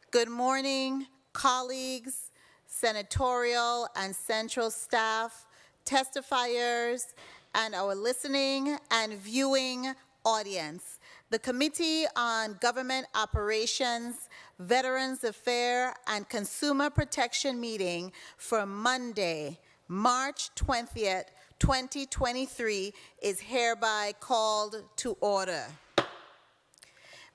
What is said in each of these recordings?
Good morning, colleagues, senatorial and central staff, testifiers, and our listening and viewing audience. The Committee on Government Operations, Veterans Affairs, and Consumer Protection meeting for Monday, March 20th, 2023 is hereby called to order.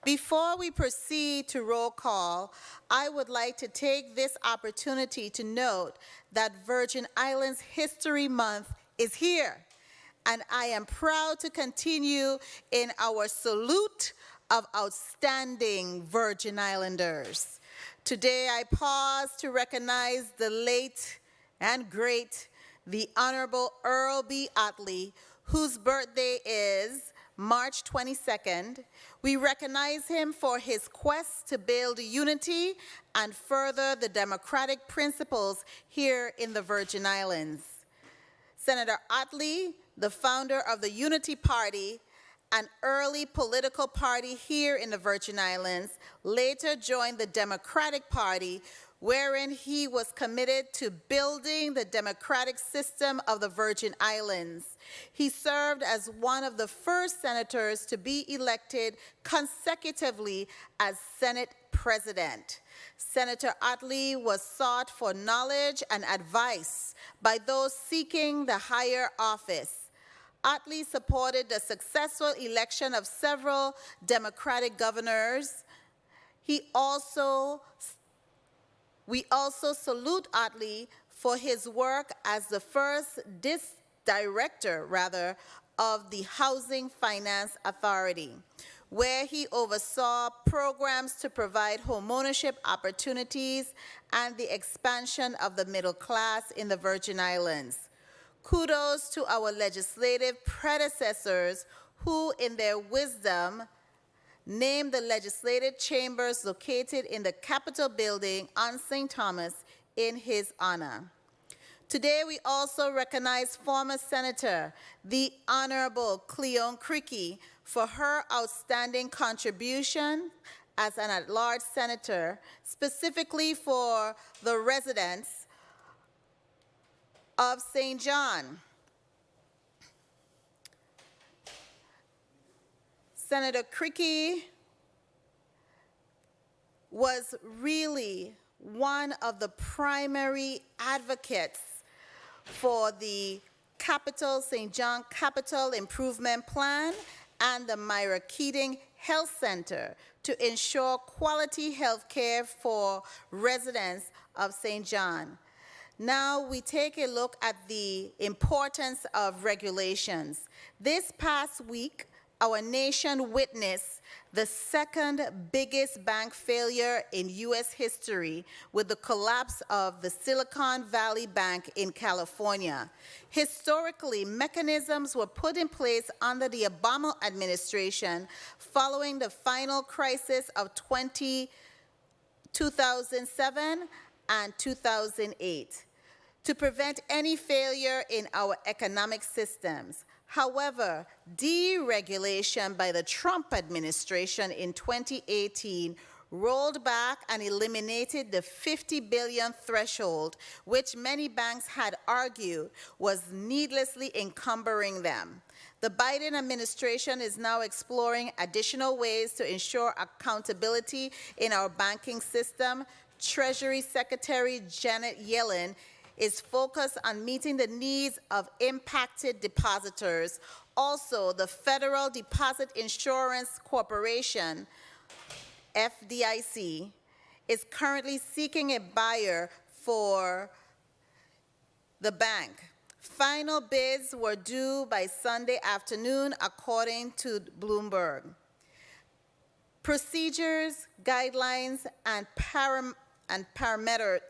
Before we proceed to roll call, I would like to take this opportunity to note that Virgin Islands History Month is here, and I am proud to continue in our salute of outstanding Virgin Islanders. Today, I pause to recognize the late and great, the Honorable Earl B. Otley, whose birthday is March 22nd. We recognize him for his quest to build unity and further the democratic principles here in the Virgin Islands. Senator Otley, the founder of the Unity Party, an early political party here in the Virgin Islands, later joined the Democratic Party, wherein he was committed to building the democratic system of the Virgin Islands. He served as one of the first senators to be elected consecutively as Senate President. Senator Otley was sought for knowledge and advice by those seeking the higher office. Otley supported the successful election of several Democratic governors. We also salute Otley for his work as the first director of the Housing Finance Authority, where he oversaw programs to provide homeownership opportunities and the expansion of the middle class in the Virgin Islands. Kudos to our legislative predecessors who, in their wisdom, named the legislative chambers located in the Capitol building on St. Thomas in his honor. Today, we also recognize former Senator, the Honorable Cleone Creaky, for her outstanding contribution as an at-large senator, specifically for the residents of St. John. Senator Creaky was really one of the primary advocates for the St. John Capital Improvement Plan and the Myra Keating Health Center to ensure quality health care for residents of St. John. Now we take a look at the importance of regulations. This past week, our nation witnessed the second biggest bank failure in U.S. history with the collapse of the Silicon Valley Bank in California. Historically, mechanisms were put in place under the Obama administration following the final crisis of 2007 and 2008 to prevent any failure in our economic systems. However, deregulation by the Trump administration in 2018 rolled back and eliminated the $50 billion threshold, which many banks had argued was needlessly encumbering them. The Biden administration is now exploring additional ways to ensure accountability in our banking system. Treasury Secretary Janet Yellen is focused on meeting the needs of impacted depositors. Also, the Federal Deposit Insurance Corporation, FDIC, is currently seeking a buyer for the bank. Final bids were due by Sunday afternoon, according to Bloomberg. Procedures, guidelines, and parameters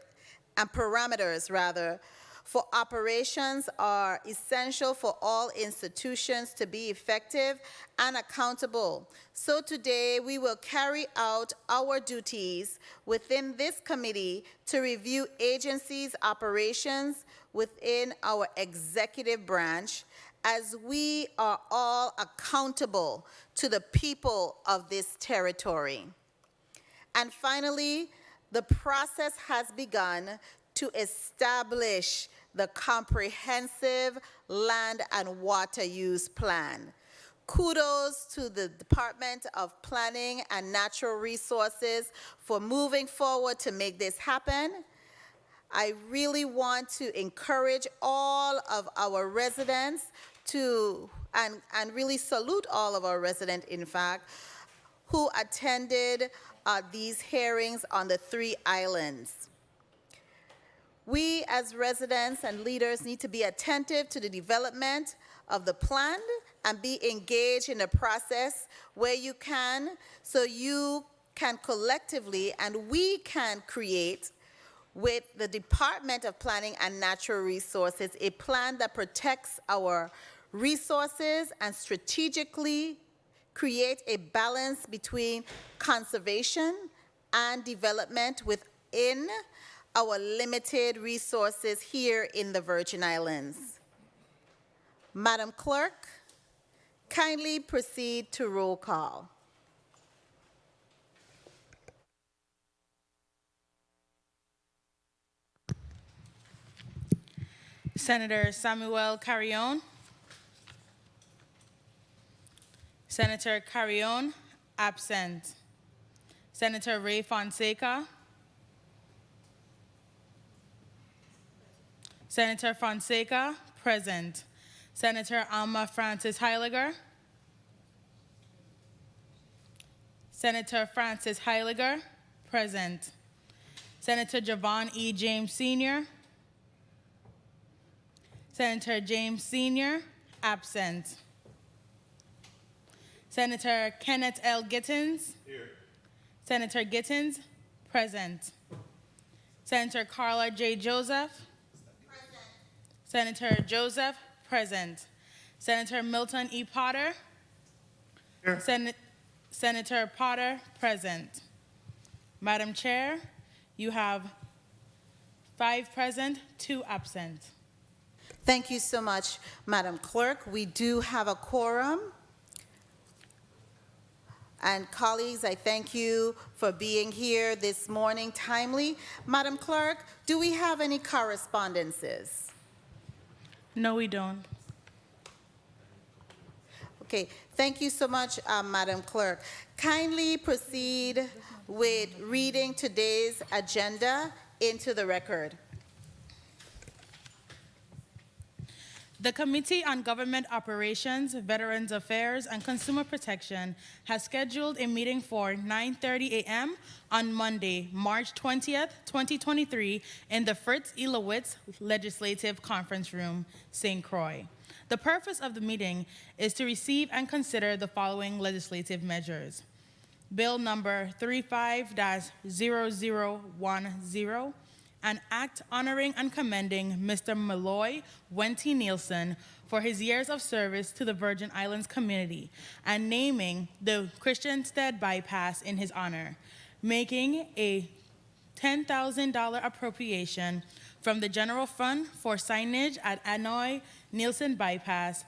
for operations are essential for all institutions to be effective and accountable. So today we will carry out our duties within this committee to review agencies' operations within our executive branch, as we are all accountable to the people of this territory. And finally, the process has begun to establish the comprehensive land and water use plan. Kudos to the Department of Planning and Natural Resources for moving forward to make this happen. I really want to encourage all of our residents to, and really salute all of our residents, in fact, who attended these hearings on the 3 islands. We as residents and leaders need to be attentive to the development of the plan and be engaged in the process where you can, so you can collectively and we can create with the Department of Planning and Natural Resources a plan that protects our resources and strategically create a balance between conservation and development within our limited resources here in the Virgin Islands. Madam Clerk, kindly proceed to roll call. Senator Samuel Carrion. Senator Carrion, absent. Senator Ray Fonseca. Senator Fonseca, present. Senator Alma Francis Heiliger. Senator Francis Heiliger, present. Senator Javon E. James Sr. Senator James Sr., absent. Senator Kenneth L. Gittins. Here. Senator Gittins, present. Senator Carla J. Joseph. Present. Senator Joseph, present. Senator Milton E. Potter. Here. Senator Potter, present. Madam Chair, you have 5 present, 2 absent. Thank you so much, Madam Clerk. We do have a quorum. And colleagues, I thank you for being here this morning timely. Madam Clerk, do we have any correspondences? No, we don't. Okay, thank you so much, Madam Clerk. Kindly proceed with reading today's agenda into the record. The Committee on Government Operations, Veterans Affairs, and Consumer Protection has scheduled a meeting for 9:30 a.m. on Monday, March 20th, 2023, in the Fritz E. Lewitz Legislative Conference Room, St. Croix. The purpose of the meeting is to receive and consider the following legislative measures. Bill number 35-0010, an act honoring and commending Mr. Malloy Wenty Nielsen for his years of service to the Virgin Islands community and naming the Christiansted Bypass in his honor, making a $10,000 appropriation from the general fund for signage at Anoy Nielsen Bypass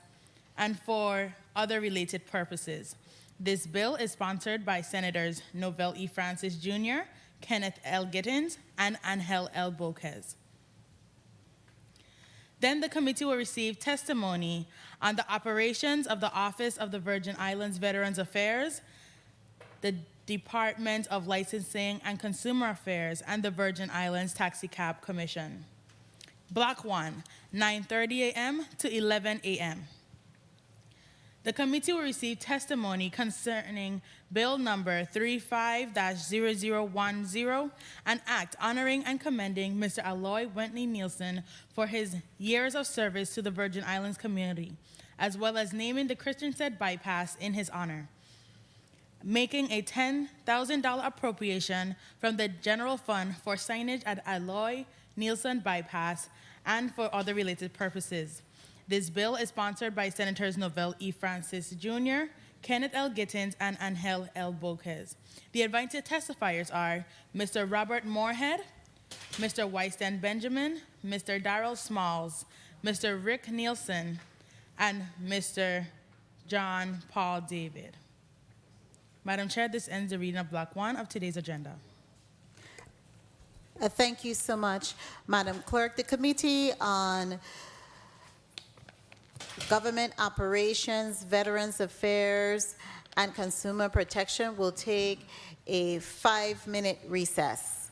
and for other related purposes. This bill is sponsored by Senators Novell E. Francis Jr., Kenneth L. Gittins, and Angel L. Boquez. Then the committee will receive testimony on the operations of the Office of the Virgin Islands Veterans Affairs, the Department of Licensing and Consumer Affairs, and the Virgin Islands Taxicab Commission. Block 1, 9:30 a.m. to 11 a.m. The committee will receive testimony concerning Bill number 35-0010, an act honoring and commending Mr. Aloy Wenty Nielsen for his years of service to the Virgin Islands community, as well as naming the Christiansted Bypass in his honor, making a $10,000 appropriation from the general fund for signage at Aloy Nielsen Bypass and for other related purposes. This bill is sponsored by Senators Novell E. Francis Jr., Kenneth L. Gittins, and Angel L. Boquez. The invited testifiers are Mr. Robert Moorhead, Mr. Wysten Benjamin, Mr. Darrell Smalls, Mr. Rick Nielsen, and Mr. John Paul David. Madam Chair, this ends the reading of Block 1 of today's agenda. Thank you so much, Madam Clerk. The Committee on Government Operations, Veterans Affairs, and Consumer Protection will take a 5-minute recess.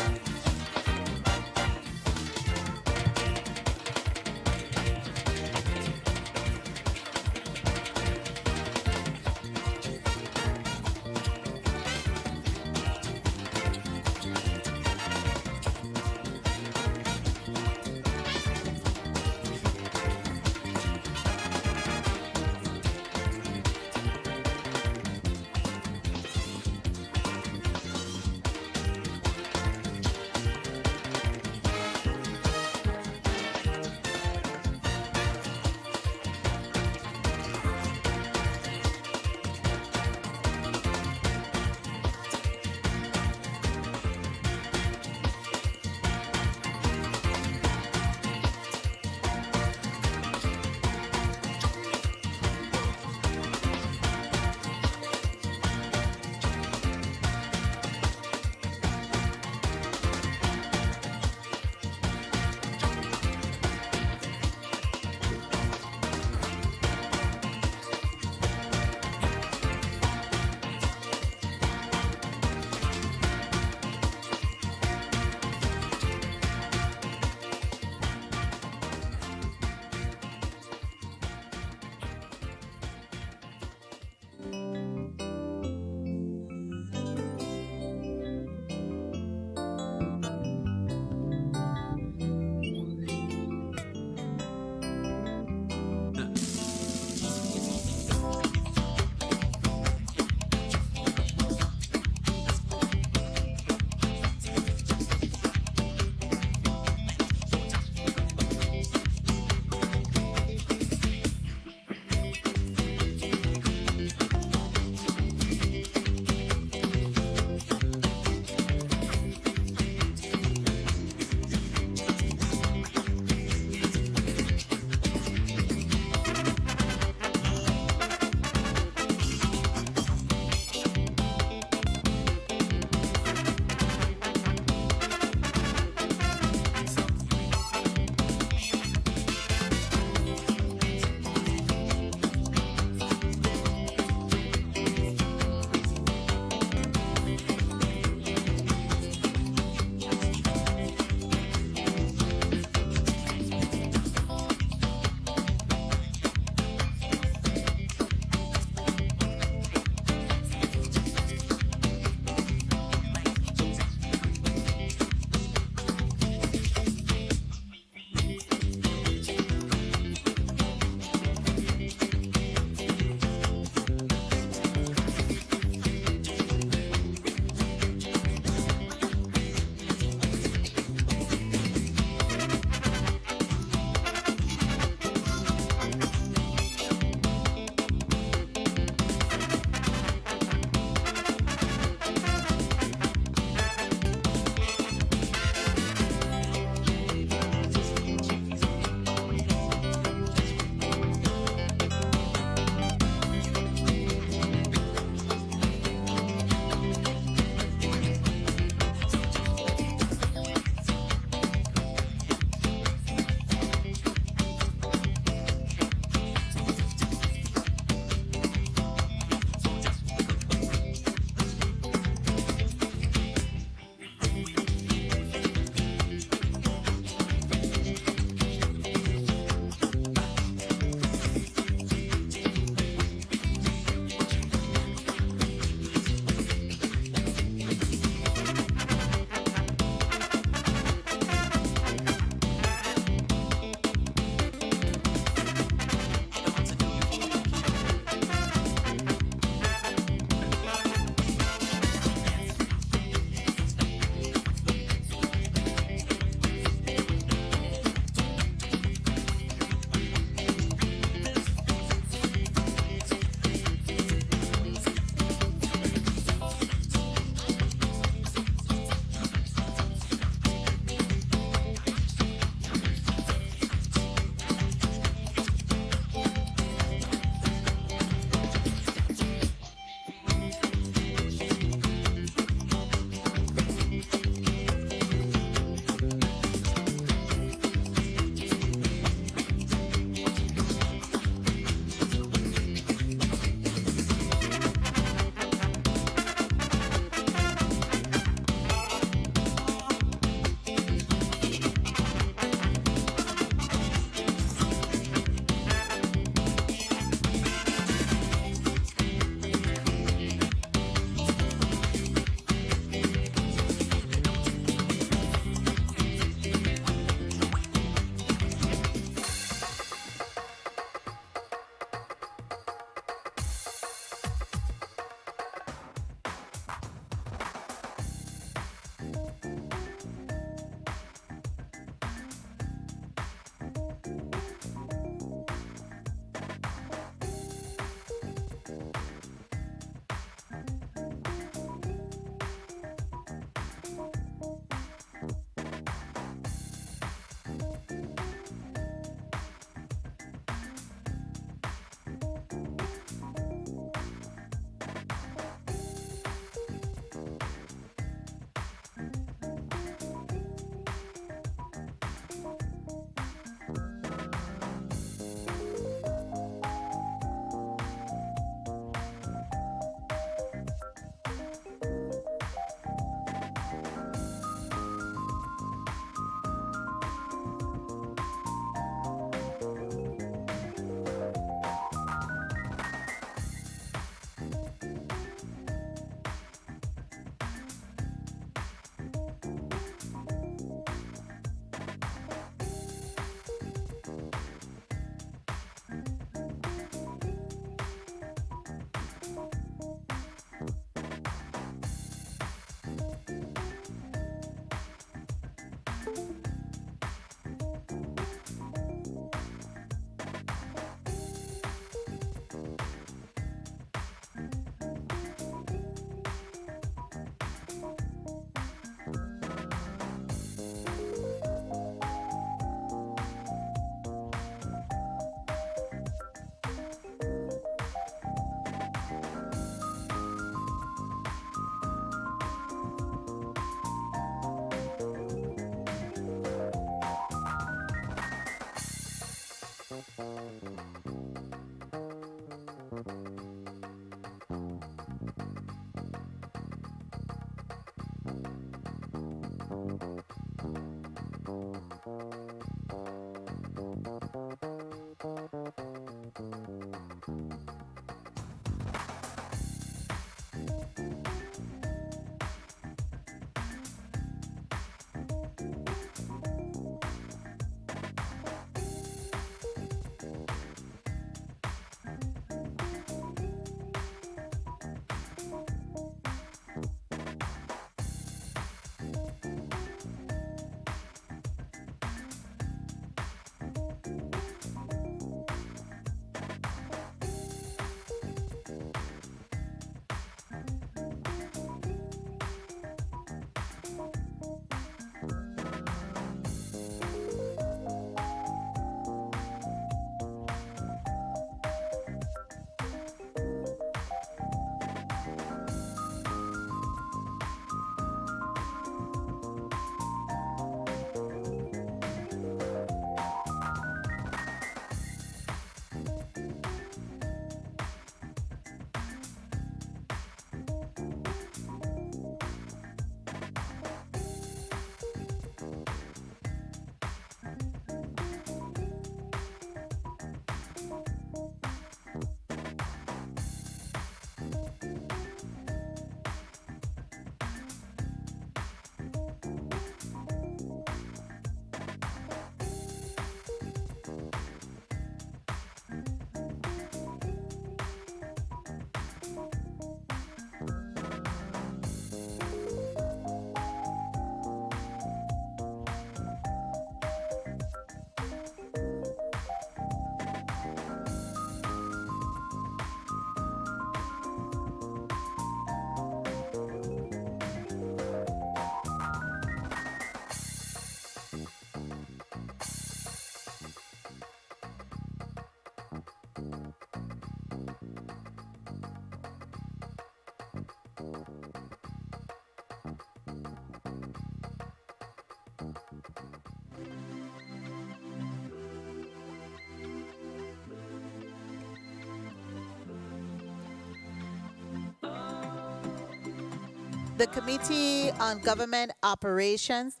The Committee on Government Operations,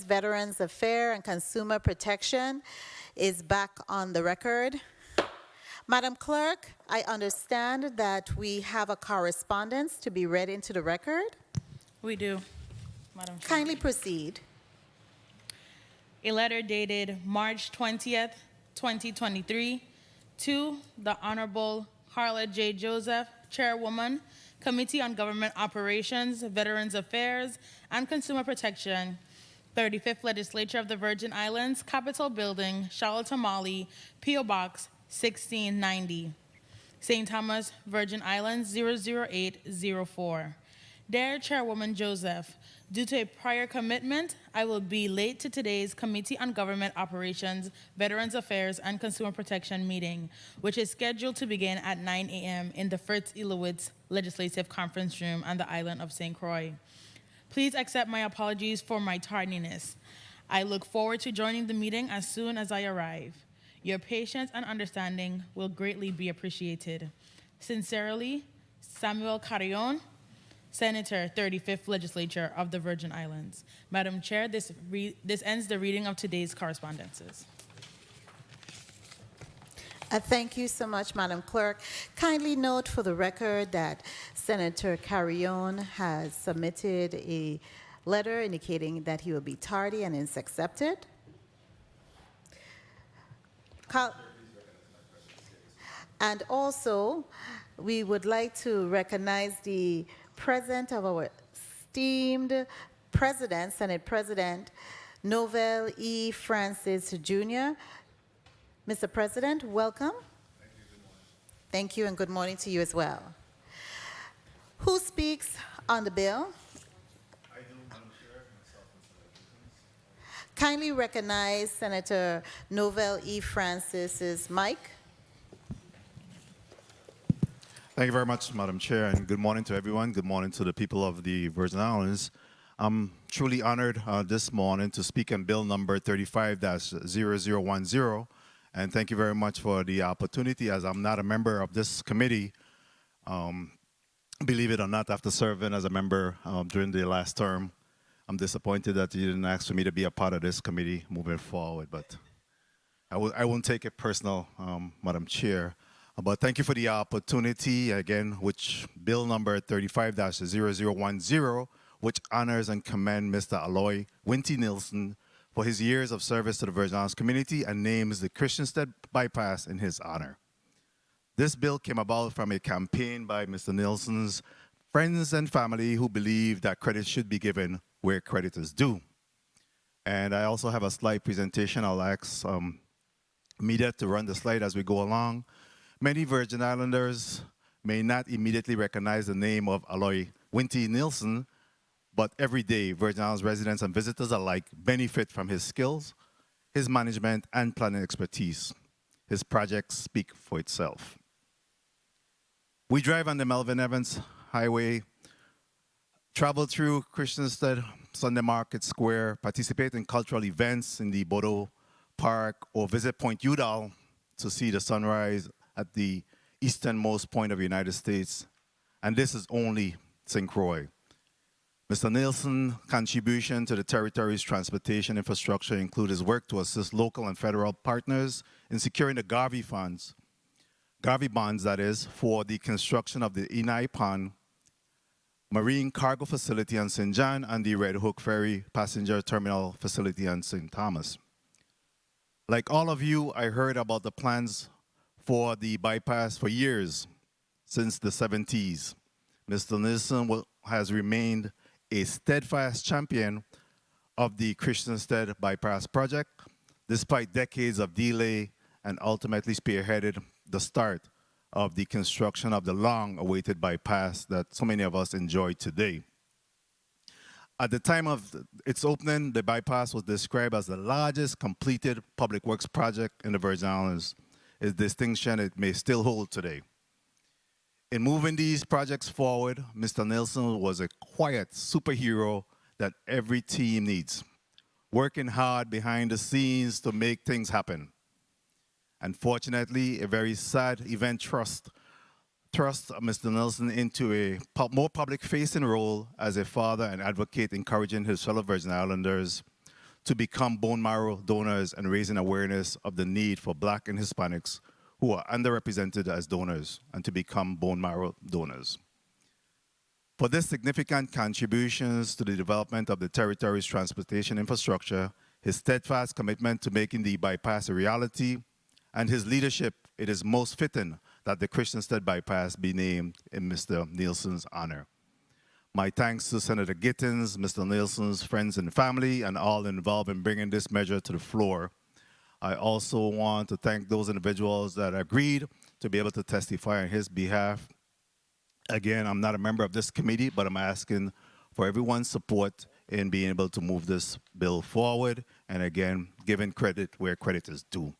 Veterans Affairs, and Consumer Protection is back on the record. Madam Clerk, I understand that we have a correspondence to be read into the record. We do, Madam Chair. Kindly proceed. A letter dated March 20th, 2023, to the Honorable Carla J. Joseph, Chairwoman, Committee on Government Operations, Veterans Affairs, and Consumer Protection, 35th Legislature of the Virgin Islands, Capitol Building, Charlotte, Tamale, P.O. Box 1690, St. Thomas, Virgin Islands 00804. Dear Chairwoman Joseph, due to a prior commitment, I will be late to today's Committee on Government Operations, Veterans Affairs, and Consumer Protection meeting, which is scheduled to begin at 9 a.m. in the Fritz Ilowitz Legislative Conference Room on the island of St. Croix. Please accept my apologies for my tardiness. I look forward to joining the meeting as soon as I arrive. Your patience and understanding will greatly be appreciated. Sincerely, Samuel Carrion, Senator, 35th Legislature of the Virgin Islands. Madam Chair, this ends the reading of today's correspondences. Thank you so much, Madam Clerk. Kindly note for the record that Senator Carrion has submitted a letter indicating that he will be tardy and is accepted. And also, we would like to recognize the presence of our esteemed President, Senate President Novell E. Francis Jr. Mr. President, welcome. Thank you, and good morning to you as well. Who speaks on the bill? I do, Madam Chair, myself and Senator. Kindly recognize Senator Novell E. Francis's mic. Thank you very much, Madam Chair, and good morning to everyone. Good morning to the people of the Virgin Islands. I'm truly honored this morning to speak on Bill number 35-0010 And thank you very much for the opportunity. As I'm not a member of this committee, believe it or not, after serving as a member during the last term, I'm disappointed that you didn't ask for me to be a part of this committee moving forward. But I won't take it personal, Madam Chair. But thank you for the opportunity, again, which bill number 35-0010, which honors and commends Mr. Aloy Winty Nielsen for his years of service to the Virgin Islands community and names the Christiansted Bypass in his honor. This bill came about from a campaign by Mr. Nielsen's friends and family who believe that credit should be given where credit is due. And I also have a slide presentation. I'll ask media to run the slide as we go along. Many Virgin Islanders may not immediately recognize the name of Aloy Winty Nielsen, but every day, Virgin Islands residents and visitors alike benefit from his skills, his management, and planning expertise. His projects speak for itself. We drive on the Melvin Evans Highway, travel through Christiansted, Sunday Market Square, participate in cultural events in the Bodo Park, or visit Point Udall to see the sunrise at the easternmost point of the United States. And this is only St. Croix. Mr. Nielsen's contribution to the territory's transportation infrastructure includes his work to assist local and federal partners in securing the Garvey bonds, that is, for the construction of the Inai Pond Marine Cargo Facility on St. John and the Red Hook Ferry Passenger Terminal Facility on St. Thomas. Like all of you, I heard about the plans for the bypass for years, since the 70s. Mr. Nielsen has remained a steadfast champion of the Christiansted Bypass project, despite decades of delay, and ultimately spearheaded the start of the construction of the long-awaited bypass that so many of us enjoy today. At the time of its opening, the bypass was described as the largest completed public works project in the Virgin Islands, a distinction it may still hold today. In moving these projects forward, Mr. Nielsen was a quiet superhero that every team needs, working hard behind the scenes to make things happen. Unfortunately, a very sad event thrust Mr. Nielsen into a more public-facing role as a father and advocate, encouraging his fellow Virgin Islanders to become bone marrow donors and raising awareness of the need for Black and Hispanics who are underrepresented as donors and to become bone marrow donors. For this significant contributions to the development of the territory's transportation infrastructure, his steadfast commitment to making the bypass a reality, and his leadership, it is most fitting that the Christiansted Bypass be named in Mr. Nielsen's honor. My thanks to Senator Gittins, Mr. Nielsen's friends and family, and all involved in bringing this measure to the floor. I also want to thank those individuals that agreed to be able to testify on his behalf. Again, I'm not a member of this committee, but I'm asking for everyone's support in being able to move this bill forward, and again, giving credit where credit is due.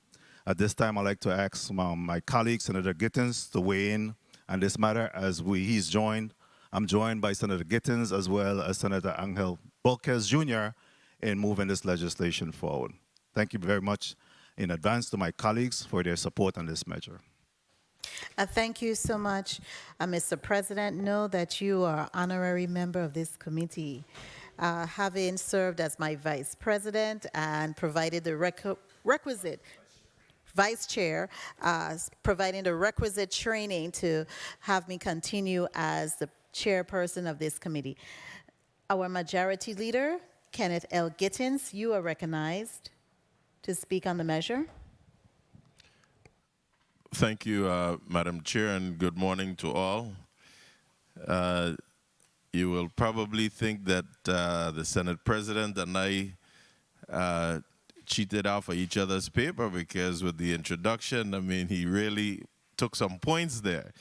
At this time, I'd like to ask my colleague, Senator Gittins, to weigh in on this matter as I'm joined by Senator Gittins as well as Senator Angel Bolquez Jr. in moving this legislation forward. Thank you very much in advance to my colleagues for their support on this measure. Thank you so much, Mr. President. Know that you are an honorary member of this committee, having served as my vice president and provided the requisite vice chair, providing the requisite training to have me continue as the chairperson of this committee. Our majority leader, Kenneth L. Gittins, you are recognized to speak on the measure. Thank you, Madam Chair, and good morning to all. You will probably think that the Senate President and I cheated off of each other's paper, because with the introduction, I mean, he really took some points there.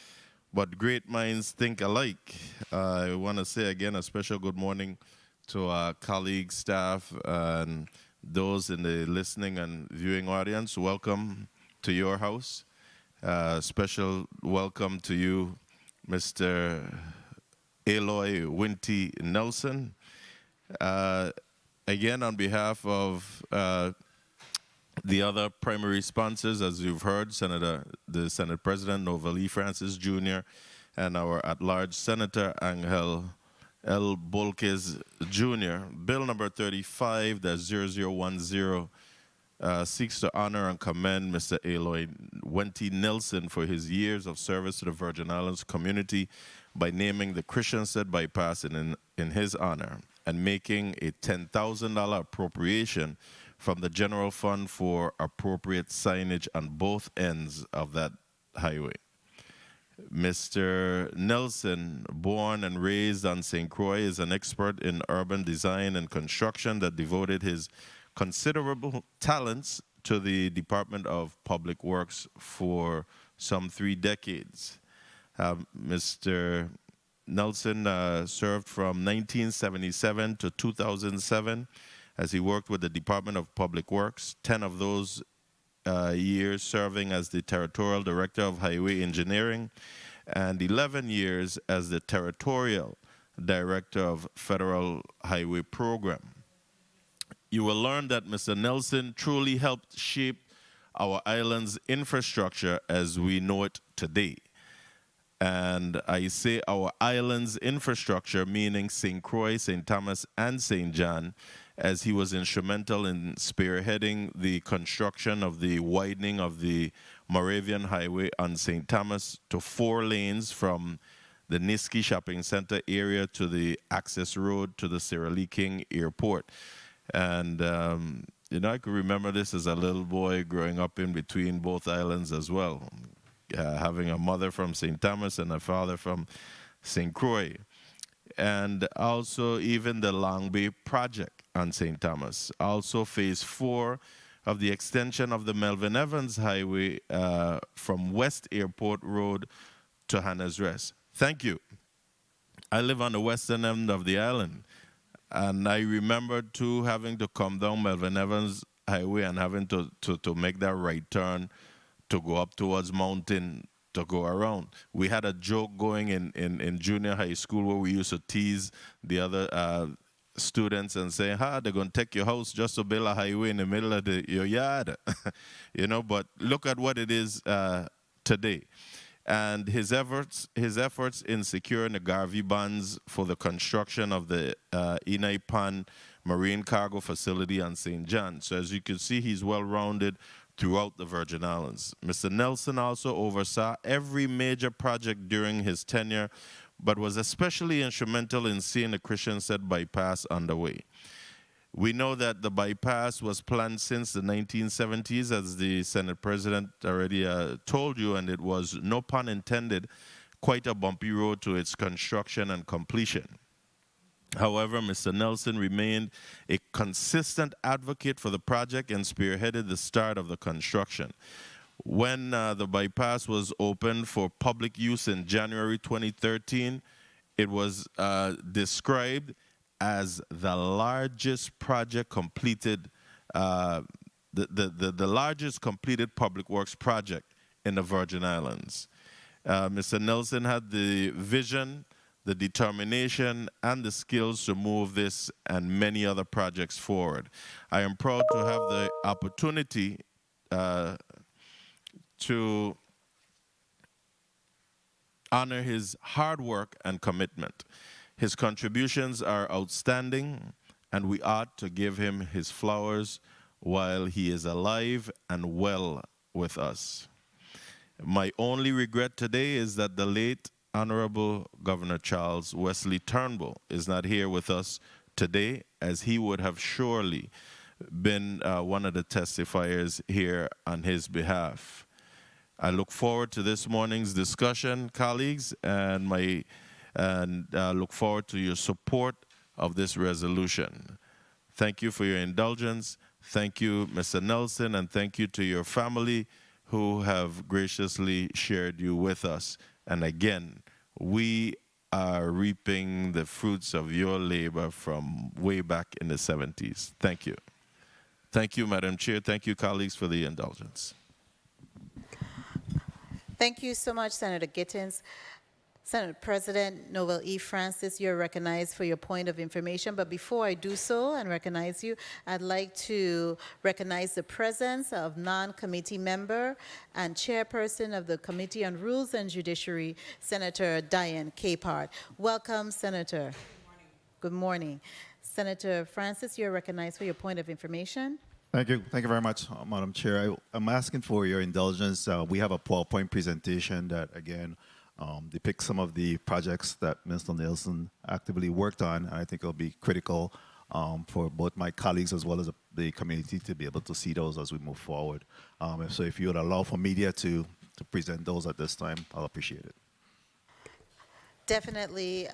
But great minds think alike. I want to say again a special good morning to our colleagues, staff, and those in the listening and viewing audience. Welcome to your house. Special welcome to you, Mr. Aloy Winty Nielsen. Again, on behalf of The other primary sponsors, as you've heard, the Senate President, Nova Lee Francis Jr., and our at-large Senator Angel L. Bolquez Jr. Bill number 35-0010 seeks to honor and commend Mr. Aloy Wenty Nelson for his years of service to the Virgin Islands community by naming the Christiansted Bypass in his honor and making a $10,000 appropriation from the general fund for appropriate signage on both ends of that highway. Mr. Nelson, born and raised on St. Croix, is an expert in urban design and construction that devoted his considerable talents to the Department of Public Works for some 3 decades. Mr. Nelson served from 1977 to 2007 as he worked with the Department of Public Works, 10 of those years serving as the Territorial Director of Highway Engineering, and 11 years as the Territorial Director of Federal Highway Program. You will learn that Mr. Nelson truly helped shape our island's infrastructure as we know it today. And I say our island's infrastructure, meaning St. Croix, St. Thomas, and St. John, as he was instrumental in spearheading the construction of the widening of the Moravian Highway on St. Thomas to 4 lanes from the Niski Shopping Center area to the access road to the Sara Lee King Airport. And, you know, I could remember this as a little boy growing up in between both islands as well, having a mother from St. Thomas and a father from St. Croix. And also even the Long Bay project on St. Thomas. Also phase 4 of the extension of the Melvin Evans Highway from West Airport Road to Hannah's Rest. Thank you. I live on the western end of the island, and I remember too having to come down Melvin Evans Highway and having to make that right turn to go up towards Mountain to go around. We had a joke going in junior high school where we used to tease the other students and say, they're going to take your house just to build a highway in the middle of your yard. You know, but look at what it is today. And his efforts in securing the Garvey bonds for the construction of the Inai Pan Marine Cargo Facility on St. John. So as you can see, he's well-rounded throughout the Virgin Islands. Mr. Nelson also oversaw every major project during his tenure, but was especially instrumental in seeing the Christiansted Bypass underway. We know that the bypass was planned since the 1970s, as the Senate President already told you, and it was, no pun intended, quite a bumpy road to its construction and completion. However, Mr. Nelson remained a consistent advocate for the project and spearheaded the start of the construction. When the bypass was opened for public use in January 2013, it was described as the largest project completed, the largest completed public works project in the Virgin Islands. Mr. Nelson had the vision, the determination, and the skills to move this and many other projects forward. I am proud to have the opportunity to honor his hard work and commitment. His contributions are outstanding, and we ought to give him his flowers while he is alive and well with us. My only regret today is that the late Honorable Governor Charles Wesley Turnbull is not here with us today, as he would have surely been one of the testifiers here on his behalf. I look forward to this morning's discussion, colleagues, and look forward to your support of this resolution. Thank you for your indulgence. Thank you, Mr. Nelson, and thank you to your family who have graciously shared you with us. And again, we are reaping the fruits of your labor from way back in the 70s. Thank you. Thank you, Madam Chair. Thank you, colleagues, for the indulgence. Thank you so much, Senator Gittins. Senate President Noel E. Francis, you're recognized for your point of information. But before I do so and recognize you, I'd like to recognize the presence of non-committee member and chairperson of the Committee on Rules and Judiciary, Senator Diane Capehart. Welcome, Senator. Good morning. Senator Francis, you're recognized for your point of information. Thank you. Thank you very much, Madam Chair. I'm asking for your indulgence. We have a PowerPoint presentation that, again, depicts some of the projects that Mr. Nielsen actively worked on, and I think it'll be critical for both my colleagues as well as the community to be able to see those as we move forward. So if you would allow for media to present those at this time, I'll appreciate it. Definitely,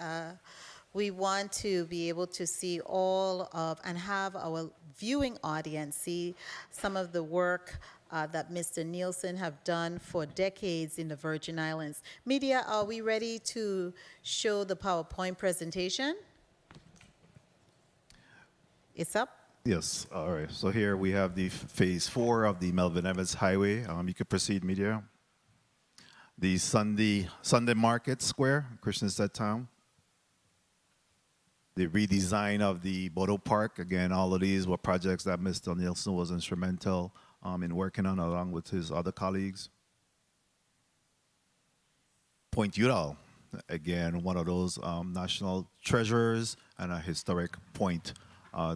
we want to be able to see all of and have our viewing audience see some of the work that Mr. Nielsen have done for decades in the Virgin Islands. Media, are we ready to show the PowerPoint presentation? It's up. Yes, all right. So here we have the phase 4 of the Melvin Evans Highway. You could proceed, media. The Sunday Market Square, Christiansted Town. The redesign of the Bodo Park. Again, all of these were projects that Mr. Nielsen was instrumental in working on along with his other colleagues. Point Udall, again, one of those national treasures and a historic point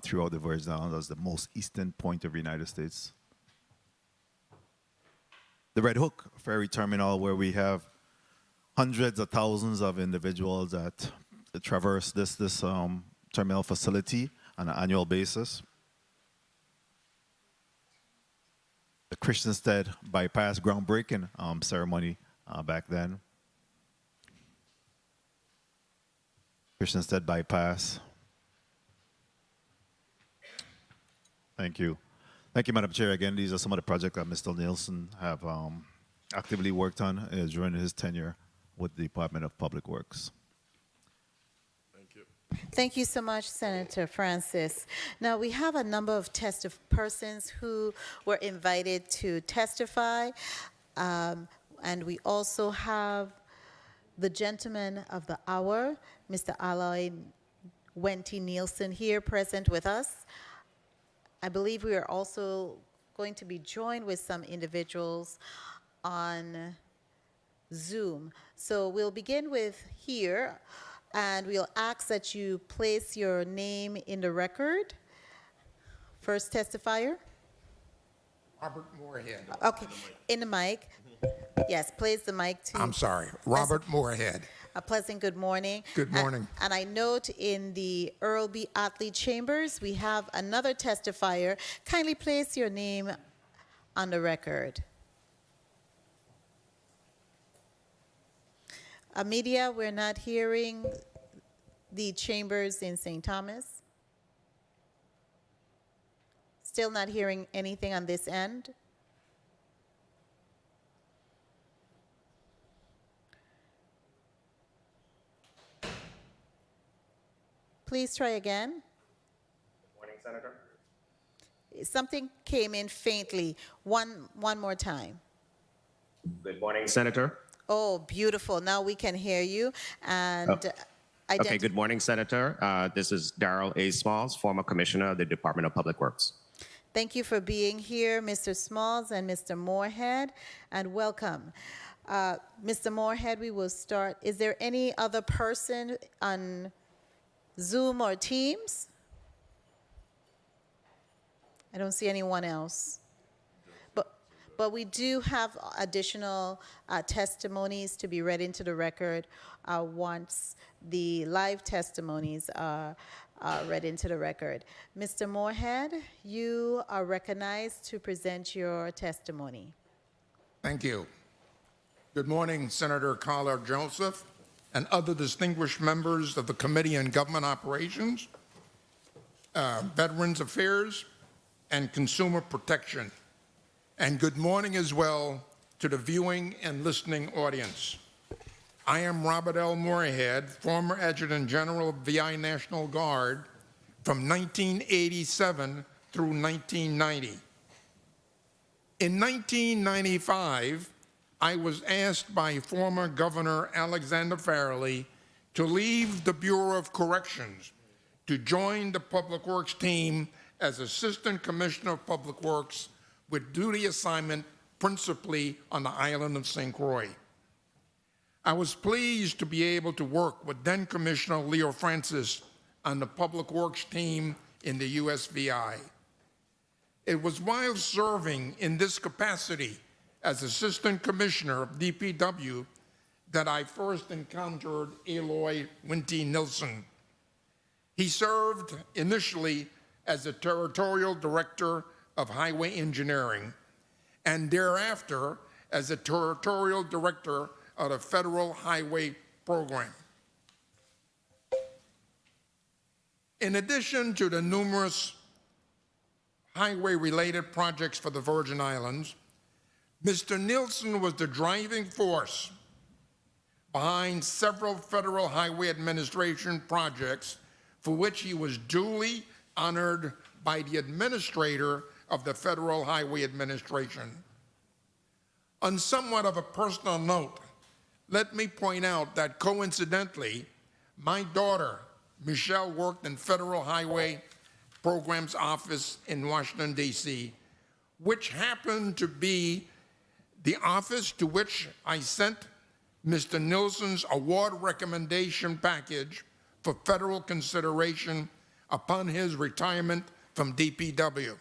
throughout the Virgin Islands as the most eastern point of the United States. The Red Hook Ferry Terminal, where we have hundreds of thousands of individuals that traverse this terminal facility on an annual basis. The Christiansted bypass groundbreaking ceremony back then. Christiansted bypass. Thank you. Thank you, Madam Chair. Again, these are some of the projects that Mr. Nielsen have actively worked on during his tenure with the Department of Public Works. Thank you so much, Senator Francis. Now, we have a number of persons who were invited to testify, and we also have the gentleman of the hour, Mr. Aloy Wenty Nielsen, here present with us. I believe we are also going to be joined with some individuals on Zoom. So we'll begin with here. And we'll ask that you place your name in the record. First testifier. Robert Moorhead. Okay, in the mic. Yes, place the mic to. I'm sorry, Robert Moorhead. A pleasant good morning. Good morning. And I note in the Earl B. Otley Chambers, we have another testifier. Kindly place your name on the record. Media, we're not hearing the Chambers in St. Thomas. Still not hearing anything on this end. Please try again. Good morning, Senator. Something came in faintly. One more time. Good morning, Senator. Oh, beautiful. Now we can hear you. And Okay, good morning, Senator. This is Darrell A. Smalls, former Commissioner of the Department of Public Works. Thank you for being here, Mr. Smalls and Mr. Moorhead, and welcome. Mr. Moorhead, we will start. Is there any other person on Zoom or Teams? I don't see anyone else. But we do have additional testimonies to be read into the record once the live testimonies are read into the record. Mr. Moorhead, you are recognized to present your testimony. Thank you. Good morning, Senator Carla Joseph and other distinguished members of the Committee on Government Operations, Veterans Affairs, and Consumer Protection. And good morning as well to the viewing and listening audience. I am Robert L. Moorhead, former Adjutant General of VI National Guard from 1987 through 1990. In 1995, I was asked by former Governor Alexander Farrelly to leave the Bureau of Corrections to join the Public Works team as Assistant Commissioner of Public Works with duty assignment principally on the island of St. Croix. I was pleased to be able to work with then Commissioner Leo Francis on the Public Works team in the USVI. It was while serving in this capacity as Assistant Commissioner of DPW that I first encountered Aloy Winty Nilsson. He served initially as the Territorial Director of Highway Engineering and thereafter as the Territorial Director of the Federal Highway Program. In addition to the numerous highway-related projects for the Virgin Islands, Mr. Nilsson was the driving force behind several Federal Highway Administration projects for which he was duly honored by the administrator of the Federal Highway Administration. On somewhat of a personal note, let me point out that coincidentally, my daughter, Michelle, worked in Federal Highway Programs Office in Washington, D.C., which happened to be the office to which I sent Mr. Nilsson's award recommendation package for federal consideration upon his retirement from DPW.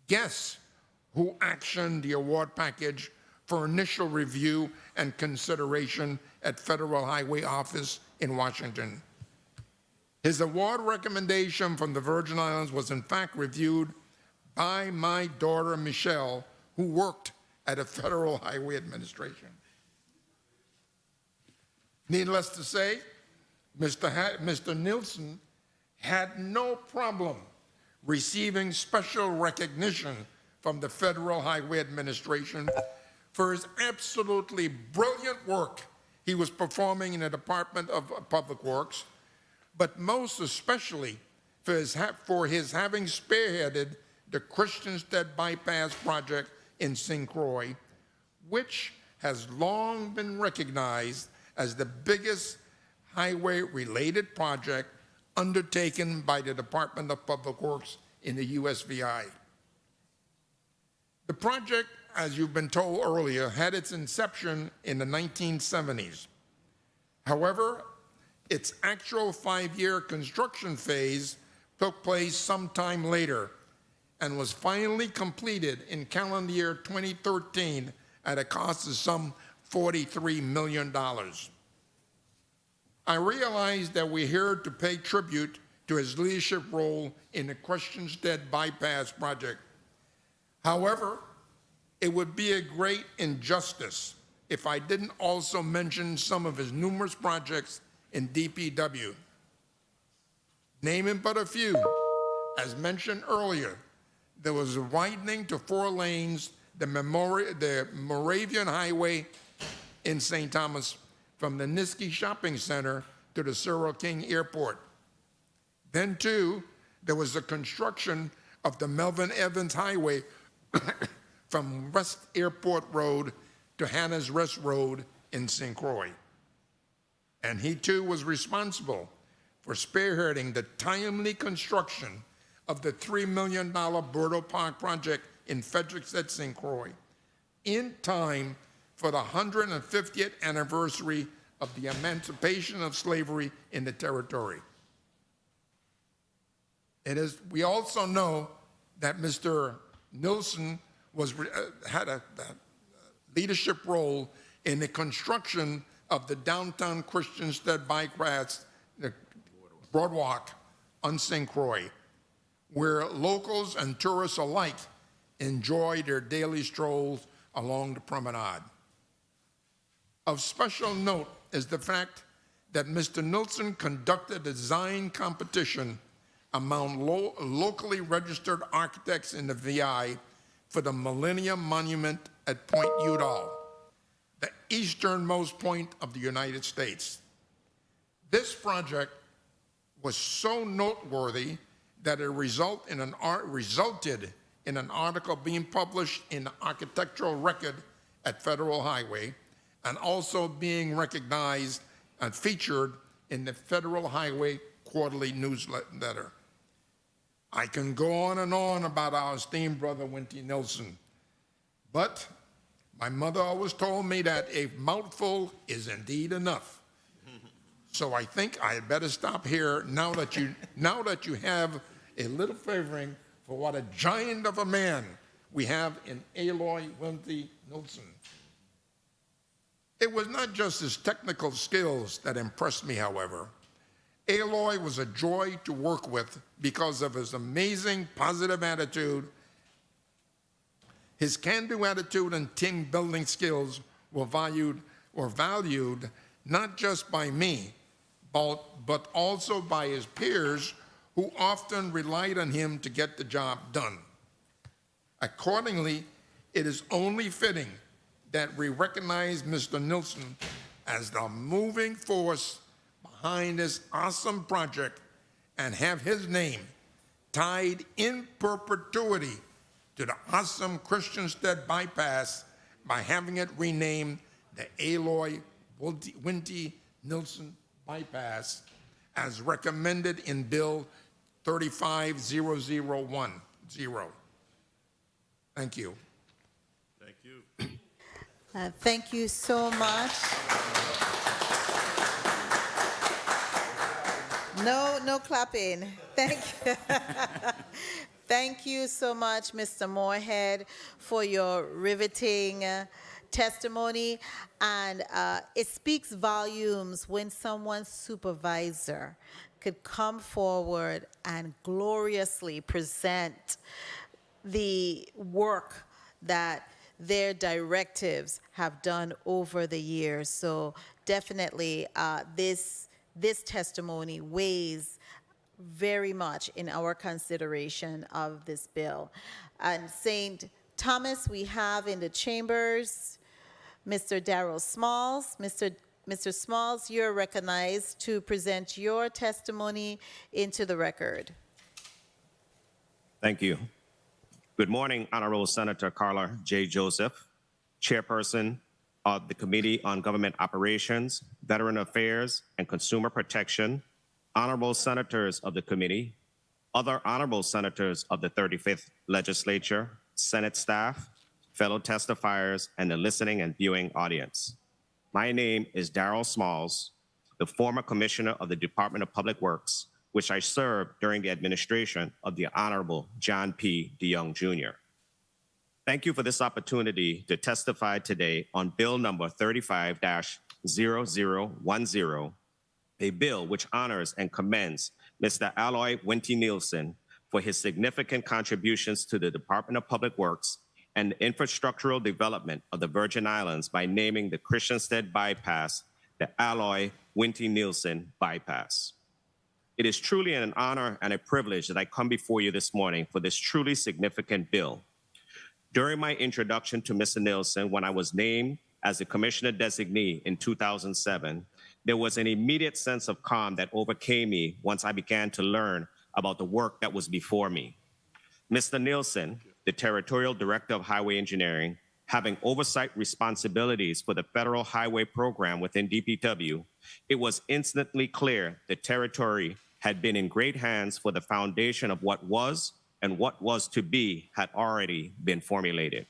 Guess who actioned the award package for initial review and consideration at Federal Highway Office in Washington? His award recommendation from the Virgin Islands was in fact reviewed by my daughter, Michelle, who worked at a Federal Highway Administration. Needless to say, Mr. Nilsson had no problem receiving special recognition from the Federal Highway Administration for his absolutely brilliant work he was performing in the Department of Public Works, but most especially for his having spearheaded the Christiansted Bypass project in St. Croix, which has long been recognized as the biggest highway-related project undertaken by the Department of Public Works in the USVI. The project, as you've been told earlier, had its inception in the 1970s. However, its actual 5-year construction phase took place sometime later and was finally completed in calendar year 2013 at a cost of some $43 million. I realize that we're here to pay tribute to his leadership role in the Christiansted Bypass project. However, it would be a great injustice if I didn't also mention some of his numerous projects in DPW. Naming but a few, as mentioned earlier, there was a widening to 4 lanes, the Moravian Highway in St. Thomas from the Niski Shopping Center to the Cyril King Airport. Then, too, there was the construction of the Melvin Evans Highway from West Airport Road to Hannah's Rest Road in St. Croix. And he, too, was responsible for spearheading the timely construction of the $3 million Bordeaux Park project in Frederiksted, St. Croix, in time for the 150th anniversary of the emancipation of slavery in the territory. We also know that Mr. Nilsson had a leadership role in the construction of the downtown Christiansted Bypass, the boardwalk on St. Croix, where locals and tourists alike enjoy their daily strolls along the promenade. Of special note is the fact that Mr. Nilsson conducted a design competition among locally registered architects in the VI for the Millennium Monument at Point Udall, the easternmost point of the United States. This project was so noteworthy that it resulted in an article being published in the Architectural Record at Federal Highway and also being recognized and featured in the Federal Highway Quarterly newsletter. I can go on and on about our esteemed brother, Winty Nilson, but my mother always told me that a mouthful is indeed enough. So I think I had better stop here now that you have a little favoring for what a giant of a man we have in Aloy Winty Nilson. It was not just his technical skills that impressed me, however. Aloy was a joy to work with because of his amazing positive attitude. His can-do attitude and team-building skills were valued not just by me, but also by his peers who often relied on him to get the job done. Accordingly, it is only fitting that we recognize Mr. Nilson as the moving force behind this awesome project and have his name tied in perpetuity to the awesome Christiansted Bypass by having it renamed the Aloy Winty Nilson Bypass as recommended in Bill 35010. Thank you. Thank you. Thank you so much. No clapping. Thank you. Thank you so much, Mr. Moorhead, for your riveting testimony. And it speaks volumes when someone's supervisor could come forward and gloriously present the work that their directives have done over the years. So definitely this testimony weighs very much in our consideration of this bill. And St. Thomas, we have in the chambers Mr. Darrell Smalls. Mr. Smalls, you're recognized to present your testimony into the record. Thank you. Good morning, Honorable Senator Carla J. Joseph, Chairperson of the Committee on Government Operations, Veteran Affairs, and Consumer Protection, Honorable Senators of the Committee, other Honorable Senators of the 35th Legislature, Senate staff, fellow testifiers, and the listening and viewing audience. My name is Darrell Smalls, the former Commissioner of the Department of Public Works, which I served during the administration of the Honorable John P. DeYoung Jr. Thank you for this opportunity to testify today on Bill number 35-0010, a bill which honors and commends Mr. Aloy Winty Nilson for his significant contributions to the Department of Public Works and the infrastructural development of the Virgin Islands by naming the Christiansted Bypass the Aloy Winty Nilson Bypass. It is truly an honor and a privilege that I come before you this morning for this truly significant bill. During my introduction to Mr. Nilson, when I was named as the Commissioner Designee in 2007, there was an immediate sense of calm that overcame me once I began to learn about the work that was before me. Mr. Nilson, the Territorial Director of Highway Engineering, having oversight responsibilities for the Federal Highway Program within DPW, it was instantly clear the territory had been in great hands, for the foundation of what was and what was to be had already been formulated.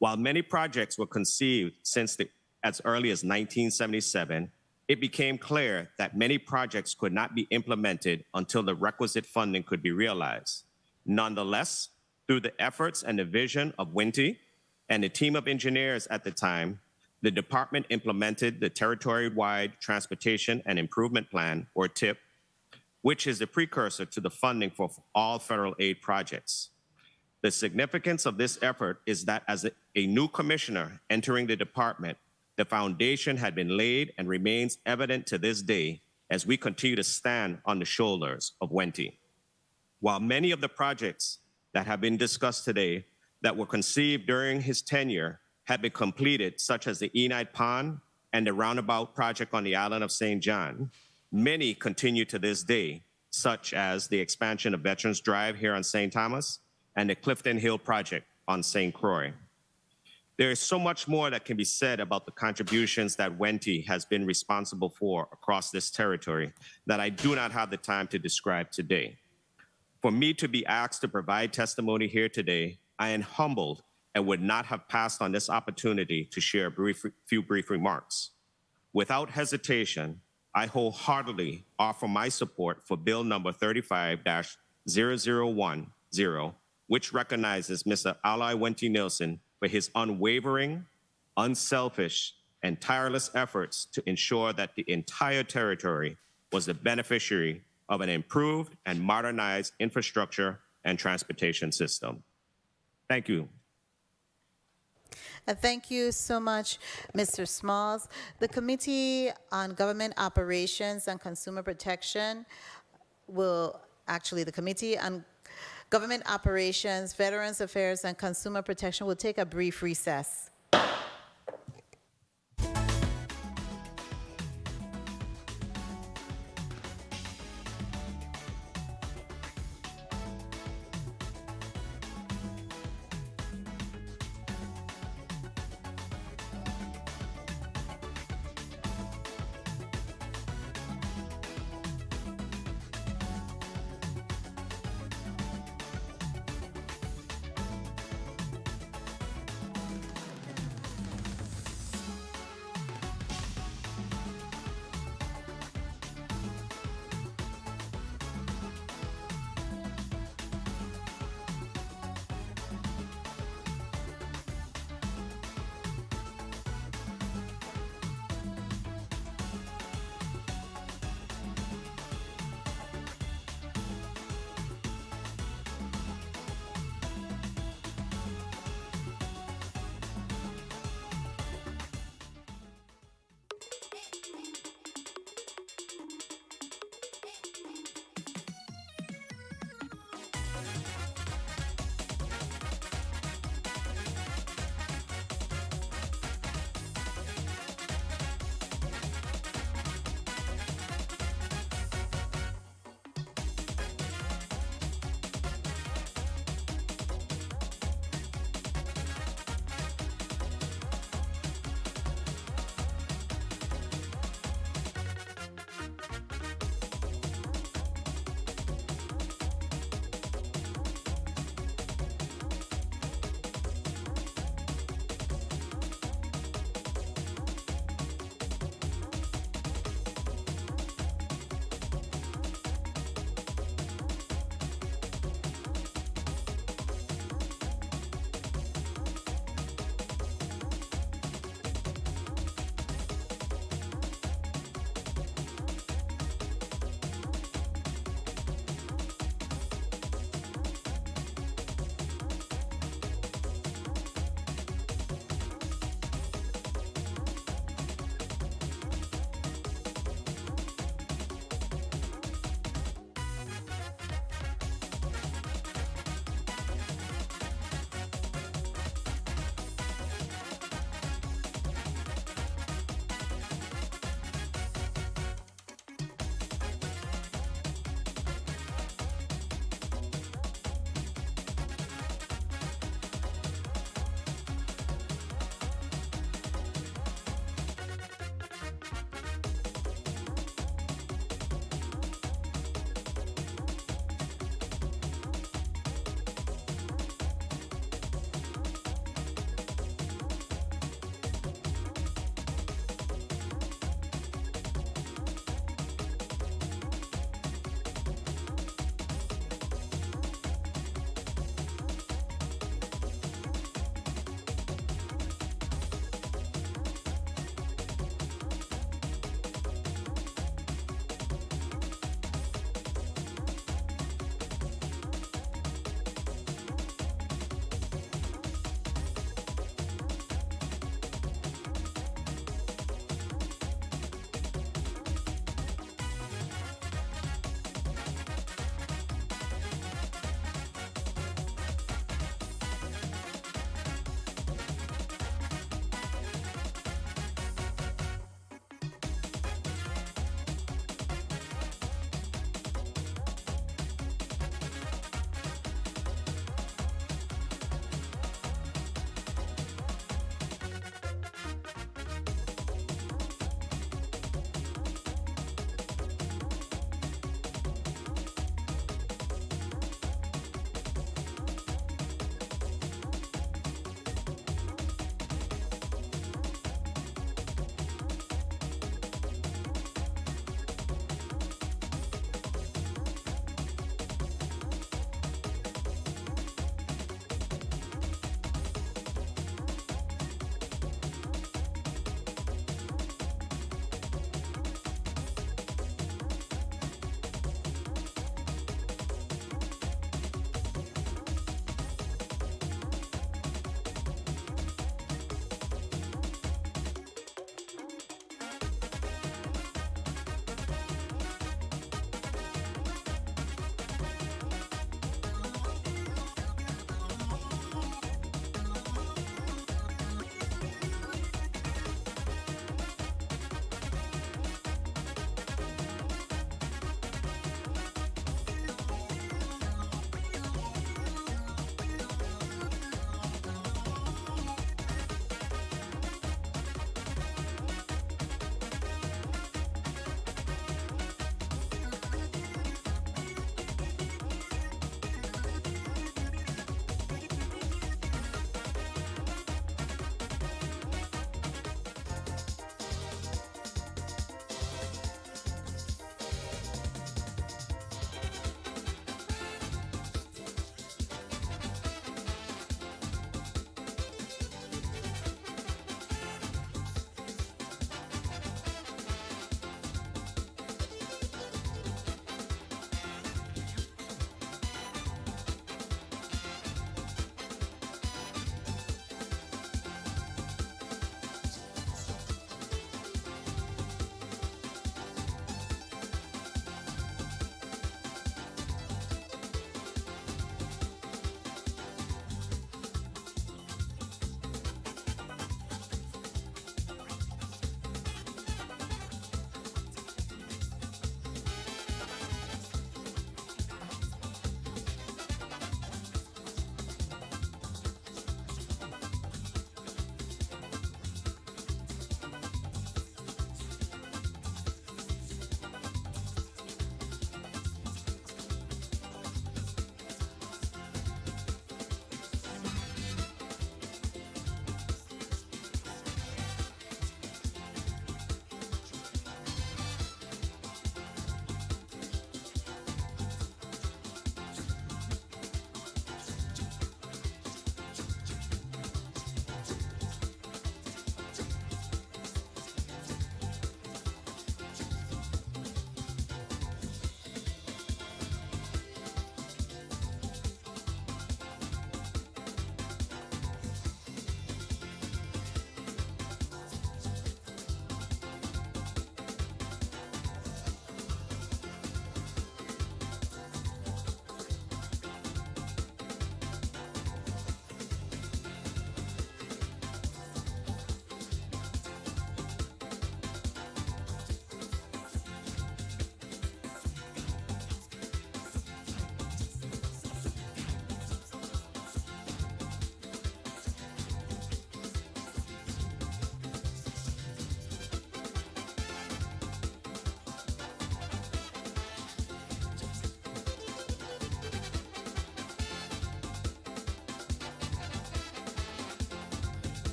While many projects were conceived since as early as 1977, it became clear that many projects could not be implemented until the requisite funding could be realized. Nonetheless, through the efforts and the vision of Winty and a team of engineers at the time, the department implemented the Territory-Wide Transportation and Improvement Plan, or TIP, which is the precursor to the funding for all federal aid projects. The significance of this effort is that as a new commissioner entering the department, the foundation had been laid and remains evident to this day as we continue to stand on the shoulders of Winty. While many of the projects that have been discussed today that were conceived during his tenure have been completed, such as the Enide Pond and the roundabout project on the island of St. John, many continue to this day, such as the expansion of Veterans Drive here on St. Thomas and the Clifton Hill project on St. Croix. There is so much more that can be said about the contributions that Wente has been responsible for across this territory that I do not have the time to describe today. For me to be asked to provide testimony here today, I am humbled and would not have passed on this opportunity to share a few brief remarks. Without hesitation, I wholeheartedly offer my support for Bill number 35-0010, which recognizes Mr. Aloy Wente Nielsen for his unwavering, unselfish, and tireless efforts to ensure that the entire territory was the beneficiary of an improved and modernized infrastructure and transportation system. Thank you. Thank you so much, Mr. Smalls. The Committee on Government Operations and Consumer Protection the Committee on Government Operations, Veterans Affairs, and Consumer Protection will take a brief recess.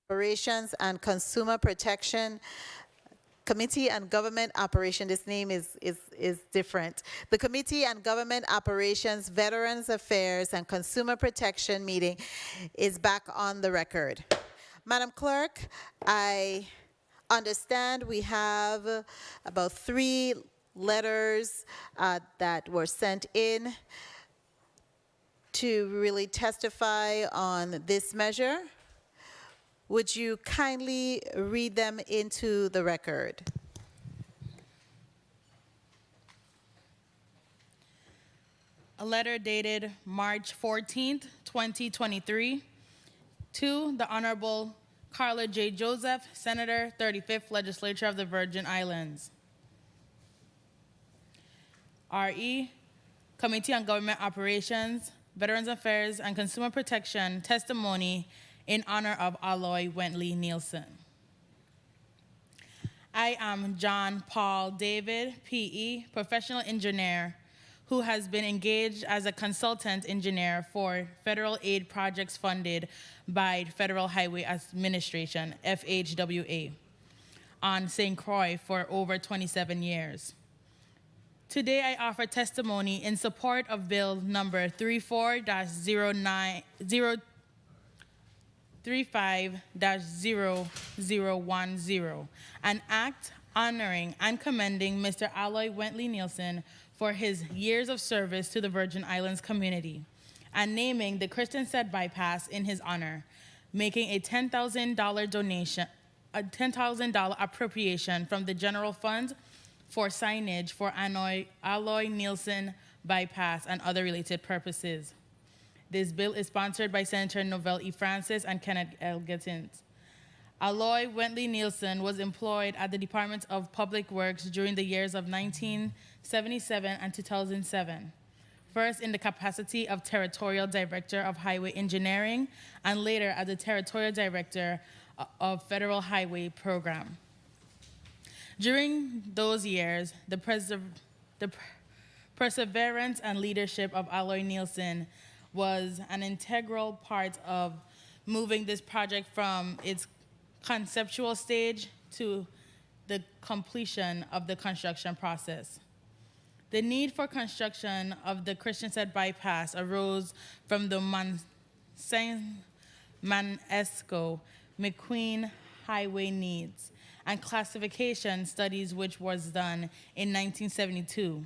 Operations and Consumer Protection Committee on Government Operation. This name is different. The Committee on Government Operations, Veterans Affairs, and Consumer Protection meeting is back on the record. Madam Clerk, I understand we have about 3 letters that were sent in to really testify on this measure. Would you kindly read them into the record? A letter dated March 14th, 2023, to the Honorable Carla J. Joseph, Senator, 35th Legislature of the Virgin Islands. RE, Committee on Government Operations, Veterans Affairs, and Consumer Protection, testimony in honor of Aloy Wentley Nielsen. I am John Paul David, PE, professional engineer, who has been engaged as a consultant engineer for federal aid projects funded by Federal Highway Administration, FHWA, on St. Croix for over 27 years. Today, I offer testimony in support of Bill number 35-0010, an act honoring and commending Mr. Aloy Wentley Nielsen for his years of service to the Virgin Islands community, and naming the Christensen Bypass in his honor, making a $10,000 donation, a $10,000 appropriation from the general fund for signage for Aloy Nielsen Bypass and other related purposes. This bill is sponsored by Senator Novelle E. Francis and Kenneth L. Gittins. Aloy Wentley Nielsen was employed at the Department of Public Works during the years of 1977 and 2007, first in the capacity of Territorial Director of Highway Engineering, and later as the Territorial Director of Federal Highway Program. During those years, the perseverance and leadership of Aloy Nielsen was an integral part of moving this project from its conceptual stage to the completion of the construction process. The need for construction of the Christensen Bypass arose from the Manesco McQueen Highway needs and classification studies, which was done in 1972.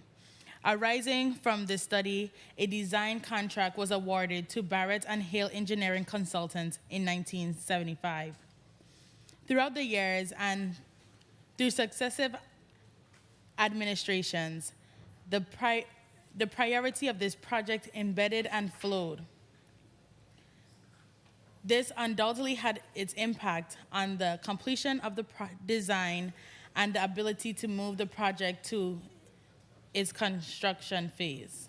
Arising from this study, a design contract was awarded to Barrett and Hale Engineering Consultants in 1975. Throughout the years and through successive administrations, the priority of this project embedded and flowed. This undoubtedly had its impact on the completion of the design and the ability to move the project to its construction phase.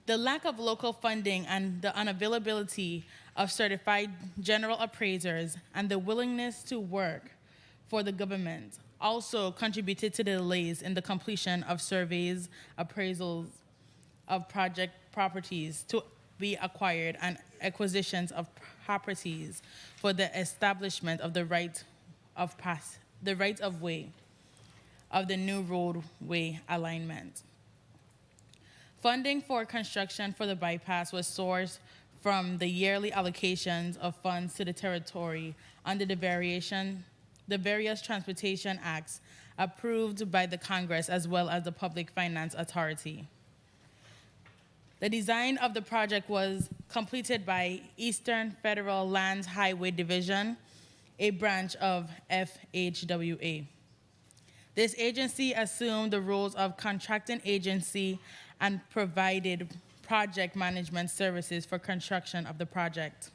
The lack of local funding and the unavailability of certified general appraisers and the willingness to work for the government also contributed to the delays in the completion of surveys, appraisals of project properties to be acquired, and acquisitions of properties for the establishment of the right of way of the new roadway alignment. Funding for construction for the bypass was sourced from the yearly allocations of funds to the territory under the various transportation acts approved by the Congress as well as the Public Finance Authority. The design of the project was completed by Eastern Federal Lands Highway Division, a branch of FHWA. This agency assumed the roles of contracting agency and provided project management services for construction of the project.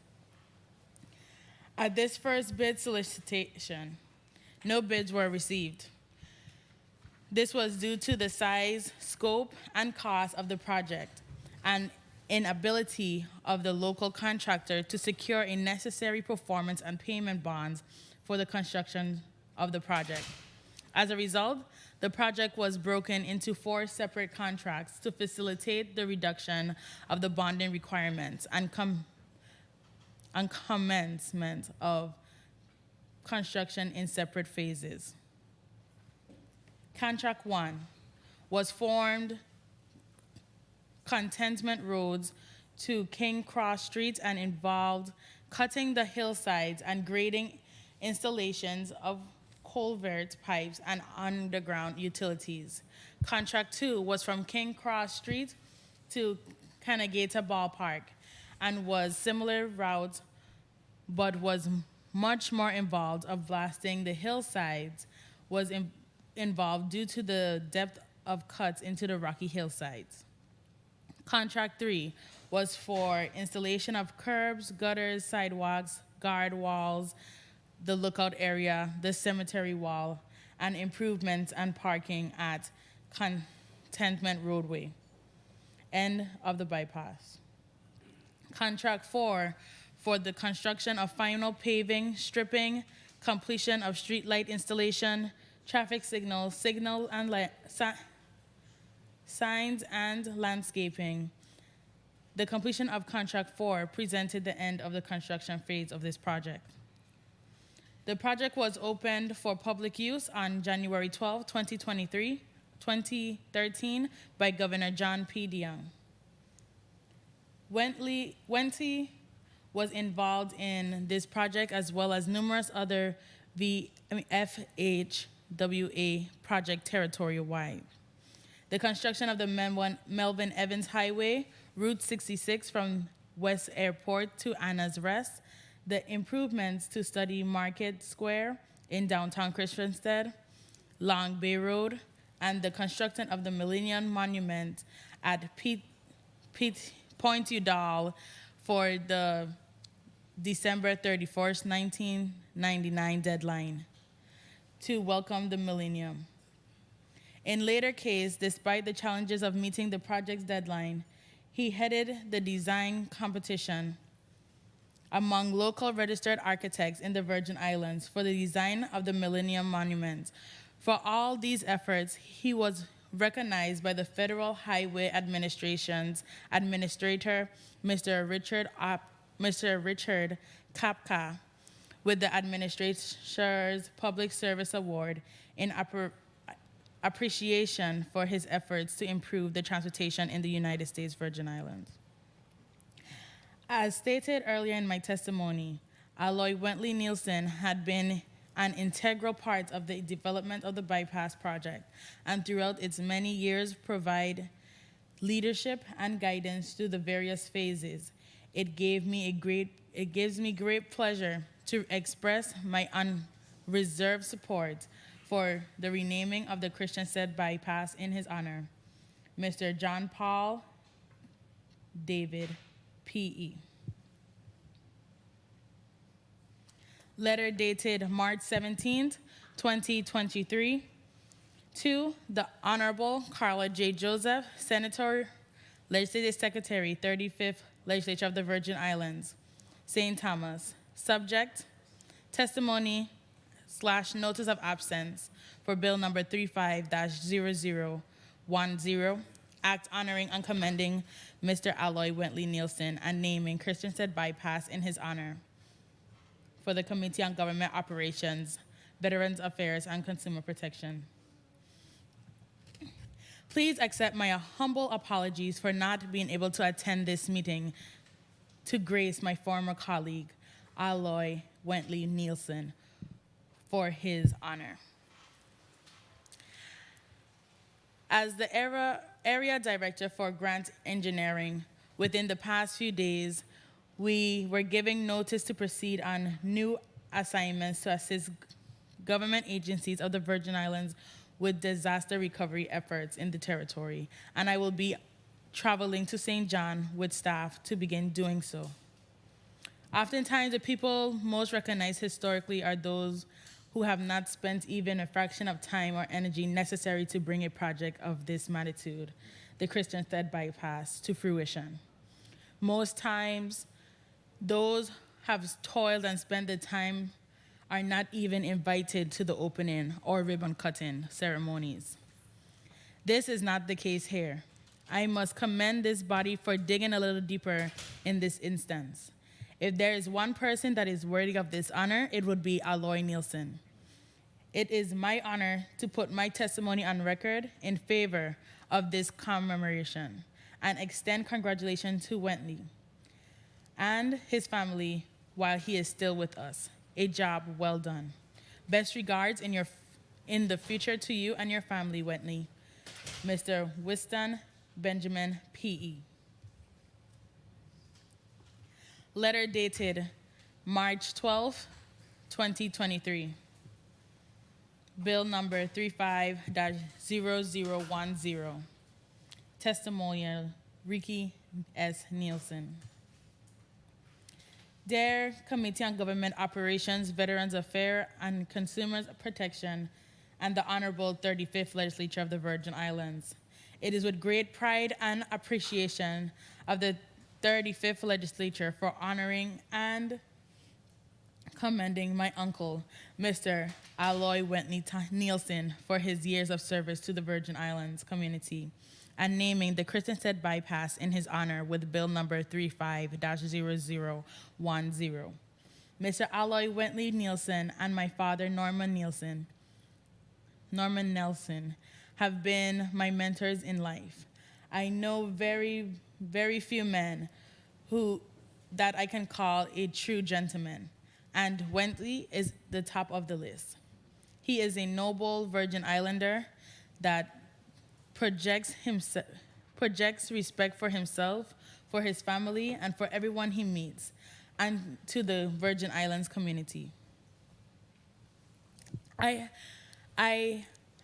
At this first bid solicitation, no bids were received. This was due to the size, scope, and cost of the project and inability of the local contractor to secure a necessary performance and payment bonds for the construction of the project. As a result, the project was broken into 4 separate contracts to facilitate the reduction of the bonding requirements and commencement of construction in separate phases. Contract 1 was formed Contentment Roads to King Cross Street and involved cutting the hillsides and grading installations of culvert pipes and underground utilities. Contract 2 was from King Cross Street to Canagata Ballpark and was similar route but was much more involved of blasting the hillsides was involved due to the depth of cuts into the rocky hillsides. Contract 3 was for installation of curbs, gutters, sidewalks, guard walls, the lookout area, the cemetery wall, and improvements and parking at Contentment Roadway, end of the bypass. Contract 4 for the construction of final paving, stripping, completion of street light installation, traffic signals, signs, and landscaping. The completion of Contract 4 presented the end of the construction phase of this project. The project was opened for public use on January 12, 2013 by Governor John P. DeYoung. Wente was involved in this project as well as numerous other FHWA project territory-wide. The construction of the Melvin Evans Highway, Route 66 from West Airport to Anna's Rest, the improvements to Study Market Square in downtown Christiansted, Long Bay Road, and the construction of the Millennium Monument at Point Udall for the December 31st, 1999 deadline to welcome the millennium. In later case, despite the challenges of meeting the project's deadline, he headed the design competition among local registered architects in the Virgin Islands for the design of the Millennium Monument. For all these efforts, he was recognized by the Federal Highway Administration's administrator, Mr. Richard Kapka, with the Administrator's Public Service Award in appreciation for his efforts to improve the transportation in the United States Virgin Islands. As stated earlier in my testimony, Aloy Wentley Nielsen had been an integral part of the development of the bypass project, and throughout its many years provide leadership and guidance through the various phases. It gives me great pleasure to express my unreserved support for the renaming of the Christiansted bypass in his honor, Mr. John Paul David, P.E. Letter dated March 17th, 2023, to the Honorable Carla J. Joseph, Senator, Legislative Secretary, 35th Legislature of the Virgin Islands, St. Thomas. Subject, testimony / notice of absence for Bill number 35-0010, Act honoring and commending Mr. Aloy Wentley Nielsen and naming Christiansted Bypass in his honor for the Committee on Government Operations, Veterans Affairs, and Consumer Protection. Please accept my humble apologies for not being able to attend this meeting to grace my former colleague, Aloy Wentley Nielsen, for his honor. As the area director for grant engineering, within the past few days, we were giving notice to proceed on new assignments to assist government agencies of the Virgin Islands with disaster recovery efforts in the territory, and I will be traveling to St. John with staff to begin doing so. Oftentimes, the people most recognized historically are those who have not spent even a fraction of time or energy necessary to bring a project of this magnitude, the Christiansted Bypass, to fruition. Most times, those have toiled and spent the time are not even invited to the opening or ribbon cutting ceremonies. This is not the case here. I must commend this body for digging a little deeper in this instance. If there is one person that is worthy of this honor, it would be Aloy Nielsen. It is my honor to put my testimony on record in favor of this commemoration and extend congratulations to Wentley and his family while he is still with us. A job well done. Best regards in the future to you and your family, Wentley. Mr. Whiston Benjamin, P.E. Letter dated March 12, 2023. Bill number 35-0010. Testimonial, Ricky S. Nielsen. Dear Committee on Government Operations, Veterans Affairs, and Consumers Protection, and the Honorable 35th Legislature of the Virgin Islands. It is with great pride and appreciation of the 35th Legislature for honoring and commending my uncle, Mr. Aloy Wentley Nielsen, for his years of service to the Virgin Islands community, and naming the Christensen Bypass in his honor with Bill number 35-0010. Mr. Aloy Wentley Nielsen and my father, Norman Nelson, have been my mentors in life. I know very, very few men that I can call a true gentleman, and Wentley is the top of the list. He is a noble Virgin Islander that projects respect for himself, for his family, and for everyone he meets, and to the Virgin Islands community. I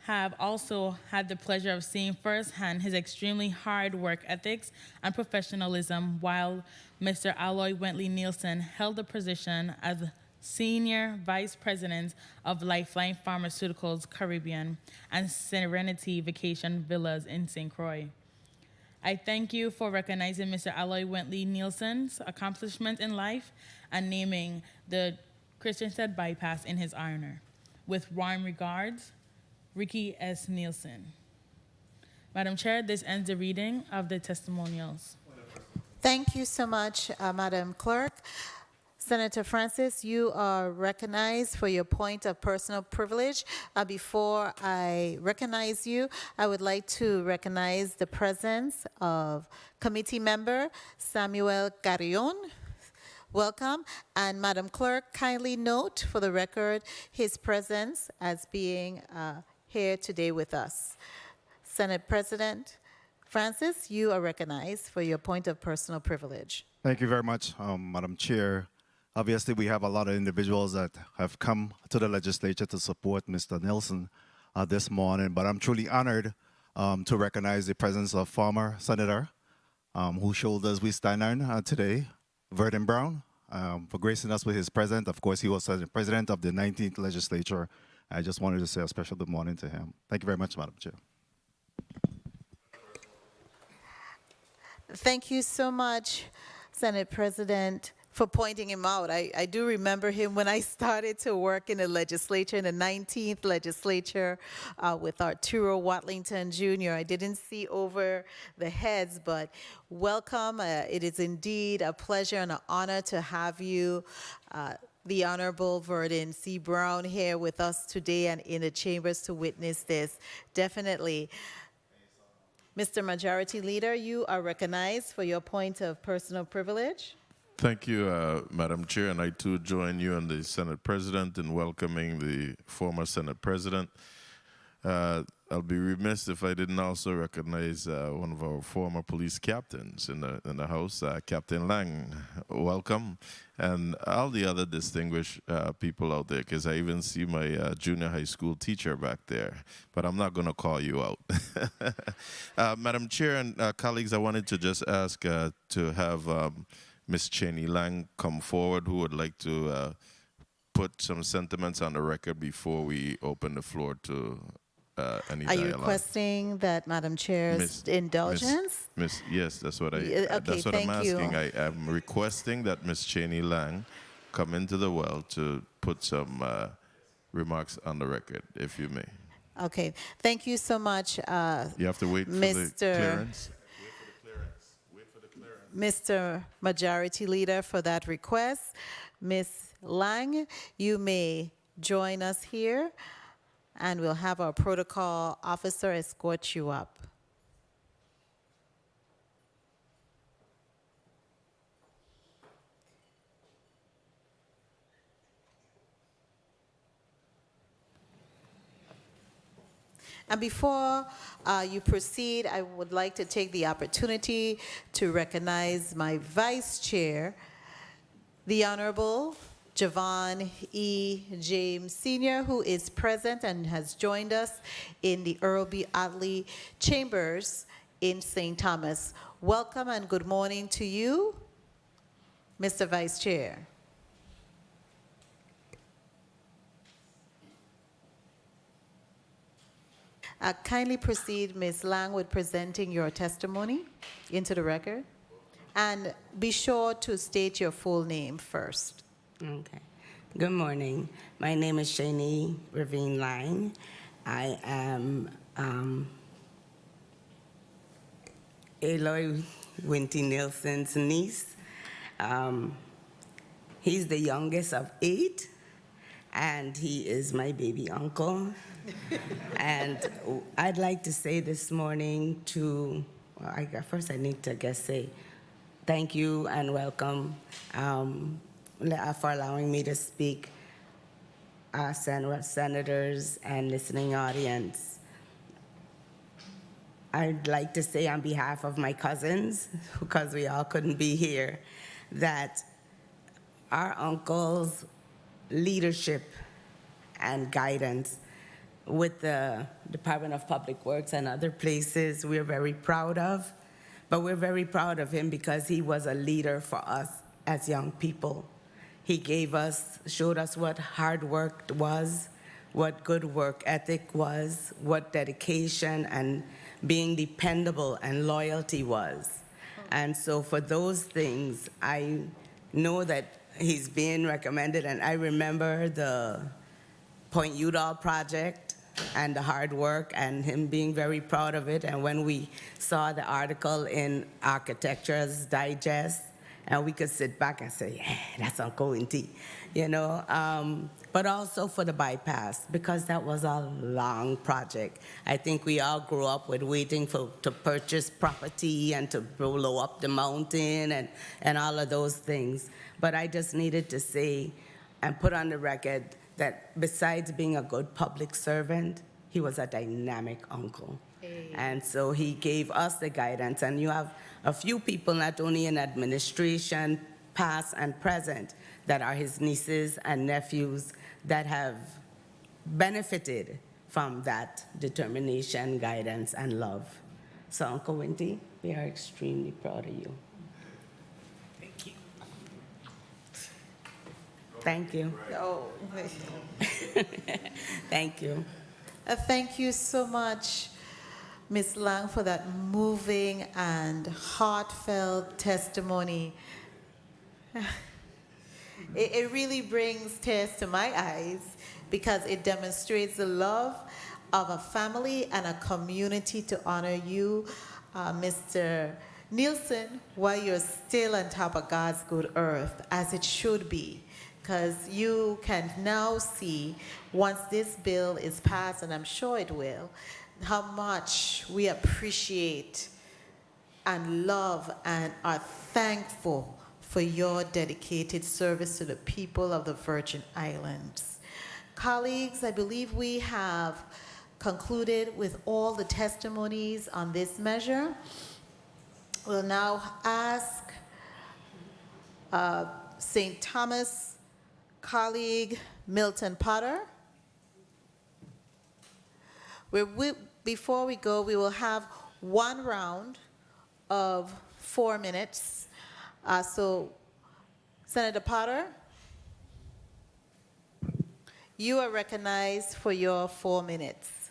have also had the pleasure of seeing firsthand his extremely hard work ethics and professionalism while Mr. Aloy Wentley Nielsen held the position as Senior Vice President of Lifeline Pharmaceuticals Caribbean and Serenity Vacation Villas in St. Croix. I thank you for recognizing Mr. Aloy Wentley Nielsen's accomplishment in life and naming the Christensen Bypass in his honor. With warm regards, Ricky S. Nielsen. Madam Chair, this ends the reading of the testimonials. Thank you so much, Madam Clerk. Senator Francis, you are recognized for your point of personal privilege. Before I recognize you, I would like to recognize the presence of committee member Samuel Carrion. Welcome. And Madam Clerk, kindly note for the record his presence as being here today with us. Senate President Francis, you are recognized for your point of personal privilege. Thank you very much, Madam Chair. Obviously, we have a lot of individuals that have come to the legislature to support Mr. Nielsen this morning, but I'm truly honored to recognize the presence of former Senator, whose shoulders we stand on today, Verdon Brown, for gracing us with his presence. Of course, he was the president of the 19th legislature. I just wanted to say a special good morning to him. Thank you very much, Madam Chair. Thank you so much, Senate President, for pointing him out. I do remember him when I started to work in the legislature, in the 19th legislature, with Arturo Watlington Jr. I didn't see over the heads, but welcome. It is indeed a pleasure and an honor to have you, the Honorable Verdon C. Brown, here with us today and in the chambers to witness this. Definitely. Mr. Majority Leader, you are recognized for your point of personal privilege. Thank you, Madam Chair, and I too join you and the Senate President in welcoming the former Senate President. I'll be remiss if I didn't also recognize one of our former police captains in the House, Captain Lang. Welcome, and all the other distinguished people out there, because I even see my junior high school teacher back there, but I'm not going to call you out. Madam Chair and colleagues, I wanted to just ask to have Ms. Cheney Lang come forward, who would like to put some sentiments on the record before we open the floor to any Are dialogue. you requesting that Madam Chair's indulgence? Yes, that's what Okay, that's what I'm thank you. asking. I am requesting that Ms. Cheney Lang come into the well to put some remarks on the record, if you may. Okay, thank you so much, You have to wait for the Mr. clearance. Wait for the clearance. Wait for the clearance. Mr. Majority Leader, for that request. Ms. Lang, you may join us here, and we'll have our protocol officer escort you up. And before you proceed, I would like to take the opportunity to recognize my Vice Chair, the Honorable Javon E. James Sr., who is present and has joined us in the Earl B. Otley Chambers in St. Thomas. Welcome and good morning to you, Mr. Vice Chair. Kindly proceed, Ms. Lang, with presenting your testimony into the record. And be sure to state your full name first. Okay. Good morning. My name is Shani Ravine Lang. I am Aloy Winty Nielsen's niece. He's the youngest of 8, and he is my baby uncle. And I'd like to say this morning to, well, first I need to say thank you and welcome for allowing me to speak, senators and listening audience. I'd like to say on behalf of my cousins, because we all couldn't be here, that our uncle's leadership and guidance with the Department of Public Works and other places we're very proud of. But we're very proud of him because he was a leader for us as young people. He showed us what hard work was, what good work ethic was, what dedication and being dependable and loyalty was. And so for those things, I know that he's being recommended, and I remember the Point Udall project and the hard work and him being very proud of it. And when we saw the article in Architecture's Digest, and we could sit back and say, yeah, that's Uncle Winty, you know. But also for the bypass, because that was a long project. I think we all grew up with waiting to purchase property and to blow up the mountain and all of those things. But I just needed to say and put on the record that besides being a good public servant, he was a dynamic uncle. Hey. And so he gave us the guidance. And you have a few people, not only in administration, past and present, that are his nieces and nephews that have benefited from that determination, guidance, and love. So Uncle Winty, we are extremely proud of you. Thank you. Thank you. Oh. Thank you. Thank you so much, Ms. Lang, for that moving and heartfelt testimony. It really brings tears to my eyes because it demonstrates the love of a family and a community to honor you, Mr. Nielsen, while you're still on top of God's good earth, as it should be. Because you can now see, once this bill is passed, and I'm sure it will, how much we appreciate and love and are thankful for your dedicated service to the people of the Virgin Islands. Colleagues, I believe we have concluded with all the testimonies on this measure. We'll now ask St. Thomas colleague Milton Potter. Before we go, we will have one round of 4 minutes. So, Senator Potter, you are recognized for your 4 minutes.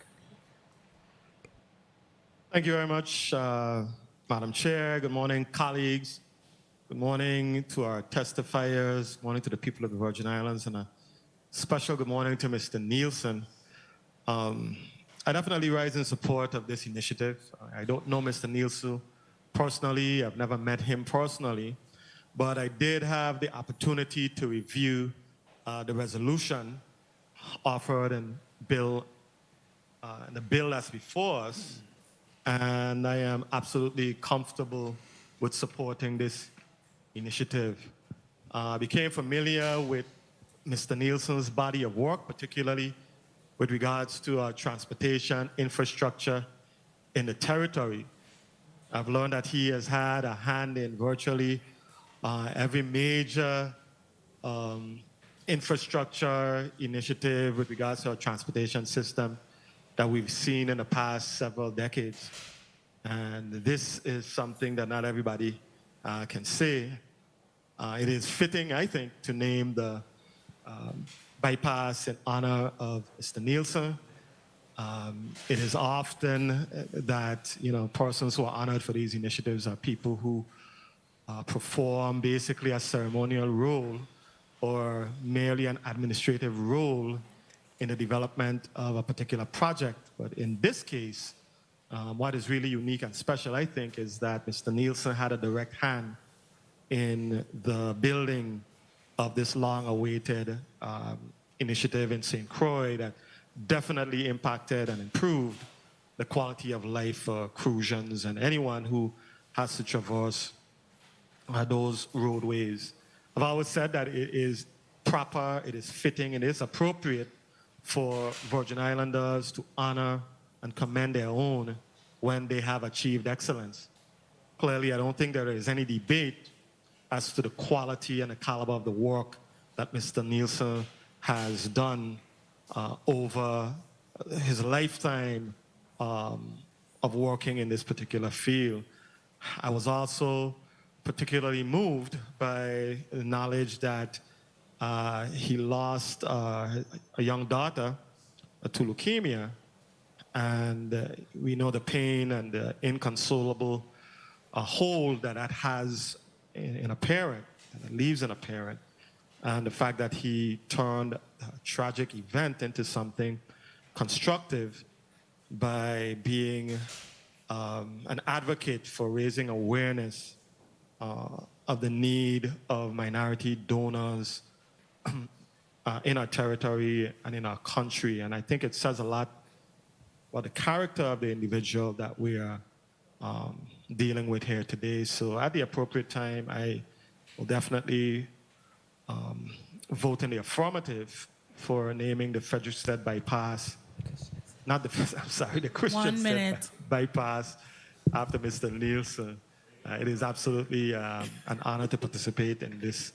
Thank you very much, Madam Chair. Good morning, colleagues. Good morning to our testifiers. Good morning to the people of the Virgin Islands, and a special good morning to Mr. Nielsen. I definitely rise in support of this initiative. I don't know Mr. Nielsen personally. I've never met him personally, but I did have the opportunity to review the resolution offered and the bill that's before us, and I am absolutely comfortable with supporting this initiative. I became familiar with Mr. Nielsen's body of work, particularly with regards to transportation infrastructure in the territory. I've learned that he has had a hand in virtually every major infrastructure initiative with regards to our transportation system that we've seen in the past several decades. And this is something that not everybody can say. It is fitting, I think, to name the bypass in honor of Mr. Nielsen. It is often that persons who are honored for these initiatives are people who perform basically a ceremonial role or merely an administrative role in the development of a particular project. But in this case, what is really unique and special, I think, is that Mr. Nielsen had a direct hand in the building of this long-awaited initiative in St. Croix that definitely impacted and improved the quality of life for Crucians and anyone who has to traverse those roadways. I've always said that it is proper, it is fitting, it is appropriate for Virgin Islanders to honor and commend their own when they have achieved excellence. Clearly, I don't think there is any debate as to the quality and the caliber of the work that Mr. Nielsen has done over his lifetime of working in this particular field. I was also particularly moved by the knowledge that he lost a young daughter to leukemia, and we know the pain and the inconsolable hold that has in a parent, and it leaves in a parent, and the fact that he turned a tragic event into something constructive by being an advocate for raising awareness of the need of minority donors in our territory and in our country. And I think it says a lot about the character of the individual that we are dealing with here today. So at the appropriate time, I will definitely vote in the affirmative for naming the Frederickstead bypass, not the, I'm sorry, the Christiansted bypass after Mr. Nielsen. It is absolutely an honor to participate in this,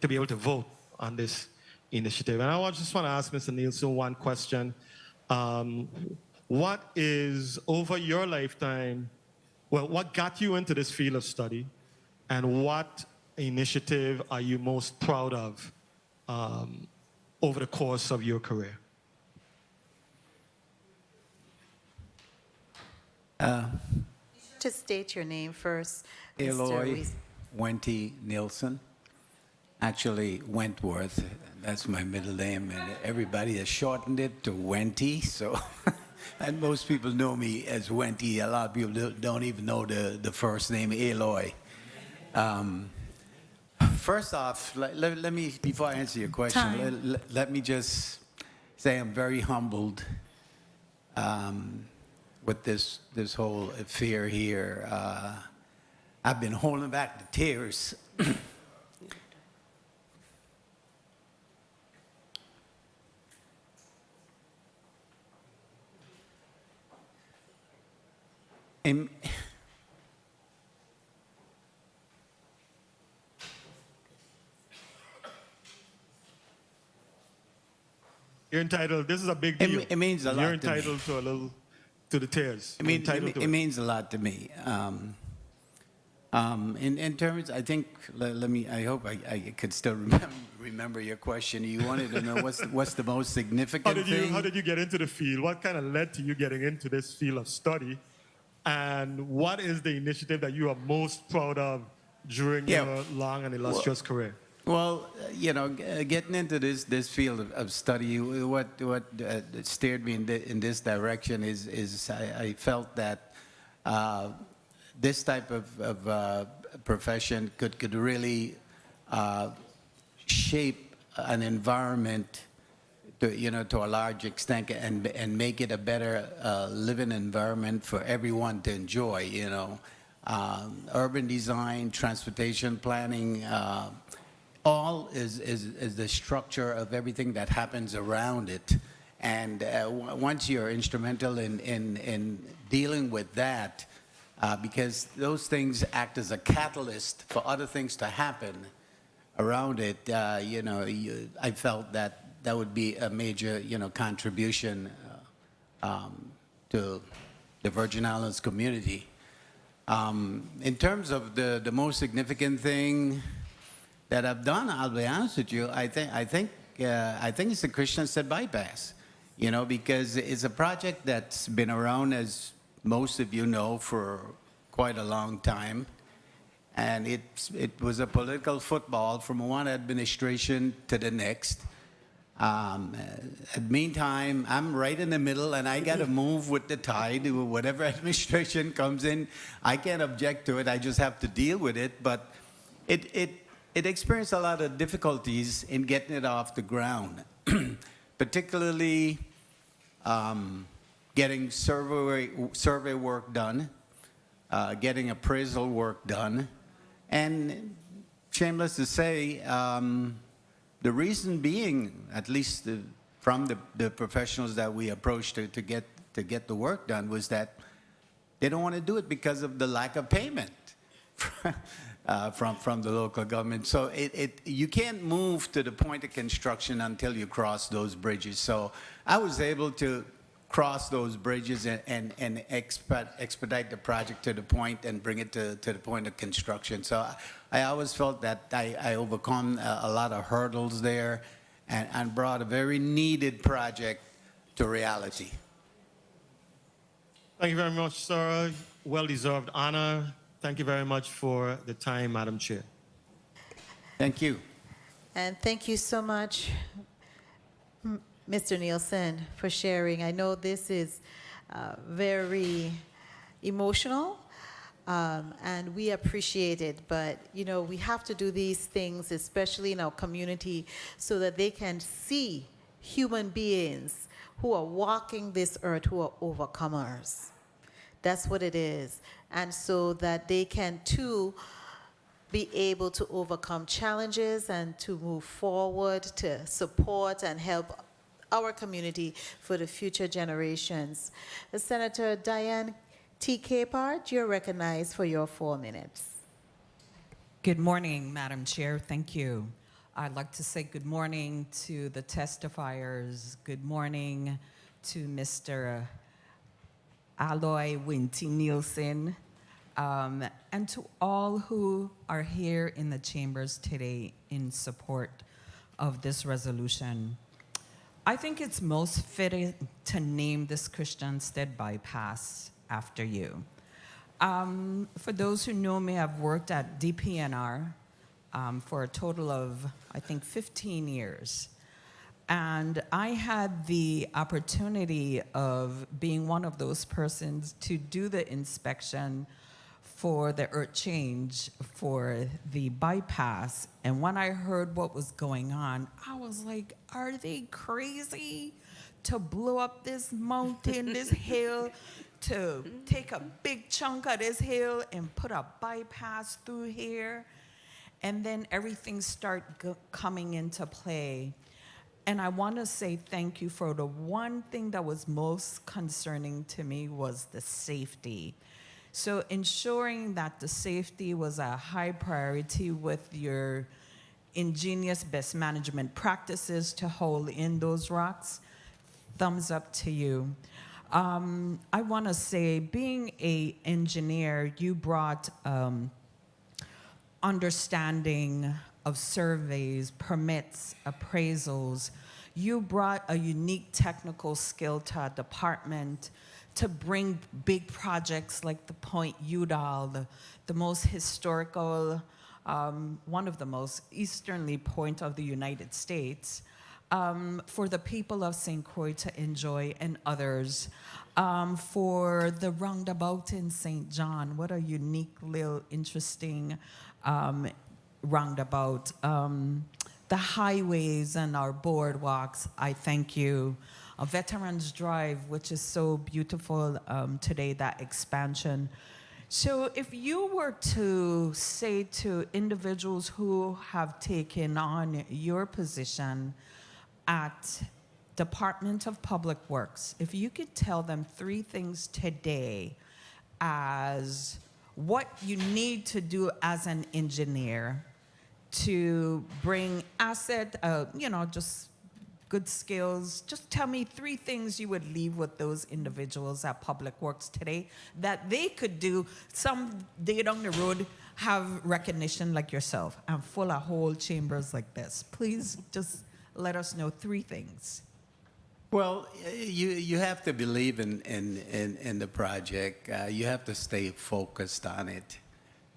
to be able to vote on this initiative. And I just want to ask Mr. Nielsen one question. What is, over your lifetime, what got you into this field of study, and what initiative are you most proud of over the course of your career? To state your name first, Aloy Wenty Nielsen. Actually, Wentworth. That's my middle name, and everybody has shortened it to Wenty. So, and most people know me as Wenty. A lot of people don't even know the first name, Aloy. First off, let me, before I answer your question, let me just say I'm very humbled with this whole affair here. I've been holding back the tears. You're entitled, this is a big deal. It means a lot. You're entitled to the tears. It means a lot to me. In terms, I think, I hope I could still remember your question. You wanted to know what's the most significant thing? How did you get into the field? What kind of led to you getting into this field of study? And what is the initiative that you are most proud of during your long and illustrious career? Well, getting into this field of study, what steered me in this direction is I felt that this type of profession could really shape an environment to a large extent and make it a better living environment for everyone to enjoy, urban design, transportation planning, all is the structure of everything that happens around it. And once you're instrumental in dealing with that, because those things act as a catalyst for other things to happen around it, I felt that would be a major, contribution to the Virgin Islands community. In terms of the most significant thing that I've done, I'll be honest with you, I think it's the Christiansted bypass, because it's a project that's been around, as most of you know, for quite a long time. And it was a political football from one administration to the next. At the meantime, I'm right in the middle, and I got to move with the tide. Whatever administration comes in, I can't object to it. I just have to deal with it. But it experienced a lot of difficulties in getting it off the ground, particularly getting survey work done, getting appraisal work done, and shameless to say, the reason being, at least from the professionals that we approached to get the work done, was that they don't want to do it because of the lack of payment from the local government. So you can't move to the point of construction until you cross those bridges. So I was able to cross those bridges and expedite the project to the point and bring it to the point of construction. So I always felt that I overcome a lot of hurdles there and brought a very needed project to reality. Thank you very much, sir. Well-deserved honor. Thank you very much for the time, Madam Chair. Thank you. And thank you so much, Mr. Nielsen, for sharing. I know this is very emotional, and we appreciate it, but we have to do these things, especially in our community, so that they can see human beings who are walking this earth, who are overcomers. That's what it is. And so that they can too be able to overcome challenges and to move forward, to support and help our community for the future generations. Senator Diane T. Capehart, you're recognized for your 4 minutes. Good morning, Madam Chair. Thank you. I'd like to say good morning to the testifiers. Good morning to Mr. Aloy Winty Nielsen, and to all who are here in the chambers today in support of this resolution. I think it's most fitting to name this Christiansted bypass after you. For those who know me, I've worked at DPNR for a total of, I think, 15 years. And I had the opportunity of being one of those persons to do the inspection for the earth change for the bypass. And when I heard what was going on, I was like, are they crazy to blow up this mountain, this hill, to take a big chunk of this hill and put a bypass through here? And then everything started coming into play. And I want to say thank you for the one thing that was most concerning to me was the safety. So ensuring that the safety was a high priority with your ingenious best management practices to hold in those rocks, thumbs up to you. I want to say, being an engineer, you brought understanding of surveys, permits, appraisals. You brought a unique technical skill to our department to bring big projects like the Point Udall, the most historical, one of the most easterly point of the United States, for the people of St. Croix to enjoy and others. For the roundabout in St. John, what a unique, little, interesting roundabout. The highways and our boardwalks, I thank you. Veterans Drive, which is so beautiful today, that expansion. So if you were to say to individuals who have taken on your position at Department of Public Works, if you could tell them 3 things today as what you need to do as an engineer to bring asset, just good skills. Just tell me 3 things you would leave with those individuals at Public Works today that they could do someday down the road, have recognition like yourself and full of whole chambers like this. Please just let us know 3 things. Well, you have to believe in the project. You have to stay focused on it.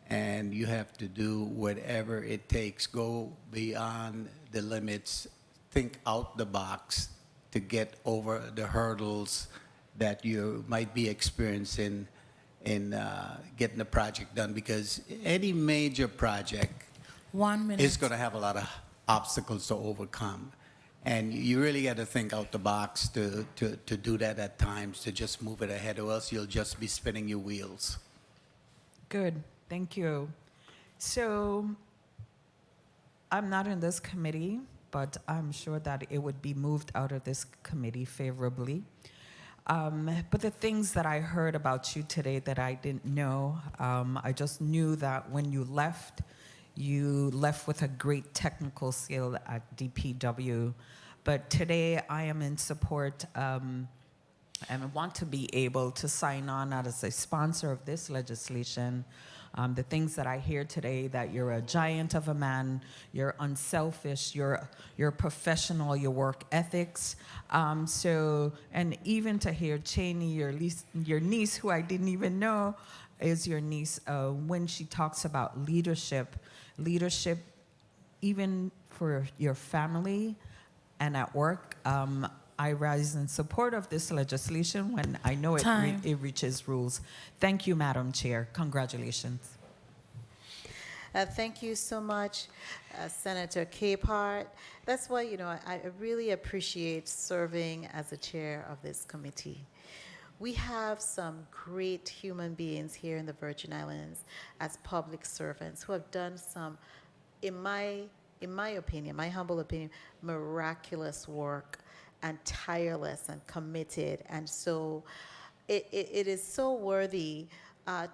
And you have to do whatever it takes. Go beyond the limits. Think out the box to get over the hurdles that you might be experiencing in getting the project done. Because any major project 1 minute. is going to have a lot of obstacles to overcome. And you really got to think out the box to do that at times, to just move it ahead, or else you'll just be spinning your wheels. Good, thank you. So I'm not in this committee, but I'm sure that it would be moved out of this committee favorably. But the things that I heard about you today that I didn't know, I just knew that when you left with a great technical skill at DPW. But today I am in support and want to be able to sign on as a sponsor of this legislation. The things that I hear today, that you're a giant of a man, you're unselfish, you're professional, your work ethics. And even to hear Cheney, your niece, who I didn't even know is your niece, when she talks about leadership, even for your family and at work, I rise in support of this legislation when I know it reaches rules. Thank you, Madam Chair. Congratulations. Thank you so much, Senator Capehart. That's why, I really appreciate serving as the chair of this committee. We have some great human beings here in the Virgin Islands as public servants who have done some, in my opinion, my humble opinion, miraculous work, and tireless and committed. And so it is so worthy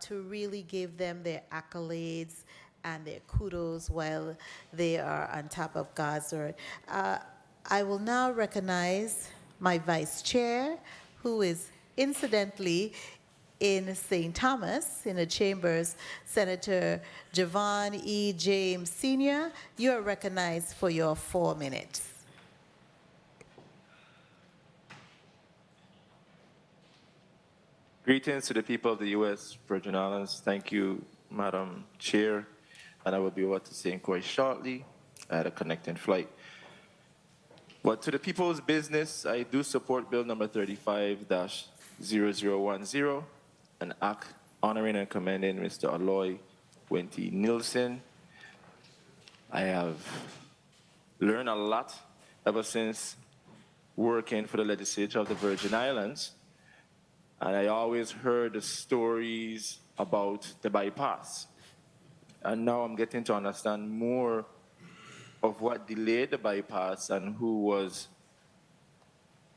to really give them their accolades and their kudos while they are on top of God's word. I will now recognize my vice chair, who is incidentally in St. Thomas, in the chambers, Senator Javon E. James Sr. You are recognized for your 4 minutes. Greetings to the people of the U.S. Virgin Islands. Thank you, Madam Chair. And I will be over to St. Croix shortly at a connecting flight. But to the people's business, I do support Bill number 35-0010, an act honoring and commending Mr. Aloy Wenty Nielsen. I have learned a lot ever since working for the legislature of the Virgin Islands. And I always heard the stories about the bypass. And now I'm getting to understand more of what delayed the bypass and who was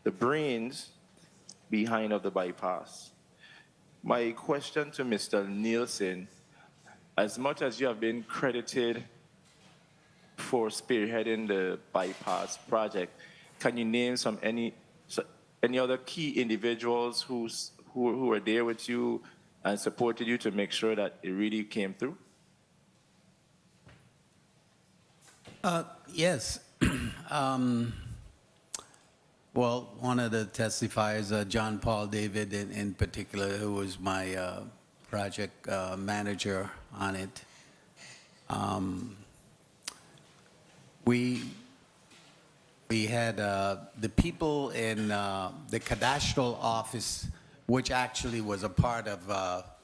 the brains behind of the bypass. My question to Mr. Nielsen, as much as you have been credited for spearheading the bypass project, can you name any other key individuals who were there with you and supported you to make sure that it really came through? Yes. Well, one of the testifiers, John Paul David in particular, who was my project manager on it, we had the people in the cadastral office, which actually was a part of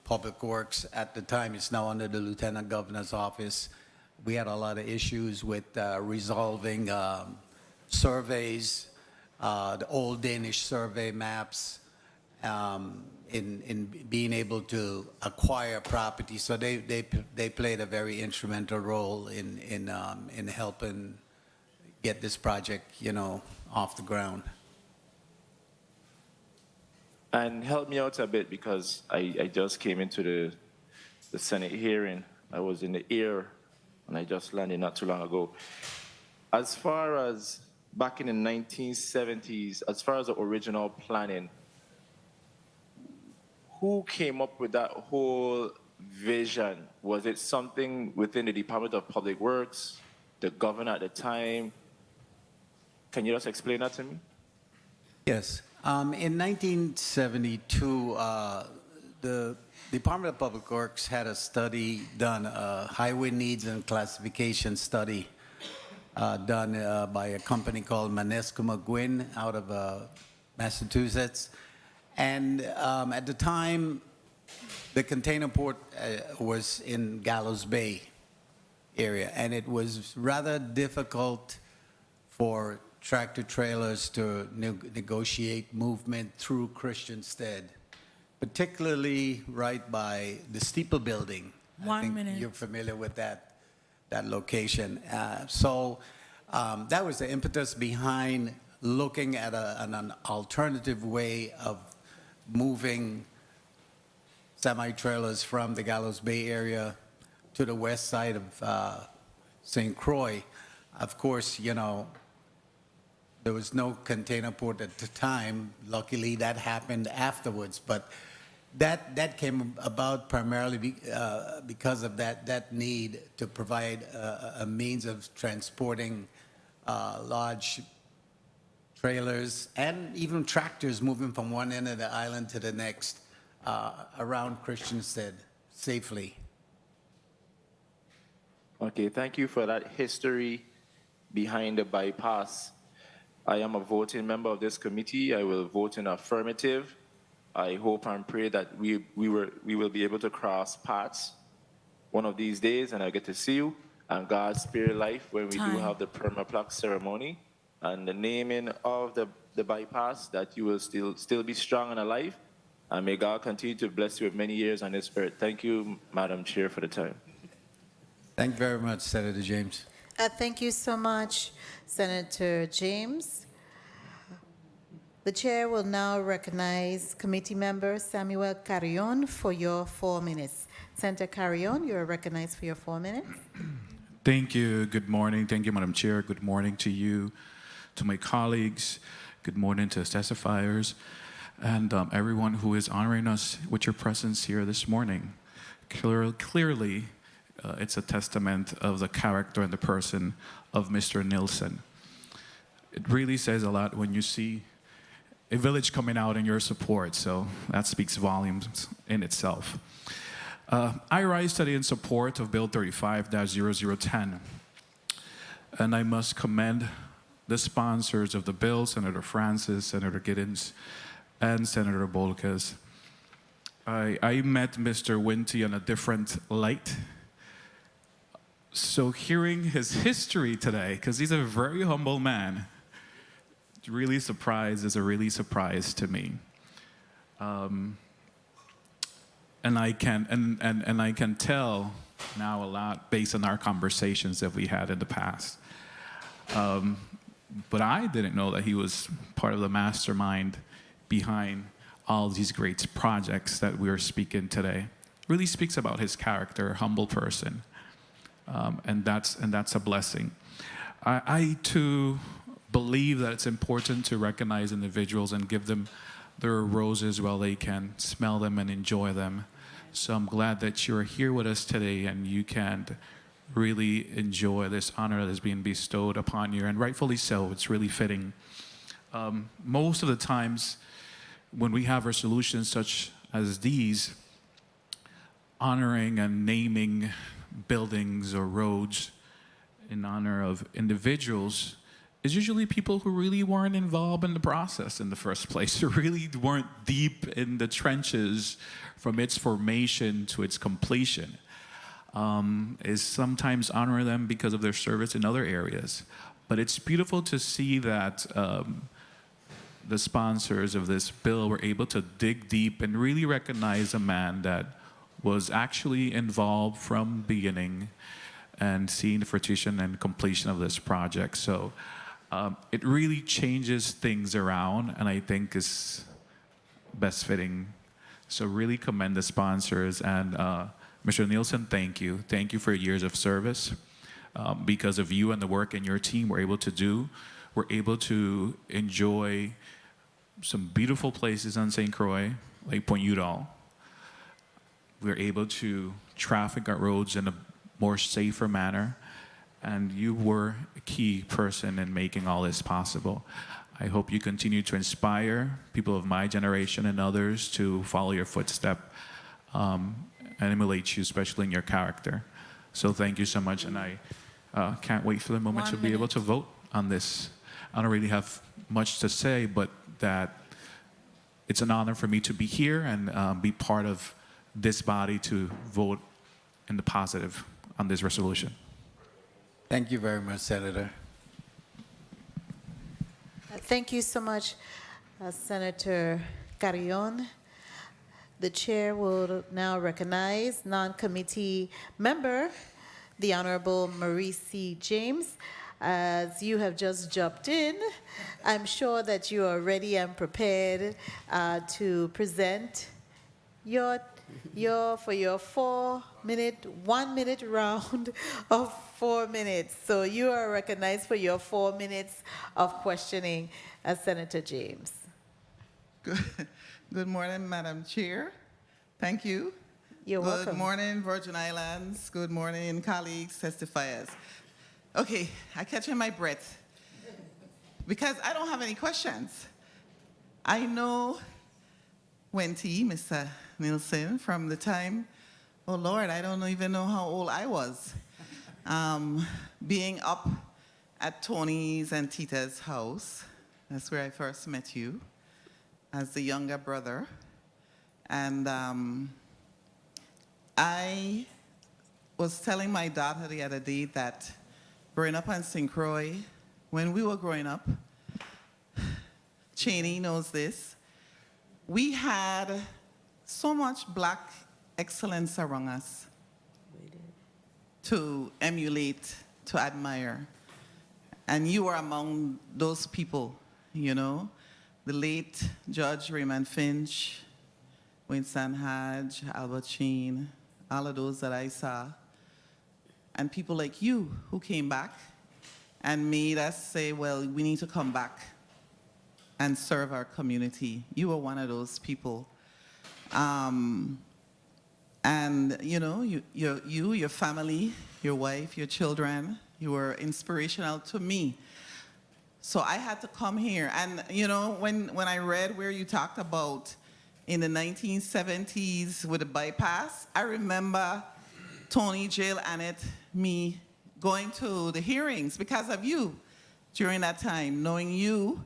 Public Works at the time. It's now under the Lieutenant Governor's office. We had a lot of issues with resolving surveys, the old Danish survey maps, in being able to acquire property. So they played a very instrumental role in helping get this project, off the ground. And help me out a bit because I just came into the Senate hearing. I was in the air and I just landed not too long ago. As far as back in the 1970s, as far as the original planning, who came up with that whole vision? Was it something within the Department of Public Works, the governor at the time? Can you just explain that to me? Yes. In 1972, the Department of Public Works had a study done, a highway needs and classification study done by a company called Manesco McGuinn out of Massachusetts. And at the time, the container port was in Gallows Bay area, and it was rather difficult for tractor trailers to negotiate movement through Christiansted, particularly right by the Steeple Building. I think you're familiar with that location. So that was the impetus behind looking at an alternative way of moving semi-trailers from the Gallows Bay area to the west side of St. Croix. Of course, there was no container port at the time. Luckily, that happened afterwards. But that came about primarily because of that need to provide a means of transporting large trailers and even tractors moving from one end of the island to the next around Christiansted safely. Okay, thank you for that history behind the bypass. I am a voting member of this committee. I will vote in affirmative. I hope and pray that we will be able to cross paths one of these days, and I get to see you and God spare life when we do have the perma-plaque ceremony and the naming of the bypass, that you will still be strong and alive. And may God continue to bless you with many years on this earth. Thank you, Madam Chair, for the time. Thank you very much, Senator James. Thank you so much, Senator James. The chair will now recognize committee member Samuel Carrion for your 4 minutes. Senator Carrion, you are recognized for your 4 minutes. Thank you. Good morning. Thank you, Madam Chair. Good morning to you, to my colleagues. Good morning to testifiers and everyone who is honoring us with your presence here this morning. Clearly, it's a testament of the character and the person of Mr. Nielsen. It really says a lot when you see a village coming out in your support, so that speaks volumes in itself. I rise today in support of Bill 35-0010, and I must commend the sponsors of the bill, Senator Francis, Senator Giddens, and Senator Bolkes. I met Mr. Winty in a different light. So hearing his history today, because he's a very humble man, is a really surprise to me. And I can tell now a lot based on our conversations that we had in the past. But I didn't know that he was part of the mastermind behind all these great projects that we are speaking today. Really speaks about his character, humble person. And that's a blessing. I too believe that it's important to recognize individuals and give them their roses while they can smell them and enjoy them. So I'm glad that you're here with us today and you can really enjoy this honor that is being bestowed upon you, and rightfully so. It's really fitting. Most of the times when we have resolutions such as these, honoring and naming buildings or roads in honor of individuals is usually people who really weren't involved in the process in the first place, who really weren't deep in the trenches from its formation to its completion. Is sometimes honor them because of their service in other areas. But it's beautiful to see that the sponsors of this bill were able to dig deep and really recognize a man that was actually involved from the beginning and seeing the fruition and completion of this project. So it really changes things around, and I think is best fitting. So really commend the sponsors. And Mr. Nielsen, thank you. Thank you for years of service. Because of you and the work and your team were able to do, we're able to enjoy some beautiful places on St. Croix, like Point Udall. We're able to traffic our roads in a more safer manner, and you were a key person in making all this possible. I hope you continue to inspire people of my generation and others to follow your footstep and emulate you, especially in your character. So thank you so much, and I can't wait for the moment to be able to vote on this. I don't really have much to say, but that it's an honor for me to be here and be part of this body to vote in the positive on this resolution. Thank you very much, Senator. Thank you so much, Senator Carrion. The chair will now recognize non-committee member, the Honorable Marie C. James. As you have just jumped in, I'm sure that you are ready and prepared to present your 4-minute, 1-minute round of 4 minutes. So you are recognized for your 4 minutes of questioning, Senator James. Good morning, Madam Chair. Thank you. You're welcome. Good morning, Virgin Islands. Good morning, colleagues, testifiers. Okay, I catching my breath because I don't have any questions. I know Wenty, Mr. Nielsen, from the time, oh Lord, I don't even know how old I was, being up at Tony's and Tita's house. That's where I first met you as the younger brother. And I was telling my daughter the other day that growing up on St. Croix, when we were growing up, Cheney knows this, we had so much Black excellence around us to emulate, to admire. And you were among those people, you know, the late Judge Raymond Finch, Winston Hodge, Albert Sheen, all of those that I saw. And people like you who came back and made us say, well, we need to come back and serve our community. You were one of those people. And you know, your family, your wife, your children, you were inspirational to me. So I had to come here. And you know, when I read where you talked about in the 1970s with the bypass, I remember Tony, Jill, Annette, me going to the hearings because of you during that time, knowing you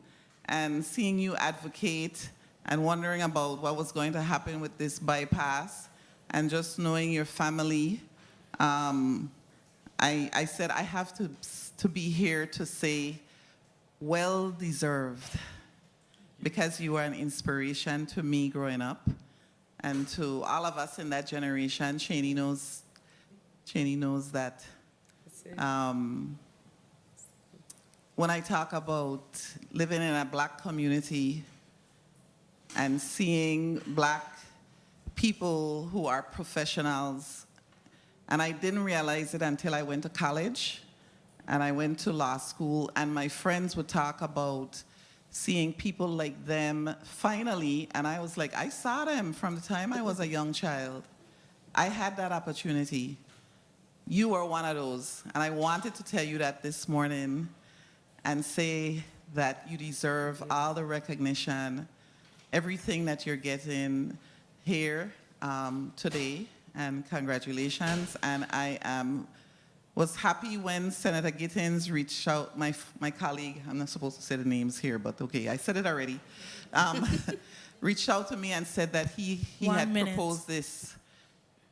and seeing you advocate and wondering about what was going to happen with this bypass and just knowing your family. I said I have to be here to say, well deserved, because you are an inspiration to me growing up and to all of us in that generation. Cheney knows that. When I talk about living in a Black community and seeing Black people who are professionals, and I didn't realize it until I went to college and I went to law school, and my friends would talk about seeing people like them finally, and I was like, I saw them from the time I was a young child. I had that opportunity. You were one of those, and I wanted to tell you that this morning and say that you deserve all the recognition, everything that you're getting here today, and congratulations. And I am was happy when Senator Gittins reached out, my colleague, I'm not supposed to say the names here, but okay, I said it already, reached out to me and said that he 1 had minute. proposed this.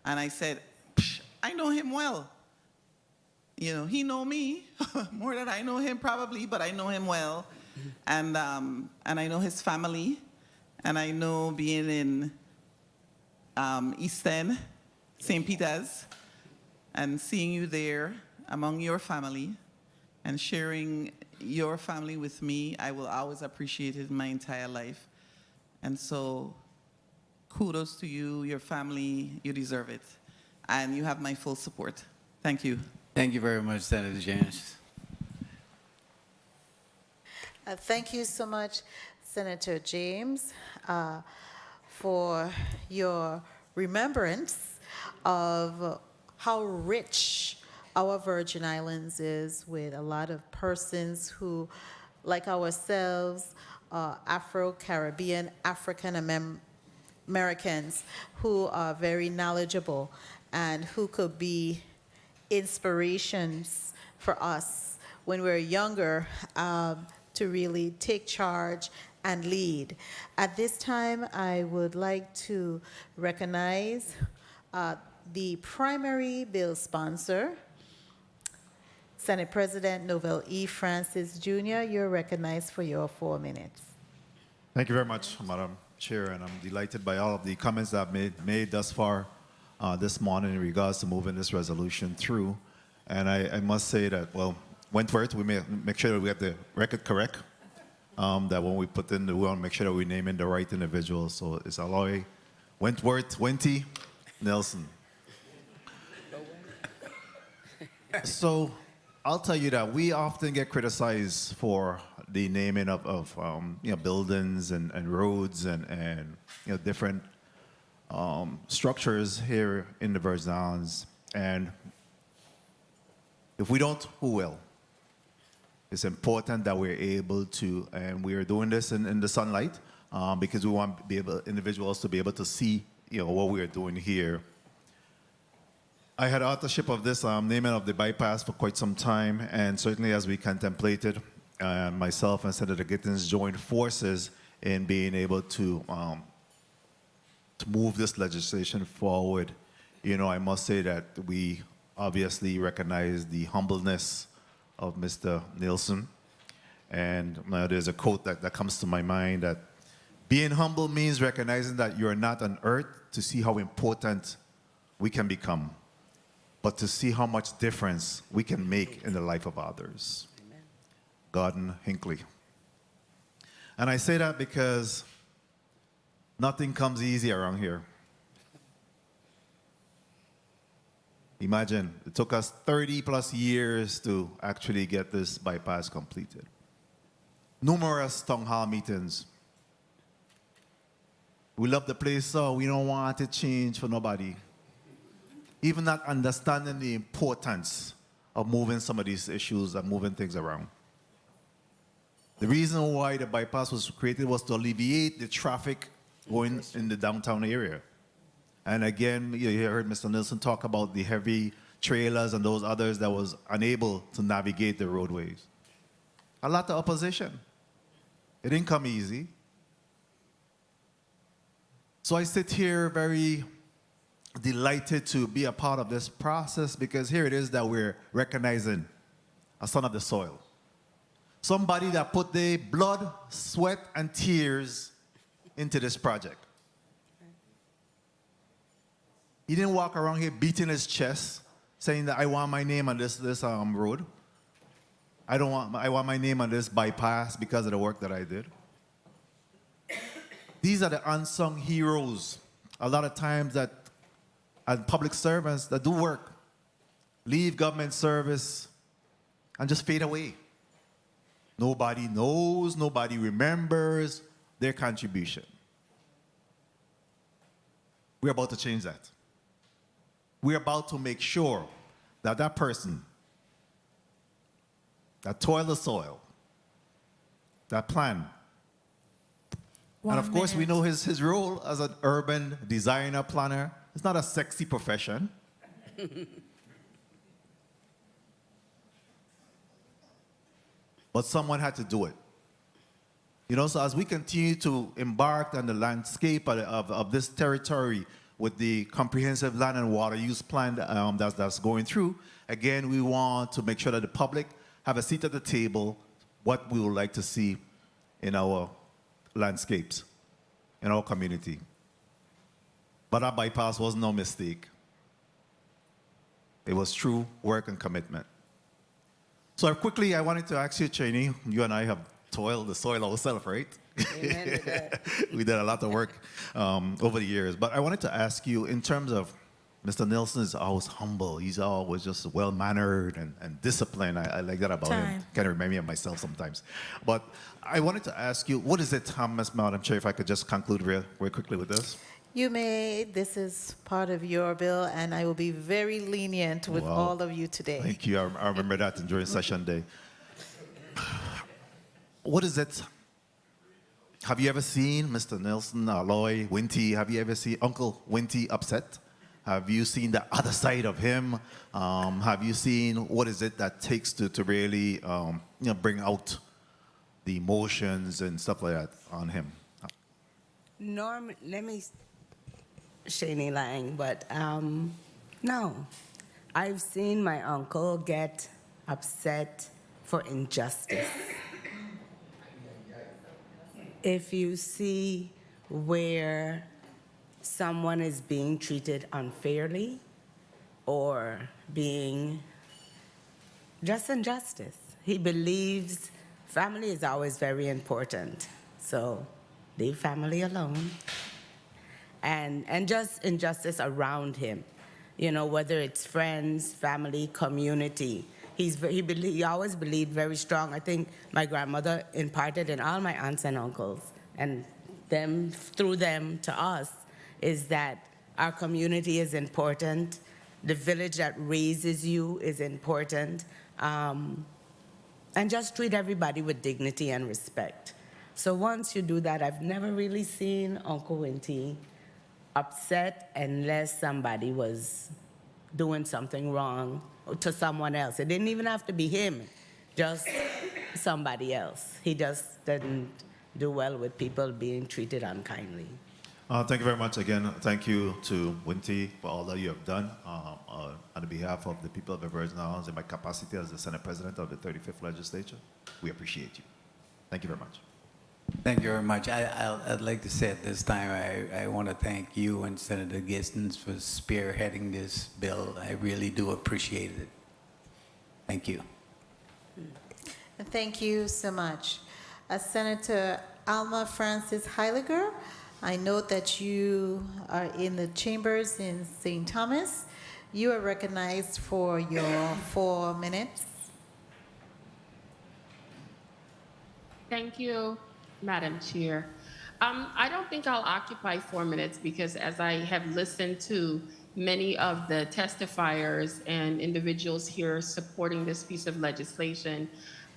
And I said, "Psh, I know him well. You know, he know me more than I know him probably, but I know him well. And I know his family, and I know being in East End, St. Peter's, and seeing you there among your family and sharing your family with me, I will always appreciate it in my entire life. And so kudos to you, your family, you deserve it. And you have my full support. Thank you. Thank you very much, Senator James. Thank you so much, Senator James, for your remembrance of how rich our Virgin Islands is, with a lot of persons who, like ourselves, Afro-Caribbean, African-Americans, who are very knowledgeable and who could be inspirations for us when we're younger, to really take charge and lead. At this time, I would like to recognize the primary bill sponsor, Senate President Novell E. Francis Jr. You're recognized for your 4 minutes. Thank you very much, Madam Chair, and I'm delighted by all of the comments that I've made thus far this morning in regards to moving this resolution through. And I must say that, well, Wentworth, we may make sure that we have the record correct, that when we put in, we want to make sure that we name in the right individual. So it's Aloy Wentworth Wenty Nelson. So I'll tell you that we often get criticized for the naming of buildings and roads and different structures here in the Virgin Islands. And if we don't, who will? It's important that we're able to, and we are doing this in the sunlight because we want individuals to be able to see what we are doing here. I had authorship of this naming of the bypass for quite some time, and certainly as we contemplated, myself and Senator Gittins joined forces in being able to move this legislation forward. I must say that we obviously recognize the humbleness of Mr. Nielsen, and there's a quote that comes to my mind that being humble means recognizing that you're not on earth to see how important we can become, but to see how much difference we can make in the life of others. Amen. Gordon Hinckley. And I say that because nothing comes easy around here. Imagine, it took us 30 plus years to actually get this bypass completed. Numerous town hall meetings. We love the place, so we don't want it to change for nobody. Even not understanding the importance of moving some of these issues and moving things around. The reason why the bypass was created was to alleviate the traffic going in the downtown area. And again, you heard Mr. Nielsen talk about the heavy trailers and those others that was unable to navigate the roadways. A lot of opposition. It didn't come easy. So I sit here very delighted to be a part of this process, because here it is that we're recognizing a son of the soil. Somebody that put their blood, sweat, and tears into this project. He didn't walk around here beating his chest, saying that I want my name on this road. I want my name on this bypass because of the work that I did. These are the unsung heroes. A lot of times that and public servants that do work, leave government service, and just fade away. Nobody knows, nobody remembers their contribution. We're about to change that. We're about to make sure that that person, that toiled the soil, that plan, and of course we know his role as an urban designer, planner. It's not a sexy profession. but someone had to do it. You know, so as we continue to embark on the landscape of this territory with the comprehensive land and water use plan that's going through, again, we want to make sure that the public have a seat at the table, what we would like to see in our landscapes, in our community. But our bypass was no mistake. It was true work and commitment. So quickly, I wanted to ask you, Cheney, you and I have toiled the soil ourselves, right? Amen to that. We did a lot of work over the years. But I wanted to ask you, in terms of Mr. Nielsen is always humble. He's always just well-mannered and disciplined. I like that about him. Kind of remind me of myself sometimes. But I wanted to ask you, what is it, Madam Chair, if I could just conclude real quickly with this? You may. This is part of your bill, and I will be very lenient with all of you today. Thank you. I remember that during session day. What is it? Have you ever seen Mr. Nielsen, Aloy, Winty? Have you ever seen Uncle Winty upset? Have you seen the other side of him? Have you seen what is it that takes to really bring out the emotions and stuff like that on him? Norm, let me, Shani Lang, but no. I've seen my uncle get upset for injustice. If you see where someone is being treated unfairly or being just injustice, he believes family is always very important. So leave family alone. And just injustice around him, you know, whether it's friends, family, community. He always believed very strong. I think my grandmother imparted in all my aunts and uncles, and them through them to us, is that our community is important. The village that raises you is important. And just treat everybody with dignity and respect. So once you do that, I've never really seen Uncle Winty upset unless somebody was doing something wrong to someone else. It didn't even have to be him, just somebody else. He just didn't do well with people being treated unkindly. Thank you very much again. Thank you to Winty for all that you have done on behalf of the people of the Virgin Islands in my capacity as the Senate President of the 35th Legislature. We appreciate you. Thank you very much. Thank you very much. I'd like to say at this time, I want to thank you and Senator Gistens for spearheading this bill. I really do appreciate it. Thank you. And thank you so much. Senator Alma Francis Heiliger, I note that you are in the chambers in St. Thomas. You are recognized for your 4 minutes. Thank you, Madam Chair. I don't think I'll occupy 4 minutes because as I have listened to many of the testifiers and individuals here supporting this piece of legislation,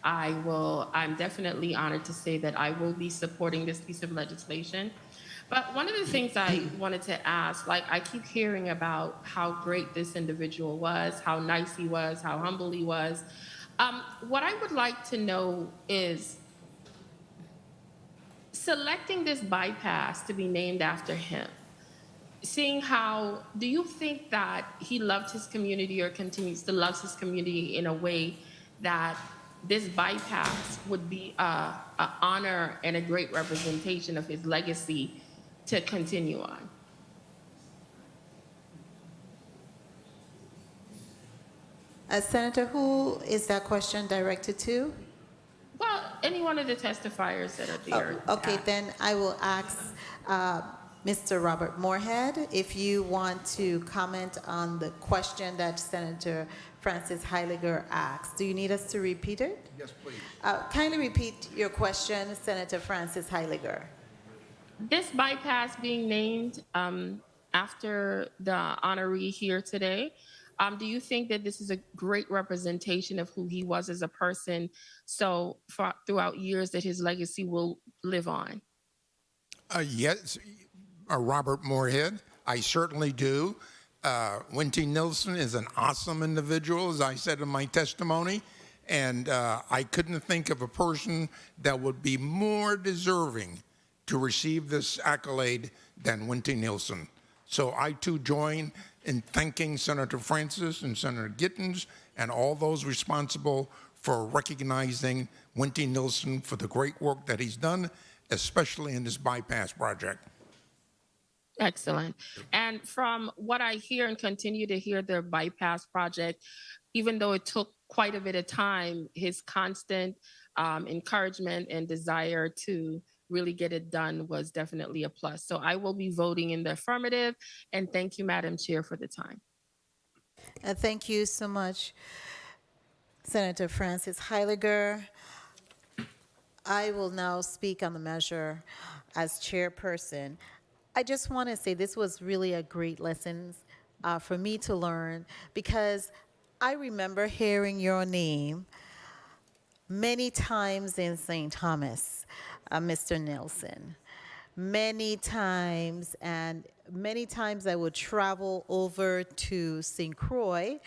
I'm definitely honored to say that I will be supporting this piece of legislation. But one of the things I wanted to ask, like I keep hearing about how great this individual was, how nice he was, how humble he was. What I would like to know is, selecting this bypass to be named after him, seeing how, do you think that he loved his community or continues to love his community in a way that this bypass would be an honor and a great representation of his legacy to continue on? Senator, who is that question directed to? Well, any one of the testifiers that are there. Okay, then I will ask Mr. Robert Moorhead if you want to comment on the question that Senator Francis Heiliger asked. Do you need us to repeat it? Yes, please. Kindly repeat your question, Senator Francis Heiliger. This bypass being named after the honoree here today, do you think that this is a great representation of who he was as a person, so throughout years that his legacy will live on? Yes, Robert Moorhead, I certainly do. Winty Nielsen is an awesome individual, as I said in my testimony, And I couldn't think of a person that would be more deserving to receive this accolade than Winty Nielsen. So I too join in thanking Senator Francis and Senator Gittens and all those responsible for recognizing Winty Nielsen for the great work that he's done, especially in this bypass project. Excellent. And from what I hear and continue to hear, the bypass project, even though it took quite a bit of time, his constant encouragement and desire to really get it done was definitely a plus. So I will be voting in the affirmative. And thank you, Madam Chair, for the time. Thank you so much, Senator Francis Heiliger. I will now speak on the measure as chairperson. I just want to say this was really a great lesson for me to learn, because I remember hearing your name many times in St. Thomas, Mr. Nielsen. Many times, and many times I would travel over to St. Croix,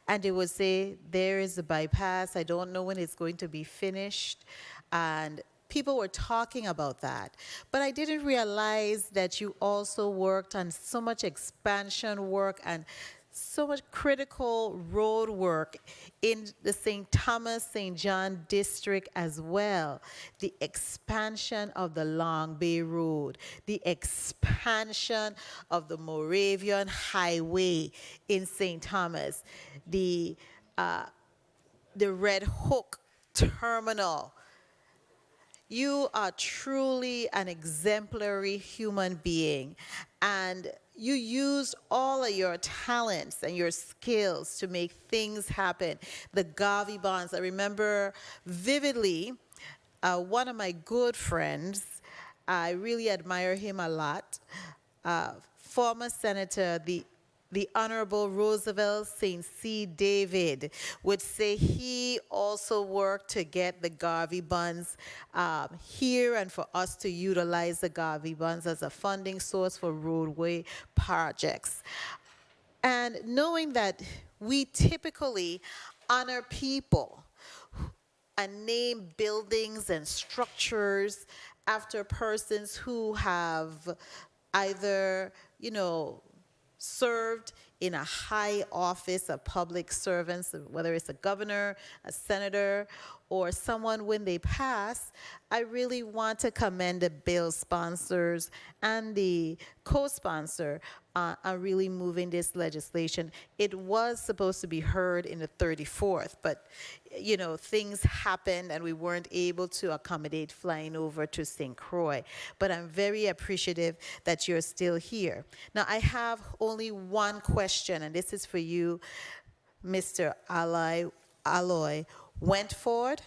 and they would say, there is a bypass, I don't know when it's going to be finished, and people were talking about that. But I didn't realize that you also worked on so much expansion work and so much critical road work in the St. Thomas, St. John district as well. The expansion of the Long Bay Road, the expansion of the Moravian Highway in St. Thomas, the Red Hook Terminal. You are truly an exemplary human being, and you use all of your talents and your skills to make things happen. The Garvey bonds, I remember vividly, one of my good friends, I really admire him a lot, former Senator, the Honorable Roosevelt St. C. David, would say he also worked to get the Garvey bonds here, and for us to utilize the Garvey bonds as a funding source for roadway projects. And knowing that we typically honor people and name buildings and structures after persons who have either, served in a high office of public servants, whether it's a governor, a senator, or someone when they pass, I really want to commend the bill sponsors and the co-sponsor on really moving this legislation. It was supposed to be heard in the 34th, but things happened and we weren't able to accommodate flying over to St. Croix. But I'm very appreciative that you're still here. Now, I have only one question, and this is for you, Mr. Alloy Wentworth.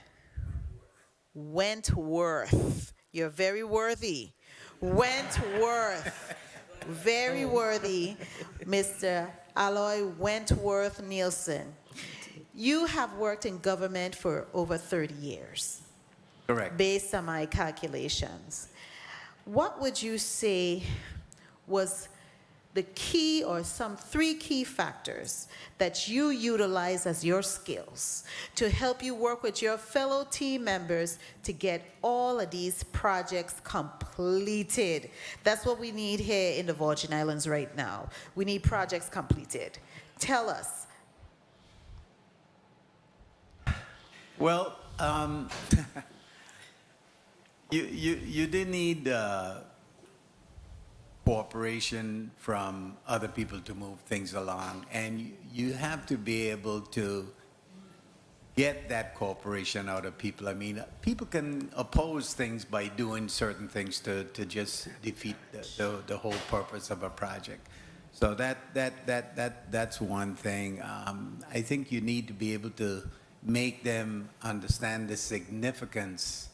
You're very worthy. Wentworth. Very worthy, Mr. Alloy Wentworth Nielsen. You have worked in government for over 30 years. Correct. Based on my calculations. What would you say was the key, or some 3 key factors that you utilize as your skills to help you work with your fellow team members to get all of these projects completed? That's what we need here in the Virgin Islands right now. We need projects completed. Tell us. Well, you didn't need cooperation from other people to move things along, and you have to be able to get that cooperation out of people. I mean, people can oppose things by doing certain things to just defeat the whole purpose of a project. So that's one thing. I think you need to be able to make them understand the significance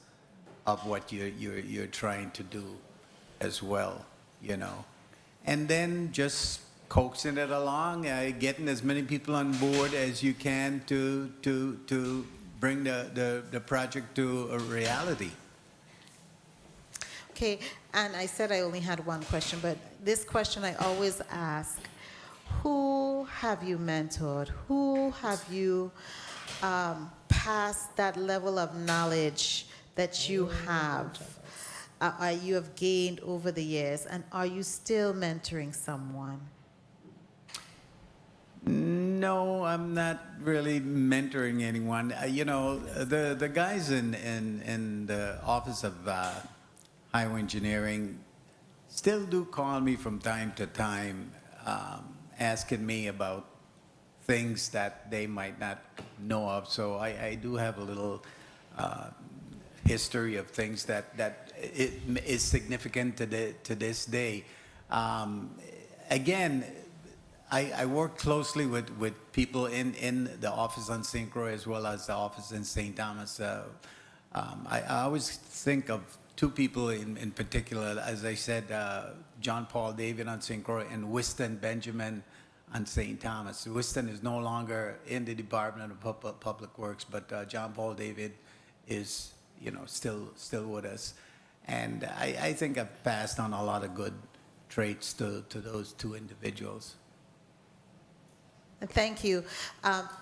of what you're trying to do as well. And then just coaxing it along, getting as many people on board as you can to bring the project to a reality. Okay, and I said I only had one question, but this question I always ask: who have you mentored? Who have you pass that level of knowledge that you have, you have gained over the years, and are you still mentoring someone? No, I'm not really mentoring anyone. The guys in the Office of Highway Engineering still do call me from time to time, asking me about things that they might not know of. So I do have a little history of things that it is significant to this day. Again, I work closely with people in the office on St. Croix as well as the office in St. Thomas. I always think of two people in particular, as I said, John Paul David on St. Croix and Wystan Benjamin on St. Thomas. Wystan is no longer in the Department of Public Works, but John Paul David is, still with us. And I think I've passed on a lot of good traits to those two individuals. Thank you.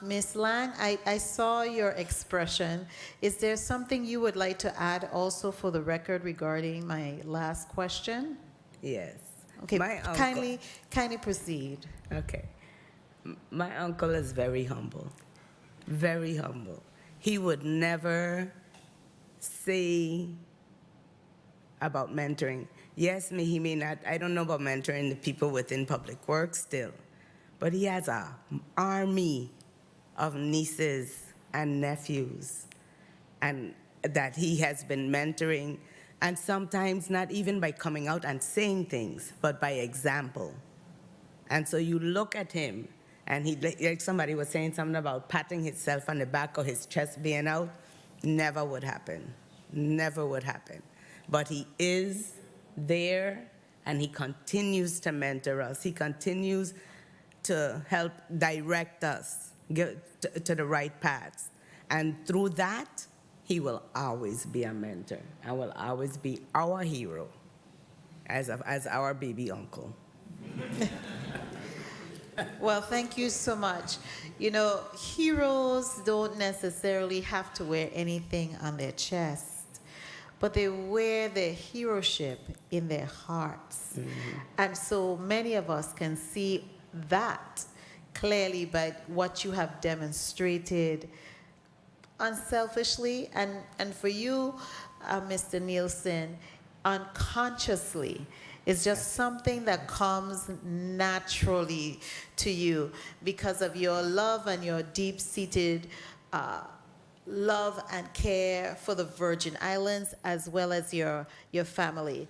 Ms. Lang, I saw your expression. Is there something you would like to add also for the record regarding my last question? Yes. Okay, My uncle- kindly proceed. Okay. My uncle is very humble. Very humble. He would never say about mentoring. Yes, he may not, I don't know about mentoring the people within public works still, but he has an army of nieces and nephews and that he has been mentoring, and sometimes not even by coming out and saying things, but by example. And so you look at him, and he, like somebody was saying something about patting himself on the back or his chest being out, never would happen. Never would happen. But he is there, and he continues to mentor us. He continues to help direct us to the right paths. And through that, he will always be a mentor and will always be our hero as our baby uncle. Well, thank you so much. Heroes don't necessarily have to wear anything on their chest, but they wear their heroship in their hearts. Mm-hmm. And so many of us can see that clearly by what you have demonstrated unselfishly, and for you, Mr. Nielsen, unconsciously. It's just something that comes naturally to you because of your love and your deep-seated love and care for the Virgin Islands as well as your family.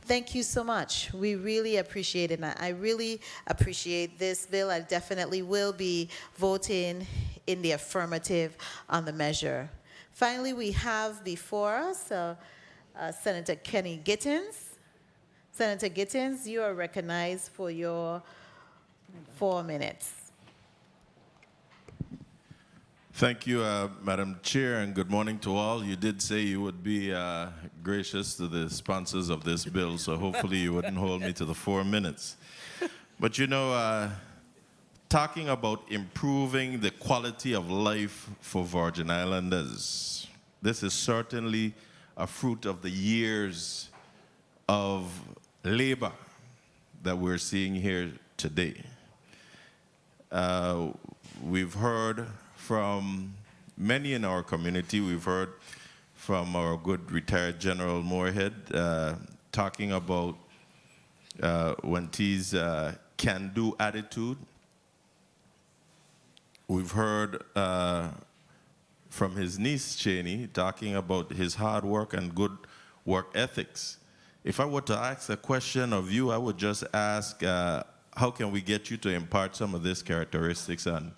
Thank you so much. We really appreciate it. And I really appreciate this bill. I definitely will be voting in the affirmative on the measure. Finally, we have before us Senator Kenny Gittins. Senator Gittins, you are recognized for your 4 minutes. Thank you, Madam Chair, and good morning to all. You did say you would be gracious to the sponsors of this bill, so hopefully you wouldn't hold me to the 4 minutes. But talking about improving the quality of life for Virgin Islanders, this is certainly a fruit of the years of labor that we're seeing here today. We've heard from many in our community. We've heard from our good retired General Moorhead talking about Wenty's can-do attitude. We've heard from his niece, Cheney, talking about his hard work and good work ethics. If I were to ask a question of you, I would just ask, how can we get you to impart some of these characteristics on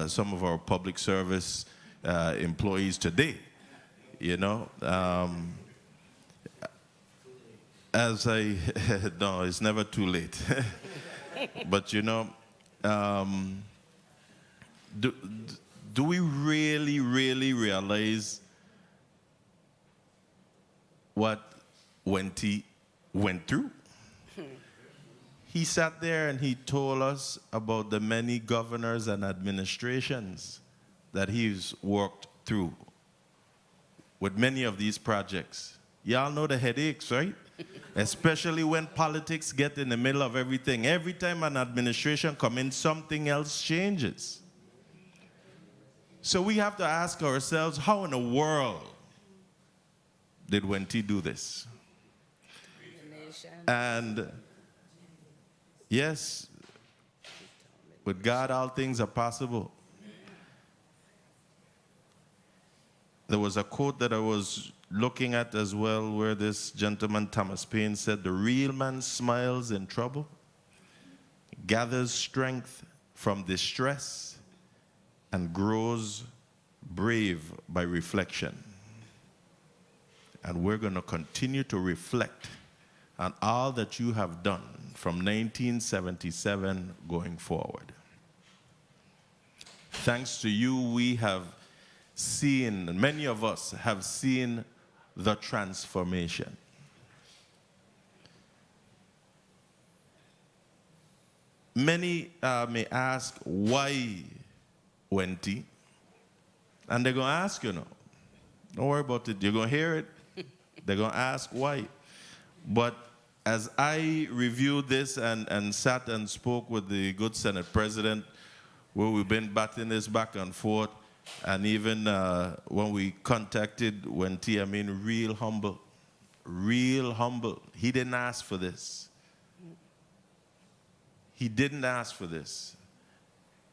some of our public service employees today? No, it's never too late. But do we really realize what Wenty went through? He sat there and he told us about the many governors and administrations that he's worked through with many of these projects. Y'all know the headaches, right? Especially when politics get in the middle of everything. Every time an administration comes in, something else changes. So we have to ask ourselves, how in the world did Wenty do this? And yes, with God, all things are possible. There was a quote that I was looking at as well where this gentleman, Thomas Paine, said, "The real man smiles in trouble, gathers strength from distress, and grows brave by reflection." And we're going to continue to reflect on all that you have done from 1977 going forward. Thanks to you, we have seen, many of us have seen the transformation. Many may ask, why Wenty? And they're going to ask, you know. Don't worry about it. You're going to hear it. They're going to ask why. But as I reviewed this and sat and spoke with the good Senate President, where we've been batting this back and forth, and even when we contacted Wenty, I mean, real humble. Real humble. He didn't ask for this. He didn't ask for this.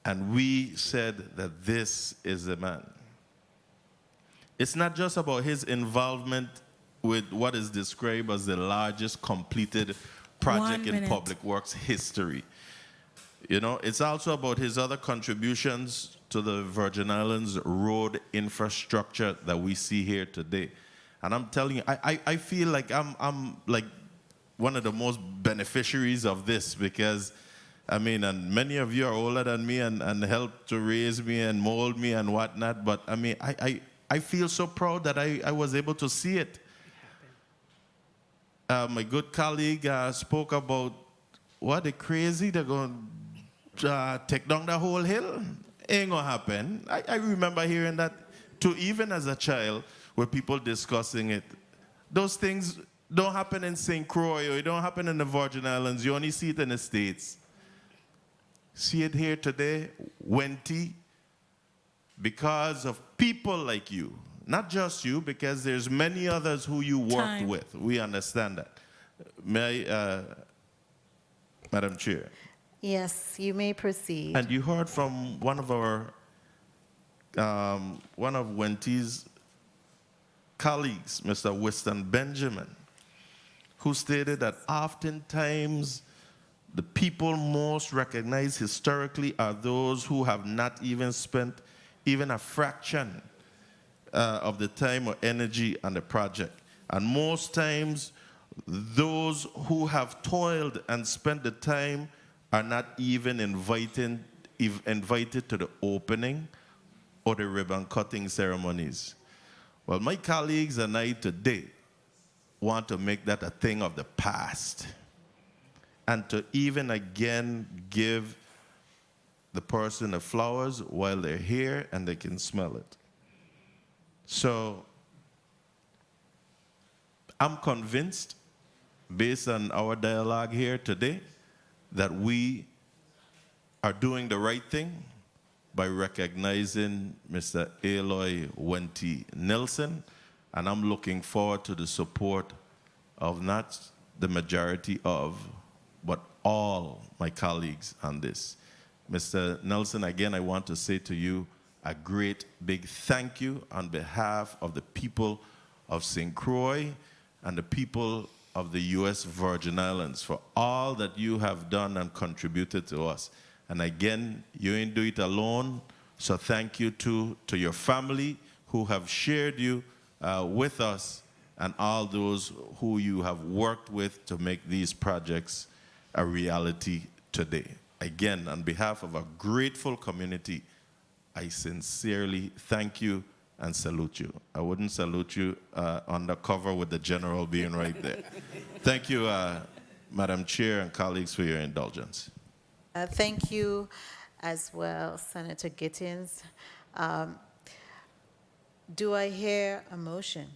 And we said that this is the man. It's not just about his involvement with what is described as the largest completed project in public works history. You know, it's also about his other contributions to the Virgin Islands road infrastructure that we see here today. And I'm telling you, I feel like I'm like one of the most beneficiaries of this, because I mean, and many of you are older than me and helped to raise me and mold me and whatnot, but I mean, I feel so proud that I was able to see it. My good colleague spoke about, what, the crazy, they're going to take down the whole hill? Ain't going to happen. I remember hearing that too, even as a child, with people discussing it. Those things don't happen in St. Croix, or it don't happen in the Virgin Islands. You only see it in the States. See it here today, Wenty, because of people like you. Not just you, because there's many others who you worked with. We understand that. May I, Madam Chair? Yes, you may proceed. And you heard from one of our, one of Wenty's colleagues, Mr. Winston Benjamin, who stated that oftentimes the people most recognized historically are those who have not even spent even a fraction of the time or energy on the project. And most times, those who have toiled and spent the time are not even invited to the opening or the ribbon cutting ceremonies. Well, my colleagues and I today want to make that a thing of the past, and to even again give the person the flowers while they're here and they can smell it. So I'm convinced, based on our dialogue here today, that we are doing the right thing by recognizing Mr. Aloy Wenty Nilsen, and I'm looking forward to the support of not the majority of, but all my colleagues on this. Mr. Nelson, again, I want to say to you a great big thank you on behalf of the people of St. Croix and the people of the U.S. Virgin Islands for all that you have done and contributed to us. And again, you ain't do it alone, so thank you to your family who have shared you with us, and all those who you have worked with to make these projects a reality today. Again, on behalf of a grateful community, I sincerely thank you and salute you. I wouldn't salute you on the cover with the general being right there. Thank you, Madam Chair and colleagues, for your indulgence. Thank you as well, Senator Gittins. Do I hear a motion?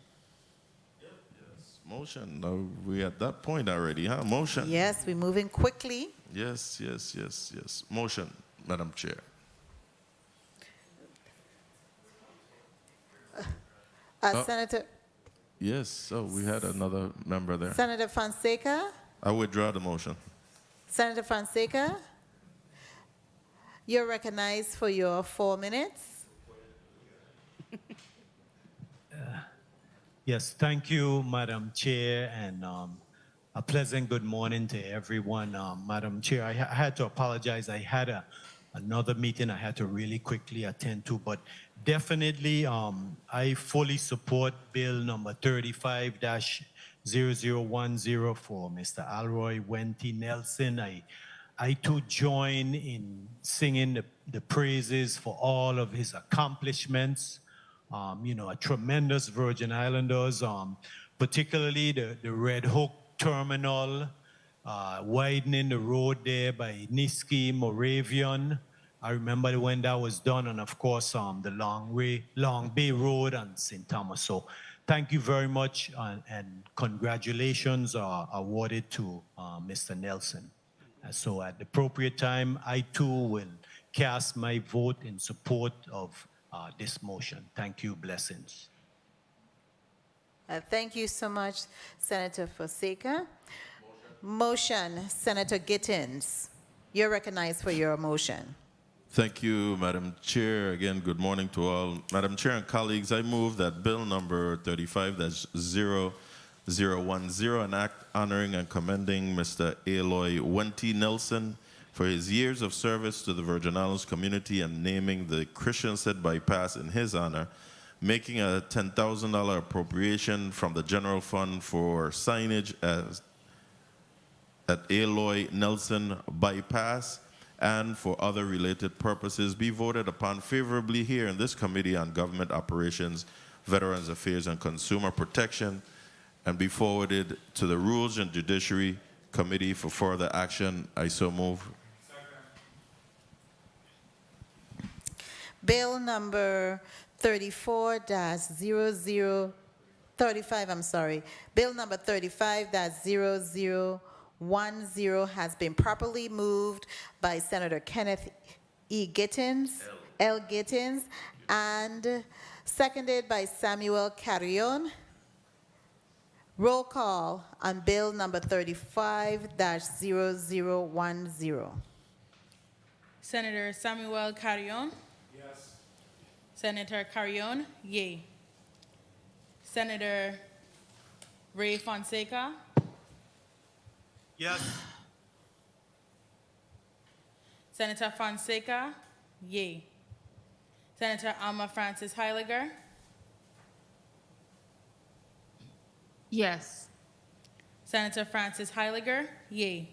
Motion. No, we at that point already, huh? Motion. Yes, we're moving quickly. Yes. Motion, Madam Chair. Senator Yes. Oh, we had another member there. Senator Fonseca? I withdraw the motion. Senator Fonseca? You're recognized for your 4 minutes. Yes, thank you, Madam Chair, and a pleasant good morning to everyone. Madam Chair, I had to apologize. I had another meeting I had to really quickly attend to, but definitely I fully support Bill number 35-0010 for Mr. Alroy Wente Nelson. I too join in singing the praises for all of his accomplishments. A tremendous Virgin Islanders, particularly the Red Hook Terminal, widening the road there by Niski, Moravian. I remember when that was done, and of course, the Long Bay Road and St. Thomas. So thank you very much, and congratulations are awarded to Mr. Nelson. So at the appropriate time, I too will cast my vote in support of this motion. Thank you. Blessings. Thank you so much, Senator Fonseca. Motion, Senator Gittins. You're recognized for your motion. Thank you, Madam Chair. Again, good morning to all. Madam Chair and colleagues, I move that Bill number 35-0010, an act honoring and commending Mr. Aloy Wente Nelson for his years of service to the Virgin Islands community and naming the Christiansted Bypass in his honor, making a $10,000 appropriation from the general fund for signage at Aloy Nelson Bypass and for other related purposes be voted upon favorably here in this Committee on Government Operations, Veterans Affairs, and Consumer Protection, and be forwarded to the Rules and Judiciary Committee for further action. I so move. Bill number 35, I'm sorry. Bill number 35-0010 has been properly moved by Senator Kenneth L. Gittins, and seconded by Samuel Carrion. Roll call on Bill number 35-0010. Senator Samuel Carrion? Yes. Senator Carrion? Yay. Senator Ray Fonseca? Yes. Senator Fonseca? Yay. Senator Alma Francis Heiliger? Yes. Senator Francis Heiliger? Yay.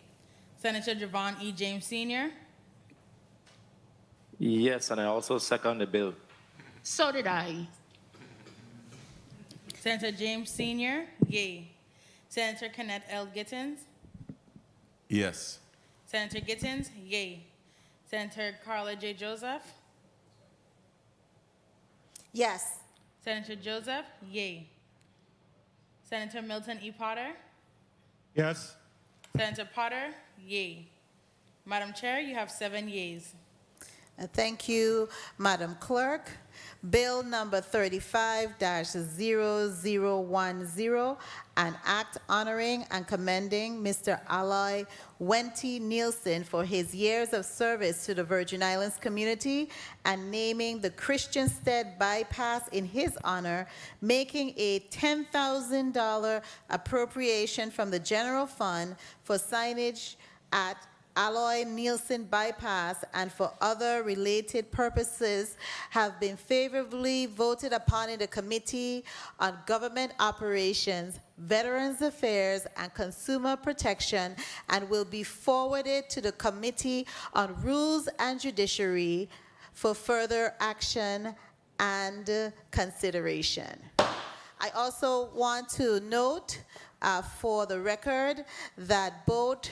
Senator Javon E. James Sr.? Yes, and I also second the bill. So did I. Senator James Sr.? Yay. Senator Kenneth L. Gittins? Yes. Senator Gittins? Yay. Senator Carla J. Joseph? Yes. Senator Joseph? Yay. Senator Milton E. Potter? Yes. Senator Potter? Yay. Madam Chair, you have 7 yeas. Thank you, Madam Clerk. Bill number 35-0010, an act honoring and commending Mr. Aloy Wente Nielsen for his years of service to the Virgin Islands community and naming the Christiansted Bypass in his honor, making a $10,000 appropriation from the general fund for signage at Aloy Nielsen Bypass and for other related purposes have been favorably voted upon in the Committee on Government Operations, Veterans Affairs, and Consumer Protection and will be forwarded to the Committee on Rules and Judiciary for further action and consideration. I also want to note for the record that both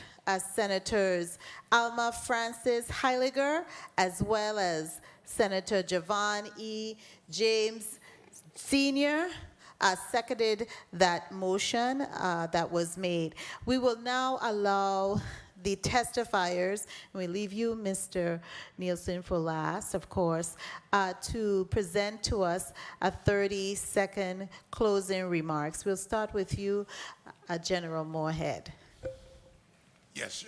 Senators Alma Francis Heiliger as well as Senator Javon E. James Sr. Seconded that motion that was made. We will now allow the testifiers, and we leave you, Mr. Nielsen, for last, of course, to present to us a 30-second closing remarks. We'll start with you, General Moorhead. Yes.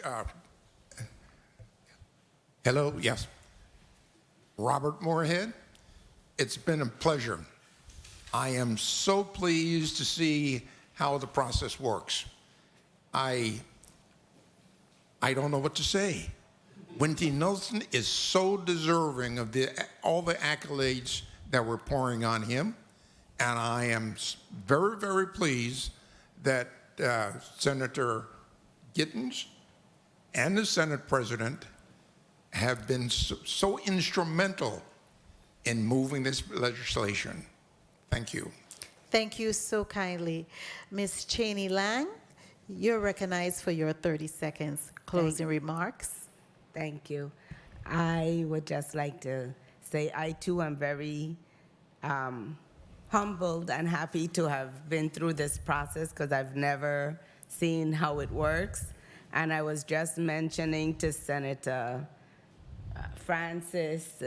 Hello. Yes. Robert Moorhead, it's been a pleasure. I am so pleased to see how the process works. I don't know what to say. Wendy Nelson is so deserving of all the accolades that we're pouring on him, and I am very, very pleased that Senator Gittens and the Senate President have been so instrumental in moving this legislation. Thank you. Thank you so kindly. Ms. Cheney Lang, you're recognized for your 30 seconds closing remarks. Thank you. I would just like to say I too am very humbled and happy to have been through this process because I've never seen how it works. And I was just mentioning to Senator Francis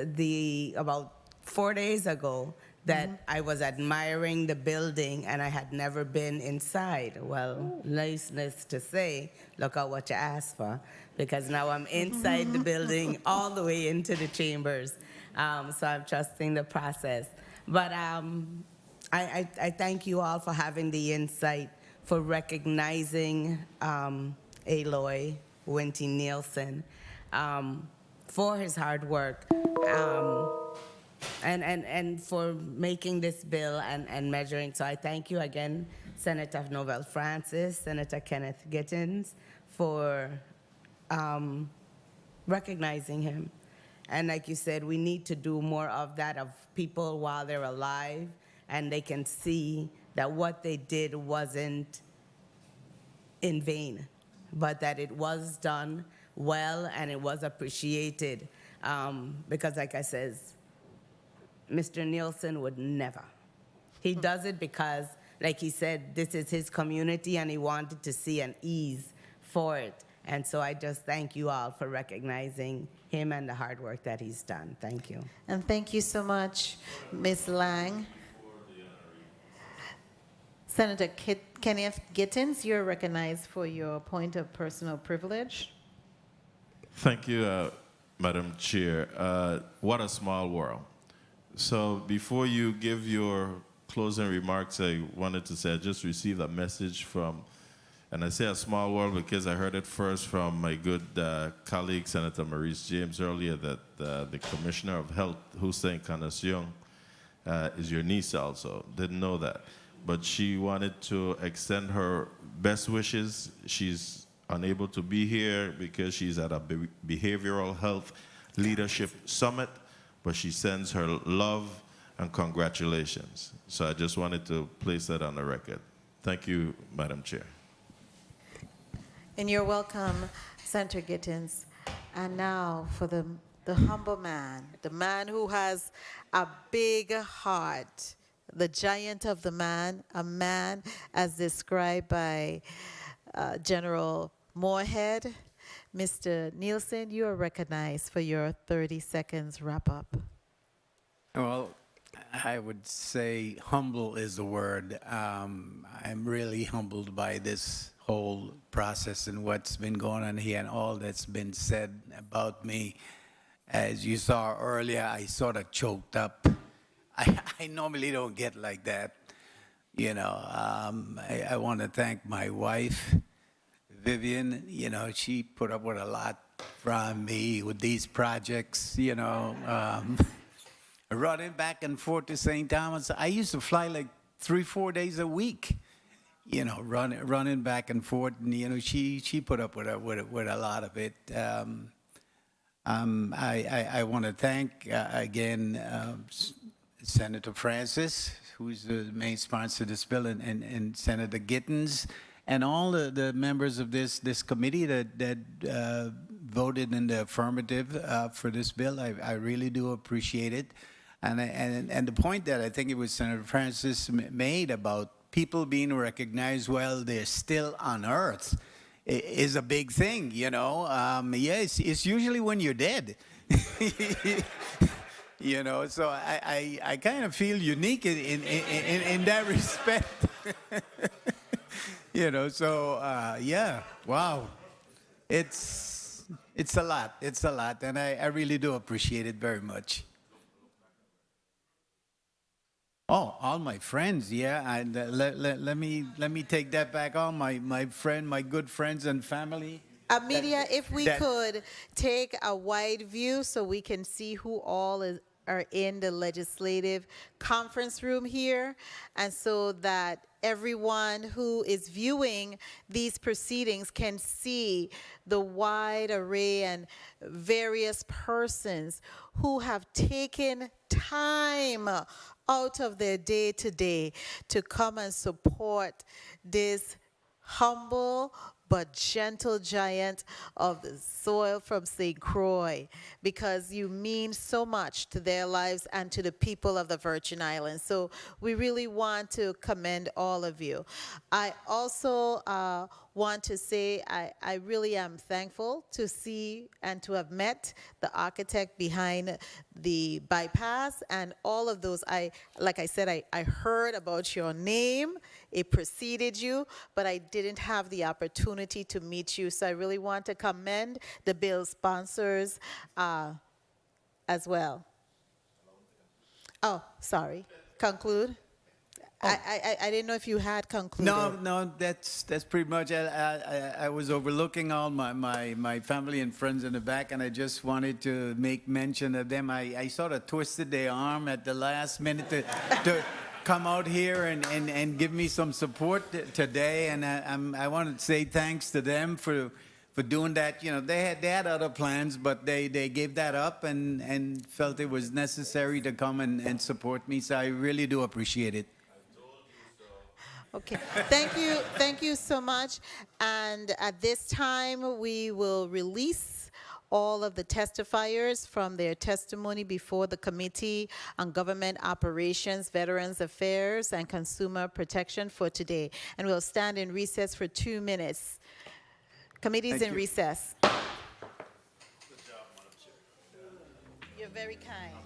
about 4 days ago that I was admiring the building and I had never been inside. Well, nice to say, look at what you asked for, because now I'm inside the building all the way into the chambers. So I'm trusting the process. But I thank you all for having the insight, for recognizing Aloy Winty Nielsen for his hard work. And for making this bill and measuring. So I thank you again, Senator Novell Francis, Senator Kenneth Gittens, for recognizing him. And like you said, we need to do more of that, of people while they're alive, and they can see that what they did wasn't in vain, but that it was done well and it was appreciated. Because like I says, Mr. Nielsen would never. He does it because, like he said, this is his community and he wanted to see an ease for it. And so I just thank you all for recognizing him and the hard work that he's done. Thank you. And thank you so much, Ms. Lang. Senator Kenneth Gittens, you're recognized for your point of personal privilege. Thank you, Madam Chair. What a small world. So before you give your closing remarks, I wanted to say I just received a message from, and I say a small world because I heard it first from my good colleague, Senator Maurice James, earlier, that the Commissioner of Health, Hussein Khanas-Young, is your niece also. Didn't know that. But she wanted to extend her best wishes. She's unable to be here because she's at a behavioral health leadership summit, but she sends her love and congratulations. So I just wanted to place that on the record. Thank you, Madam Chair. And you're welcome, Senator Gittens. And now for the humble man, the man who has a big heart, the giant of the man, a man as described by General Moorhead. Mr. Nielsen, you are recognized for your 30 seconds wrap-up. Well, I would say humble is the word. I'm really humbled by this whole process and what's been going on here and all that's been said about me. As you saw earlier, I sort of choked up. I normally don't get like that. You know, I want to thank my wife, Vivian. You know, she put up with a lot from me with these projects, you know. Running back and forth to St. Thomas. I used to fly like 3-4 days a week, you know, running back and forth. And, you know, she put up with a lot of it. I want to thank, again, Senator Francis, who's the main sponsor of this bill, and Senator Gittens, and all the members of this committee that voted in the affirmative for this bill. I really do appreciate it. And the point that I think it was Senator Francis made about people being recognized while they're still on Earth is a big thing, you know. It's usually when you're dead. You know, so I kind of feel unique in that respect. You know, so yeah, wow. It's a lot. It's a lot, and I really do appreciate it very much. Oh, all my friends, yeah. And let me take that back. All my good friends and family. Media, if we that- could take a wide view so we can see who all are in the legislative conference room here, and so that everyone who is viewing these proceedings can see the wide array and various persons who have taken time out of their day to day to come and support this humble but gentle giant of the soil from St. Croix, because you mean so much to their lives and to the people of the Virgin Islands. So we really want to commend all of you. I also want to say I really am thankful to see and to have met the architect behind the bypass and all of those. Like I said, I heard about your name. It preceded you, but I didn't have the opportunity to meet you. So I really want to commend the bill sponsors as well. Oh, sorry. Conclude. I didn't know if you had concluded. No, that's pretty much. I was overlooking all my family and friends in the back, and I just wanted to make mention of them. I sort of twisted their arm at the last minute to come out here and give me some support today, and I want to say thanks to them for doing that. You know, they had other plans, but they gave that up and felt it was necessary to come and support me. So I really do appreciate it. Okay, thank you so much. And at this time, we will release all of the testifiers from their testimony before the Committee on Government Operations, Veterans Affairs, and Consumer Protection for today. And we'll stand in recess for 2 minutes. Committee's Thank in you. recess. You're very kind.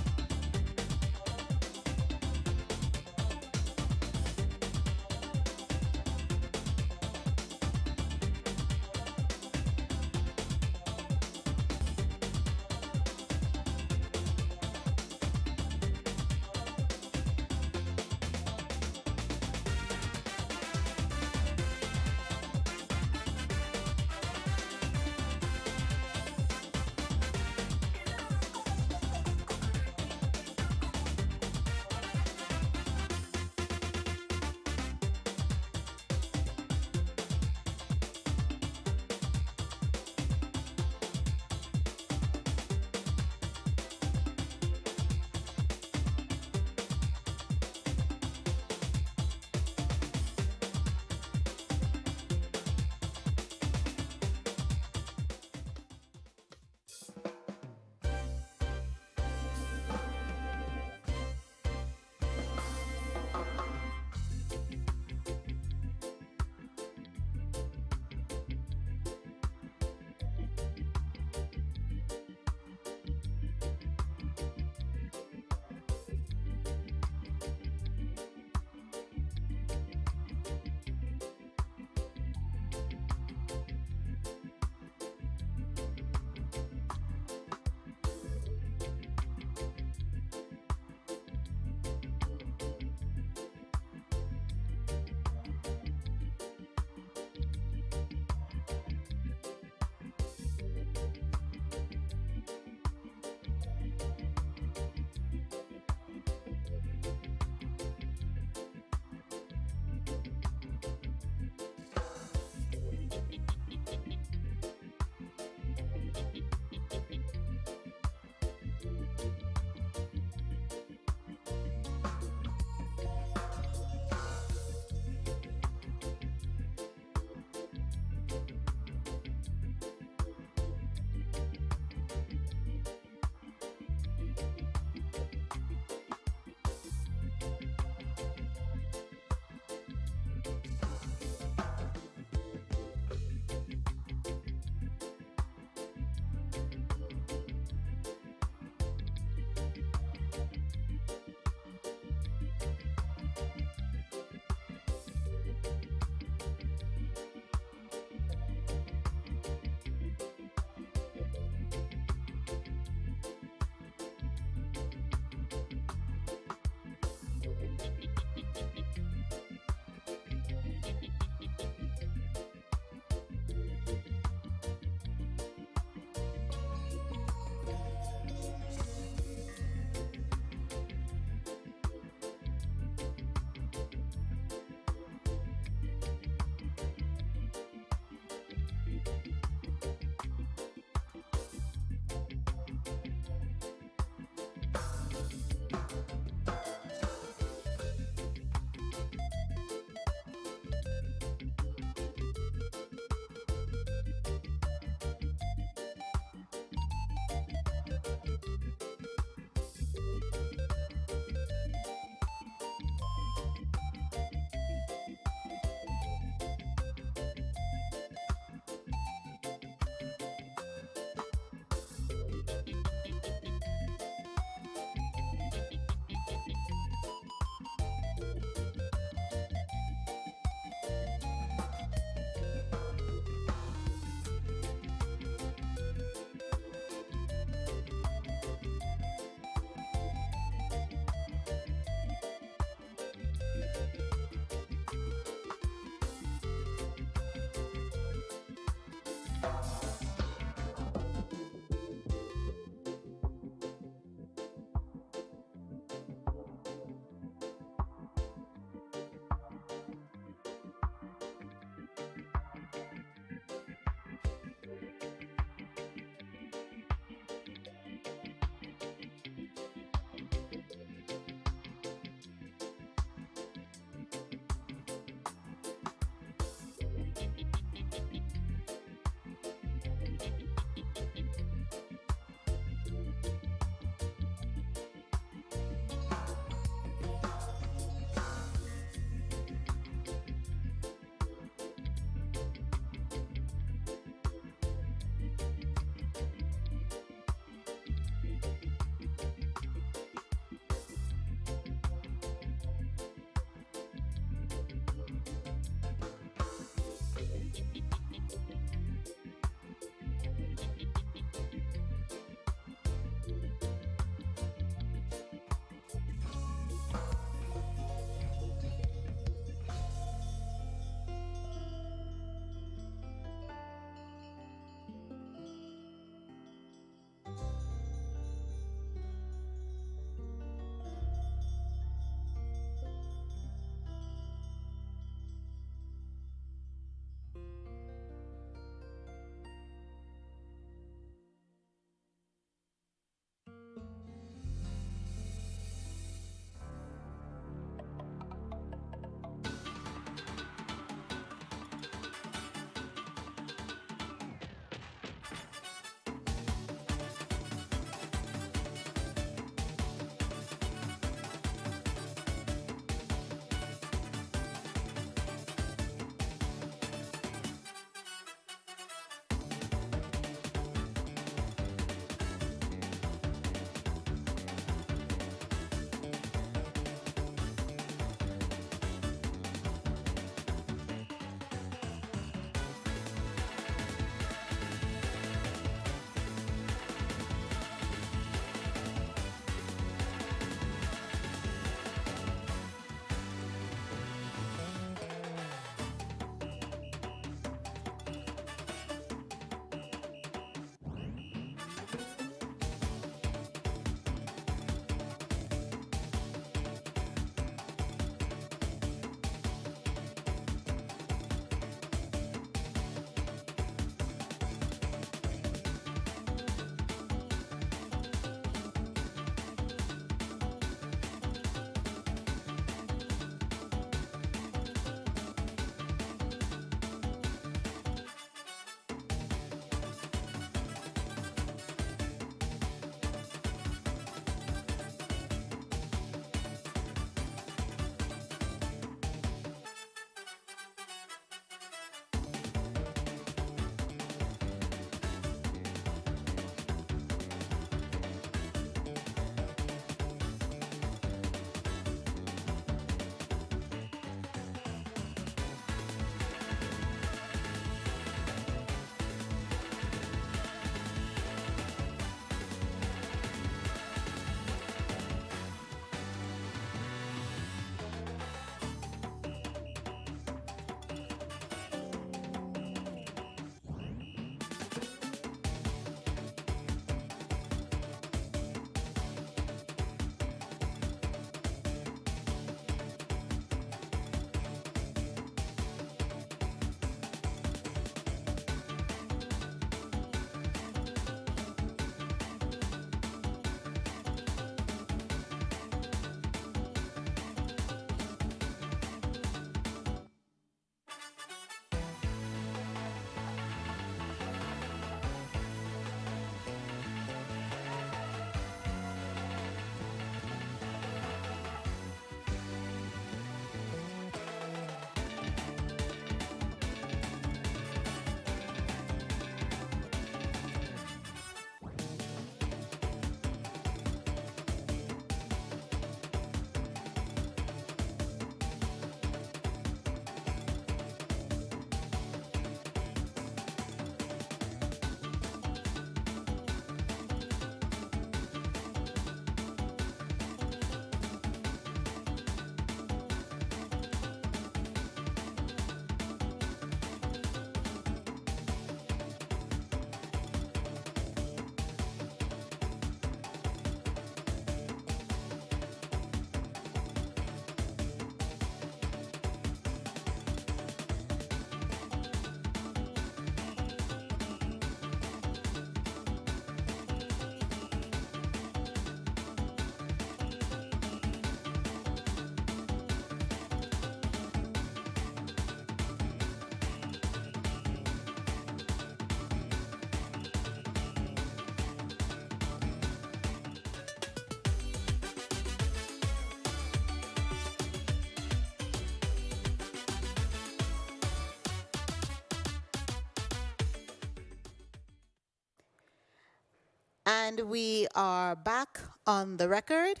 And we are back on the record.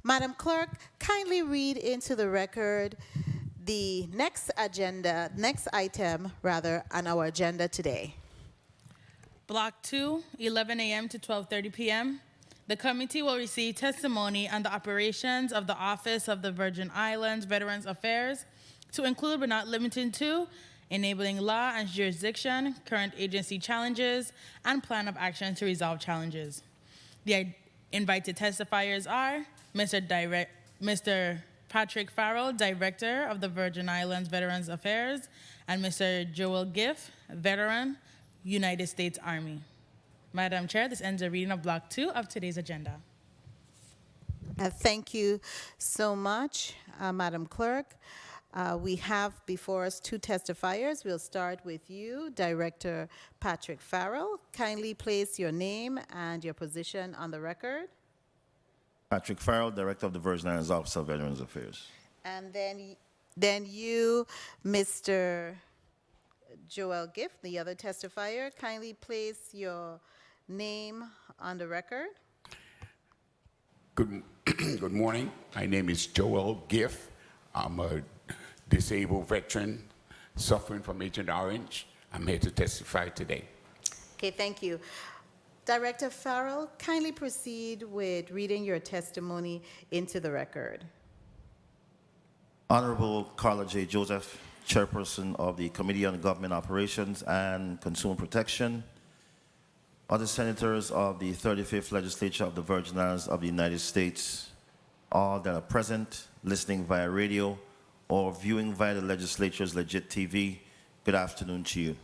Madam Clerk, kindly read into the record the next item on our agenda today. Block 2, 11 a.m. to 12:30 p.m. The committee will receive testimony on the operations of the Office of the Virgin Islands Veterans Affairs, to include but not limited to enabling law and jurisdiction, current agency challenges, and plan of action to resolve challenges. The invited testifiers are Mr. Patrick Farrell, Director of the Virgin Islands Veterans Affairs, and Mr. Joel Giff, Veteran, United States Army. Madam Chair, this ends the reading of Block 2 of today's agenda. Thank you so much, Madam Clerk. We have before us two testifiers. We'll start with you, Director Patrick Farrell. Kindly place your name and your position on the record. Patrick Farrell, Director of the Virgin Islands Office of Veterans Affairs. And then you, Mr. Joel Gift, the other testifier. Kindly place your name on the record. Good morning. My name is Joel Giff. I'm a disabled veteran suffering from Agent Orange. I'm here to testify today. Okay, thank you. Director Farrell, kindly proceed with reading your testimony into the record. Honorable Carla J. Joseph, Chairperson of the Committee on Government Operations and Consumer Protection, other senators of the 35th Legislature of the Virgin Islands of the United States, all that are present, listening via radio, or viewing via the legislature's Legit TV, good afternoon to you.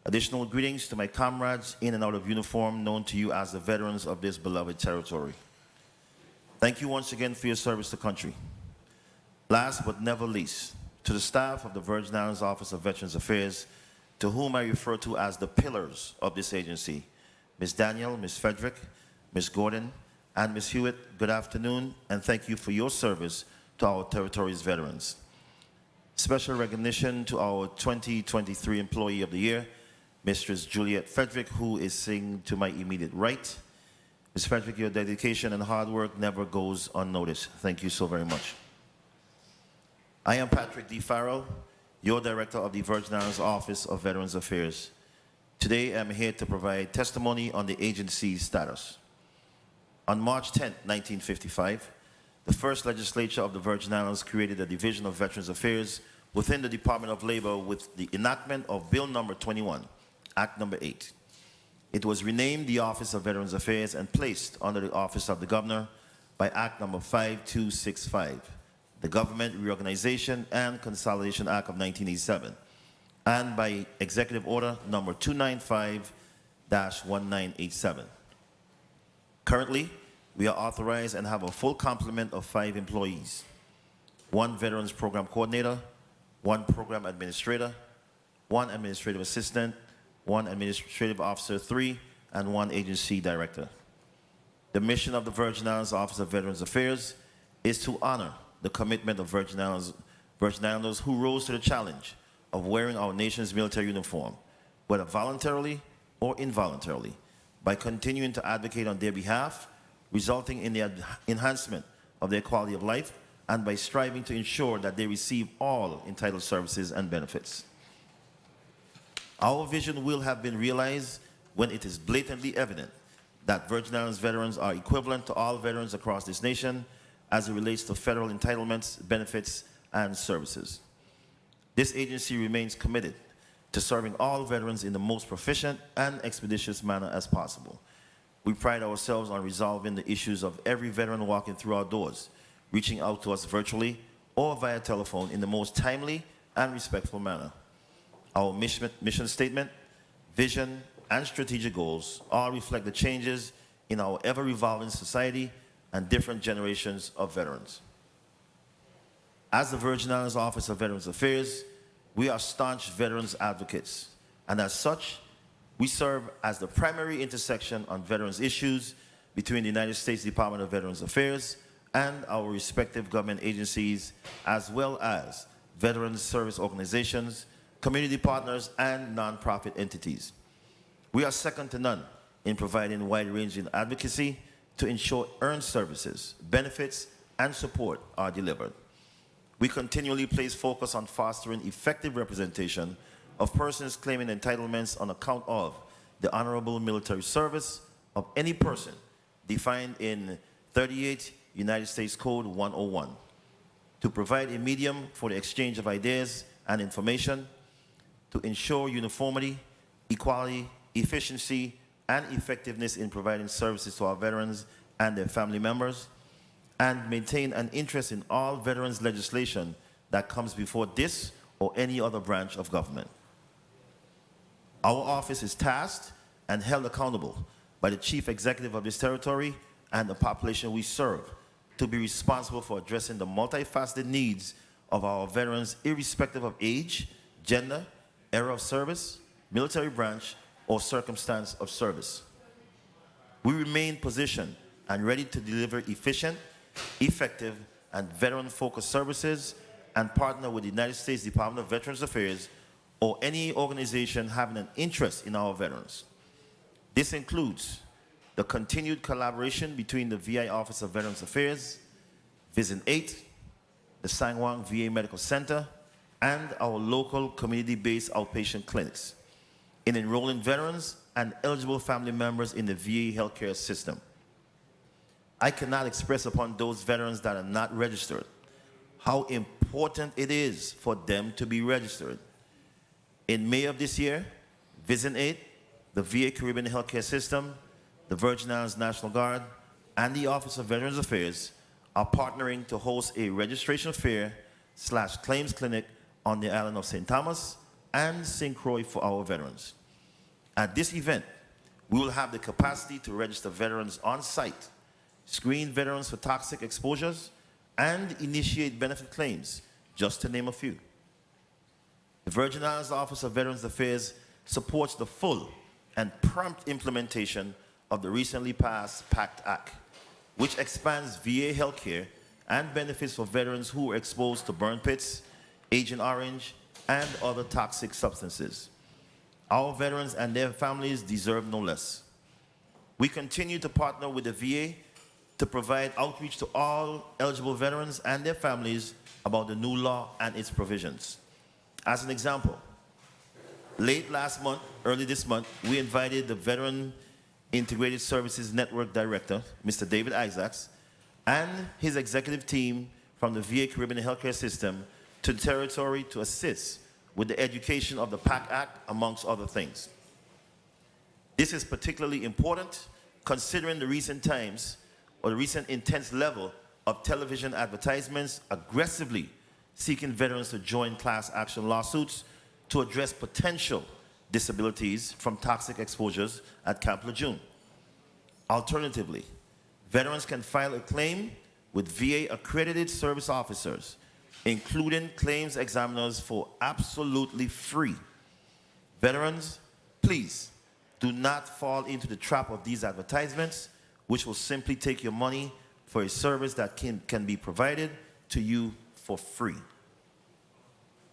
Additional greetings to my comrades in and out of uniform, known to you as the veterans of this beloved territory. Thank you once again for your service to country. Last but never least, to the staff of the Virgin Islands Office of Veterans Affairs, to whom I refer to as the pillars of this agency, Ms. Daniel, Ms. Frederick, Ms. Gordon, and Ms. Hewitt, good afternoon, and thank you for your service to our territory's veterans. Special recognition to our 2023 Employee of the Year, Mistress Juliet Frederick, who is sitting to my immediate right. Ms. Frederick, your dedication and hard work never goes unnoticed. Thank you so very much. I am Patrick D. Farrell, your Director of the Virgin Islands Office of Veterans Affairs. Today, I'm here to provide testimony on the agency's status. On March 10, 1955, the first legislature of the Virgin Islands created a Division of Veterans Affairs within the Department of Labor with the enactment of Bill Number 21, Act Number 8. It was renamed the Office of Veterans Affairs and placed under the Office of the Governor by Act Number 5265, the Government Reorganization and Consolidation Act of 1987, and by Executive Order Number 295-1987. Currently, we are authorized and have a full complement of 5 employees: 1 Veterans Program Coordinator, 1 Program Administrator, 1 Administrative Assistant, 1 Administrative Officer 3, and 1 Agency Director. The mission of the Virgin Islands Office of Veterans Affairs is to honor the commitment of Virgin Islanders who rose to the challenge of wearing our nation's military uniform, whether voluntarily or involuntarily, by continuing to advocate on their behalf, resulting in the enhancement of their quality of life, and by striving to ensure that they receive all entitled services and benefits. Our vision will have been realized when it is blatantly evident that Virgin Islands veterans are equivalent to all veterans across this nation as it relates to federal entitlements, benefits, and services. This agency remains committed to serving all veterans in the most proficient and expeditious manner as possible. We pride ourselves on resolving the issues of every veteran walking through our doors, reaching out to us virtually or via telephone in the most timely and respectful manner. Our mission statement, vision, and strategic goals all reflect the changes in our ever-evolving society and different generations of veterans. As the Virgin Islands Office of Veterans Affairs, we are staunch veterans advocates, and as such, we serve as the primary intersection on veterans issues between the United States Department of Veterans Affairs and our respective government agencies, as well as veterans service organizations, community partners, and nonprofit entities. We are second to none in providing wide-ranging advocacy to ensure earned services, benefits, and support are delivered. We continually place focus on fostering effective representation of persons claiming entitlements on account of the honorable military service of any person defined in 38 United States Code 101, to provide a medium for the exchange of ideas and information, to ensure uniformity, equality, efficiency, and effectiveness in providing services to our veterans and their family members, and maintain an interest in all veterans legislation that comes before this or any other branch of government. Our office is tasked and held accountable by the Chief Executive of this territory and the population we serve to be responsible for addressing the multifaceted needs of our veterans irrespective of age, gender, era of service, military branch, or circumstance of service. We remain positioned and ready to deliver efficient, effective, and veteran-focused services and partner with the United States Department of Veterans Affairs or any organization having an interest in our veterans. This includes the continued collaboration between the VA Office of Veterans Affairs, Vision 8, the San Juan VA Medical Center, and our local community-based outpatient clinics in enrolling veterans and eligible family members in the VA healthcare system. I cannot express upon those veterans that are not registered how important it is for them to be registered. In May of this year, Vision 8, the VA Caribbean Healthcare System, the Virgin Islands National Guard, and the Office of Veterans Affairs are partnering to host a registration fair / claims clinic on the island of St. Thomas and St. Croix for our veterans. At this event, we will have the capacity to register veterans on site, screen veterans for toxic exposures, and initiate benefit claims, just to name a few. The Virgin Islands Office of Veterans Affairs supports the full and prompt implementation of the recently passed PACT Act, which expands VA healthcare and benefits for veterans who were exposed to burn pits, Agent Orange, and other toxic substances. Our veterans and their families deserve no less. We continue to partner with the VA to provide outreach to all eligible veterans and their families about the new law and its provisions. As an example, late last month, early this month, we invited the Veteran Integrated Services Network Director, Mr. David Isaacs, and his executive team from the VA Caribbean Healthcare System to the territory to assist with the education of the PACT Act, amongst other things. This is particularly important considering the recent times or the recent intense level of television advertisements aggressively seeking veterans to join class action lawsuits to address potential disabilities from toxic exposures at Camp Lejeune. Alternatively, veterans can file a claim with VA accredited service officers, including claims examiners, for absolutely free. Veterans, please do not fall into the trap of these advertisements, which will simply take your money for a service that can be provided to you for free.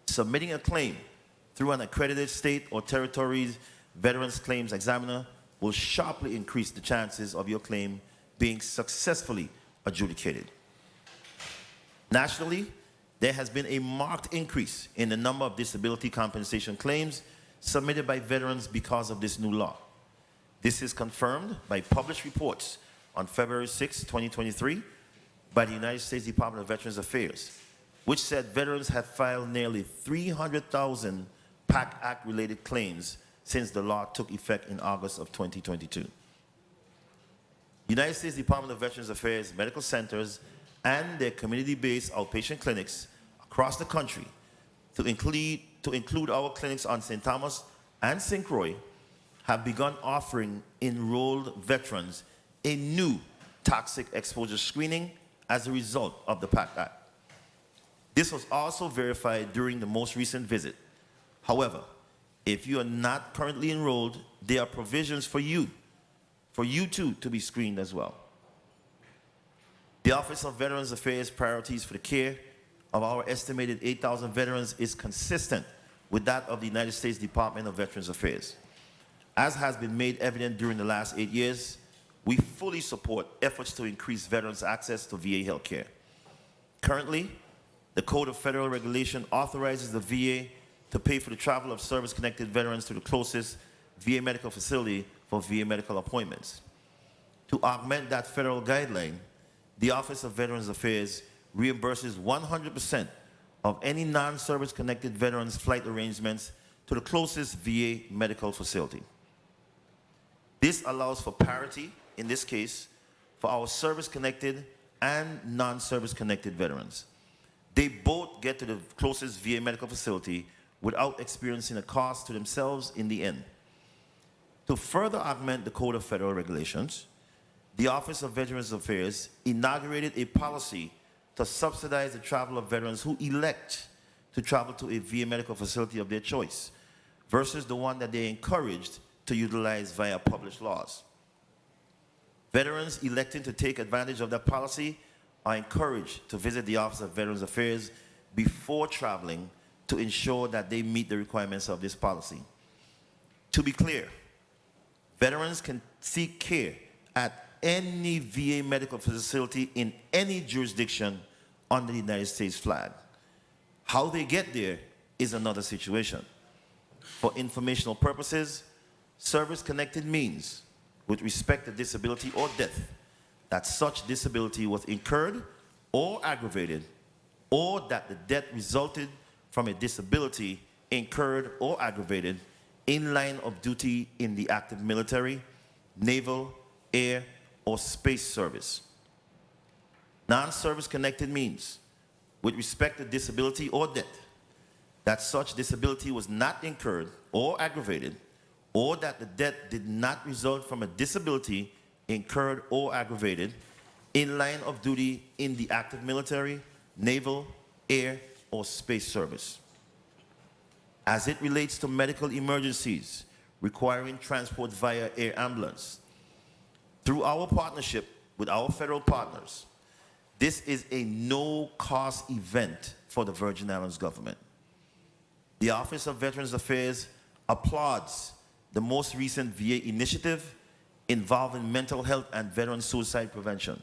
Submitting a claim through an accredited state or territory's veterans claims examiner will sharply increase the chances of your claim being successfully adjudicated. Nationally, there has been a marked increase in the number of disability compensation claims submitted by veterans because of this new law. This is confirmed by published reports on February 6, 2023, by the United States Department of Veterans Affairs, which said veterans have filed nearly 300,000 PACT Act-related claims since the law took effect in August of 2022. The United States Department of Veterans Affairs medical centers and their community-based outpatient clinics across the country, to include our clinics on St. Thomas and St. Croix, have begun offering enrolled veterans a new toxic exposure screening as a result of the PACT Act. This was also verified during the most recent visit. However, if you are not currently enrolled, there are provisions for you too to be screened as well. The Office of Veterans Affairs priorities for the care of our estimated 8,000 veterans is consistent with that of the United States Department of Veterans Affairs. As has been made evident during the last 8 years, we fully support efforts to increase veterans' access to VA healthcare. Currently, the Code of Federal Regulation authorizes the VA to pay for the travel of service-connected veterans to the closest VA medical facility for VA medical appointments. To augment that federal guideline, the Office of Veterans Affairs reimburses 100% of any non-service-connected veterans' flight arrangements to the closest VA medical facility. This allows for parity, in this case, for our service-connected and non-service-connected veterans. They both get to the closest VA medical facility without experiencing a cost to themselves in the end. To further augment the Code of Federal Regulations, the Office of Veterans Affairs inaugurated a policy to subsidize the travel of veterans who elect to travel to a VA medical facility of their choice versus the one that they're encouraged to utilize via published laws. Veterans electing to take advantage of that policy are encouraged to visit the Office of Veterans Affairs before traveling to ensure that they meet the requirements of this policy. To be clear, veterans can seek care at any VA medical facility in any jurisdiction under the United States flag. How they get there is another situation. For informational purposes, service-connected means, with respect to disability or death, that such disability was incurred or aggravated, or that the death resulted from a disability incurred or aggravated in line of duty in the active military, naval, air, or space service. Non-service connected means, with respect to disability or death, that such disability was not incurred or aggravated, or that the death did not result from a disability incurred or aggravated in line of duty in the active military, naval, air, or space service. As it relates to medical emergencies requiring transport via air ambulance, through our partnership with our federal partners, this is a no-cost event for the Virgin Islands government. The Office of Veterans Affairs applauds the most recent VA initiative involving mental health and veteran suicide prevention.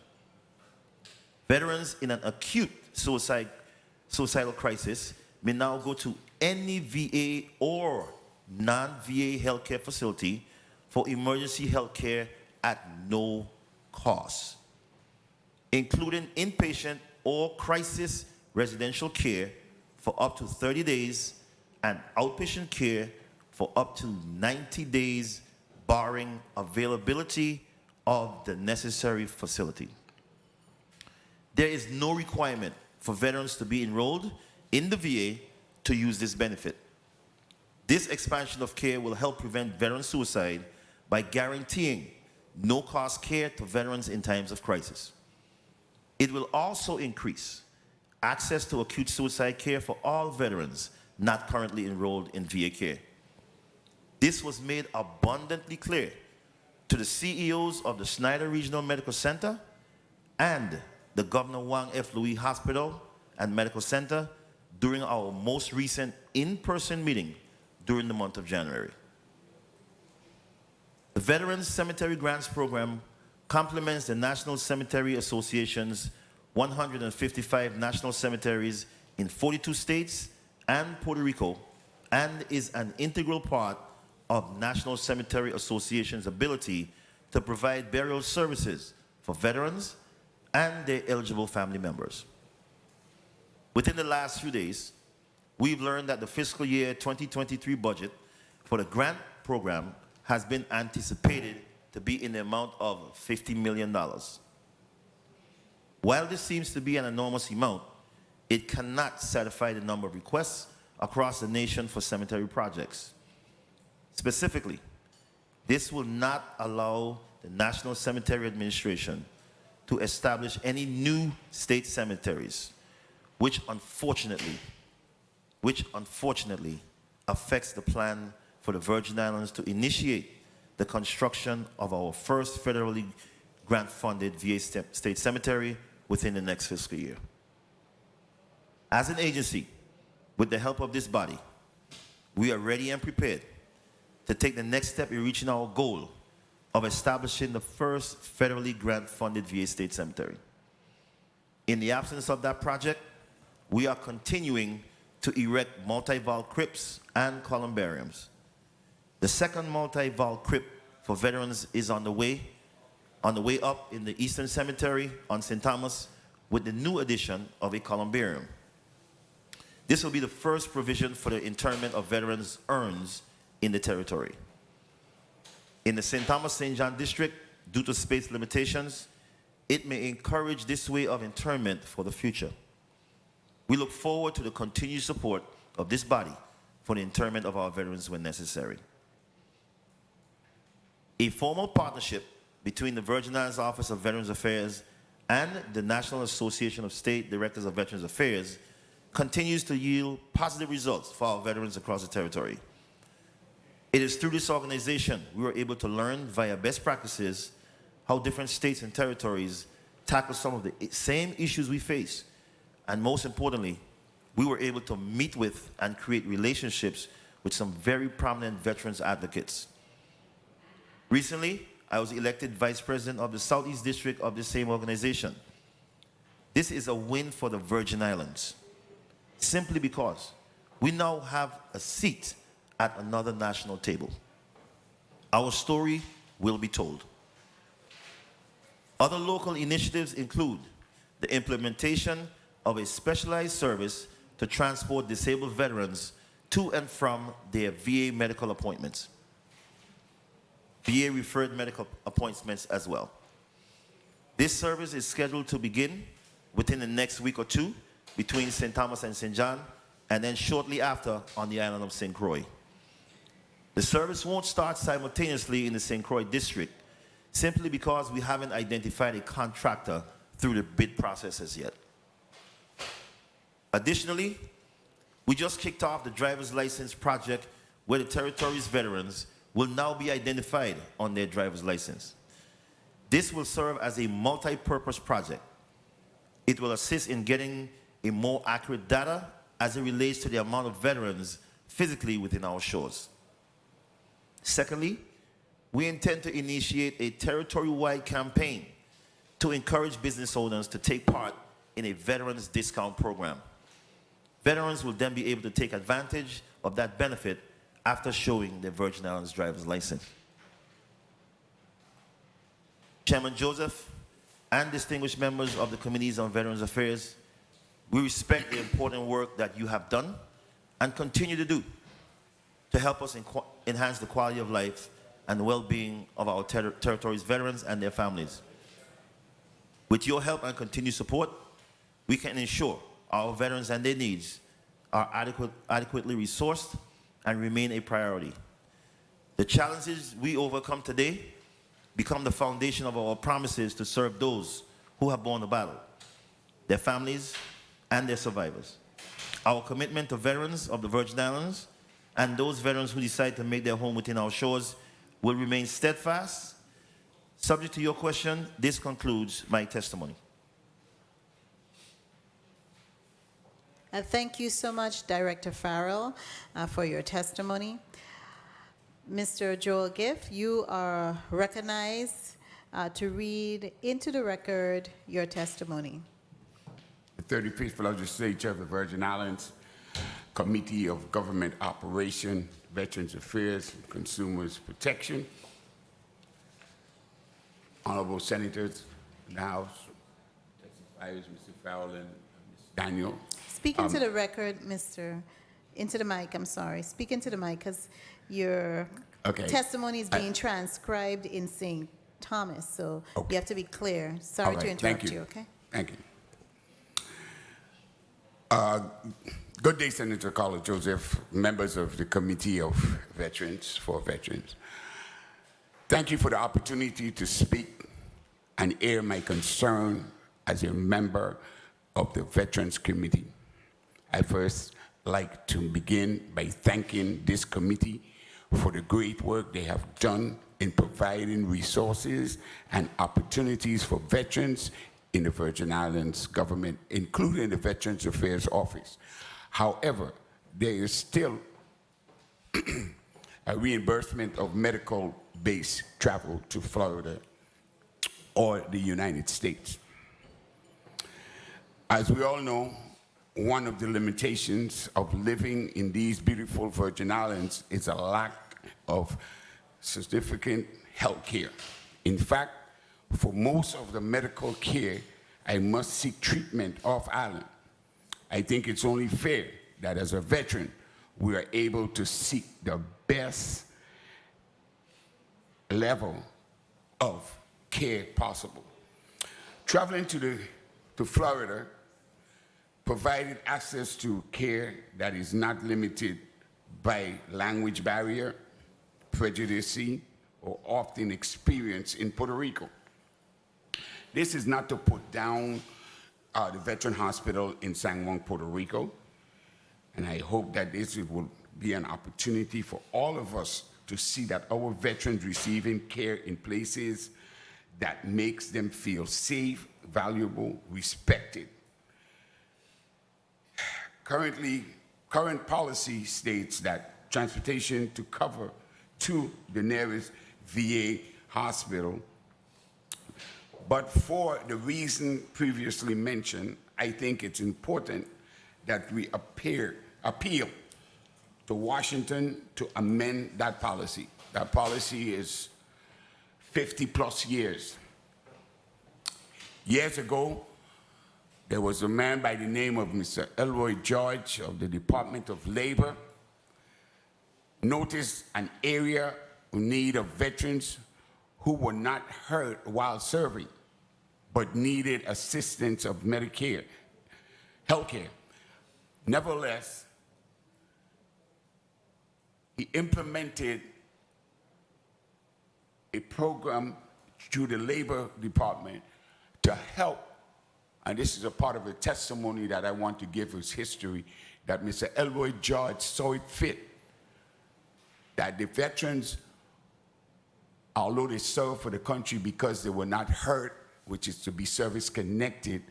Veterans in an acute suicidal crisis may now go to any VA or non-VA healthcare facility for emergency healthcare at no cost, including inpatient or crisis residential care for up to 30 days and outpatient care for up to 90 days, barring availability of the necessary facility. There is no requirement for veterans to be enrolled in the VA to use this benefit. This expansion of care will help prevent veteran suicide by guaranteeing no-cost care to veterans in times of crisis. It will also increase access to acute suicide care for all veterans not currently enrolled in VA care. This was made abundantly clear to the CEOs of the Schneider Regional Medical Center and the Governor Wang F. Louis Hospital and Medical Center during our most recent in-person meeting during the month of January. The Veterans Cemetery Grants Program complements the National Cemetery Association's 155 national cemeteries in 42 states and Puerto Rico, and is an integral part of National Cemetery Association's ability to provide burial services for veterans and their eligible family members. Within the last few days, we've learned that the fiscal year 2023 budget for the grant program has been anticipated to be in the amount of $50 million. While this seems to be an enormous amount, it cannot satisfy the number of requests across the nation for cemetery projects. Specifically, this will not allow the National Cemetery Administration to establish any new state cemeteries, which unfortunately affects the plan for the Virgin Islands to initiate the construction of our first federally grant-funded VA state cemetery within the next fiscal year. As an agency, with the help of this body, we are ready and prepared to take the next step in reaching our goal of establishing the first federally grant-funded VA state cemetery. In the absence of that project, we are continuing to erect multi-vault crypts and columbariums. The second multi-vault crypt for veterans is on the way up in the Eastern Cemetery on St. Thomas with the new addition of a columbarium. This will be the first provision for the interment of veterans' urns in the territory. In the St. Thomas St. John district, due to space limitations, it may encourage this way of interment for the future. We look forward to the continued support of this body for the interment of our veterans when necessary. A formal partnership between the Virgin Islands Office of Veterans Affairs and the National Association of State Directors of Veterans Affairs continues to yield positive results for our veterans across the territory. It is through this organization we were able to learn via best practices how different states and territories tackle some of the same issues we face. And most importantly, we were able to meet with and create relationships with some very prominent veterans advocates. Recently, I was elected Vice President of the Southeast District of the same organization. This is a win for the Virgin Islands, simply because we now have a seat at another national table. Our story will be told. Other local initiatives include the implementation of a specialized service to transport disabled veterans to and from their VA medical appointments. VA referred medical appointments as well. This service is scheduled to begin within the next week or two between St. Thomas and St. John, and then shortly after on the island of St. Croix. The service won't start simultaneously in the St. Croix district, simply because we haven't identified a contractor through the bid process as yet. Additionally, we just kicked off the driver's license project where the territory's veterans will now be identified on their driver's license. This will serve as a multi-purpose project. It will assist in getting a more accurate data as it relates to the amount of veterans physically within our shores. Secondly, we intend to initiate a territory-wide campaign to encourage business owners to take part in a veterans discount program. Veterans will then be able to take advantage of that benefit after showing their Virgin Islands driver's license. Chairman Joseph and distinguished members of the Committees on Veterans Affairs, we respect the important work that you have done and continue to do to help us enhance the quality of life and the well-being of our territory's veterans and their families. With your help and continued support, we can ensure our veterans and their needs are adequately resourced and remain a priority. The challenges we overcome today become the foundation of our promises to serve those who have borne the battle, their families, and their survivors. Our commitment to veterans of the Virgin Islands and those veterans who decide to make their home within our shores will remain steadfast. Subject to your question, this concludes my testimony. Thank you so much, Director Farrell, for your testimony. Mr. Joel Giff, you are recognized to read into the record your testimony. The 35th Legislature of the Virgin Islands, Committee of Government Operation, Veterans Affairs, and Consumers Protection. Honorable Senators in the House, testifiers, Mr. Farrell and Ms. Daniel. Speak into the record, into the mic, I'm sorry. Speak into the mic because your testimony is being transcribed in St. Thomas, so you have to be clear. Sorry to interrupt you, okay? Thank you. Good day, Senator Carlos Joseph, members of the Committee of Veterans for Veterans. Thank you for the opportunity to speak and air my concern as a member of the Veterans Committee. I first like to begin by thanking this committee for the great work they have done in providing resources and opportunities for veterans in the Virgin Islands government, including the Veterans Affairs Office. However, there is still a reimbursement of medical-based travel to Florida or the United States. As we all know, one of the limitations of living in these beautiful Virgin Islands is a lack of significant health care. In fact, for most of the medical care, I must seek treatment off island. I think it's only fair that as a veteran, we are able to seek the best level of care possible. Traveling to Florida provided access to care that is not limited by language barrier, prejudice, or often experienced in Puerto Rico. This is not to put down the Veteran Hospital in San Juan, Puerto Rico, and I hope that this will be an opportunity for all of us to see that our veterans receiving care in places that makes them feel safe, valuable, respected. Current policy states that transportation to cover to the nearest VA hospital. But for the reason previously mentioned, I think it's important that we appeal to Washington to amend that policy. That policy is 50+ years. Years ago, there was a man by the name of Mr. Elroy George of the Department of Labor, noticed an area in need of veterans who were not hurt while serving, but needed assistance of Medicare, healthcare. Nevertheless, he implemented a program through the Labor Department to help. And this is a part of a testimony that I want to give as history, that Mr. Elroy George saw it fit that the veterans, although they served for the country because they were not hurt, which is to be service-connected,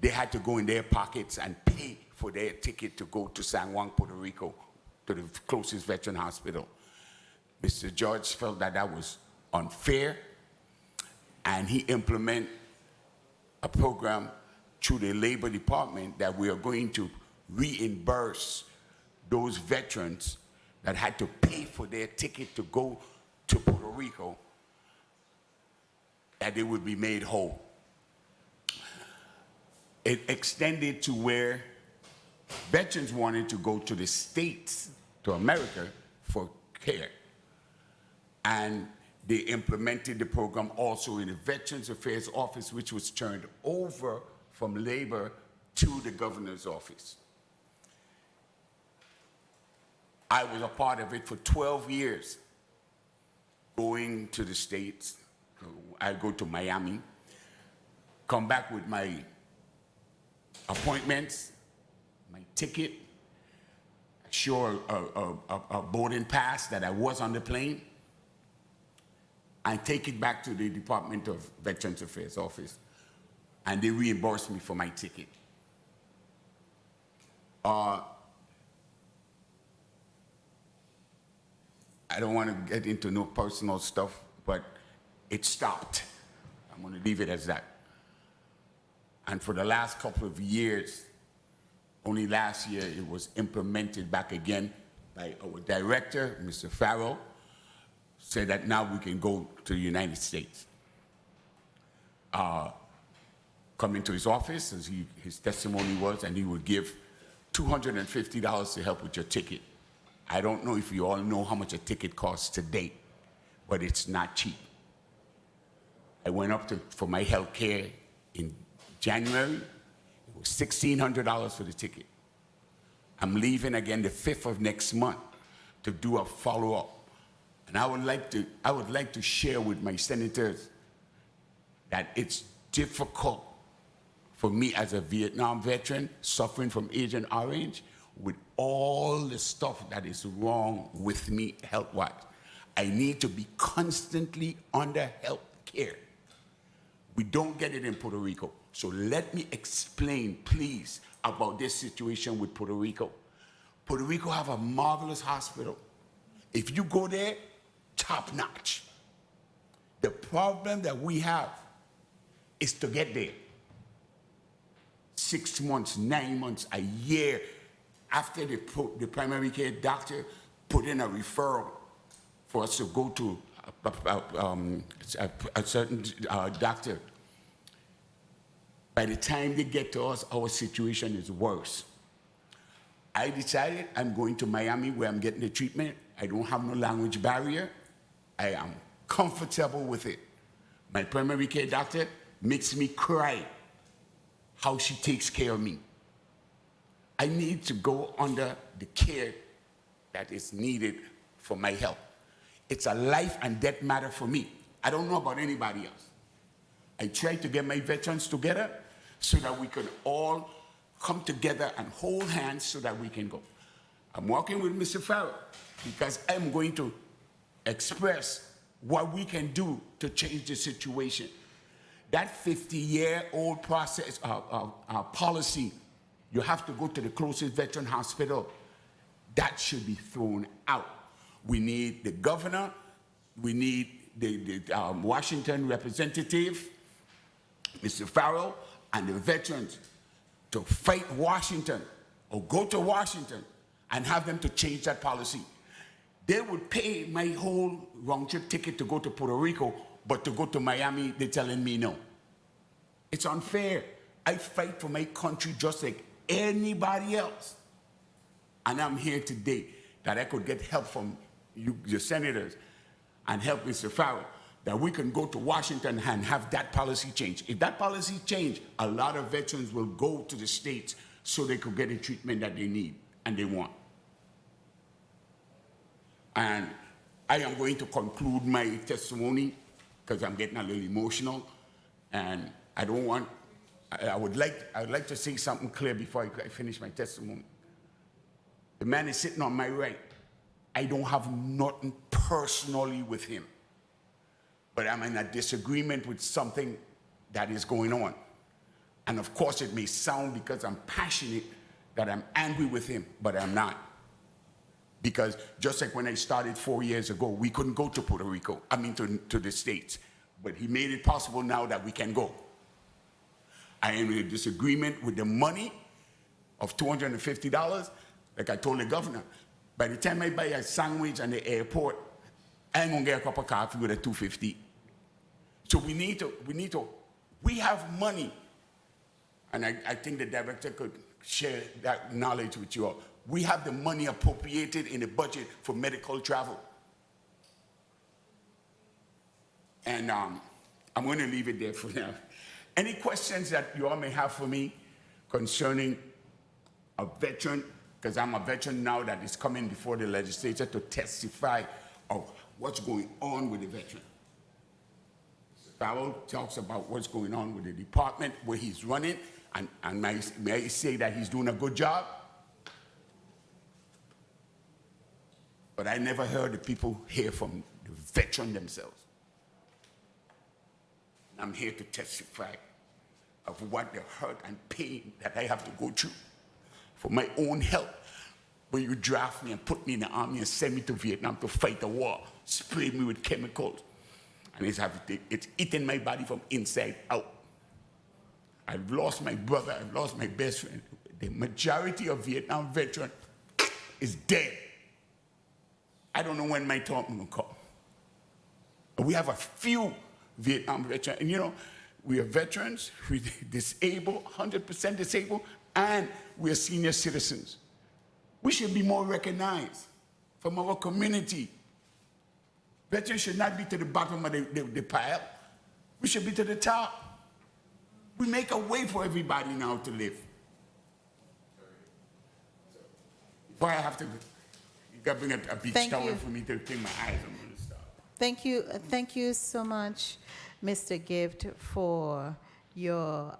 they had to go in their pockets and pay for their ticket to go to San Juan, Puerto Rico, to the closest veteran hospital. Mr. George felt that that was unfair, and he implemented a program through the Labor Department that we are going to reimburse those veterans that had to pay for their ticket to go to Puerto Rico, that they would be made whole. It extended to where veterans wanted to go to the States, to America, for care. And they implemented the program also in the Veterans Affairs Office, which was turned over from Labor to the governor's office. I was a part of it for 12 years, going to the States. I go to Miami, come back with my appointments, my ticket, show a boarding pass that I was on the plane, and take it back to the Department of Veterans Affairs office, and they reimbursed me for my ticket. I don't want to get into no personal stuff, but it stopped. I'm going to leave it as that. And for the last couple of years, only last year, it was implemented back again by our director, Mr. Farrell, said that now we can go to the United States. Come into his office, as his testimony was, and he would give $250 to help with your ticket. I don't know if you all know how much a ticket costs today, but it's not cheap. I went up for my health care in January. It was $1,600 for the ticket. I'm leaving again the 5th of next month to do a follow-up. And I would like to share with my senators that it's difficult for me as a Vietnam veteran suffering from Agent Orange with all the stuff that is wrong with me health-wise. I need to be constantly under health care. We don't get it in Puerto Rico. So let me explain, please, about this situation with Puerto Rico. Puerto Rico have a marvelous hospital. If you go there, top notch. The problem that we have is to get there. 6 months, 9 months, a year after the primary care doctor put in a referral for us to go to a certain doctor. By the time they get to us, our situation is worse. I decided I'm going to Miami where I'm getting the treatment. I don't have no language barrier. I am comfortable with it. My primary care doctor makes me cry how she takes care of me. I need to go under the care that is needed for my health. It's a life and death matter for me. I don't know about anybody else. I try to get my veterans together so that we can all come together and hold hands so that we can go. I'm working with Mr. Farrell because I'm going to express what we can do to change the situation. That 50-year-old process, policy, you have to go to the closest veteran hospital, that should be thrown out. We need the governor, we need the Washington representative, Mr. Farrell, and the veterans to fight Washington or go to Washington and have them to change that policy. They would pay my whole round-trip ticket to go to Puerto Rico, but to go to Miami, they're telling me no. It's unfair. I fight for my country just like anybody else. And I'm here today that I could get help from you, your senators, and help Mr. Farrell, that we can go to Washington and have that policy change. If that policy change, a lot of veterans will go to the States so they could get the treatment that they need and they want. And I am going to conclude my testimony because I'm getting a little emotional, and I don't want, I would like to say something clear before I finish my testimony. The man is sitting on my right. I don't have nothing personally with him, but I'm in a disagreement with something that is going on. And of course it may sound because I'm passionate that I'm angry with him, but I'm not. Because just like when I started 4 years ago, we couldn't go to Puerto Rico, to the States, but he made it possible now that we can go. I am in a disagreement with the money of $250, like I told the governor. By the time I buy a sandwich at the airport, I ain't gonna get a cup of coffee with a $250. So we have money, and I think the director could share that knowledge with you all. We have the money appropriated in the budget for medical travel. And I'm going to leave it there for now. Any questions that you all may have for me concerning a veteran, because I'm a veteran now that is coming before the legislature to testify of what's going on with the veteran. Farrell talks about what's going on with the department, where he's running, and may I say that he's doing a good job? But I never heard the people hear from the veteran themselves. I'm here to testify of what the hurt and pain that I have to go through for my own health. When you draft me and put me in the army and send me to Vietnam to fight the war, spray me with chemicals, and it's eating my body from inside out. I've lost my brother, I've lost my best friend. The majority of Vietnam veterans is dead. I don't know when my time will come. We have a few Vietnam veterans, and we are veterans, we're disabled, 100% disabled, and we are senior citizens. We should be more recognized from our community. Veterans should not be to the bottom of the pile. We should be to the top. We make a way for everybody now to live. Before I have to, you got to bring a beach towel for me to clean my eyes. I'm going to stop. Thank you so much, Mr. Gift, for your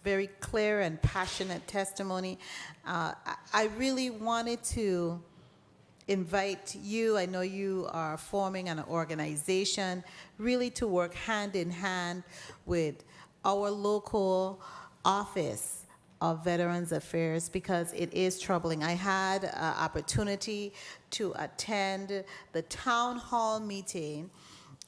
very clear and passionate testimony. I really wanted to invite you, I know you are forming an organization, really to work hand in hand with our local office of Veterans Affairs because it is troubling. I had an opportunity to attend the town hall meeting,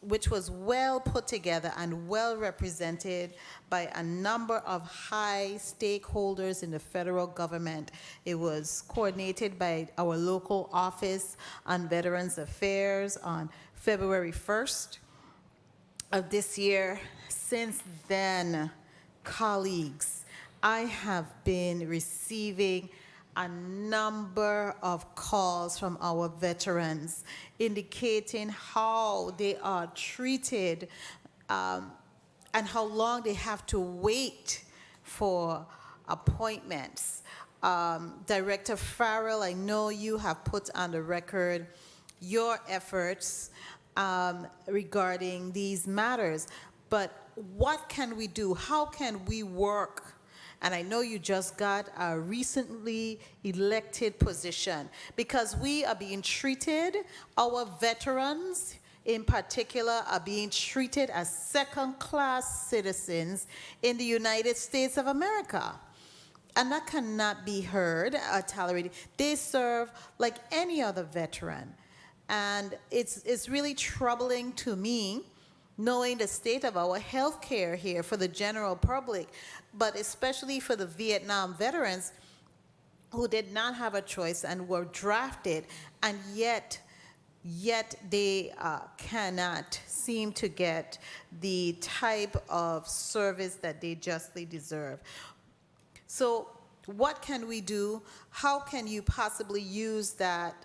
which was well put together and well represented by a number of high stakeholders in the federal government. It was coordinated by our local office on Veterans Affairs on February 1st of this year. Since then, colleagues, I have been receiving a number of calls from our veterans indicating how they are treated and how long they have to wait for appointments. Director Farrell, I know you have put on the record your efforts regarding these matters, but what can we do? How can we work? And I know you just got a recently elected position because we are being treated, our veterans in particular are being treated as second-class citizens in the United States of America. And that cannot be heard or tolerated. They serve like any other veteran. And it's really troubling to me knowing the state of our health care here for the general public, but especially for the Vietnam veterans who did not have a choice and were drafted, and yet they cannot seem to get the type of service that they justly deserve. So what can we do? How can you possibly use that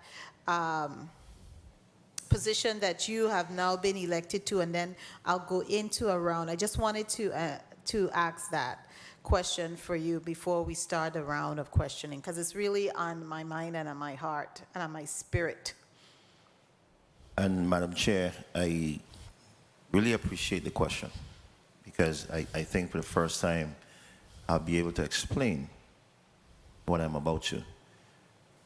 position that you have now been elected to, and then I'll go into a round. I just wanted to ask that question for you before we start a round of questioning, because it's really on my mind and on my heart and on my spirit. And Madam Chair, I really appreciate the question because I think for the first time I'll be able to explain what I'm about to.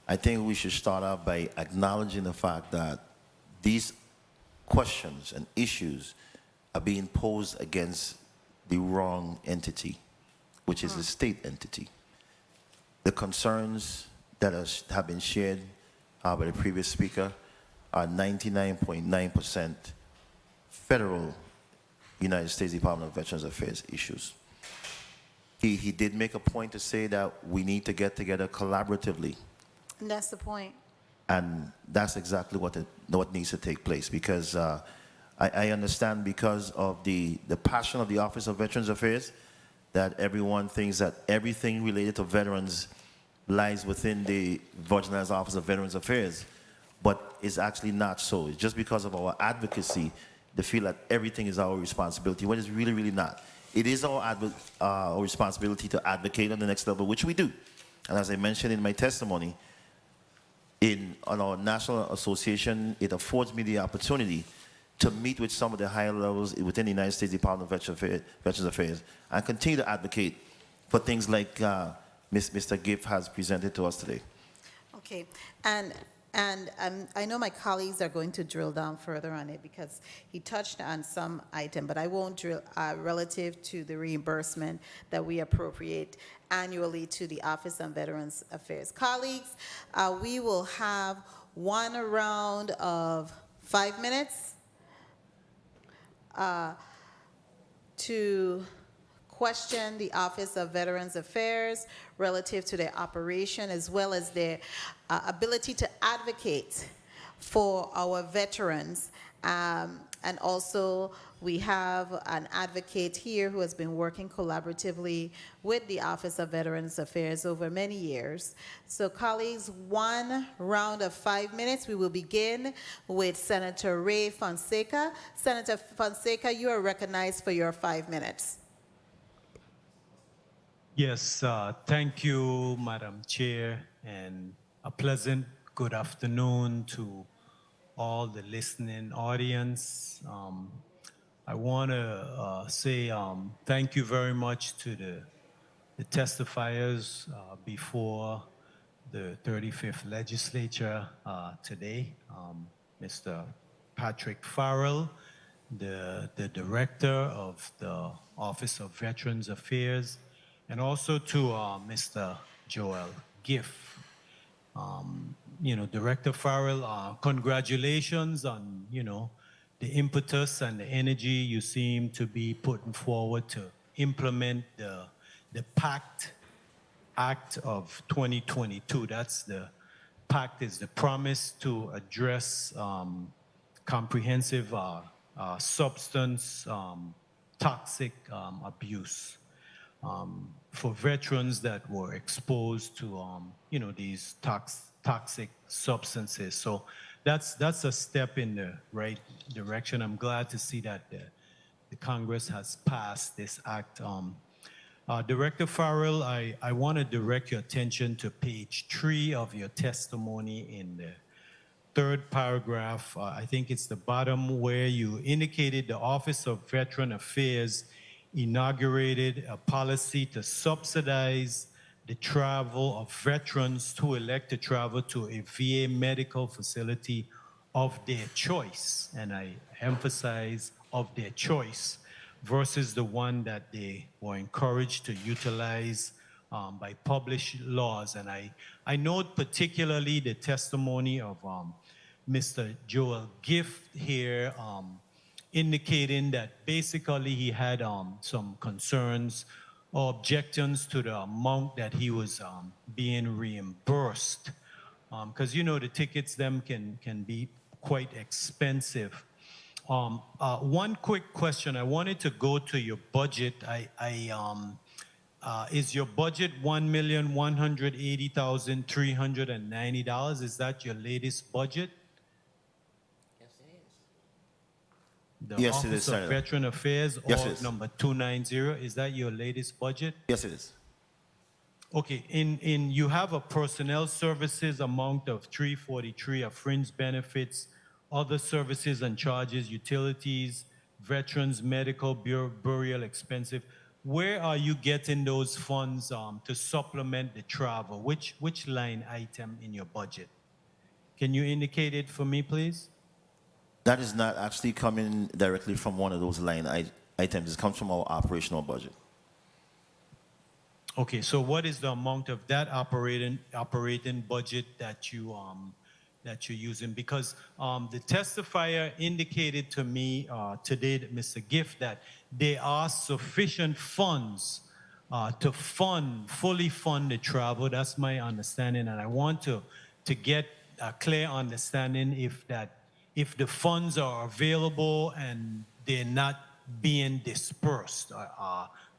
I think we should start off by acknowledging the fact that these questions and issues are being posed against the wrong entity, which is the state entity. The concerns that have been shared by the previous speaker are 99.9% federal United States Department of Veterans Affairs issues. He did make a point to say that we need to get together collaboratively. And that's the point. And that's exactly what needs to take place, because I understand because of the passion of the Office of Veterans Affairs that everyone thinks that everything related to veterans lies within the Virgin Islands Office of Veterans Affairs, but it's actually not so. It's just because of our advocacy, they feel that everything is our responsibility, when it's really, really not. It is our responsibility to advocate on the next level, which we do. And as I mentioned in my testimony, on our national association, it affords me the opportunity to meet with some of the higher levels within the United States Department of Veterans Affairs and continue to advocate for things like Mr. Giff has presented to us today. Okay, and I know my colleagues are going to drill down further on it because he touched on some item, but I won't drill relative to the reimbursement that we appropriate annually to the Office on Veterans Affairs. Colleagues, we will have one round of 5 minutes to question the Office of Veterans Affairs relative to their operation as well as their ability to advocate for our veterans. And also we have an advocate here who has been working collaboratively with the Office of Veterans Affairs over many years. So colleagues, one round of 5 minutes. We will begin with Senator Ray Fonseca. Senator Fonseca, you are recognized for your 5 minutes. Yes, thank you, Madam Chair, and a pleasant good afternoon to all the listening audience. I want to say thank you very much to the testifiers before the 35th legislature today. Mr. Patrick Farrell, the director of the Office of Veterans Affairs, and also to Mr. Joel Giff. Director Farrell, congratulations on, the impetus and the energy you seem to be putting forward to implement the PACT Act of 2022. That's the PACT is the promise to address comprehensive substance toxic abuse for veterans that were exposed to these toxic substances. So that's a step in the right direction. I'm glad to see that the Congress has passed this act. Director Farrell, I want to direct your attention to page 3 of your testimony in the third paragraph. I think it's the bottom where you indicated the Office of Veteran Affairs inaugurated a policy to subsidize the travel of veterans who elect to travel to a VA medical facility of their choice, and I emphasize of their choice, versus the one that they were encouraged to utilize by published laws. And I note particularly the testimony of Mr. Joel Gift here, indicating that basically he had some concerns or objections to the amount that he was being reimbursed. Because the tickets them can be quite expensive. One quick question. I wanted to go to your budget. Is your budget $1,180,390? Is that your latest budget? The Yes, Office it is, of Senator. Veteran Affairs, Yes, or it is. number 290, is that your latest budget? Yes, it is. Okay, you have a personnel services amount of 343, a fringe benefits, other services and charges, utilities, veterans, medical, burial expensive. Where are you getting those funds to supplement the travel? Which line item in your budget? Can you indicate it for me, please? That is not actually coming directly from one of those line items. It comes from our operational budget. Okay, so what is the amount of that operating budget that you're using? Because the testifier indicated to me today, Mr. Gift, that there are sufficient funds to fully fund the travel. That's my understanding, and I want to get a clear understanding if the funds are available and they're not being dispersed.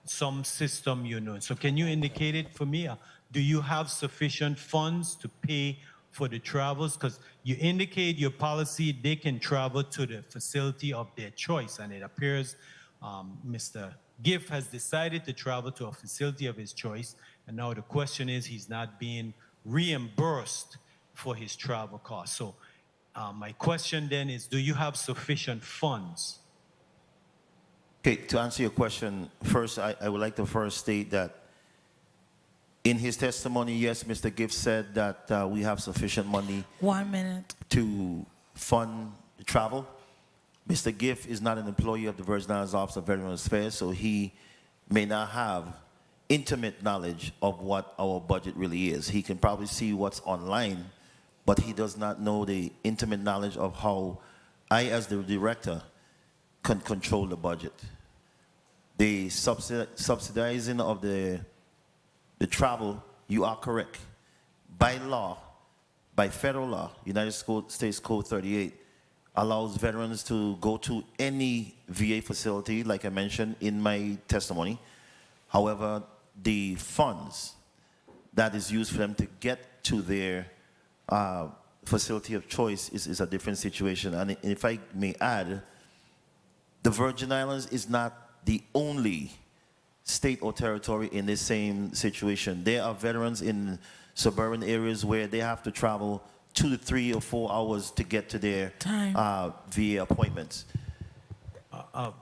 Some system, So can you indicate it for me? Do you have sufficient funds to pay for the travels? Because you indicate your policy, they can travel to the facility of their choice. And it appears Mr. Gift has decided to travel to a facility of his choice. And now the question is, he's not being reimbursed for his travel costs. So my question then is, do you have sufficient funds? Okay, to answer your question, first, I would like to first state that in his testimony, yes, Mr. Gift said that we have sufficient money 1 minute. to fund travel. Mr. Gift is not an employee of the Virgin Islands Office of Veterans Affairs, so he may not have intimate knowledge of what our budget really is. He can probably see what's online, but he does not know the intimate knowledge of how I, as the director, can control the budget. The subsidizing of the travel, you are correct. By law, by federal law, United States Code 38 allows veterans to go to any VA facility, like I mentioned in my testimony. However, the funds that is used for them to get to their facility of choice is a different situation. And if I may add, the Virgin Islands is not the only state or territory in this same situation. There are veterans in suburban areas where they have to travel 2 to 3 or 4 hours to get to their VA appointments.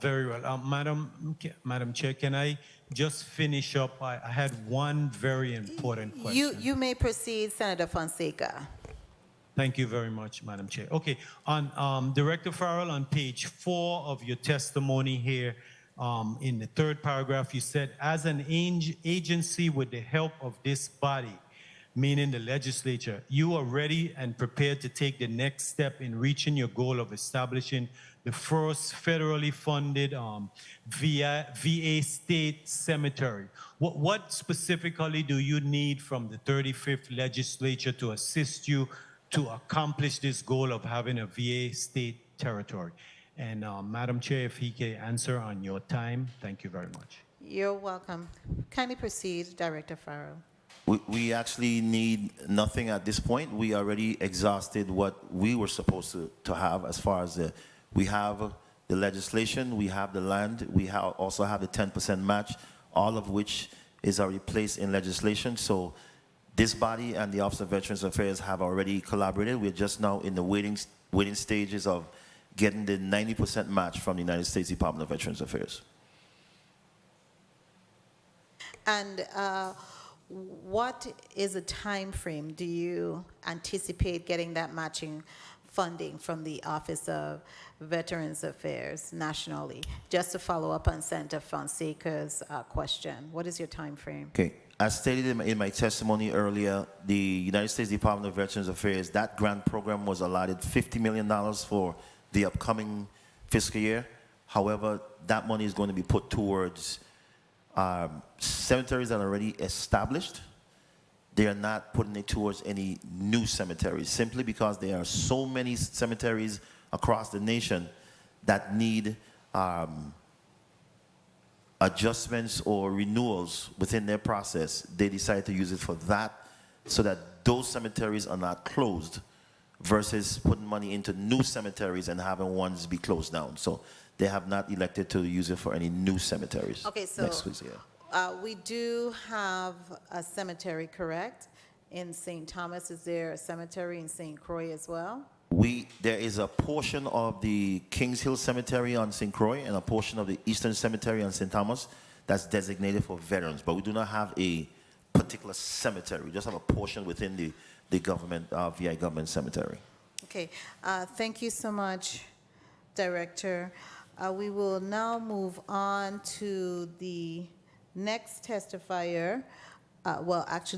Very well. Madam Chair, can I just finish up? I had one very important question. You may proceed, Senator Fonseca. Thank you very much, Madam Chair. Okay, on Director Farrell, on page 4 of your testimony here, in the third paragraph, you said, as an agency with the help of this body, meaning the legislature, you are ready and prepared to take the next step in reaching your goal of establishing the first federally funded VA state cemetery. What specifically do you need from the 35th legislature to assist you to accomplish this goal of having a VA state territory? And Madam Chair, if he can answer on your time, thank you very much. You're welcome. Kindly proceed, Director Farrell. We actually need nothing at this point. We already exhausted what we were supposed to have as far as we have the legislation, we have the land, we also have the 10% match, all of which is already placed in legislation. So this body and the Office of Veterans Affairs have already collaborated. We're just now in the waiting stages of getting the 90% match from the United States Department of Veterans Affairs. And what is a time frame do you anticipate getting that matching funding from the Office of Veterans Affairs nationally? Just to follow up on Senator Fonseca's question, what is your time frame? Okay, as stated in my testimony earlier, the United States Department of Veterans Affairs, that grant program was allotted $50 million for the upcoming fiscal year. However, that money is going to be put towards cemeteries that are already established. They are not putting it towards any new cemeteries, simply because there are so many cemeteries across the nation that need adjustments or renewals within their process. They decide to use it for that, so that those cemeteries are not closed, versus putting money into new cemeteries and having ones be closed down. So they have not elected to use it for any new cemeteries. Okay, so next week's year. We do have a cemetery, correct? In St. Thomas, is there a cemetery in St. Croix as well? There is a portion of the Kings Hill Cemetery on St. Croix and a portion of the Eastern Cemetery on St. Thomas that's designated for veterans, but we do not have a particular cemetery. We just have a portion within the government, VI government cemetery. Okay, thank you so much, Director. We will now move on to the next testifier,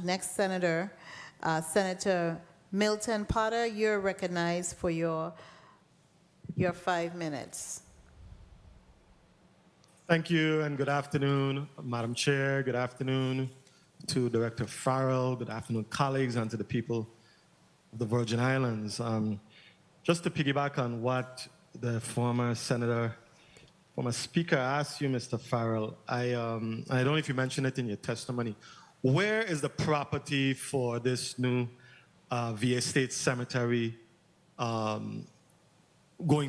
next senator, Senator Milton Potter. You're recognized for your 5 minutes. Thank you, and good afternoon, Madam Chair. Good afternoon to Director Farrell. Good afternoon, colleagues, and to the people of the Virgin Islands. Just to piggyback on what the former speaker asked you, Mr. Farrell, I don't know if you mentioned it in your testimony. Where is the property for this new VA State Cemetery going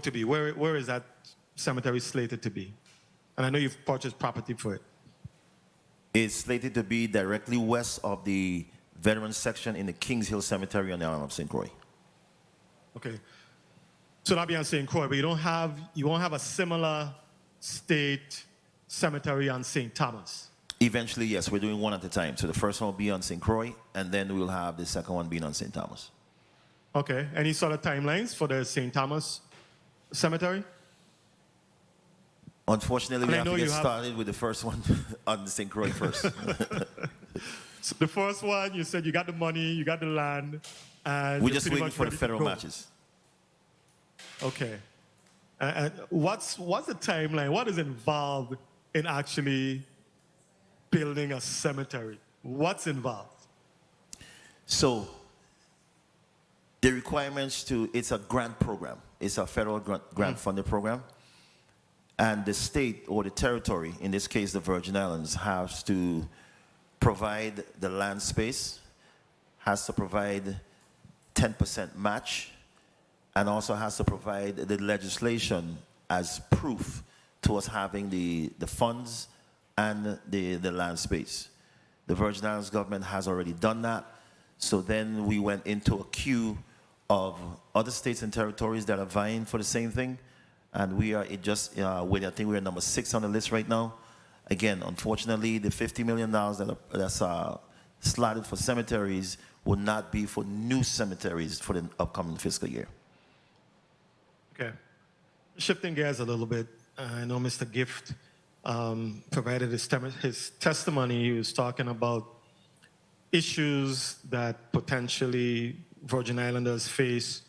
to be? Where is that cemetery slated to be? And I know you've purchased property for it. It's slated to be directly west of the Veterans section in the Kings Hill Cemetery on the island of St. Croix. Okay. So that'll be on St. Croix, but you won't have a similar state cemetery on St. Thomas. Eventually, yes, we're doing one at a time. So the first one will be on St. Croix, and then we'll have the second one being on St. Thomas. Okay. Any sort of timelines for the St. Thomas cemetery? Unfortunately, we have to get started with the first one on the St. Croix first. So the first one, you said you got the money, you got the land, and we're just waiting for the federal matches. Okay. And what's the timeline? What is involved in actually building a cemetery? What's involved? So the requirements it's a grant program. It's a federal grant funded program. And the state or the territory, in this case the Virgin Islands, has to provide the land space, has to provide 10% match, and also has to provide the legislation as proof to us having the funds and the land space. The Virgin Islands government has already done that. So then we went into a queue of other states and territories that are vying for the same thing. And we are I think we're number 6 on the list right now. Again, unfortunately, the $50 million that's slotted for cemeteries will not be for new cemeteries for the upcoming fiscal year. Okay. Shifting gears a little bit, I know Mr. Gift provided his testimony, he was talking about issues that potentially Virgin Islanders face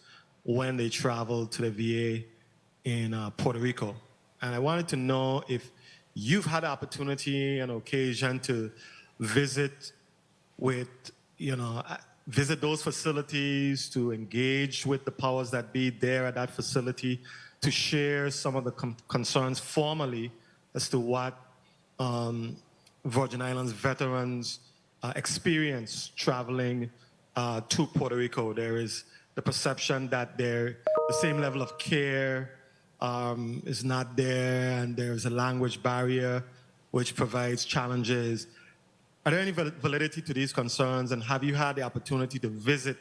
when they travel to the VA in Puerto Rico. And I wanted to know if you've had the opportunity and occasion to visit visit those facilities, to engage with the powers that be there at that facility, to share some of the concerns formally as to what Virgin Islands veterans experience traveling to Puerto Rico. There is the perception that the same level of care is not there, and there's a language barrier which provides challenges. Are there any validity to these concerns, and have you had the opportunity to visit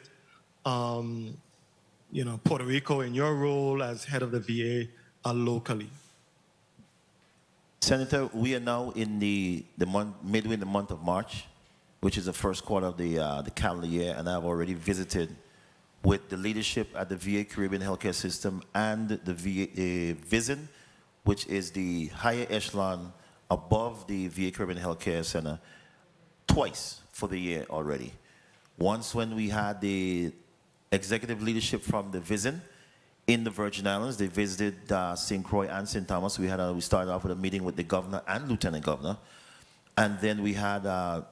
Puerto Rico in your role as head of the VA locally? Senator, we are now in the month, midway in the month of March, which is the first quarter of the calendar year, and I've already visited with the leadership at the VA Caribbean Healthcare System and the VA VISN, which is the higher echelon above the VA Caribbean Healthcare Center, twice for the year already. Once when we had the executive leadership from the VISN in the Virgin Islands, they visited St. Croix and St. Thomas. We started off with a meeting with the governor and lieutenant governor, and then we had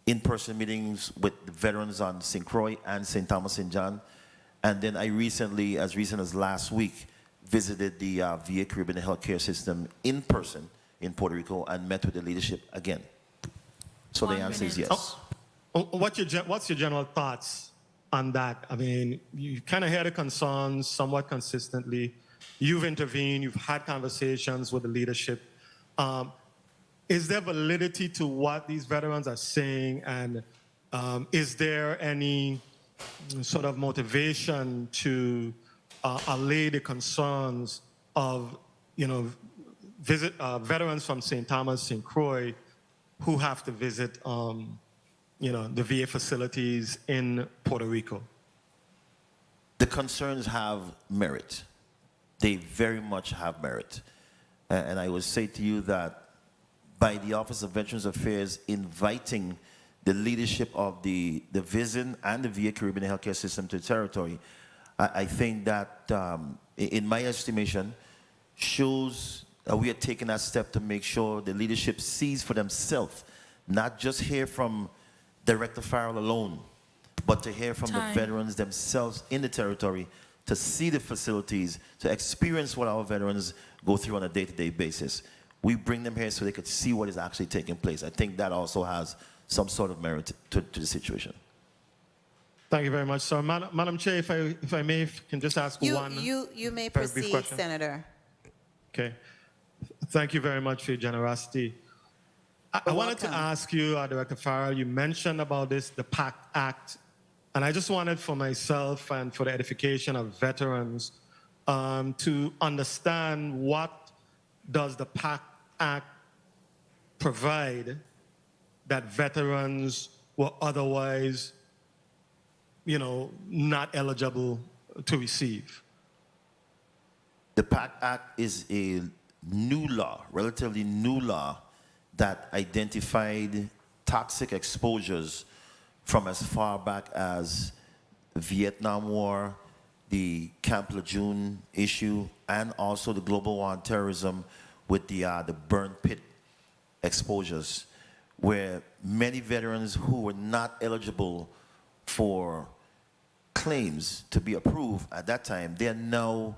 in-person meetings with the veterans on St. Croix and St. Thomas St. John. And then I recently, as recent as last week, visited the VA Caribbean Healthcare System in person in Puerto Rico and met with the leadership again. So the answer is yes. What's your general thoughts on that? I mean, you kind of hear the concerns somewhat consistently. You've intervened, you've had conversations with the leadership. Is there validity to what these veterans are saying, and is there any sort of motivation to allay the concerns of, veterans from St. Thomas, St. Croix, who have to visit, the VA facilities in Puerto Rico? The concerns have merit. They very much have merit. And I would say to you that by the Office of Veterans Affairs inviting the leadership of the VISN and the VA Caribbean Healthcare System to the territory, I think that, in my estimation, shows that we are taking that step to make sure the leadership sees for themselves, not just hear from Director Farrell alone, but to hear from the veterans themselves in the territory, to see the facilities, to experience what our veterans go through on a day-to-day basis. We bring them here so they could see what is actually taking place. I think that also has some sort of merit to the situation. Thank you very much. So, Madam Chair, if I may, can just ask one. You may very brief proceed, question. Senator. Okay. Thank you very much for your generosity. I wanted to ask you, Director Farrell, you mentioned about the PACT Act, and I just wanted for myself and for the edification of veterans to understand what does the PACT Act provide that veterans were otherwise, not eligible to receive? The PACT Act is a new law, relatively new law, that identified toxic exposures from as far back as the Vietnam War, the Camp Lejeune issue, and also the global war on terrorism with the burn pit exposures, where many veterans who were not eligible for claims to be approved at that time, they are now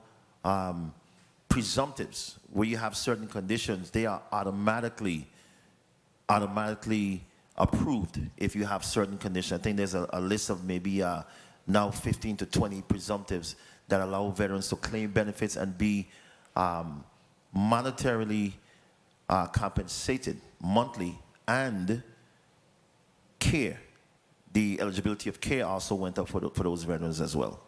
presumptives. Where you have certain conditions, they are automatically approved if you have certain conditions. I think there's a list of maybe now 15 to 20 presumptives that allow veterans to claim benefits and be monetarily compensated monthly, and care. The eligibility of care also went up for those veterans as well.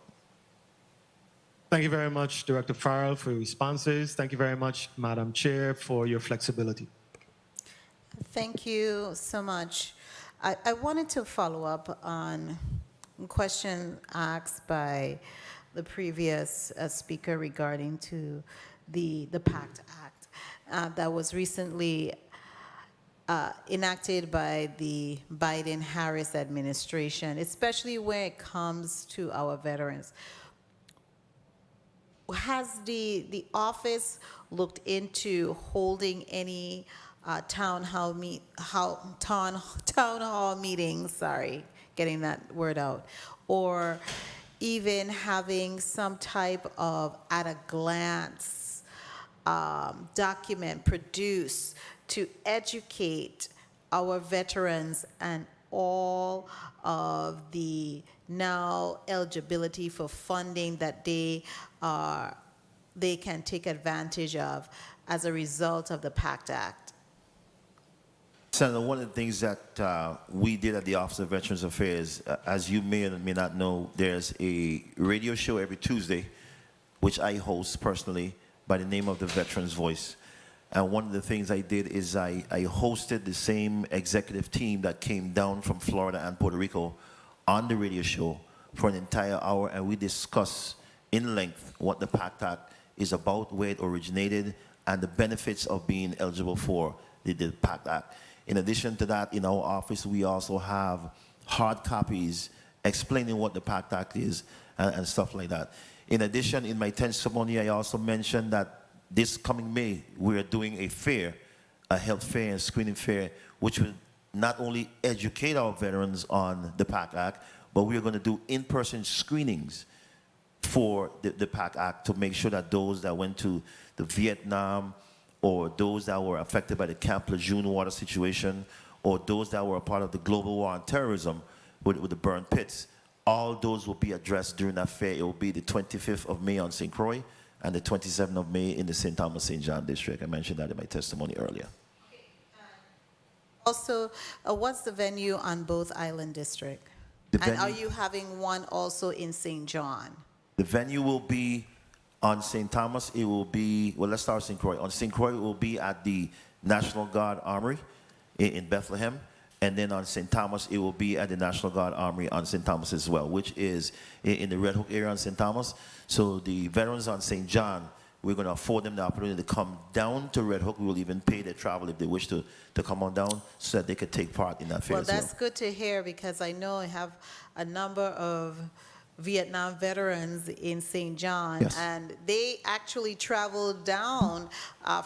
Thank you very much, Director Farrell, for your responses. Thank you very much, Madam Chair, for your flexibility. Thank you so much. I wanted to follow up on a question asked by the previous speaker regarding to the PACT Act. that was recently enacted by the Biden-Harris administration, especially when it comes to our veterans. Has the office looked into holding any town hall meetings? Sorry, getting that word out, or even having some type of at-a-glance document produced to educate our veterans and all of the now eligibility for funding that they can take advantage of as a result of the PACT Act? Senator, one of the things that we did at the Office of Veterans Affairs, as you may or may not know, there's a radio show every Tuesday, which I host personally by the name of The Veterans Voice. And one of the things I did is I hosted the same executive team that came down from Florida and Puerto Rico on the radio show for an entire hour, and we discussed in length what the PACT Act is about, where it originated, and the benefits of being eligible for the PACT Act. In addition to that, in our office, we also have hard copies explaining what the PACT Act is and stuff like that. In addition, in my testimony, I also mentioned that this coming May, we're doing a fair, a health fair and screening fair, which will not only educate our veterans on the PACT Act, but we're going to do in-person screenings for the PACT Act to make sure that those that went to the Vietnam, or those that were affected by the Camp Lejeune water situation, or those that were a part of the global war on terrorism with the burn pits, all those will be addressed during that fair. It will be the 25th of May on St. Croix and the 27th of May in the St. Thomas St. John district. I mentioned that in my testimony earlier. Also, what's the venue on both Island District? And are you having one also in St. John? The venue will be on St. Thomas. It will be, well, let's start with St. Croix. On St. Croix, it will be at the National Guard Armory in Bethlehem. And then on St. Thomas, it will be at the National Guard Armory on St. Thomas as well, which is in the Red Hook area on St. Thomas. So the veterans on St. John, we're going to afford them the opportunity to come down to Red Hook. We will even pay their travel if they wish to come on down so that they could take part in that fair Well, as well. that's good to hear, because I know I have a number of Vietnam veterans in St. John, Yes. and they actually traveled down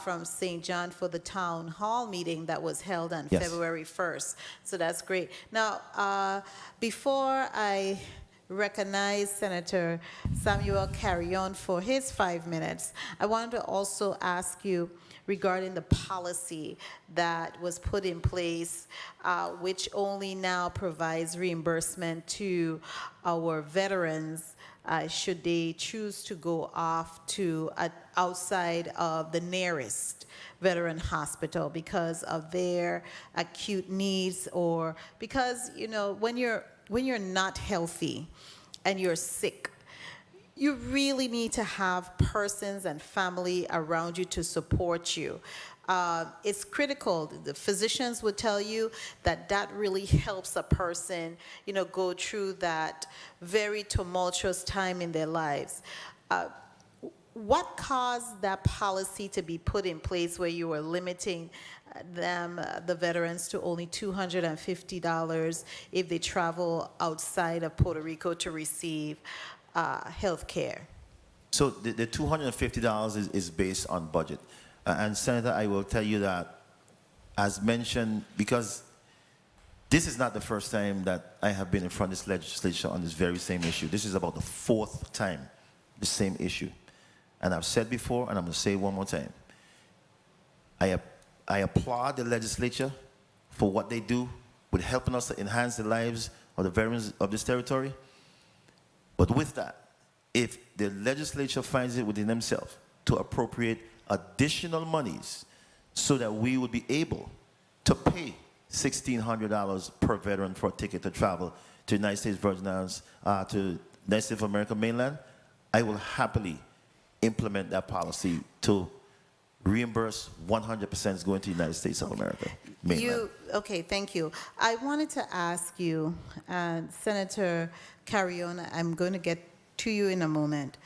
from St. John for the town hall meeting that was held on Yes. February 1st. So that's great. Now, before I recognize Senator Samuel Carrion for his 5 minutes, I wanted to also ask you regarding the policy that was put in place, which only now provides reimbursement to our veterans should they choose to go off to outside of the nearest veteran hospital because of their acute needs, or because, you know, when you're not healthy and you're sick, you really need to have persons and family around you to support you. It's critical. The physicians would tell you that that really helps a person, you know, go through that very tumultuous time in their lives. What caused that policy to be put in place where you were limiting them, the veterans, to only $250 if they travel outside of Puerto Rico to receive health care? So the $250 is based on budget. And Senator, I will tell you that, as mentioned, because this is not the first time that I have been in front of this legislature on this very same issue. This is about the 4th time, the same issue. And I've said before, and I'm going to say it one more time. I applaud the legislature for what they do with helping us to enhance the lives of the veterans of this territory. But with that, if the legislature finds it within themselves to appropriate additional monies so that we would be able to pay $1,600 per veteran for a ticket to travel to United States Virgin Islands, to United States of America mainland, I will happily implement that policy to reimburse 100% going to the United States of America mainland. Okay, thank you. I wanted to ask you, Senator Carrion, I'm going to get to you in a moment.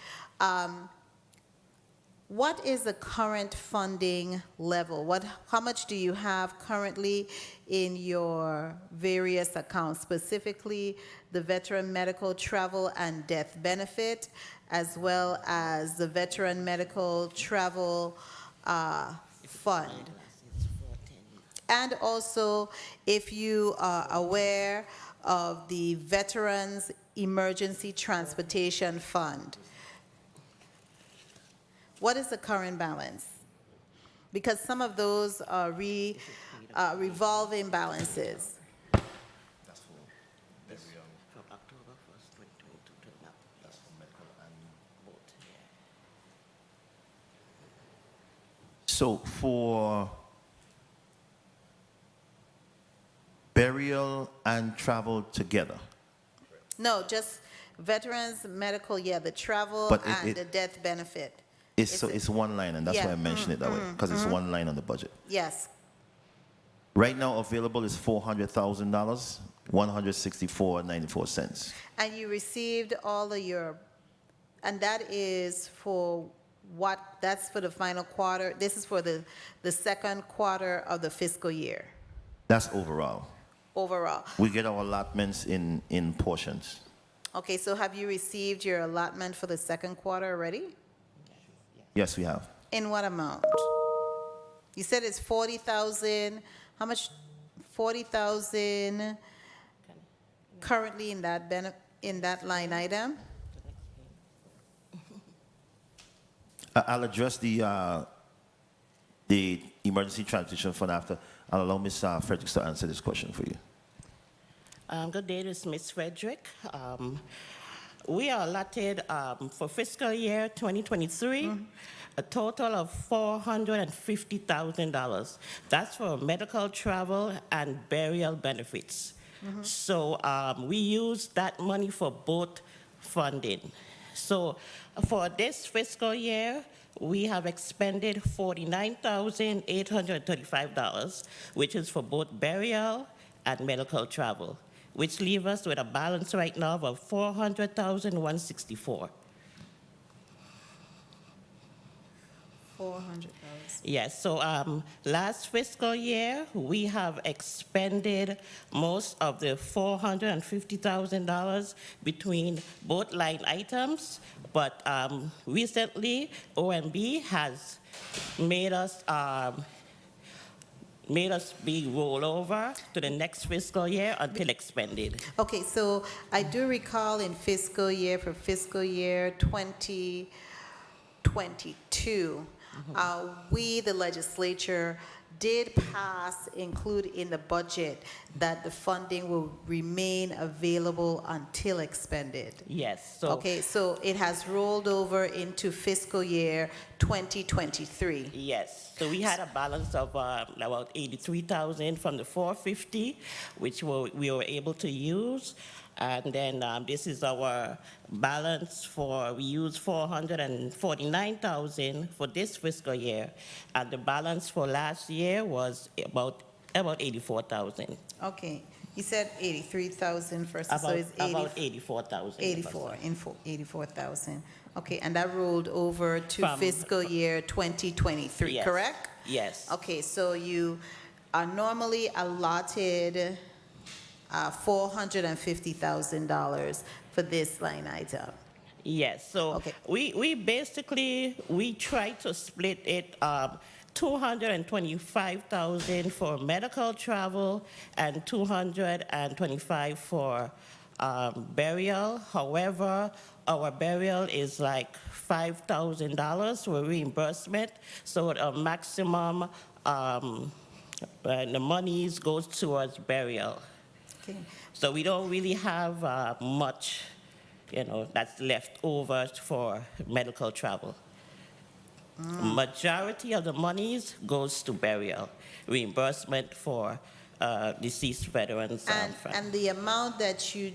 what is the current funding level? How much do you have currently in your various accounts, specifically the Veteran Medical Travel and Death Benefit, as well as the Veteran Medical Travel Fund? And also, if you are aware of the Veterans Emergency Transportation Fund. What is the current balance? Because some of those are revolving balances. So for burial and travel together. No, just veterans medical, yeah, the travel But and the death benefit. It's one line, and that's Yeah, why I mentioned it that way, because it's one line on the budget. Yes. Right now available is $400,000, $164.94. And you received all of your, and that is for what? That's for the final quarter. This is for the second quarter of the fiscal year. That's overall. Overall. We get our allotments in portions. Okay, so have you received your allotment for the second quarter already? Yes, we have. In what amount? You said it's 40,000. How much? 40,000 currently in that line item? I'll address the emergency transition fund after. I'll allow Ms. Fredericks to answer this question for you. Good day, this is Ms. Frederick. We are allotted for fiscal year 2023 a total of $450,000. That's for medical travel and burial benefits. So we use that money for both funding. So for this fiscal year, we have expended $49,835, which is for both burial and medical travel, which leaves us with a balance right now of $400,164. 400,000. Yes, so last fiscal year, we have expended most of the $450,000 between both line items, but recently, OMB has made us be rollover to the next fiscal year until expended. Okay, so I do recall in fiscal year 2022, we, the legislature, did include in the budget that the funding will remain available until expended. Yes. So okay, so it has rolled over into fiscal year 2023. Yes. So we had a balance of about 83,000 from the 450, which we were able to use. And then this is our balance we used 449,000 for this fiscal year. And the balance for last year was about 84,000. Okay. You said 83,000 first, so it's about 84,000. 84,000. Okay, and that rolled over to fiscal year 2023, yes. correct? Yes. Okay, so you are normally allotted $450,000 for this line item. Yes, so we basically try to split it $225,000 for medical travel and $225,000 for burial. However, our burial is like $5,000 for reimbursement, so the maximum the monies goes towards burial. Okay. So we don't really have much, that's left over for medical travel. Majority of the monies goes to burial, reimbursement for deceased veterans. And the amount that you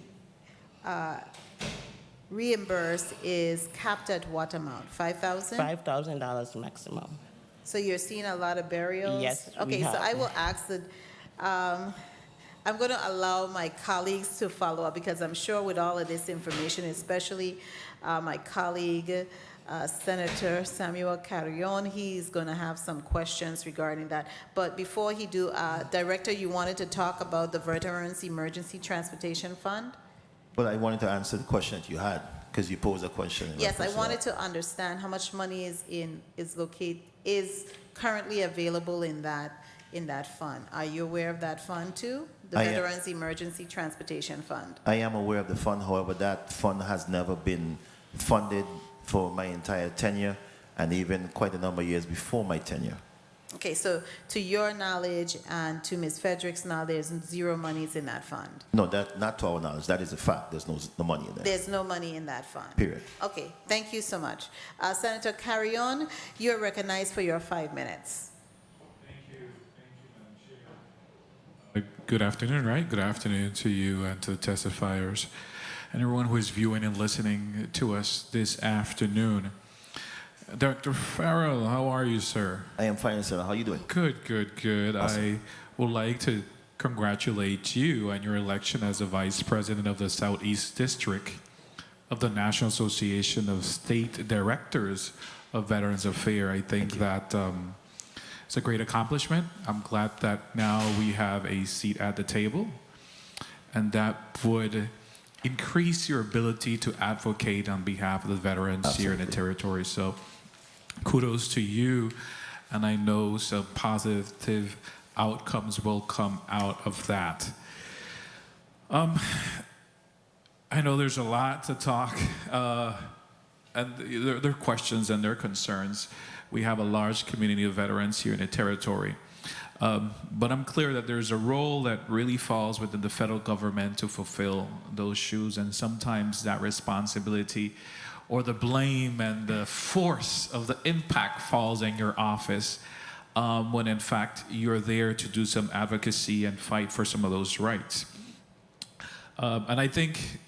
reimburse is capped at what amount? $5,000? $5,000 maximum. So you're seeing a lot of burials? Yes. Okay, so I will ask that. I'm going to allow my colleagues to follow up because I'm sure with all of this information, especially my colleague Senator Samuel Carrion. He's going to have some questions regarding that. But before he do, Director, you wanted to talk about the Veterans Emergency Transportation Fund? But I wanted to answer the question that you had, because you posed a question. in Yes, I reference to wanted that. to understand how much money is currently available in that fund. Are you aware of that fund too? The I am. Veterans Emergency Transportation Fund. I am aware of the fund, however, that fund has never been funded for my entire tenure, and even quite a number of years before my tenure. Okay, so to your knowledge and to Ms. Frederick's knowledge, there's zero monies in that fund. No, that not to our knowledge. That is a fact. There's no money in there. There's no money in that fund. Period. Okay, thank you so much. Senator Carrion, you're recognized for your 5 minutes. Good afternoon, right? Good afternoon to you and to the testifiers and everyone who is viewing and listening to us this afternoon. Dr. Farrell, how are you, sir? I am fine, sir. How are you doing? Good, good, good. Awesome. I would like to congratulate you on your election as the Vice President of the Southeast District of the National Association of State Directors of Veterans Affairs. I think that it's a great accomplishment. I'm glad that now we have a seat at the table, and that would increase your ability to advocate on behalf of the veterans here in the territory. So kudos to you, and I know some positive outcomes will come out of that. I know there's a lot to talk, and there are questions and there are concerns. We have a large community of veterans here in the territory. But I'm clear that there's a role that really falls within the federal government to fulfill those shoes, and sometimes that responsibility or the blame and the force of the impact falls in your office when in fact you're there to do some advocacy and fight for some of those rights. And I think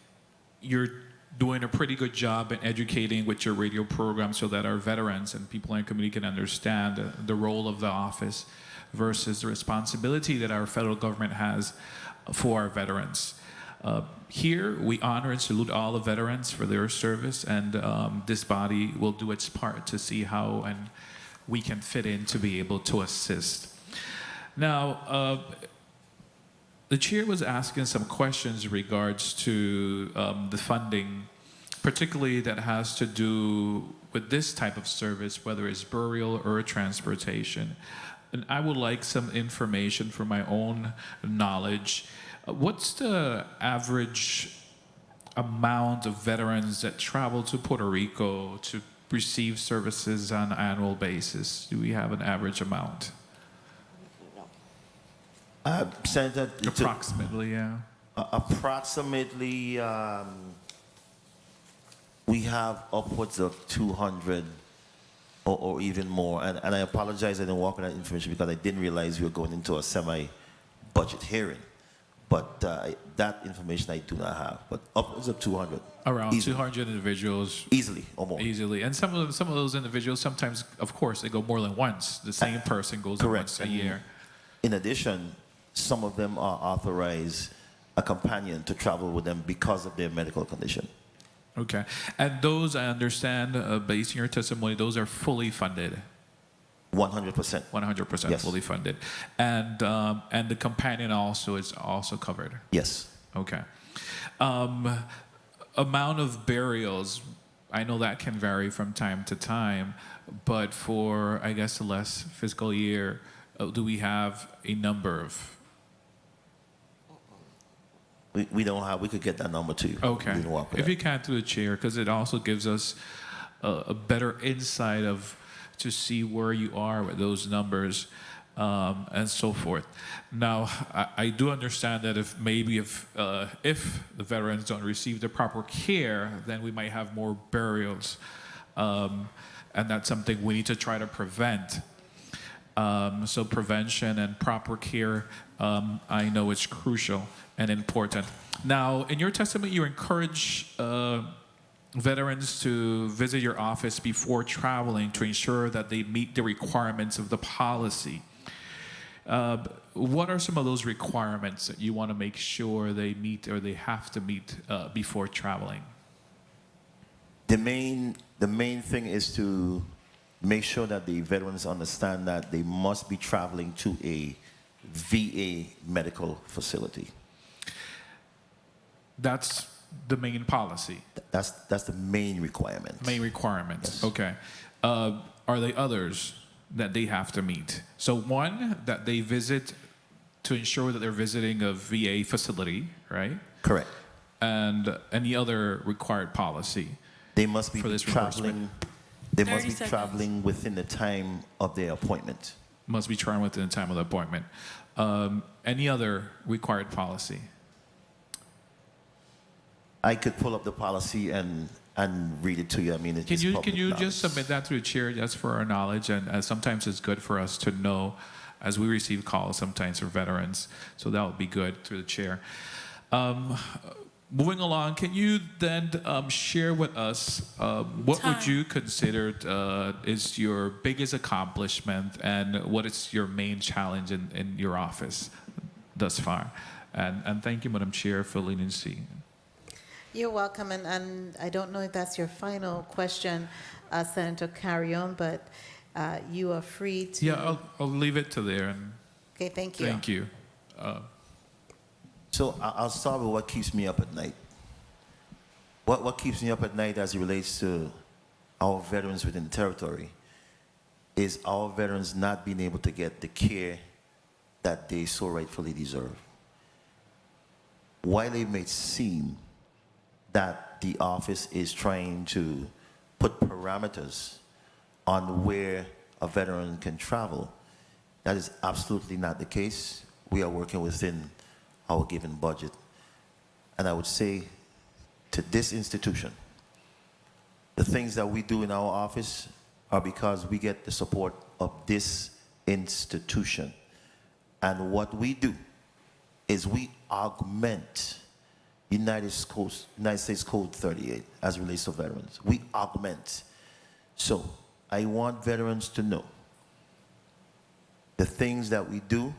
you're doing a pretty good job in educating with your radio program so that our veterans and people in the community can understand the role of the office versus the responsibility that our federal government has for our veterans. Here, we honor and salute all the veterans for their service, and this body will do its part to see how and we can fit in to be able to assist. Now, the chair was asking some questions in regards to the funding, particularly that has to do with this type of service, whether it's burial or transportation. And I would like some information for my own knowledge. What's the average amount of veterans that travel to Puerto Rico to receive services on an annual basis? Do we have an average amount? Senator, approximately, yeah. Approximately, we have upwards of 200 or even more. And I apologize I didn't walk with that information because I didn't realize we were going into a semi-budget hearing. But that information I do not have. But upwards of 200. Around easily. 200 individuals. Easily, or more. Easily. And some of those individuals, sometimes, of course, they go more than once. The same person goes once a year. In addition, some of them are authorized a companion to travel with them because of their medical condition. Okay. And those, I understand, based on your testimony, those are fully funded. 100%. 100% Yes. fully funded. And the companion also is also covered. Yes. Okay. Amount of burials, I know that can vary from time to time, but for, I guess, the last fiscal year, do we have a number of? We don't have, we could get that number to you. Okay. We can walk with If that. you can through the chair, because it also gives us a better insight to see where you are with those numbers and so forth. Now, I do understand that if the veterans don't receive the proper care, then we might have more burials, and that's something we need to try to prevent. So prevention and proper care, I know it's crucial and important. Now, in your testimony, you encourage veterans to visit your office before traveling to ensure that they meet the requirements of the policy. What are some of those requirements that you want to make sure they meet or they have to meet before traveling? The main thing is to make sure that the veterans understand that they must be traveling to a VA medical facility. That's the main policy. That's the main requirement. Main requirements. Yes. Okay. Are there others that they have to meet? So one, that they visit to ensure that they're visiting a VA facility, right? Correct. And any other required policy. They must be for this traveling. They must 30 be seconds. traveling within the time of their appointment. Must be traveling within the time of the appointment. Any other required policy? I could pull up the policy and read it to you. I mean, it's Can public you knowledge. just submit that to the chair just for our knowledge? And sometimes it's good for us to know as we receive calls sometimes from veterans. So that would be good through the chair. Moving along, can you then share with us what would you consider is your biggest accomplishment and what is your main challenge in your office thus far? And thank you, Madam Chair, for leniency. You're welcome, and I don't know if that's your final question, Senator Carrion, but you are free to. Yeah, I'll leave it to there. And Okay, thank you. thank you. So I'll start with what keeps me up at night. What keeps me up at night as it relates to our veterans within the territory is our veterans not being able to get the care that they so rightfully deserve. While it may seem that the office is trying to put parameters on where a veteran can travel, that is absolutely not the case. We are working within our given budget. And I would say to this institution, the things that we do in our office are because we get the support of this institution. And what we do is we augment United States Code 38 as it relates to veterans. We augment. So I want veterans to know the things that we do.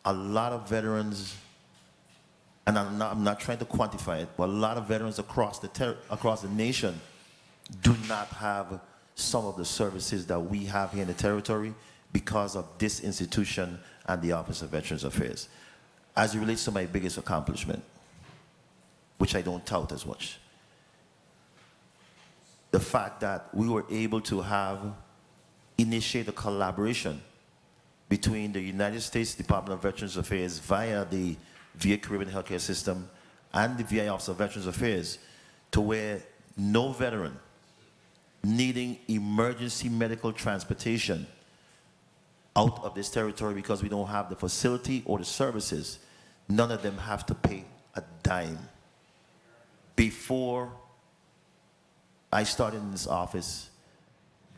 A lot of veterans, and I'm not trying to quantify it, but a lot of veterans across the nation do not have some of the services that we have here in the territory because of this institution and the Office of Veterans Affairs. As it relates to my biggest accomplishment, which I don't tout as much, the fact that we were able to initiate a collaboration between the United States Department of Veterans Affairs via the VA Caribbean Healthcare System and the VA Office of Veterans Affairs to where no veteran needing emergency medical transportation out of this territory because we don't have the facility or the services, none of them have to pay a dime. Before I started in this office,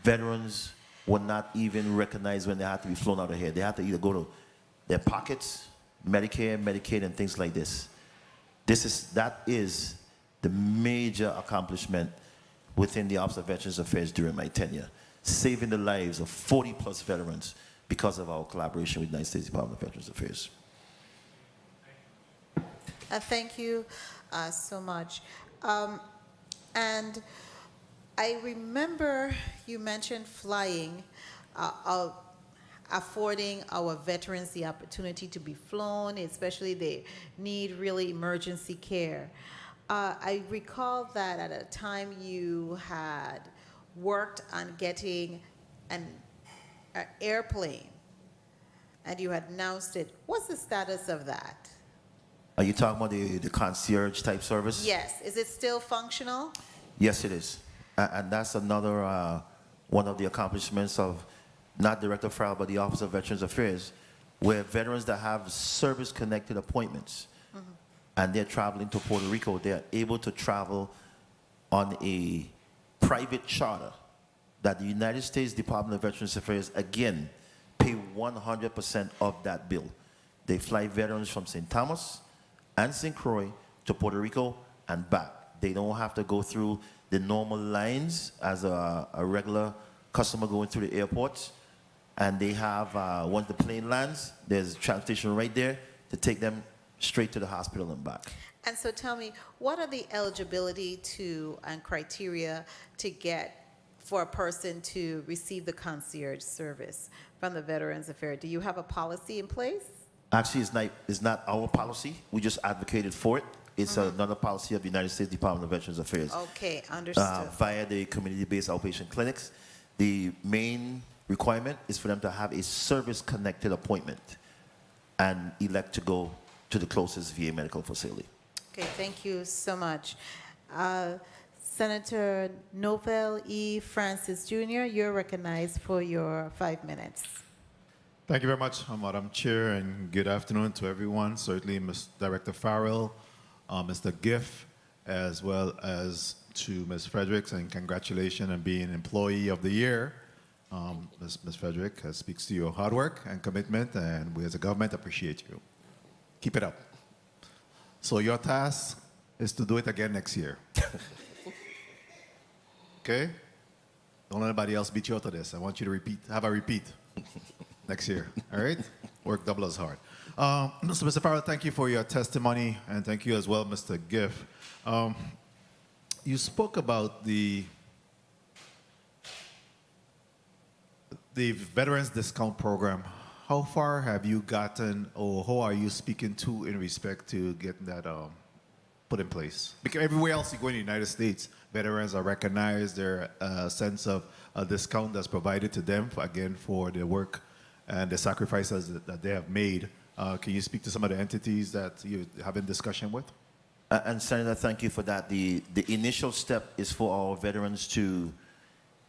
veterans were not even recognized when they had to be flown out of here. They had to either go to their pockets, Medicare, Medicaid, and things like this. That is the major accomplishment within the Office of Veterans Affairs during my tenure, saving the lives of 40+ veterans because of our collaboration with the United States Department of Veterans Affairs. Thank you so much. And I remember you mentioned flying, affording our veterans the opportunity to be flown, especially they need really emergency care. I recall that at a time you had worked on getting an airplane and you had announced it. What's the status of that? Are you talking about the concierge type service? Yes. Is it still functional? Yes, it is. And that's another one of the accomplishments of not Director Farrell, but the Office of Veterans Affairs, where veterans that have service-connected appointments and they're traveling to Puerto Rico, they're able to travel on a private charter that the United States Department of Veterans Affairs, again, pay 100% of that bill. They fly veterans from St. Thomas and St. Croix to Puerto Rico and back. They don't have to go through the normal lines as a regular customer going through the airports. And they have, once the plane lands, there's a transportation right there to take them straight to the hospital and back. And so tell me, what are the eligibility to and criteria to get for a person to receive the concierge service from the Veterans Affairs? Do you have a policy in place? Actually, it's not our policy. We just advocated for it. It's another policy of the United States Department of Veterans Affairs. Okay, understood. Via the community-based outpatient clinics. The main requirement is for them to have a service-connected appointment and elect to go to the closest VA medical facility. Okay, thank you so much. Senator Novel E. Francis Jr., you're recognized for your 5 minutes. Thank you very much, Madam Chair, and good afternoon to everyone. Certainly, Ms. Director Farrell, Mr. Giff, as well as to Ms. Fredericks, and congratulations on being Employee of the Year. Ms. Frederick speaks to your hard work and commitment, and we as a government appreciate you. Keep it up. So your task is to do it again next year. Okay? Don't let anybody else beat you out of this. I want you to have a repeat next year. All right? Work double as hard. So Mr. Farrell, thank you for your testimony, and thank you as well, Mr. Giff. You spoke about the Veterans Discount Program. How far have you gotten, or how are you speaking to in respect to getting that put in place? Because everywhere else you go in the United States, veterans are recognized. There's a sense of a discount that's provided to them, for their work and the sacrifices that they have made. Can you speak to some of the entities that you have in discussion with? And Senator, thank you for that. The initial step is for our veterans to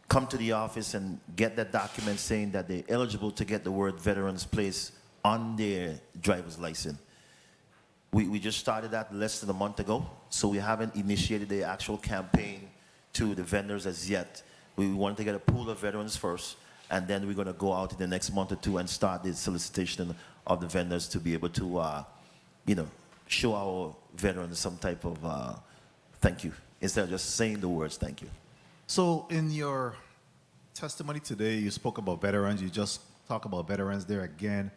come to the office and get that document saying that they're eligible to get the word veterans placed on their driver's license. We just started that less than a month ago, so we haven't initiated the actual campaign to the vendors as yet. We wanted to get a pool of veterans first, and then we're going to go out in the next month or two and start the solicitation of the vendors to be able to, show our veterans some type of thank you, instead of just saying the words thank you. So in your testimony today, you spoke about veterans. You just talked about veterans there again.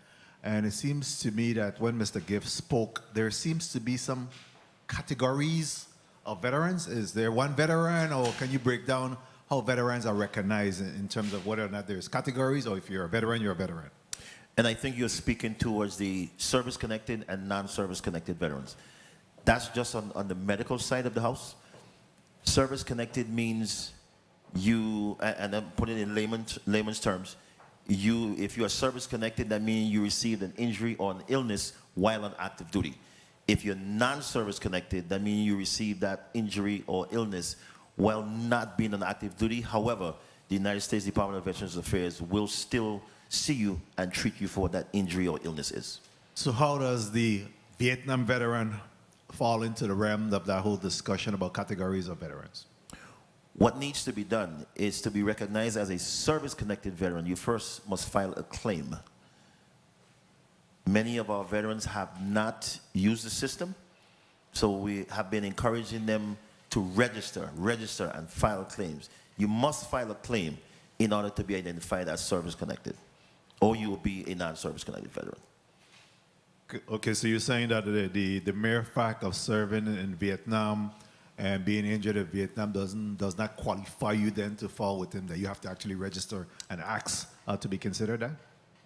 And it seems to me that when Mr. Giff spoke, there seems to be some categories of veterans. Is there one veteran, or can you break down how veterans are recognized in terms of whether or not there's categories, or if you're a veteran, you're a veteran? And I think you're speaking towards the service-connected and non-service-connected veterans. That's just on the medical side of the house. Service-connected means you, and I'm putting it in layman's terms, if you are service-connected, that means you received an injury or an illness while on active duty. If you're non-service connected, that means you received that injury or illness while not being on active duty. However, the United States Department of Veterans Affairs will still see you and treat you for what that injury or illness is. So how does the Vietnam veteran fall into the realm of that whole discussion about categories of veterans? What needs to be done is to be recognized as a service-connected veteran. You first must file a claim. Many of our veterans have not used the system, so we have been encouraging them to register and file claims. You must file a claim in order to be identified as service-connected, or you will be a non-service connected veteran. Okay, so you're saying that the mere fact of serving in Vietnam and being injured in Vietnam does not qualify you then to fall within that. You have to actually register and ask to be considered that?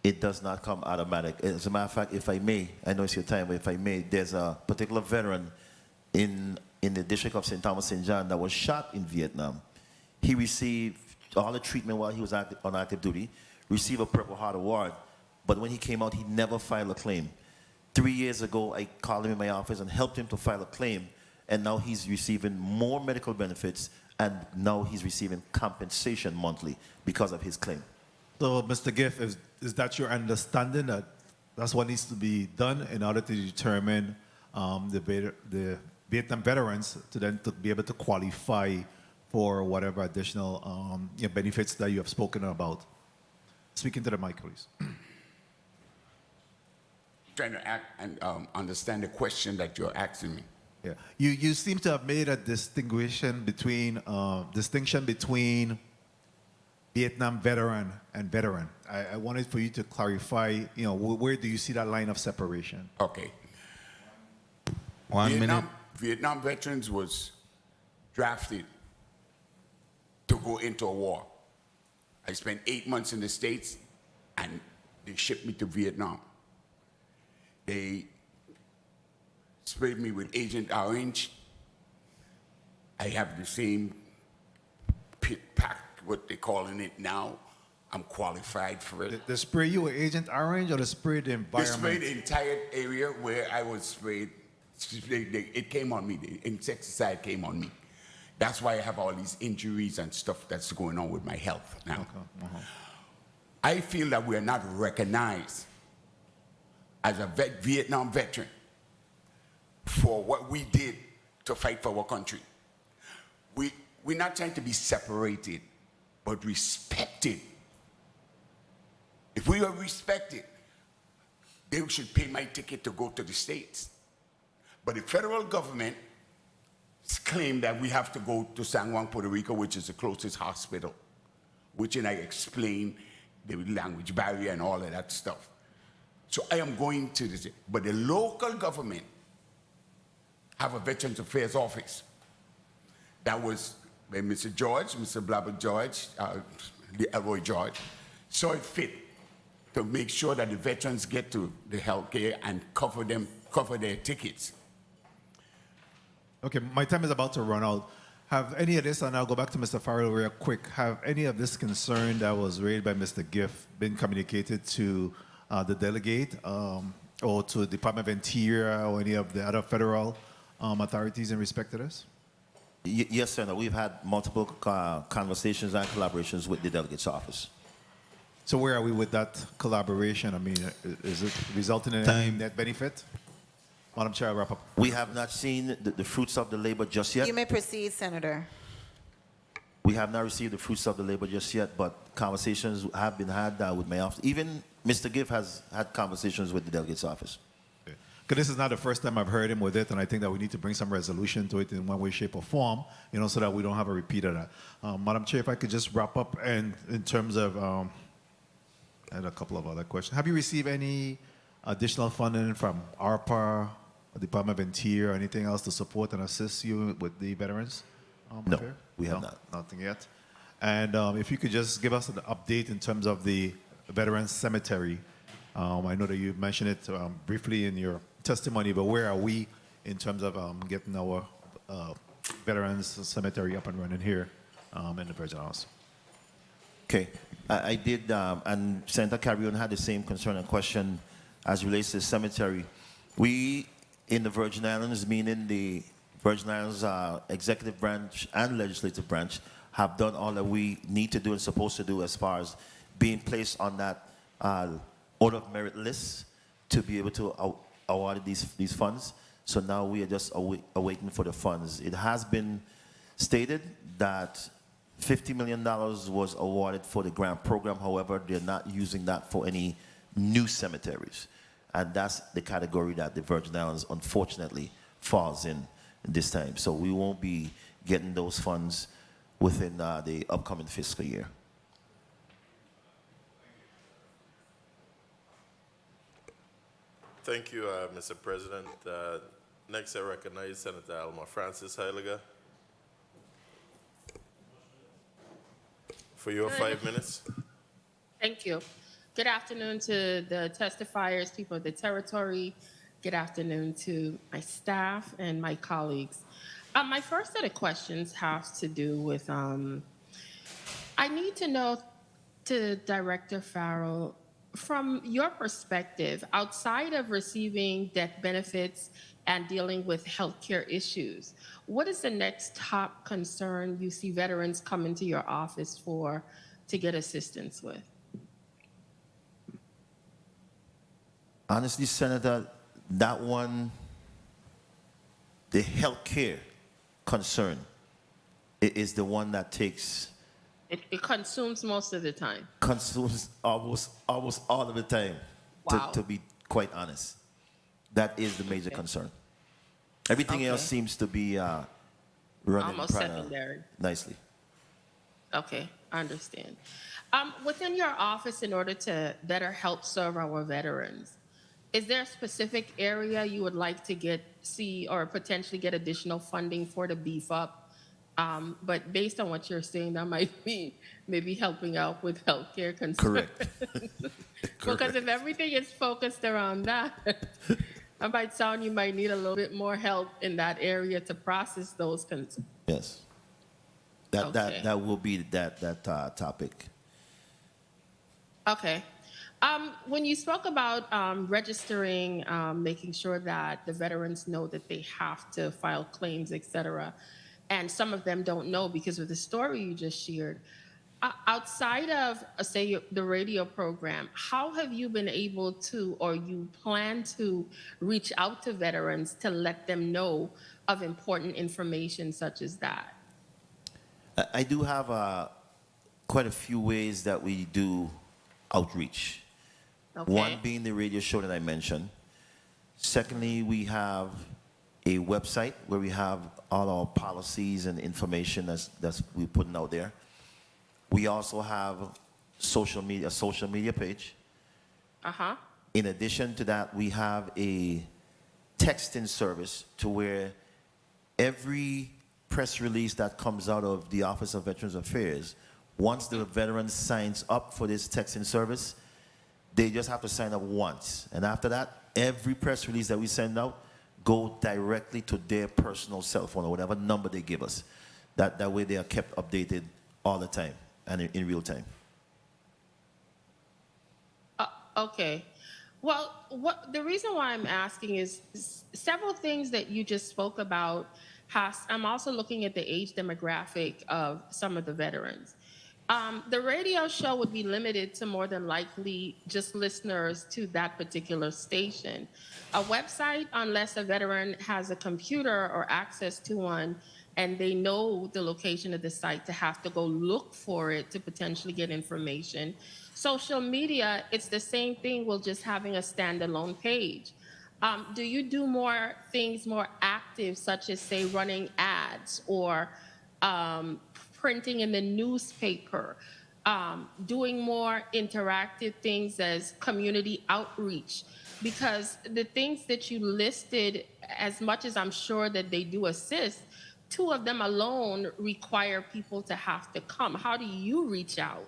It does not come automatic. As a matter of fact, if I may, I know it's your time, but if I may, there's a particular veteran in the district of St. Thomas St. John that was shot in Vietnam. He received all the treatment while he was on active duty, received a Purple Heart Award, but when he came out, he never filed a claim. 3 years ago, I called him in my office and helped him to file a claim, and now he's receiving more medical benefits, and now he's receiving compensation monthly because of his claim. So, Mr. Giff, is that your understanding that that's what needs to be done in order to determine the Vietnam veterans to then to be able to qualify for whatever additional benefits that you have spoken about? Speaking to the mic, please. Trying to act and understand the question that you're asking me. Yeah, you seem to have made a distinction between Vietnam veteran and veteran. I wanted for you to clarify, where do you see that line of separation? Okay. Vietnam veterans was drafted to go into a war. I spent 8 months in the States, and they shipped me to Vietnam. They sprayed me with Agent Orange. I have the same pit pack, what they're calling it now. I'm qualified for it. They spray you with Agent Orange, or they spray the They environment? sprayed the entire area where I was sprayed. It came on me. The insecticide came on me. That's why I have all these injuries and stuff that's going on with my health now. I feel that we are not recognized as a Vietnam veteran for what we did to fight for our country. We're not trying to be separated, but respected. If we are respected, they should pay my ticket to go to the States. But the federal government claim that we have to go to San Juan, Puerto Rico, which is the closest hospital, which I explain the language barrier and all of that stuff. So I am going to this, but the local government have a Veterans Affairs office. That was when Mr. George, Mr. Blabber George, the Elroy George, saw it fit to make sure that the veterans get to the health care and cover their tickets. Okay, my time is about to run out. Have any of this, and I'll go back to Mr. Farrell real quick, have any of this concern that was raised by Mr. Giff been communicated to the delegate or to the Department of Interior or any of the other federal authorities in respect to this? Yes, Senator. We've had multiple conversations and collaborations with the delegate's office. So where are we with that collaboration? I mean, is it resulting in any net benefit? Madam Chair, I'll wrap up. We have not seen the fruits of the labor just yet. You may proceed, Senator. We have not received the fruits of the labor just yet, but conversations have been had with my office. Even Mr. Giff has had conversations with the delegate's office. Because this is not the first time I've heard him with it, and I think that we need to bring some resolution to it in one way, shape, or form, so that we don't have a repeat of that. Madam Chair, if I could just wrap up, and in terms of, I had a couple of other questions. Have you received any additional funding from ARPA, Department of Interior, or anything else to support and assist you with the veterans? No, affair? we have not. Nothing yet. And if you could just give us an update in terms of the Veterans Cemetery. I know that you mentioned it briefly in your testimony, but where are we in terms of getting our Veterans Cemetery up and running here in the Virgin Islands? Okay. I did, and Senator Carrion had the same concern and question as relates to the cemetery. We, in the Virgin Islands, meaning the Virgin Islands executive branch and legislative branch, have done all that we need to do and supposed to do as far as being placed on that order of merit list to be able to award these funds. So now we are just awaiting for the funds. It has been stated that $50 million was awarded for the grant program. However, they're not using that for any new cemeteries. And that's the category that the Virgin Islands, unfortunately, falls in this time. So we won't be getting those funds within the upcoming fiscal year. Thank you, Mr. President. Next, I recognize Senator Alma Francis Heiliger for your 5 minutes. Thank you. Good afternoon to the testifiers, people of the territory. Good afternoon to my staff and my colleagues. My first set of questions has to do with, I need to know, to Director Farrell, from your perspective, outside of receiving death benefits and dealing with healthcare issues, what is the next top concern you see veterans come into your office for to get assistance with? Honestly, Senator, that one, the healthcare concern, is the one that takes... It consumes most of the time. Consumes almost all of the time, Wow. to be quite honest. That is the major concern. Everything else seems to be running Almost secondary. nicely. Okay, I understand. Within your office, in order to better help serve our veterans, is there a specific area you would like to get see or potentially get additional funding for the beef up. But based on what you're saying, that might be maybe helping out with healthcare concerns. Correct. Because if everything is focused around that, it might sound you might need a little bit more help in that area to process those concerns. Yes. That will be that topic. Okay. When you spoke about registering, making sure that the veterans know that they have to file claims, et cetera, and some of them don't know because of the story you just shared, outside of, say, the radio program, how have you been able to, or you plan to reach out to veterans to let them know of important information such as that? I do have quite a few ways that we do outreach. Okay. One being the radio show that I mentioned. Secondly, we have a website where we have all our policies and information that's we're putting out there. We also have a social media page. Uh-huh. In addition to that, we have a texting service to where every press release that comes out of the Office of Veterans Affairs, once the veteran signs up for this texting service, they just have to sign up once. And after that, every press release that we send out go directly to their personal cell phone or whatever number they give us. That way they are kept updated all the time and in real time. Okay. Well, the reason why I'm asking is several things that you just spoke about. I'm also looking at the age demographic of some of the veterans. The radio show would be limited to more than likely just listeners to that particular station. A website, unless a veteran has a computer or access to one, and they know the location of the site to have to go look for it to potentially get information. Social media, it's the same thing with just having a standalone page. Do you do more things more active, such as, say, running ads or printing in the newspaper, doing more interactive things as community outreach? Because the things that you listed, as much as I'm sure that they do assist, 2 of them alone require people to have to come. How do you reach out?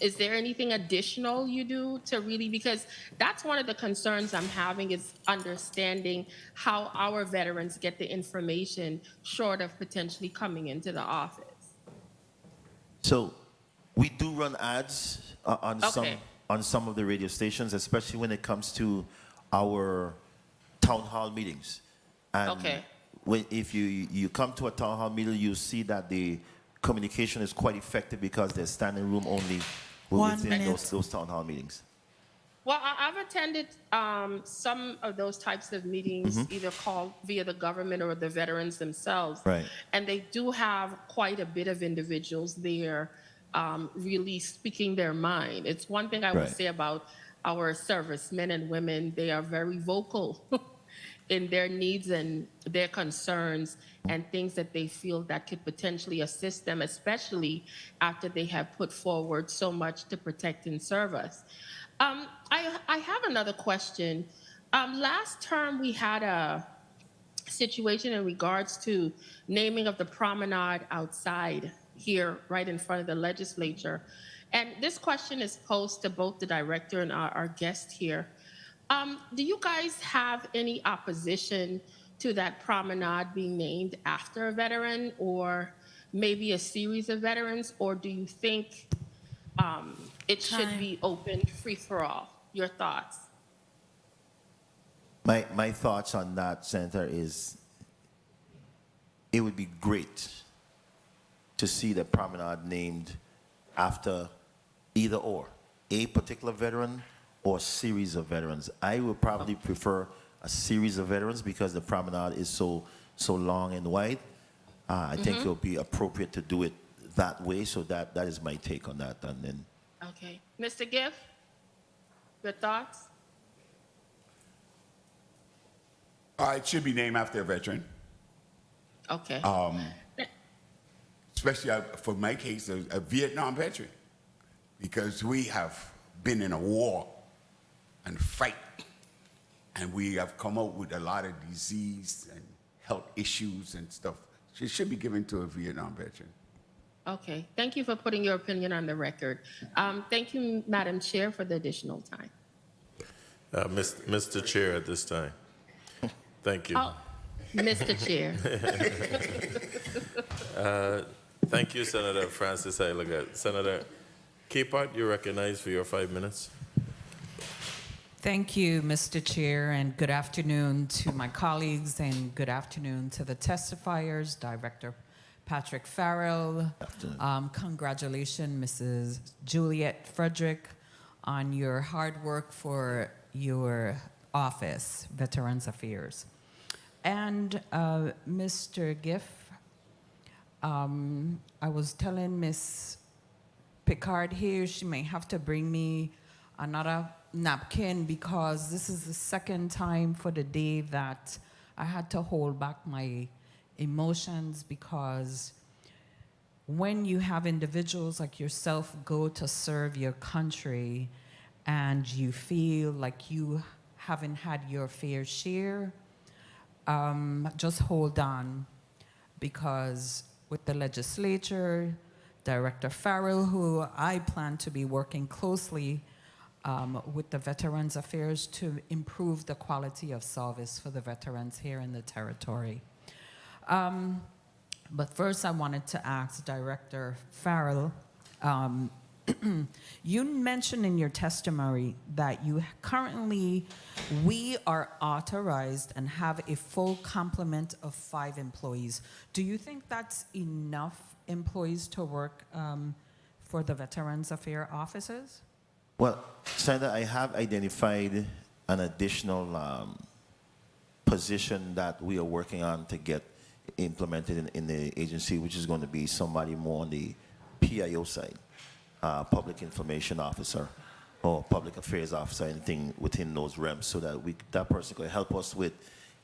Is there anything additional you do to really, because that's one of the concerns I'm having, is understanding how our veterans get the information short of potentially coming into the office. So we do run ads on some of the radio stations, especially when it comes to our town hall meetings. And if you come to a town hall meeting, you see that the communication is quite effective because there's standing room only within those town hall meetings. Well, I've attended some of those types of meetings, either called via the government or the veterans themselves. Right. And they do have quite a bit of individuals there really speaking their mind. It's one thing I would say about our servicemen and women. They are very vocal in their needs and their concerns and things that they feel that could potentially assist them, especially after they have put forward so much to protect and serve us. I have another question. Last term, we had a situation in regards to naming of the promenade outside here, right in front of the legislature. And this question is posed to both the director and our guest here. Do you guys have any opposition to that promenade being named after a veteran, or maybe a series of veterans, or do you think it should be open, free for all? Your thoughts? My thoughts on that, Senator, is it would be great to see the promenade named after either or, a particular veteran or a series of veterans. I would probably prefer a series of veterans because the promenade is so long and wide. I think it would be appropriate to do it that way. So that is my take on that. And then, okay, Mr. Giff, your thoughts? It should be named after a veteran. Okay. Especially for my case, a Vietnam veteran, because we have been in a war and fight and we have come out with a lot of disease and health issues and stuff. It should be given to a Vietnam veteran. Okay, thank you for putting your opinion on the record. Thank you, Madam Chair, for the additional time. Mr. Chair, at this time. Thank you. Oh, Mr. Chair. Thank you, Senator Francis Ailagat. Senator Capehart, you're recognized for your 5 minutes. Thank you, Mr. Chair, and good afternoon to my colleagues, and good afternoon to the testifiers, Director Patrick Farrell. Congratulations, Mrs. Juliet Frederick, on your hard work for your office, Veterans Affairs. And Mr. Giff, I was telling Miss Picard here she may have to bring me another napkin because this is the second time for the day that I had to hold back my emotions, because when you have individuals like yourself go to serve your country and you feel like you haven't had your fair share, just hold on, because with the legislature, Director Farrell, who I plan to be working closely with the Veterans Affairs to improve the quality of service for the veterans here in the territory. But first I wanted to ask Director Farrell, you mentioned in your testimony that we are authorized and have a full complement of 5 employees. Do you think that's enough employees to work for the Veterans Affairs offices? Well, Senator, I have identified an additional position that we are working on to get implemented in the agency, which is going to be somebody more on the PIO side, Public Information Officer or Public Affairs Officer, anything within those realms, so that that person could help us with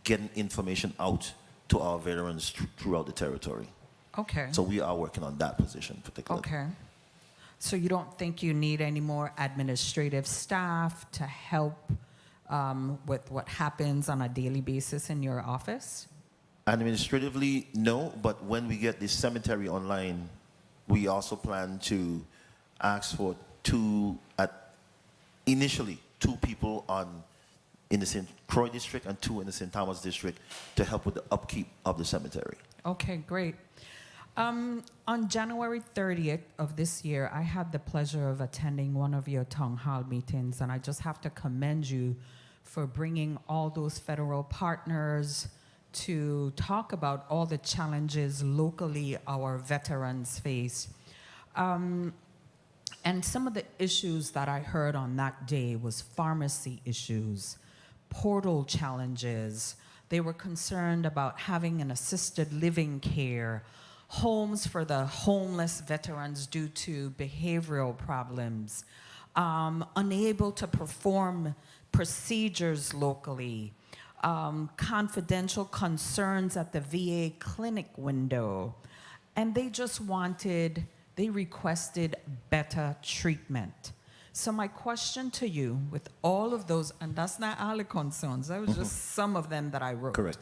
getting information out to our veterans throughout the territory. Okay. So we are working on that position particularly. Okay. So you don't think you need any more administrative staff to help with what happens on a daily basis in your office? Administratively, no, but when we get the cemetery online, we also plan to ask for initially two people in the St. Croix district and 2 in the St. Thomas district to help with the upkeep of the cemetery. Okay, great. On January 30th of this year, I had the pleasure of attending one of your town hall meetings, and I just have to commend you for bringing all those federal partners to talk about all the challenges locally our veterans face. And some of the issues that I heard on that day was pharmacy issues, portal challenges. They were concerned about having an assisted living care, homes for the homeless veterans due to behavioral problems, unable to perform procedures locally, confidential concerns at the VA clinic window, and they requested better treatment. So my question to you, with all of those, and that's not all the concerns, that was just some of them that I wrote. Correct.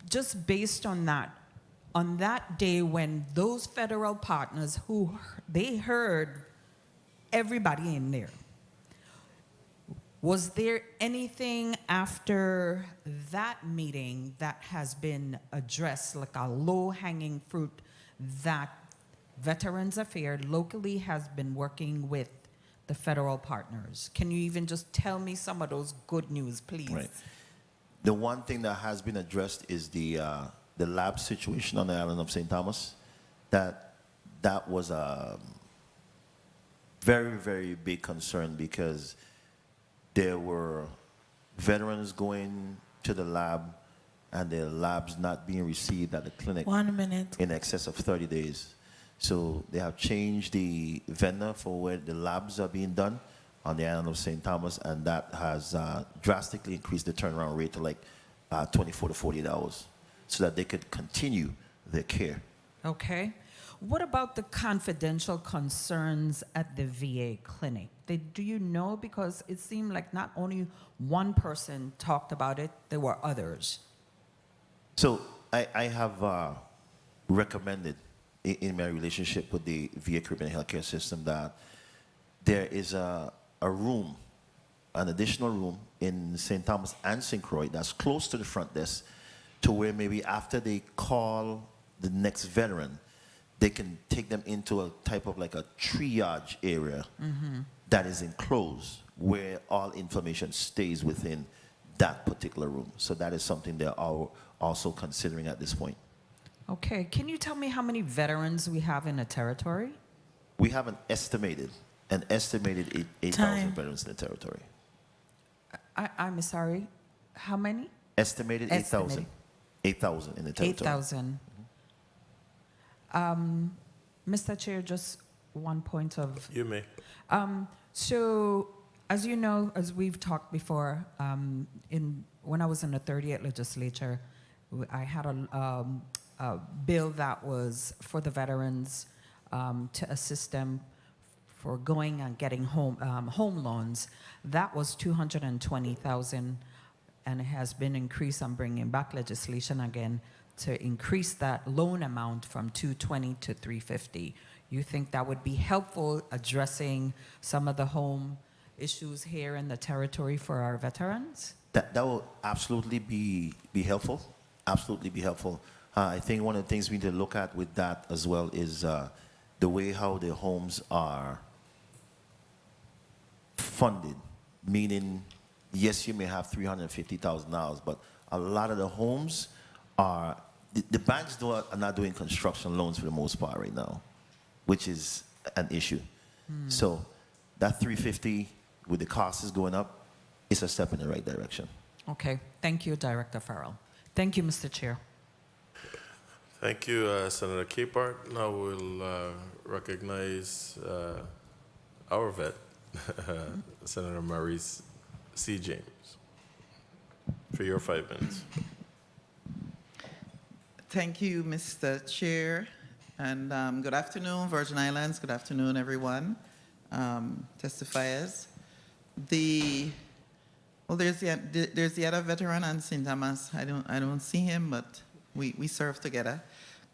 Just based on that day when those federal partners they heard everybody in there, was there anything after that meeting that has been addressed, like a low-hanging fruit that Veterans Affairs locally has been working with the federal partners? Can you even just tell me some of those good news, please? Right. The one thing that has been addressed is the lab situation on the island of St. Thomas. That was a very, very big concern, because there were veterans going to the lab and their labs not being received at the clinic 1 minute. in excess of 30 days. So they have changed the vendor for where the labs are being done on the island of St. Thomas, and that has drastically increased the turnaround rate to like 24 to 48 hours, so that they could continue their care. Okay. What about the confidential concerns at the VA clinic? Do you know? Because it seemed like not only one person talked about it, there were others. So I have recommended in my relationship with the VA Caribbean healthcare system that there is a room, an additional room in St. Thomas and St. Croix that's close to the front desk, to where maybe after they call the next veteran, they can take them into a type of like a triage area that is enclosed, where all information stays within that particular room. So that is something they're also considering at this point. Okay, can you tell me how many veterans we have in the territory? We have an estimated 8,000 veterans in the territory. I'm sorry, how many? Estimated 8,000. Estimated. 8,000 in the territory. 8,000. Mr. Chair, just one point of... You may. So, as you know, as we've talked before, when I was in the 38th legislature, I had a bill that was for the veterans to assist them for going and getting home loans. That was $220,000, and it has been increased. I'm bringing back legislation again to increase that loan amount from $220 to $350. You think that would be helpful addressing some of the home issues here in the territory for our veterans? That will absolutely be helpful. Absolutely be helpful. I think one of the things we need to look at with that as well is the way how the homes are funded. Meaning, yes, you may have $350,000, but a lot of the homes are, the banks are not doing construction loans for the most part right now, which is an issue. So that $350, with the costs going up, is a step in the right direction. Okay, thank you, Director Farrell. Thank you, Mr. Chair. Thank you, Senator Capehart. Now we'll recognize our vet, Senator Maurice C. James, for your 5 minutes. Thank you, Mr. Chair, and good afternoon, Virgin Islands. Good afternoon, everyone. Testifiers. Well, there's the other veteran on St. Thomas. I don't see him, but we serve together.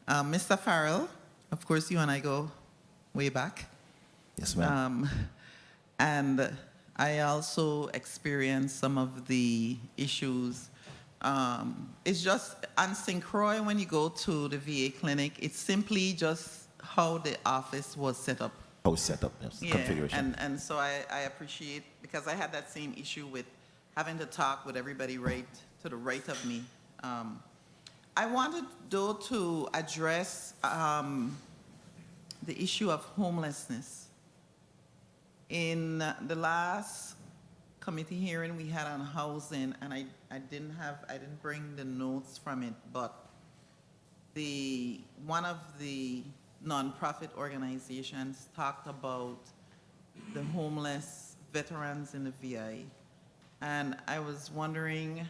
Mr. Farrell, of course, you and I go way back. Yes, ma'am. And I also experienced some of the issues. It's just on St. Croix, when you go to the VA clinic, it's simply just how the office was set up. How it's set up, yes, Yeah, configuration. and so I appreciate, because I had that same issue with having to talk with everybody right to the right of me. I wanted, though, to address the issue of homelessness. In the last committee hearing we had on housing, and I didn't bring the notes from it, but one of the nonprofit organizations talked about the homeless veterans in the VA. And I was wondering,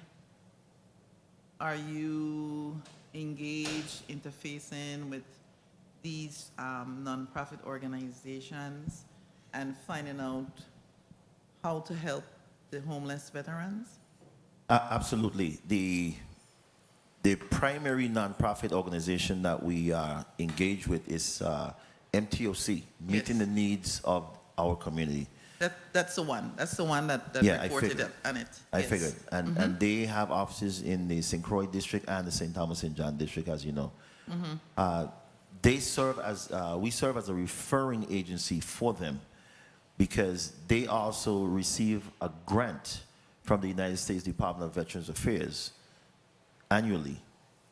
are you engaged, interfacing with these nonprofit organizations and finding out how to help the homeless veterans? Absolutely. The primary nonprofit organization that we are engaged with is MTOC, Meeting the Needs of Our Community. That's the one. That's the one that reported on it. I figured. And they have offices in the St. Croix district and the St. Thomas St. John district, as you know. They serve as, we serve as a referring agency for them, because they also receive a grant from the United States Department of Veterans Affairs annually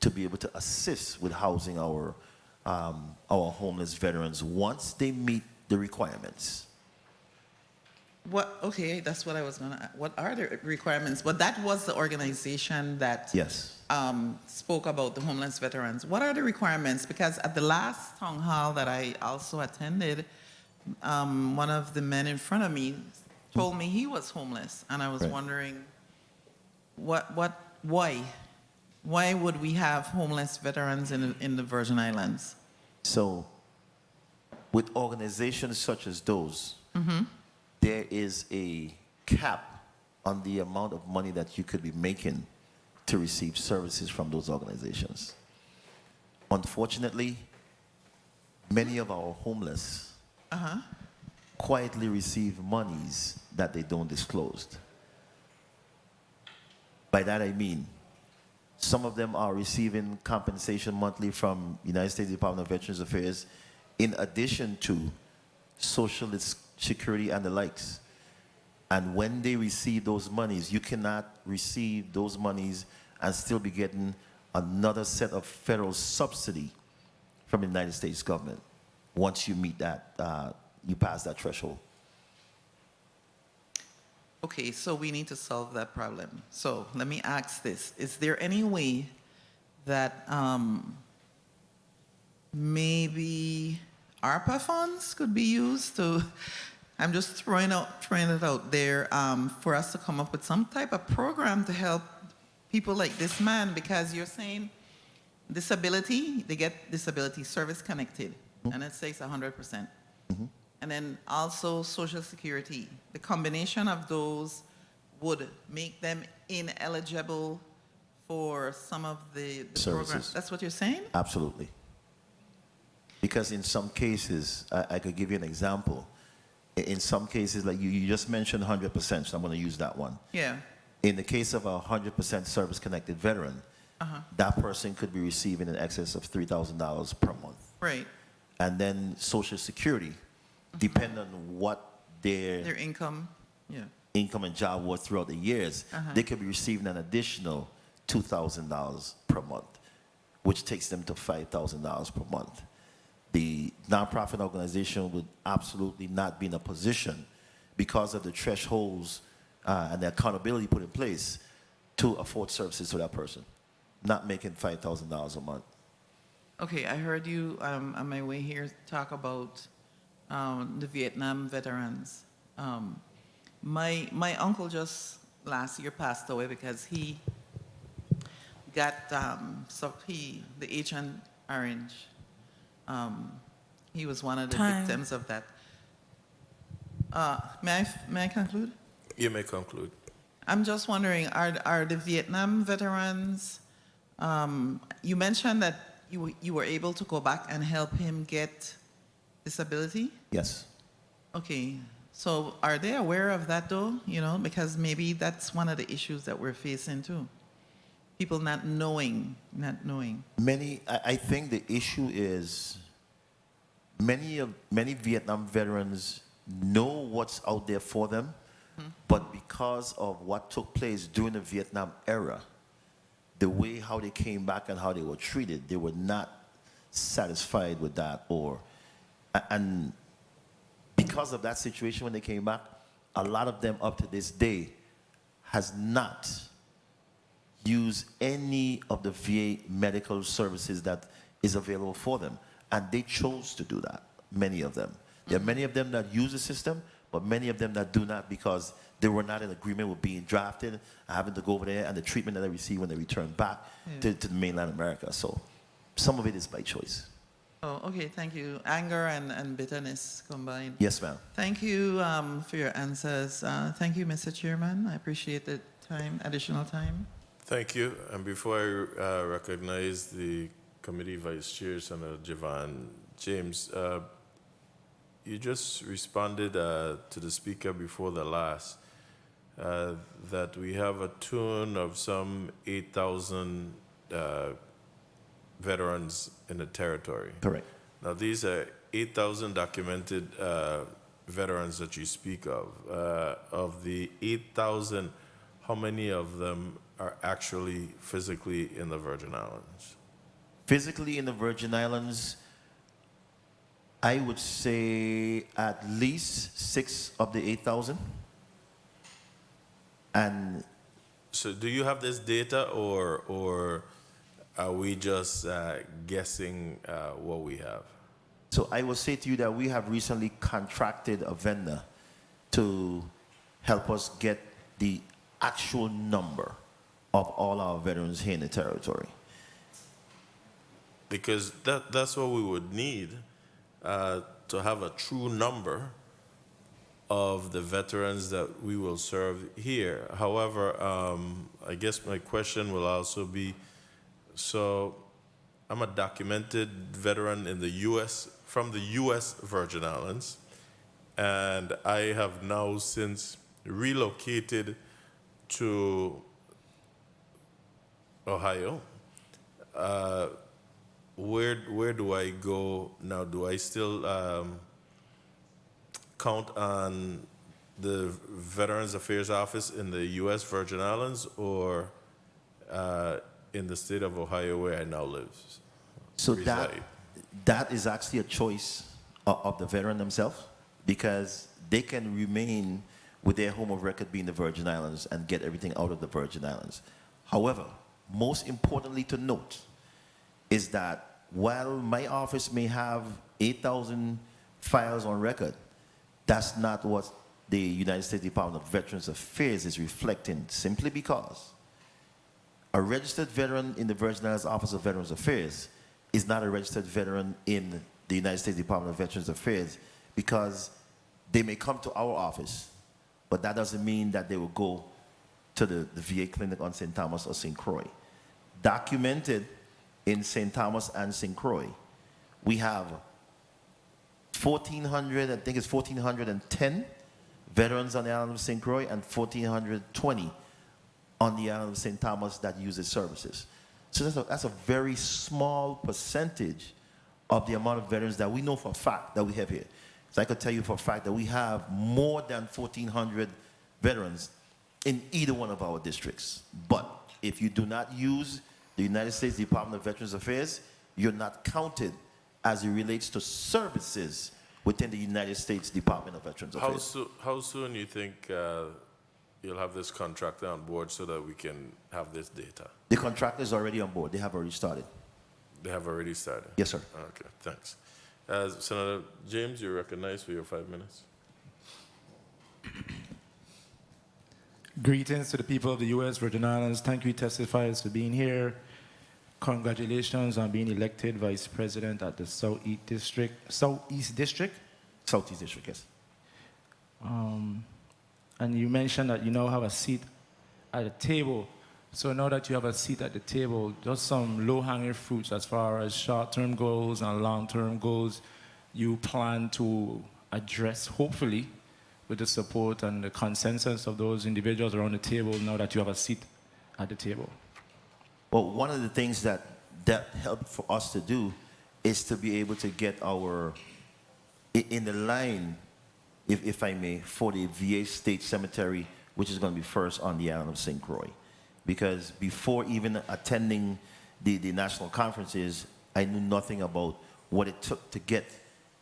to be able to assist with housing our homeless veterans once they meet the requirements. Okay, that's what I was gonna ask. What are the requirements? But that was the organization that spoke about the homeless veterans. What are the requirements? Because at the last town hall that I also attended, one of the men in front of me told me he was homeless, and I was wondering, why? Why would we have homeless veterans in the Virgin Islands? So with organizations such as those, there is a cap on the amount of money that you could be making to receive services from those organizations. Unfortunately, many of our homeless quietly receive monies that they don't disclose. By that I mean, some of them are receiving compensation monthly from United States Department of Veterans Affairs in addition to Social Security and the likes. And when they receive those monies, you cannot receive those monies and still be getting another set of federal subsidy from the United States government once you meet that, you pass that threshold. Okay, so we need to solve that problem. So let me ask this. Is there any way that maybe ARPA funds could be used to, I'm just throwing it out there, for us to come up with some type of program to help people like this man, because you're saying disability, they get disability service connected, and it says 100%. And then also Social Security. The combination of those would make them ineligible for some of the programs. Services. That's what you're saying? Absolutely. Because in some cases, I could give you an example. In some cases, like you just mentioned 100%, so I'm going to use that one. Yeah. In the case of a 100% service-connected veteran, that person could be receiving in excess of $3,000 per month. Right. And then Social Security, depending on what Their income. Yeah. income and job was throughout the years, they could be receiving an additional $2,000 per month, which takes them to $5,000 per month. The nonprofit organization would absolutely not be in a position, because of the thresholds and the accountability put in place, to afford services to that person, not making $5,000 a month. Okay, I heard you on my way here talk about the Vietnam veterans. My uncle just last year passed away because he got the Agent Orange. He was one of the victims of that. May I conclude? You may conclude. I'm just wondering, are the Vietnam veterans? You mentioned that you were able to go back and help him get disability? Yes. Okay. So are they aware of that though? You know, because maybe that's one of the issues that we're facing too. People not knowing. I think the issue is many Vietnam veterans know what's out there for them, but because of what took place during the Vietnam era, the way how they came back and how they were treated, they were not satisfied with that, and because of that situation when they came back, a lot of them up to this day has not used any of the VA medical services that is available for them. And they chose to do that, many of them. There are many of them that use the system, but many of them that do not, because they were not in agreement with being drafted, having to go over there, and the treatment that they receive when they return back to the mainland America. So some of it is by choice. Oh, okay, thank you. Anger and bitterness combined. Yes, ma'am. Thank you for your answers. Thank you, Mr. Chairman. I appreciate the time, additional time. Thank you. And before I recognize the committee vice chair, Senator Javon James, you just responded to the speaker before the last that we have a tune of some 8,000 veterans in the territory. Correct. Now, these are 8,000 documented veterans that you speak of. Of the 8,000, how many of them are actually physically in the Virgin Islands? Physically in the Virgin Islands, I would say at least 6 of the 8,000. And so do you have this data, or are we just guessing what we have? So I will say to you that we have recently contracted a vendor to help us get the actual number of all our veterans here in the territory. Because that's what we would need to to have a true number of the veterans that we will serve here. However, I guess my question will also be, so I'm a documented veteran in the U.S., from the U.S. Virgin Islands, and I have now since relocated to Ohio. Where do I go now? Do I still count on the Veterans Affairs Office in the U.S. Virgin Islands, or in the state of Ohio where I now live? So that is actually a choice of the veteran themselves, because they can remain with their home of record being the Virgin Islands and get everything out of the Virgin Islands. However, most importantly to note is that while my office may have 8,000 files on record, that's not what the United States Department of Veterans Affairs is reflecting, simply because a registered veteran in the Virgin Islands Office of Veterans Affairs is not a registered veteran in the United States Department of Veterans Affairs, because they may come to our office, but that doesn't mean that they will go to the VA clinic on St. Thomas or St. Croix. Documented in St. Thomas and St. Croix, we have 1,400, I think it's 1,410 veterans on the island of St. Croix and 1,420 on the island of St. Thomas that uses services. So that's a very small percentage of the amount of veterans that we know for a fact that we have here. So I could tell you for a fact that we have more than 1,400 veterans in either one of our districts. But if you do not use the United States Department of Veterans Affairs, you're not counted as it relates to services within the United States Department of Veterans Affairs. How soon do you think you'll have this contractor on board so that we can have this data? The contractor is already on board. They have already started. They have already started? Yes, sir. Okay, thanks. Senator James, you're recognized for your 5 minutes. Greetings to the people of the U.S. Virgin Islands. Thank you, testifiers, for being here. Congratulations on being elected Vice President at the Southeast District. Southeast District, yes. And you mentioned that you now have a seat at the table. So now that you have a seat at the table, just some low-hanging fruits as far as short-term goals and long-term goals you plan to address, hopefully, with the support and the consensus of those individuals around the table now that you have a seat at the table? Well, one of the things that helped for us to do is to be able to get in the line, if I may, for the VA State Cemetery, which is going to be first on the island of St. Croix. Because before even attending the national conferences, I knew nothing about what it took to get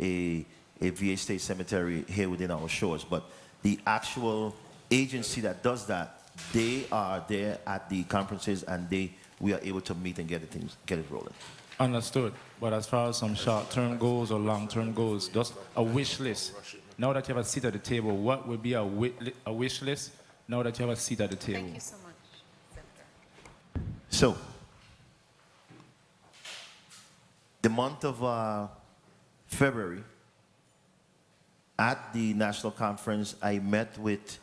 a VA State Cemetery here within our shores. But the actual agency that does that, they are there at the conferences, and we are able to meet and get it rolling. Understood. But as far as some short-term goals or long-term goals, just a wish list. Now that you have a seat at the table, what would be a wish list now that you have a seat at the table? Thank you so much. So, the month of February, at the national conference, I met with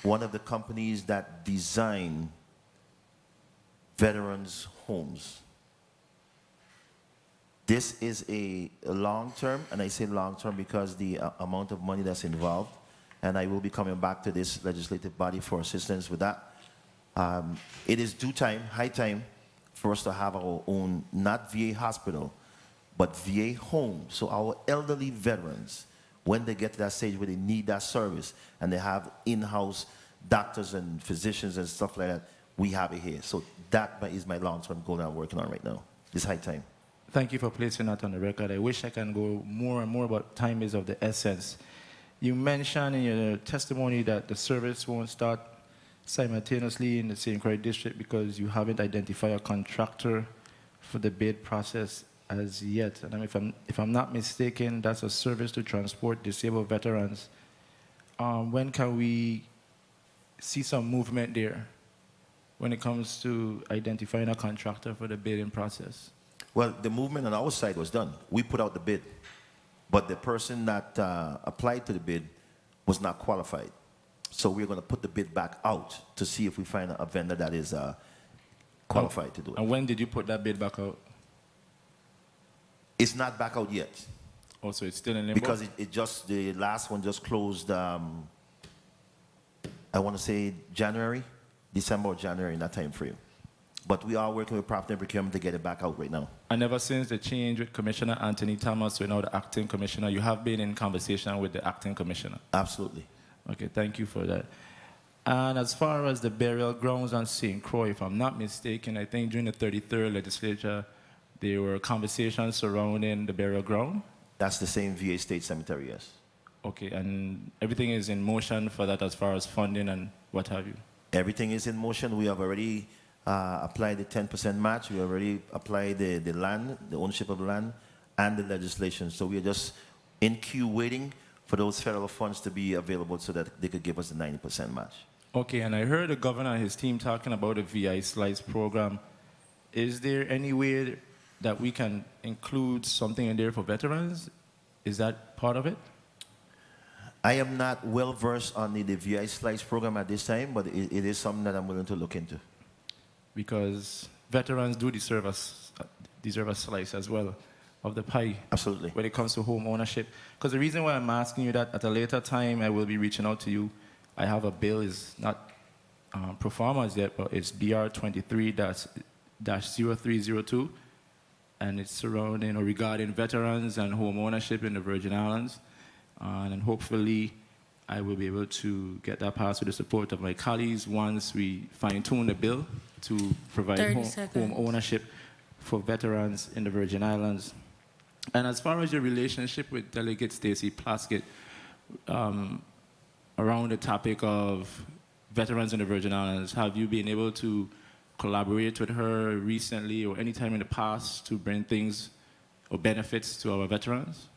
one of the companies that design veterans' homes. This is a long-term, and I say long-term because the amount of money that's involved, and I will be coming back to this legislative body for assistance with that. It is high time for us to have our own, not VA hospital, but VA home. So our elderly veterans, when they get to that stage where they need that service and they have in-house doctors and physicians and stuff like that, we have it here. So that is my long-term goal that I'm working on right now. It's high time. Thank you for placing that on the record. I wish I can go more and more, but time is of the essence. You mentioned in your testimony that the service won't start simultaneously in the St. Croix district because you haven't identified a contractor for the bid process as yet. And if I'm not mistaken, that's a service to transport disabled veterans. When can we see some movement there when it comes to identifying a contractor for the bidding process? Well, the movement on our side was done. We put out the bid. but the person that applied to the bid was not qualified. So we're going to put the bid back out to see if we find a vendor that is qualified to do it. And when did you put that bid back out? It's not back out yet. Oh, so it's still in limbo? Because the last one just closed, I want to say December or January, in that time frame. But we are working with Property and Procurement to get it back out right now. And ever since the change with Commissioner Anthony Thomas, we're now the acting commissioner, you have been in conversation with the acting commissioner? Absolutely. Okay, thank you for that. And as far as the burial grounds on St. Croix, if I'm not mistaken, I think during the 33rd legislature, there were conversations surrounding the burial ground? That's the same VA State Cemetery, yes. Okay, and everything is in motion for that as far as funding and what have you? Everything is in motion. We have already applied the 10% match. We already applied the land, the ownership of the land, and the legislation. So we're just in queue waiting for those federal funds to be available so that they could give us the 90% match. Okay, and I heard the governor and his team talking about a VI Slice program. Is there any way that we can include something in there for veterans? Is that part of it? I am not well versed on the VI Slice program at this time, but it is something that I'm willing to look into. Because veterans do deserve a slice as well of the pie. Absolutely. When it comes to home ownership. Because the reason why I'm asking you that, at a later time I will be reaching out to you. I have a bill, it's not pro forma yet, but it's BR 23-0302. And it's surrounding or regarding veterans and home ownership in the Virgin Islands. And hopefully I will be able to get that passed with the support of my colleagues once we fine-tune the bill to provide home ownership for veterans in the Virgin Islands. And as far as your relationship with Delegate Stacey Plaskett, around the topic of veterans in the Virgin Islands, have you been able to collaborate with her recently or any time in the past to bring things or benefits to our veterans?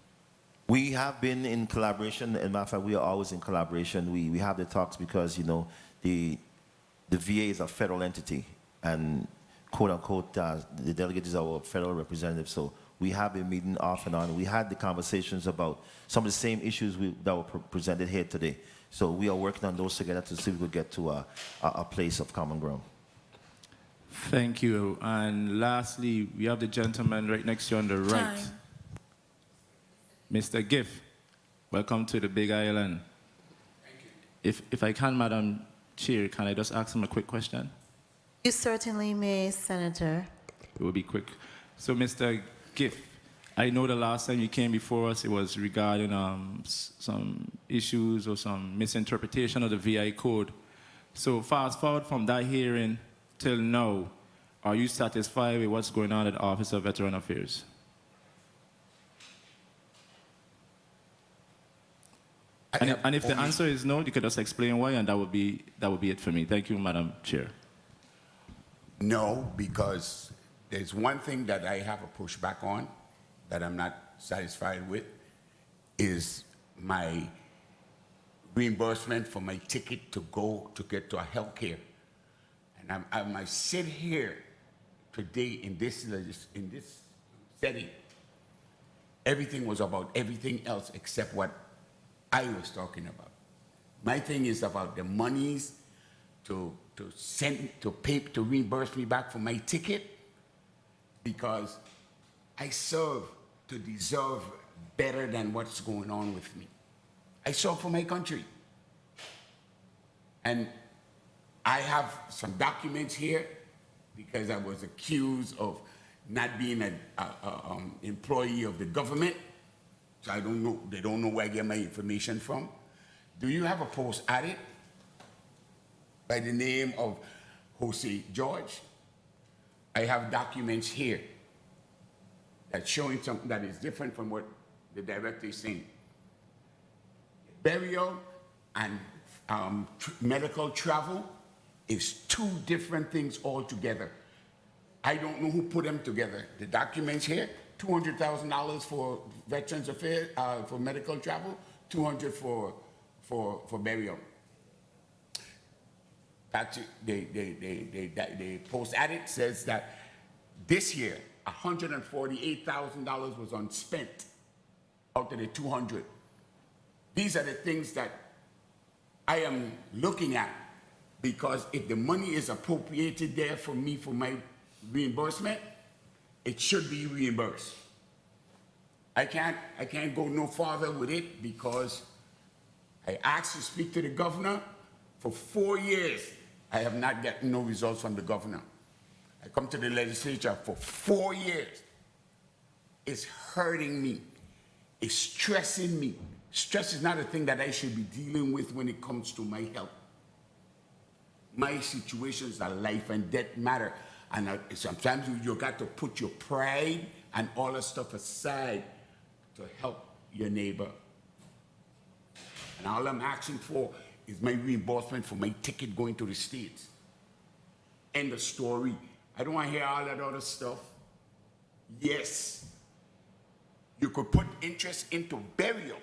We have been in collaboration. As a matter of fact, we are always in collaboration. We have the talks because, you know, the VA is a federal entity, and quote unquote, the delegate is our federal representative. So we have been meeting off and on. We had the conversations about some of the same issues that were presented here today. So we are working on those together to see if we could get to a place of common ground. Thank you. And lastly, we have the gentleman right next to you on the right. Time. Mr. Giff, welcome to the Big Island. Thank you. If I can, Madam Chair, can I just ask him a quick question? You certainly may, Senator. It will be quick. So, Mr. Giff, I know the last time you came before us, it was regarding some issues or some misinterpretation of the VI code. So fast forward from that hearing till now, are you satisfied with what's going on at the Office of Veteran Affairs? And if the answer is no, you could just explain why, and that would be it for me. Thank you, Madam Chair. No, because there's one thing that I have a pushback on that I'm not satisfied with is my reimbursement for my ticket to get to a health care. And I might sit here today in this setting. Everything was about everything else except what I was talking about. My thing is about the monies to reimburse me back for my ticket, because I serve to deserve better than what's going on with me. I serve for my country. And I have some documents here because I was accused of not being an employee of the government. So I don't know, they don't know where I get my information from. Do you have a post added by the name of Jose George? I have documents here that's showing something that is different from what the director is saying. Burial and medical travel is two different things altogether. I don't know who put them together. The documents here, $200,000 for Veterans Affairs, for medical travel, $200 for burial. That's the post edit says that this year, $148,000 was unspent out of the 200. These are the things that I am looking at, because if the money is appropriated there for me for my reimbursement, it should be reimbursed. I can't go no farther with it because I asked to speak to the governor. For 4 years, I have not gotten no results from the governor. I come to the legislature for 4 years. It's hurting me. It's stressing me. Stress is not a thing that I should be dealing with when it comes to my health. My situations are life and death matter. And sometimes you got to put your pride and all that stuff aside to help your neighbor. And all I'm asking for is my reimbursement for my ticket going to the States. End of story. I don't want to hear all that other stuff. Yes, you could put interest into burial.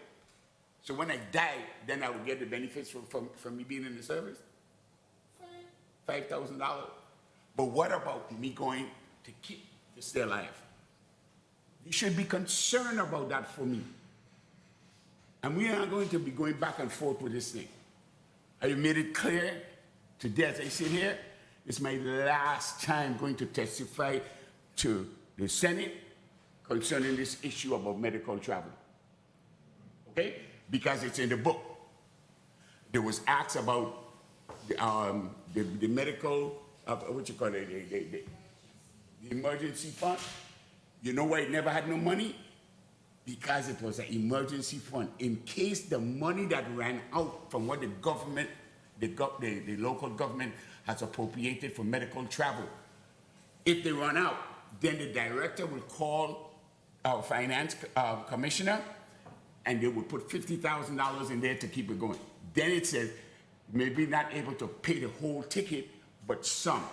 So when I die, then I will get the benefits from me being in the service? $5,000. But what about me going to keep to stay alive? You should be concerned about that for me. And we are going to be going back and forth with this thing. I have made it clear today as I sit here, it's my last time going to testify to the Senate concerning this issue about medical travel. Okay? Because it's in the book. There was acts about the medical, what you call it, the emergency fund. You know why it never had no money? Because it was an emergency fund. In case the money that ran out from what the government, the local government has appropriated for medical travel, if they run out, then the director will call our finance commissioner, and they will put $50,000 in there to keep it going. Then it says, maybe not able to pay the whole ticket, but some.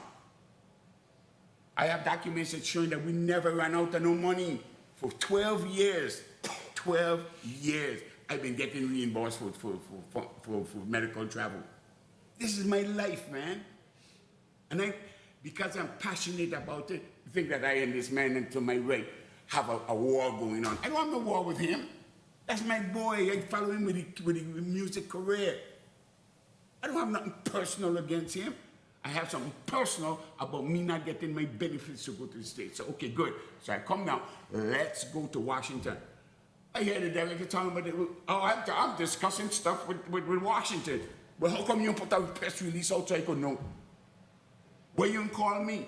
I have documents that showing that we never ran out of no money. For 12 years, 12 years, I've been getting reimbursed for medical travel. This is my life, man. And because I'm passionate about it, I think that I and this man and to my right have a war going on. I don't have no war with him. That's my boy. I follow him with his music career. I don't have nothing personal against him. I have something personal about me not getting my benefits to go to the States. So, okay, good. So I come now, let's go to Washington. I hear the director talking about I'm discussing stuff with Washington. Well, how come you don't put out a press release out so I could know? Why you don't call me?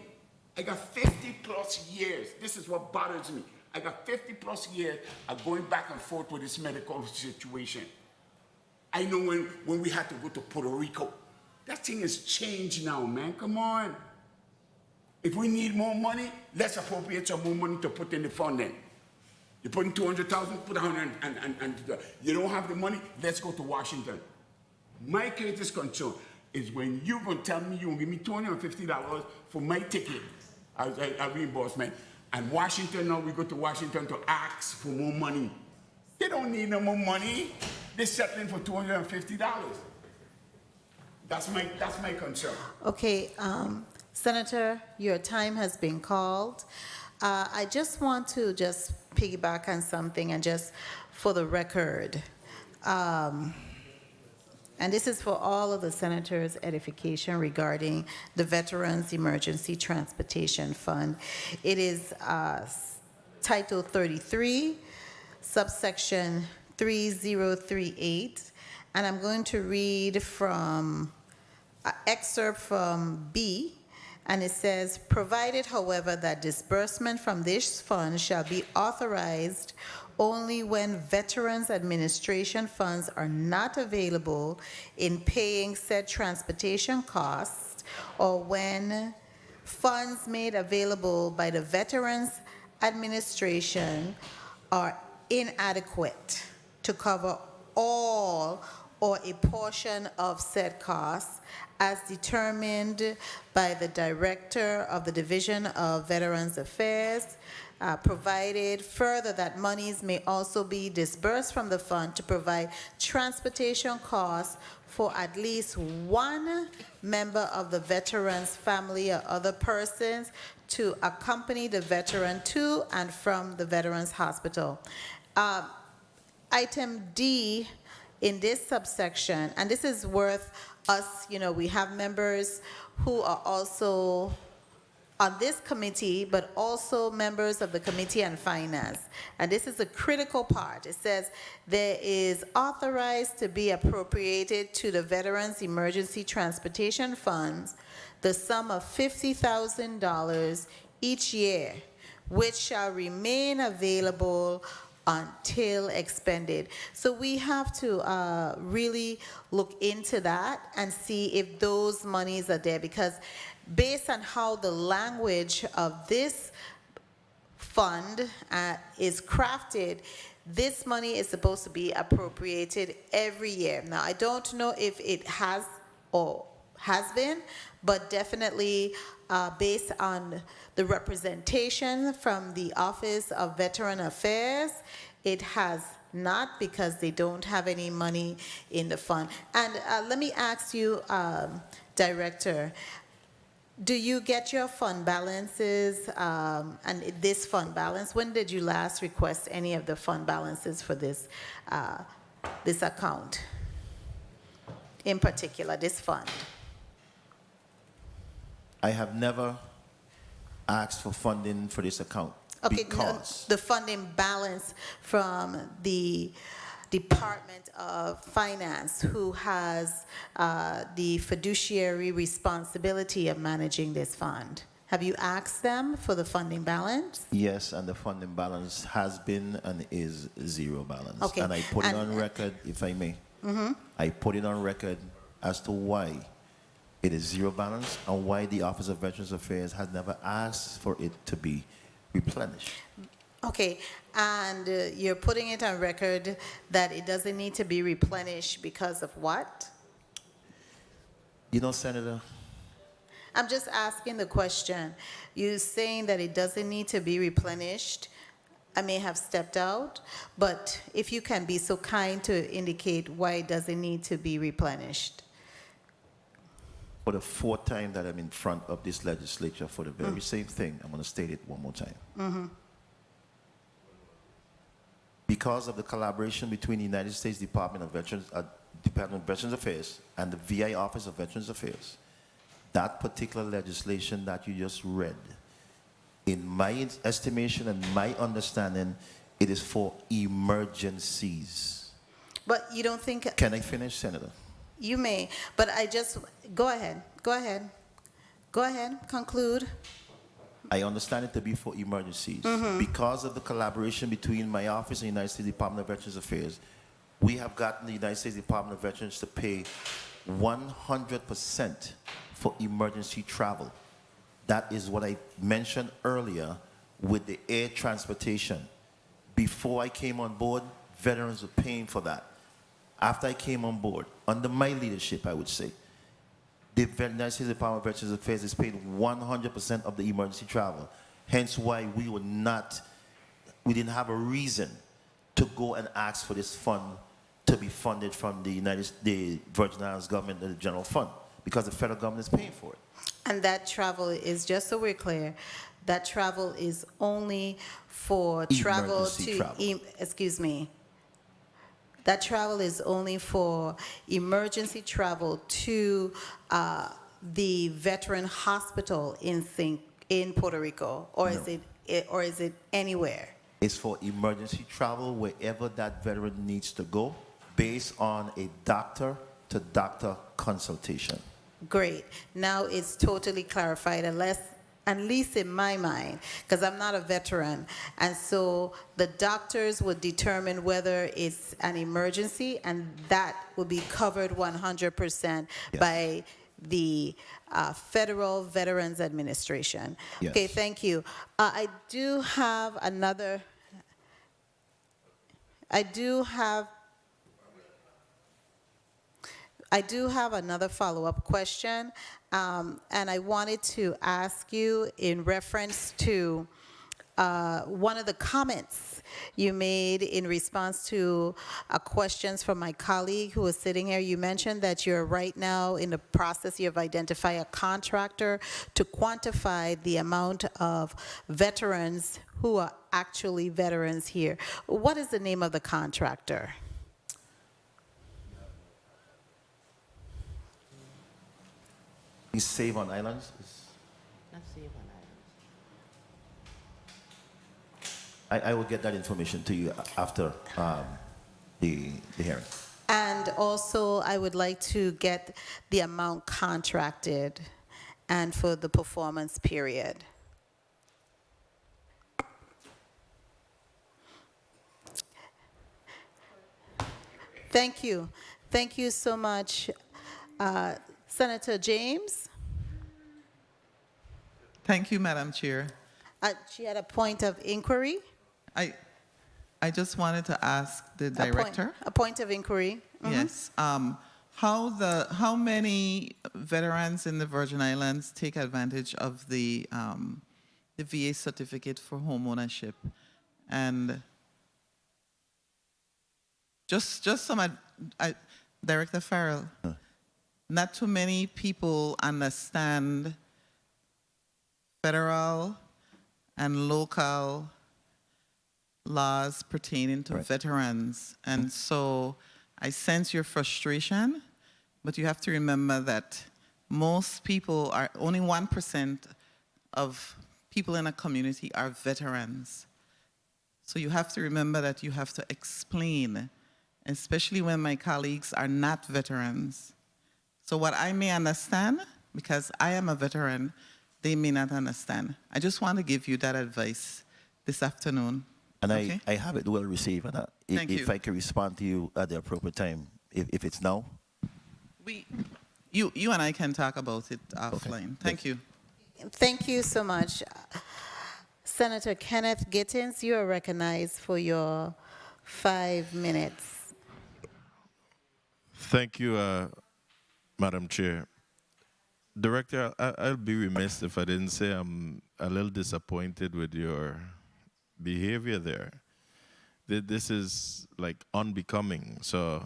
I got 50 plus years. This is what bothers me. I got 50 plus years of going back and forth with this medical situation. I know when we had to go to Puerto Rico. That thing has changed now, man. Come on. If we need more money, let's appropriate some more money to put in the fund then. You put in 200,000, put 100, and you don't have the money, let's go to Washington. My greatest concern is when you're going to tell me you're going to give me $250 for my ticket, a reimbursement, and Washington, now we go to Washington to ask for more money. They don't need no more money. They're settling for $250. That's my concern. Okay, Senator, your time has been called. I just want to piggyback on something and just for the record, and this is for all of the senators' edification regarding the Veterans Emergency Transportation Fund. It is Title 33, subsection 3038, and I'm going to read from an excerpt from B, and it says, provided, however, that disbursement from this fund shall be authorized only when Veterans Administration funds are not available in paying said transportation costs, or when funds made available by the Veterans Administration are inadequate to cover all or a portion of said costs as determined by the Director of the Division of Veterans Affairs, provided further that monies may also be disbursed from the fund to provide transportation costs for at least one member of the veteran's family or other persons to accompany the veteran to and from the Veterans Hospital. item D in this subsection, and this is worth us, we have members who are also on this committee, but also members of the Committee on Finance. And this is a critical part. It says there is authorized to be appropriated to the Veterans Emergency Transportation Funds the sum of $50,000 each year, which shall remain available until expended. So we have to really look into that and see if those monies are there, because based on how the language of this fund is crafted, this money is supposed to be appropriated every year. Now, I don't know if it has or has been, but definitely based on the representation from the Office of Veteran Affairs, it has not, because they don't have any money in the fund. And let me ask you, Director, do you get your fund balances and this fund balance? When did you last request any of the fund balances for this, this account? In particular, this fund? I have never asked for funding for this account because the funding balance from the Department of Finance, who has the fiduciary responsibility of managing this fund. Have you asked them for the funding balance? Yes, and the funding balance has been and is zero balance. Okay. And I put it on record, if I may. I put it on record as to why it is zero balance and why the Office of Veterans Affairs has never asked for it to be replenished. Okay, and you're putting it on record that it doesn't need to be replenished because of what? You know, Senator, I'm just asking the question. You're saying that it doesn't need to be replenished. I may have stepped out, but if you can be so kind to indicate why it doesn't need to be replenished. for the fourth time that I'm in front of this legislature for the very same thing, I'm going to state it one more time. Because of the collaboration between the United States Department of Veterans Affairs and the VA Office of Veterans Affairs, that particular legislation that you just read, in my estimation and my understanding, it is for emergencies. But you don't think... Can I finish, Senator? You may, but I just... Go ahead. Go ahead. Go ahead. Conclude. I understand it to be for emergencies. Because of the collaboration between my office and the United States Department of Veterans Affairs, we have gotten the United States Department of Veterans to pay 100% for emergency travel. That is what I mentioned earlier with the air transportation. Before I came on board, veterans were paying for that. After I came on board, under my leadership, I would say, the United States Department of Veterans Affairs is paid 100% of the emergency travel. Hence why we didn't have a reason to go and ask for this fund to be funded from the Virgin Islands government and the general fund, because the federal government is paying for it. And that travel is, just so we're clear, that travel is only for travel to... excuse me. That travel is only for emergency travel to the veteran hospital in Puerto Rico, or No. is it anywhere? It's for emergency travel wherever that veteran needs to go, based on a doctor-to-doctor consultation. Great. Now it's totally clarified, at least in my mind, because I'm not a veteran. And so the doctors would determine whether it's an emergency, and that would be covered 100% by the Federal Veterans Administration. Yes. Okay, thank you. I do have another follow-up question, and I wanted to ask you in reference to one of the comments you made in response to questions from my colleague who was sitting here. You mentioned that you're right now in the process of identifying a contractor to quantify the amount of veterans who are actually veterans here. What is the name of the contractor? Is Save on Islands? I will get that information to you after the hearing. And also, I would like to get the amount contracted and for the performance period. Thank you. Thank you so much. Senator James? Thank you, Madam Chair. She had a point of inquiry. I just wanted to ask the director. A point of inquiry. Mhm. Yes. How many veterans in the Virgin Islands take advantage of the VA certificate for home ownership? And just some, Director Farrell, not too many people understand federal and local laws pertaining to veterans. And so I sense your frustration, but you have to remember that most people are, only 1% of people in a community are veterans. So you have to remember that you have to explain, especially when my colleagues are not veterans. So what I may understand, because I am a veteran, they may not understand. I just want to give you that advice this afternoon. And okay? I have it well received. And Thank if you. I can respond to you at the appropriate time, if it's now. You and I can talk about it offline. Thank you. Thank you so much. Senator Kenneth Gittins, you are recognized for your 5 minutes. Thank you, Madam Chair. Director, I'll be remiss if I didn't say I'm a little disappointed with your behavior there. This is like unbecoming. So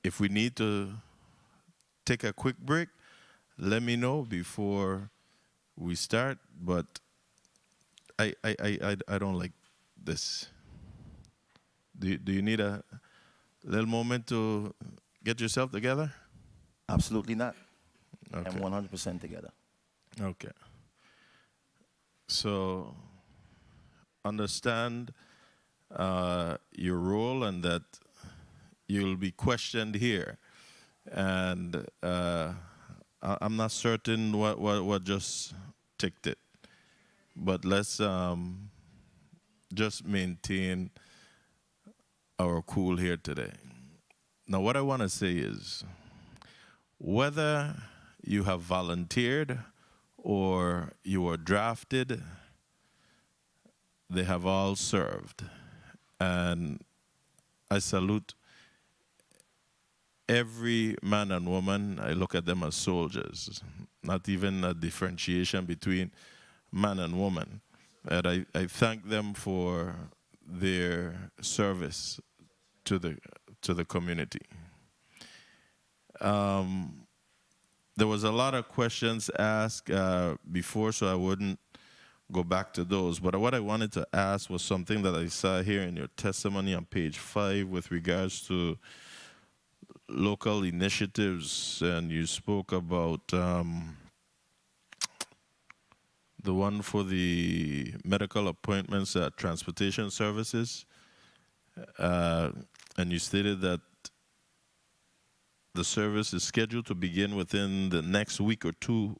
if we need to take a quick break, let me know before we start. But I don't like this. Do you need a little moment to get yourself together? Absolutely not. Okay. I'm 100% together. Okay. So understand your role and that you'll be questioned here. And I'm not certain what just ticked it. But let's just maintain our cool here today. Now, what I want to say is, whether you have volunteered or you were drafted, they have all served. And I salute every man and woman. I look at them as soldiers, not even a differentiation between man and woman. And I thank them for their service to the community. There was a lot of questions asked before, so I wouldn't go back to those. But what I wanted to ask was something that I saw here in your testimony on page 5 with regards to local initiatives, and you spoke about the one for the medical appointments at transportation services, and you stated that the service is scheduled to begin within the next week or two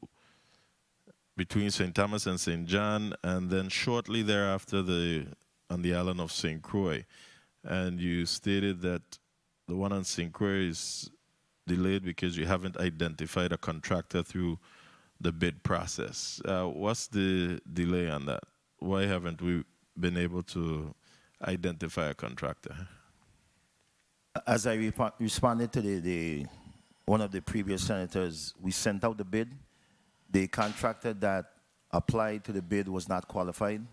between St. Thomas and St. John, and then shortly thereafter on the island of St. Croix. And you stated that the one on St. Croix is delayed because you haven't identified a contractor through the bid process. What's the delay on that? Why haven't we been able to identify a contractor? As I responded to one of the previous senators, we sent out the bid. The contractor that applied to the bid was not qualified.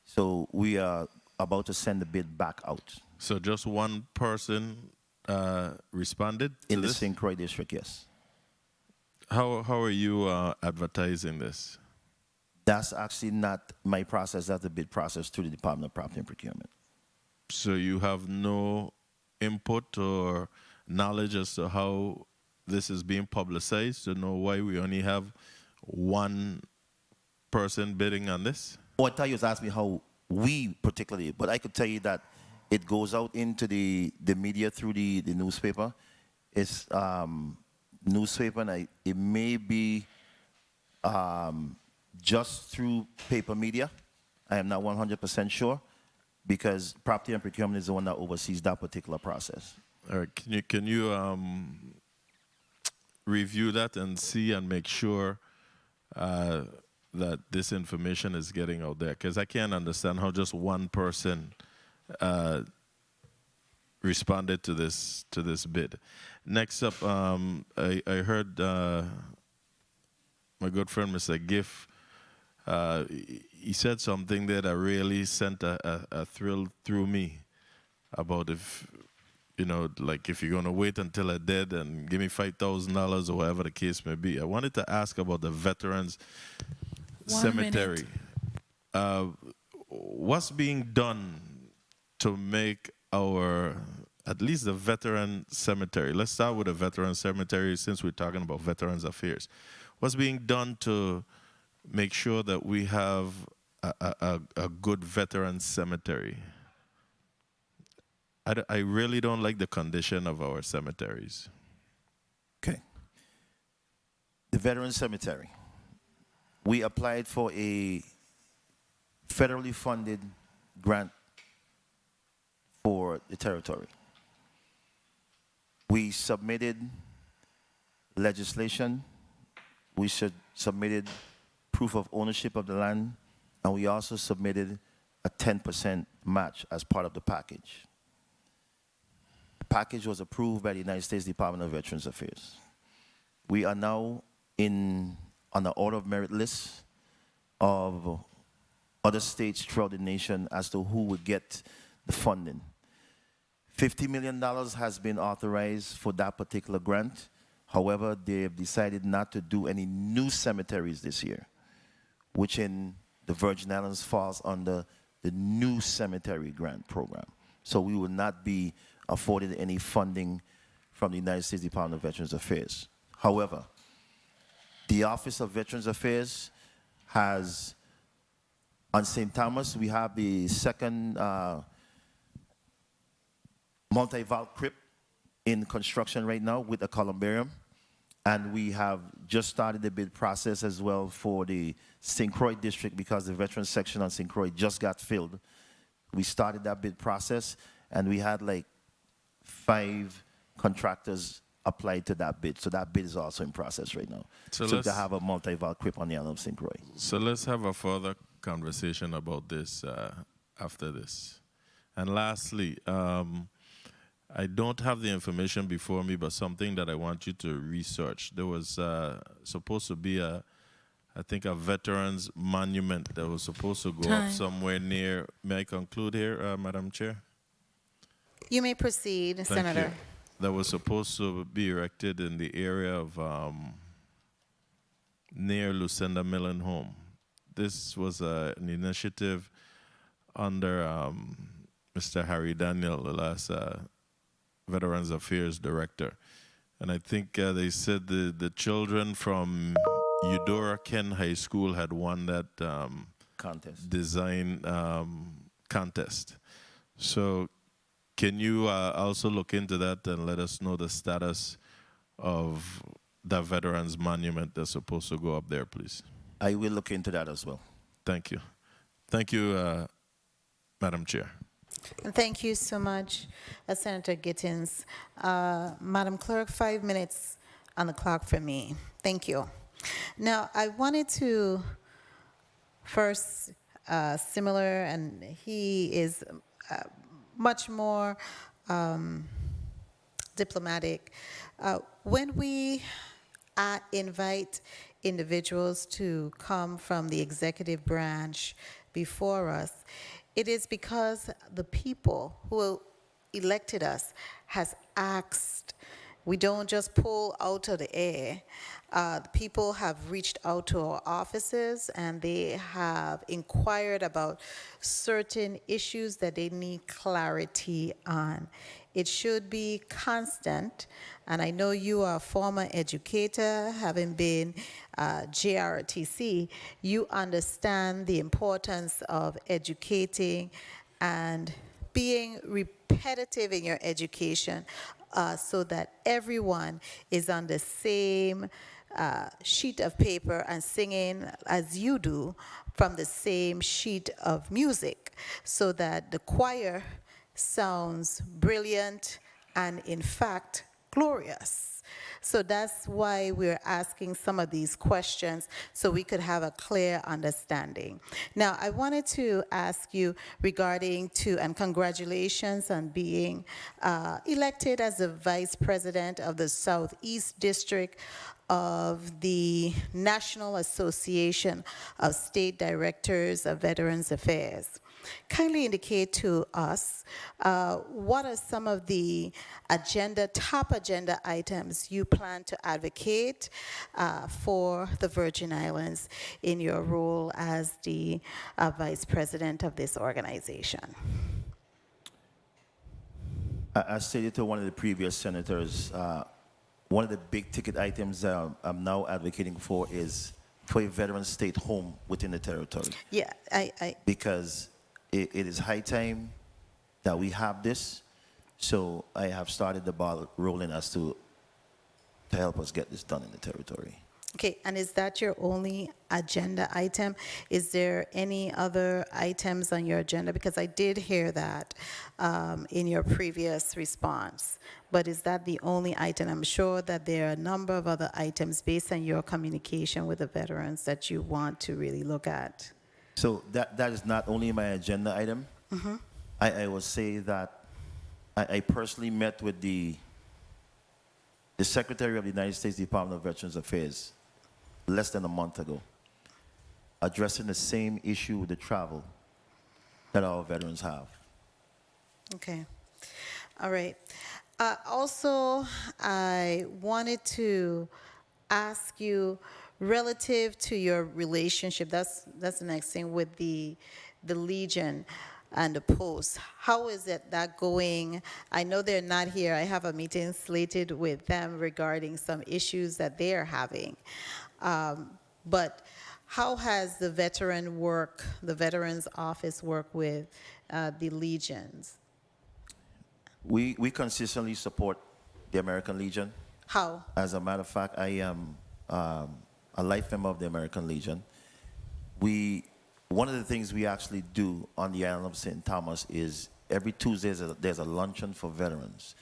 So we are about to send the bid back out. So just one person responded to In the this? St. Croix district, yes. How are you advertising this? That's actually not my process. That's the bid process through the Department of Property and Procurement. So you have no input or knowledge as to how this is being publicized to know why we only have one person bidding on this? Oh, I thought you was asking me how we particularly, but I could tell you that it goes out into the media through the newspaper. It's newspaper, and it may be just through paper media. I am not 100% sure, because Property and Procurement is the one that oversees that particular process. All right, can you review that and see and make sure that this information is getting out there? Because I can't understand how just one person responded to this bid. Next up, I heard my good friend Mr. Giff. He said something there that really sent a thrill through me about if, you know, like if you're going to wait until I'm dead and give me $5,000 or whatever the case may be. I wanted to ask about the Veterans Cemetery. What's being done to make at least the Veteran Cemetery, let's start with the Veteran Cemetery since we're talking about Veterans Affairs. What's being done to make sure that we have a good veteran cemetery? I really don't like the condition of our cemeteries. Okay. The Veteran Cemetery. We applied for a federally funded grant for the territory. We submitted legislation. We submitted proof of ownership of the land, and we also submitted a 10% match as part of the package. The package was approved by the United States Department of Veterans Affairs. We are now on the order of merit list of other states throughout the nation as to who would get the funding. $50 million has been authorized for that particular grant. However, they have decided not to do any new cemeteries this year, which in the Virgin Islands falls under the new cemetery grant program. So we will not be afforded any funding from the United States Department of Veterans Affairs. However, the Office of Veterans Affairs has, on St. Thomas, we have the second multi-vault crypt in construction right now with a columbarium. And we have just started the bid process as well for the St. Croix district, because the veterans section on St. Croix just got filled. We started that bid process, and we had like 5 contractors applied to that bid. So that bid is also in process right now. So to have a multi-vault crypt on the island of St. Croix. So let's have a further conversation about this after this. And lastly, I don't have the information before me, but something that I want you to research. There was supposed to be I think a veterans monument that was supposed to go up somewhere near. May I conclude here, Madam Chair? You may proceed, Thank Senator. you. That was supposed to be erected in the area of near Lucinda Millen Home. This was an initiative under Mr. Harry Daniel, the last Veterans Affairs Director. And I think they said the children from Eudora Ken High School had won that contest. Design contest. So can you also look into that and let us know the status of the Veterans Monument that's supposed to go up there, please? I will look into that as well. Thank you. Thank you, Madam Chair. And thank you so much, Senator Gittins. Madam Clerk, 5 minutes on the clock for me. Thank you. Now, I wanted to first, similar, and he is much more diplomatic. When we invite individuals to come from the executive branch before us, it is because the people who elected us has asked. We don't just pull out of the air. The people have reached out to our offices and they have inquired about certain issues that they need clarity on. It should be constant, and I know you are a former educator, having been JRTC, you understand the importance of educating and being repetitive in your education so that everyone is on the same sheet of paper and singing as you do from the same sheet of music, so that the choir sounds brilliant and in fact glorious. So that's why we're asking some of these questions, so we could have a clear understanding. Now, I wanted to ask you regarding and congratulations on being elected as the Vice President of the Southeast District of the National Association of State Directors of Veterans Affairs. Kindly indicate to us what are some of the top agenda items you plan to advocate for the Virgin Islands in your role as the Vice President of this organization. I stated to one of the previous senators, one of the big ticket items that I'm now advocating for is for a veteran state home within the territory. Yeah, because it is high time that we have this. So I have started the ball rolling as to help us get this done in the territory. Okay, and is that your only agenda item? Is there any other items on your agenda? Because I did hear that in your previous response. But is that the only item? I'm sure that there are a number of other items based on your communication with the veterans that you want to really look at. So that is not only my agenda item. Mm-hmm. I will say that I personally met with the Secretary of the United States Department of Veterans Affairs less than a month ago, addressing the same issue with the travel that our veterans have. Okay. All right. Also, I wanted to ask you, relative to your relationship, that's the next thing, with the Legion and the Post. How is that going? I know they're not here. I have a meeting slated with them regarding some issues that they're having. But how has the Veterans Office work with the Legions? We consistently support the American Legion. How? As a matter of fact, I am a life member of the American Legion. One of the things we actually do on the island of St. Thomas is every Tuesday there's a luncheon for veterans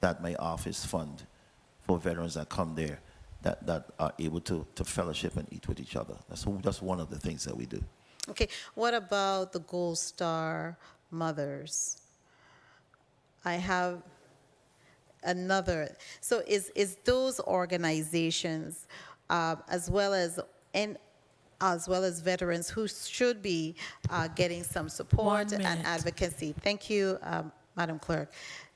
that my office fund for veterans that come there that are able to fellowship and eat with each other. That's one of the things that we do. Okay, what about the Gold Star mothers? I have another. So is those organizations as well as veterans who should be getting some support and advocacy? Thank you, Madam Clerk.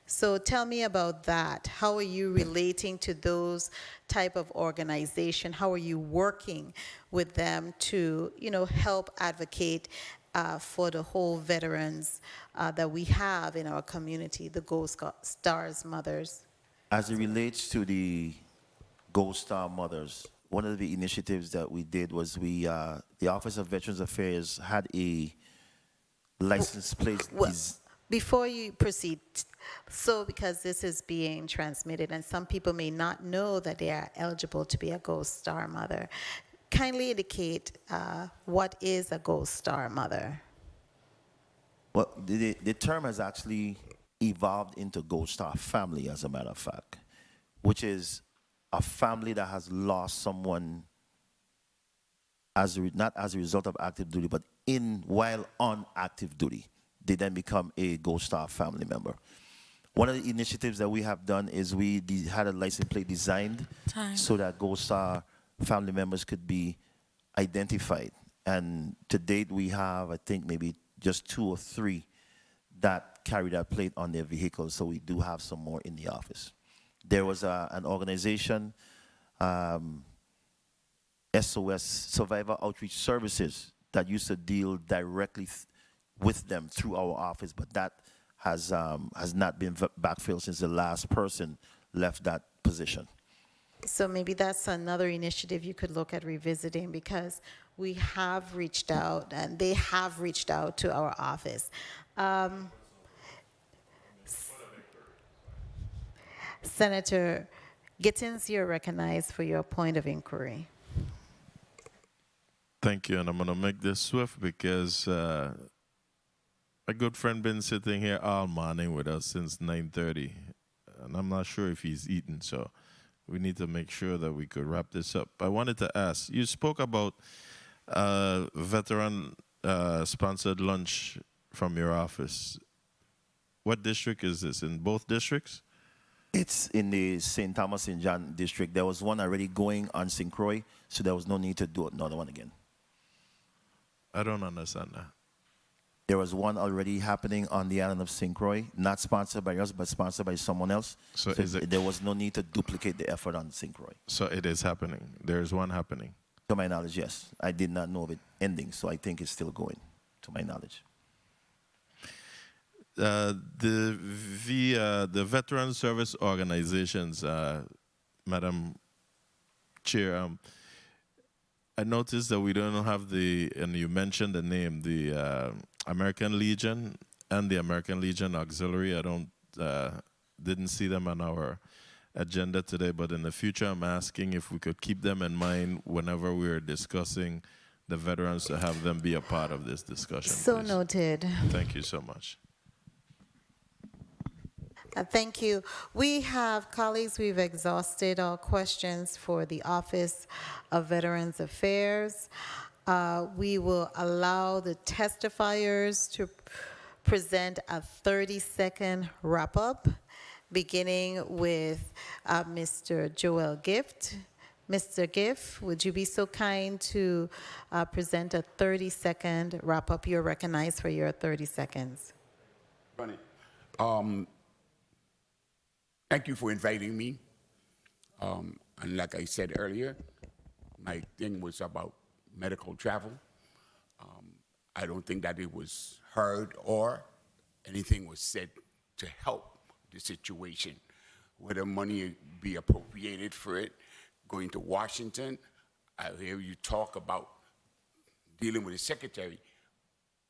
So tell me about that. How are you relating to those type of organization? How are you working with them to, help advocate for the whole veterans that we have in our community, the Gold Stars mothers? As it relates to the Gold Star mothers, one of the initiatives that we did was the Office of Veterans Affairs had a license plate. Before you proceed, so because this is being transmitted and some people may not know that they are eligible to be a Gold Star mother, kindly indicate what is a Gold Star mother? Well, the term has actually evolved into Gold Star family, as a matter of fact, which is a family that has lost someone not as a result of active duty, but while on active duty. They then become a Gold Star family member. One of the initiatives that we have done is we had a license plate designed so that Gold Star family members could be identified. And to date, we have, I think, maybe just 2 or 3 that carry that plate on their vehicles. So we do have some more in the office. There was an organization, SOS, Survivor Outreach Services, that used to deal directly with them through our office, but that has not been backfilled since the last person left that position. So maybe that's another initiative you could look at revisiting, because we have reached out and they have reached out to our office. Senator Gittins, you're recognized for your point of inquiry. Thank you, and I'm going to make this swift because a good friend been sitting here all morning with us since 9:30, and I'm not sure if he's eaten, so we need to make sure that we could wrap this up. I wanted to ask, you spoke about veteran-sponsored lunch from your office. What district is this? In both districts? It's in the St. Thomas St. John district. There was one already going on St. Croix, so there was no need to do another one again. I don't understand that. There was one already happening on the island of St. Croix, not sponsored by us, but sponsored by someone else. So there was no need to duplicate the effort on St. Croix. So it is happening. There's one happening. To my knowledge, yes. I did not know of it ending, so I think it's still going, to my knowledge. The veteran service organizations, Madam Chair, I noticed that we don't have and you mentioned the name, the American Legion and the American Legion Auxiliary. I didn't see them on our agenda today, but in the future, I'm asking if we could keep them in mind whenever we're discussing the veterans, to have them be a part of this discussion. So please. noted. Thank you so much. Thank you. We have, colleagues, we've exhausted all questions for the Office of Veterans Affairs. We will allow the testifiers to present a 30-second wrap-up, beginning with Mr. Joel Gift. Mr. Gift, would you be so kind to present a 30-second wrap-up? You're recognized for your 30 seconds. Funny. Thank you for inviting me. And like I said earlier, my thing was about medical travel. I don't think that it was heard or anything was said to help the situation. Whether money be appropriated for it, going to Washington, I hear you talk about dealing with the secretary,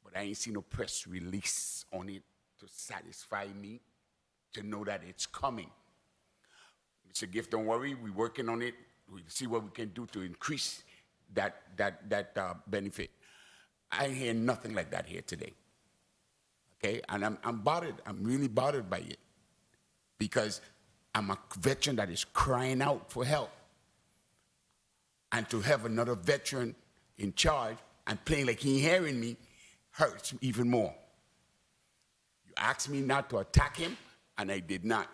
but I ain't seen no press release on it to satisfy me to know that it's coming. Mr. Gift, don't worry, we're working on it. We'll see what we can do to increase that benefit. I ain't hear nothing like that here today. Okay, and I'm bothered. I'm really bothered by it because I'm a veteran that is crying out for help. And to have another veteran in charge and playing like he ain't hearing me hurts even more. You asked me not to attack him, and I did not.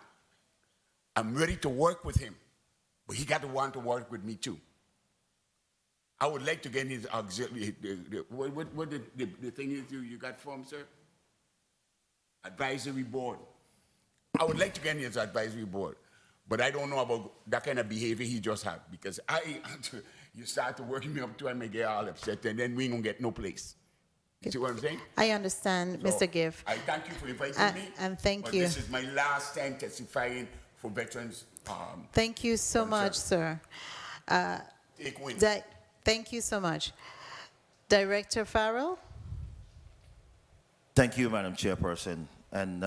I'm ready to work with him, but he got to want to work with me too. I would like to get his auxiliary. What the thing is you got for him, sir? Advisory board. I would like to get his advisory board, but I don't know about that kind of behavior he just had, because you start to working me up to and I get all upset, and then we ain't gonna get no place. You see what I'm saying? I understand, So, Mr. Giff. I thank you for inviting me. And thank but you. This is my last time testifying for veterans. Thank you so much, sir. Take win. Thank you so much. Director Farrell? Thank you, Madam Chairperson. And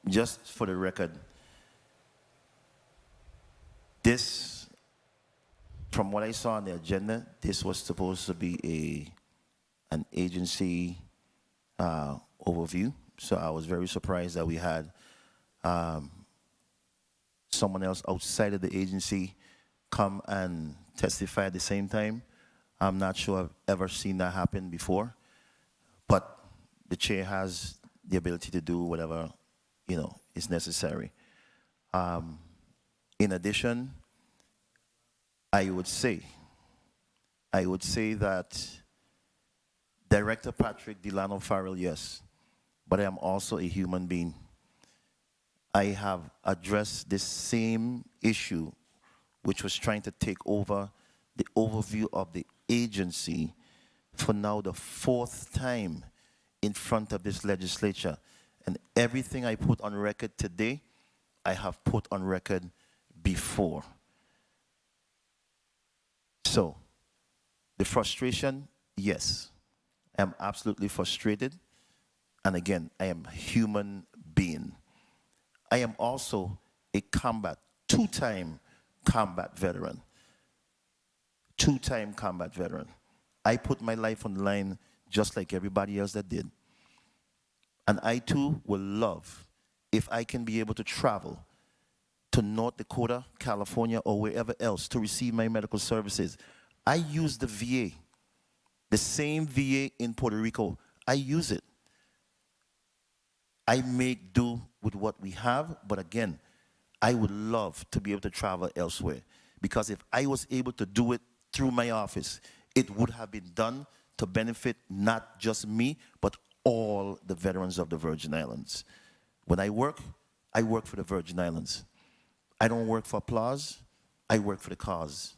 just for the record, this, from what I saw on the agenda, this was supposed to be an agency overview. So I was very surprised that we had someone else outside of the agency come and testify at the same time. I'm not sure I've ever seen that happen before, but the chair has the ability to do whatever, is necessary. In addition, I would say that Director Patrick Delano Farrell, yes, but I am also a human being. I have addressed this same issue, which was trying to take over the overview of the agency for now the 4th time in front of this legislature. And everything I put on record today, I have put on record before. So, the frustration, yes, I am absolutely frustrated. And again, I am a human being. I am also a two-time combat veteran. Two-time combat veteran. I put my life on the line just like everybody else that did. And I too will love if I can be able to travel to North Dakota, California, or wherever else to receive my medical services. I use the VA, the same VA in Puerto Rico. I use it. I make do with what we have, but again, I would love to be able to travel elsewhere, because if I was able to do it through my office, it would have been done to benefit not just me, but all the veterans of the Virgin Islands. When I work for the Virgin Islands. I don't work for applause, I work for the cause.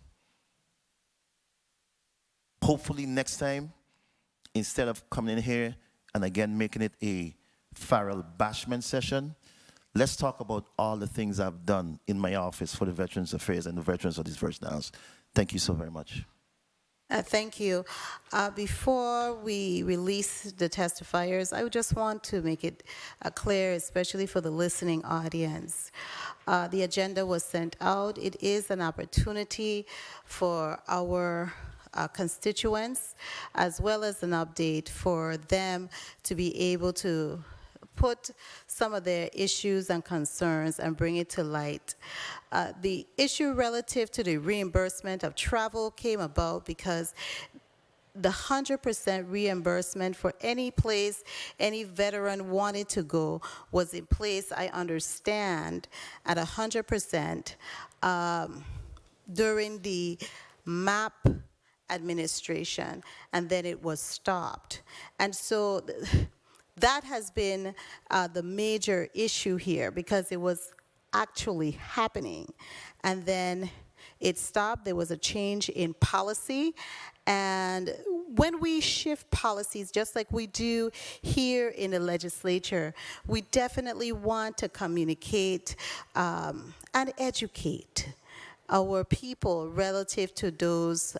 Hopefully next time, instead of coming in here and again making it a Farrell bashment session, let's talk about all the things I've done in my office for the Veterans Affairs and the veterans of these Virgin Islands. Thank you so very much. Thank you. Before we release the testifiers, I would just want to make it clear, especially for the listening audience. The agenda was sent out. It is an opportunity for our constituents, as well as an update for them to be able to put some of their issues and concerns and bring it to light. The issue relative to the reimbursement of travel came about because the 100% reimbursement for any place any veteran wanted to go was in place, I understand, at 100% during the MAP administration, and then it was stopped. And so that has been the major issue here, because it was actually happening. And then it stopped. There was a change in policy. And when we shift policies, just like we do here in the legislature, we definitely want to communicate and educate our people relative to those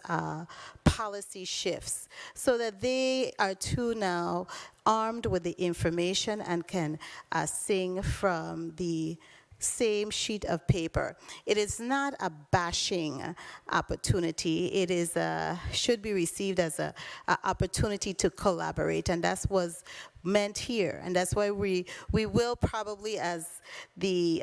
policy shifts, so that they are too now armed with the information and can sing from the same sheet of paper. It is not a bashing opportunity. It is should be received as a opportunity to collaborate, and that's what's meant here. And that's why we will probably, as the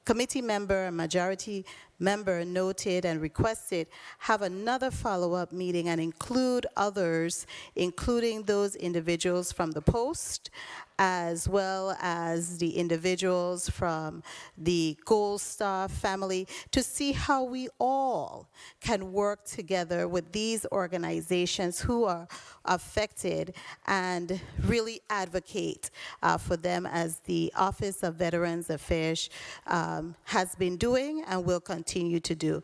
committee member and majority member noted and requested, have another follow-up meeting and include others, including those individuals from the Post, as well as the individuals from the Gold Star family, to see how we all can work together with these organizations who are affected and really advocate for them, as the Office of Veterans Affairs has been doing and will continue to do.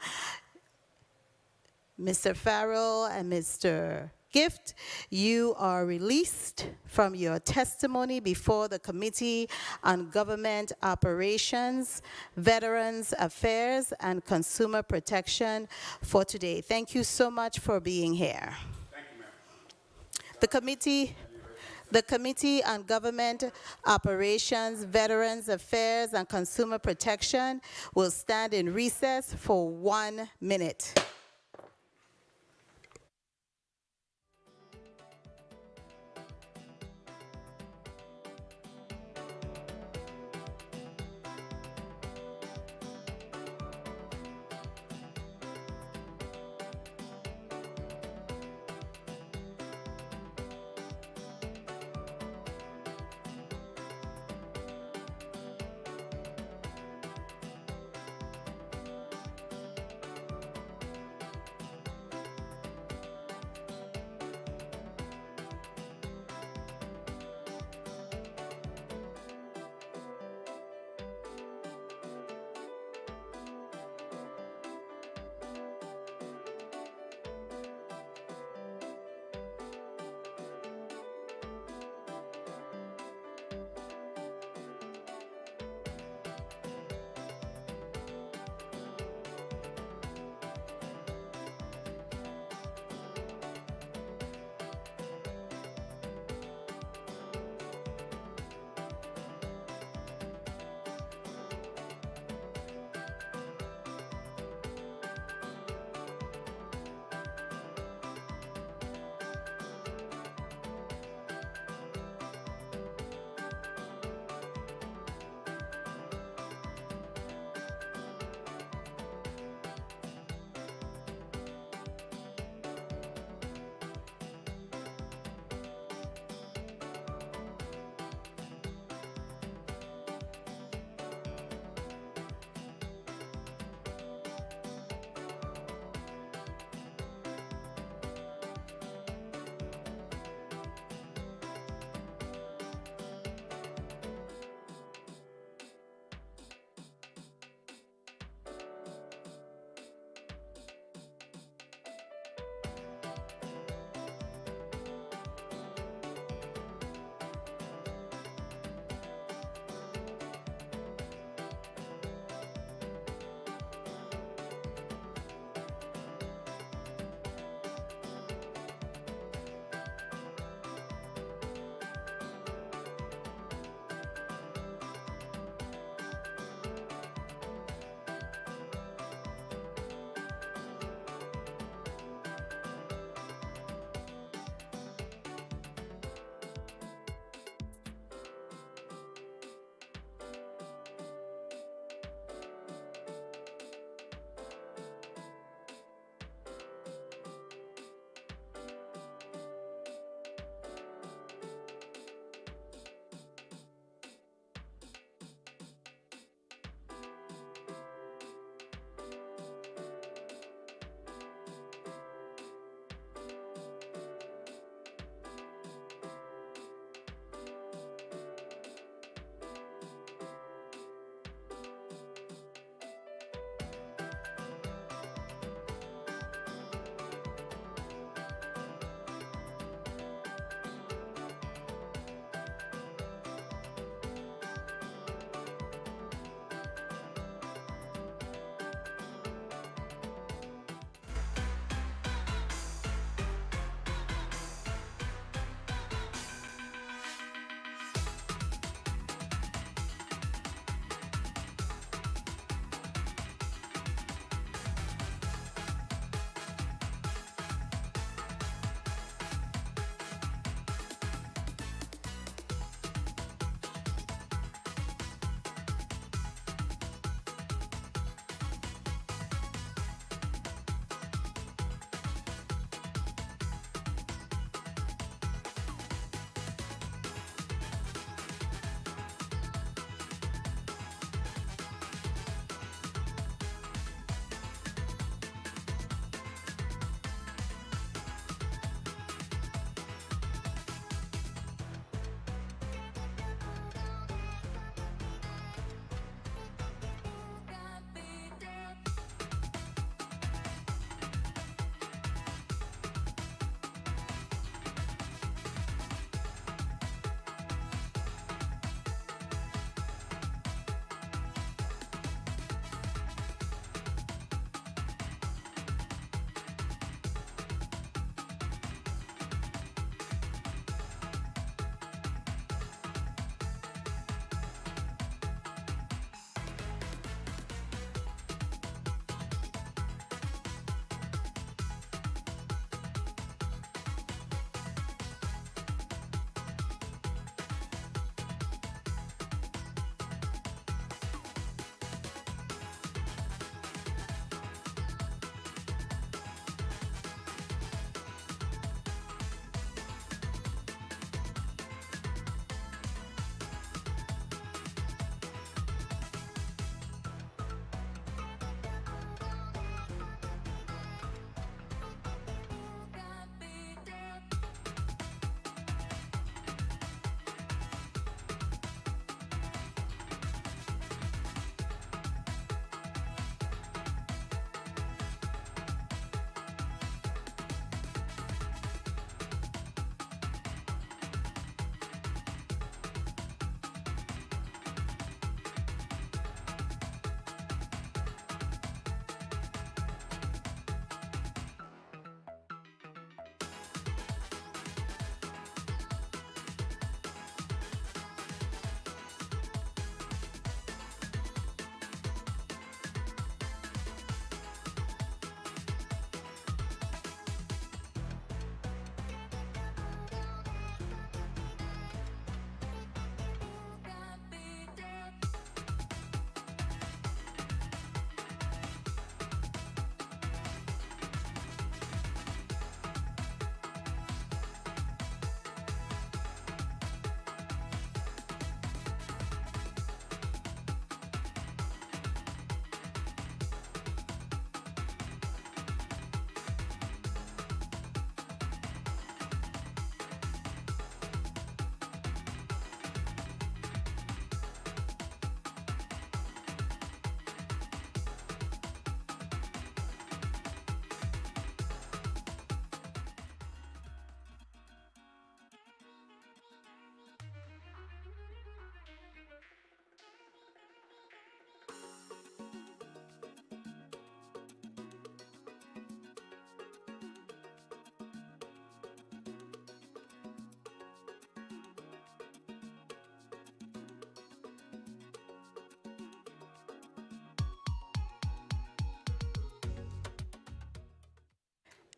Mr. Farrell and Mr. Gift, you are released from your testimony before the Committee on Government Operations, Veterans Affairs, and Consumer Protection for today. Thank you so much for being here. Thank you, ma'am. The Committee on Government Operations, Veterans Affairs, and Consumer Protection will stand in recess for 1 minute.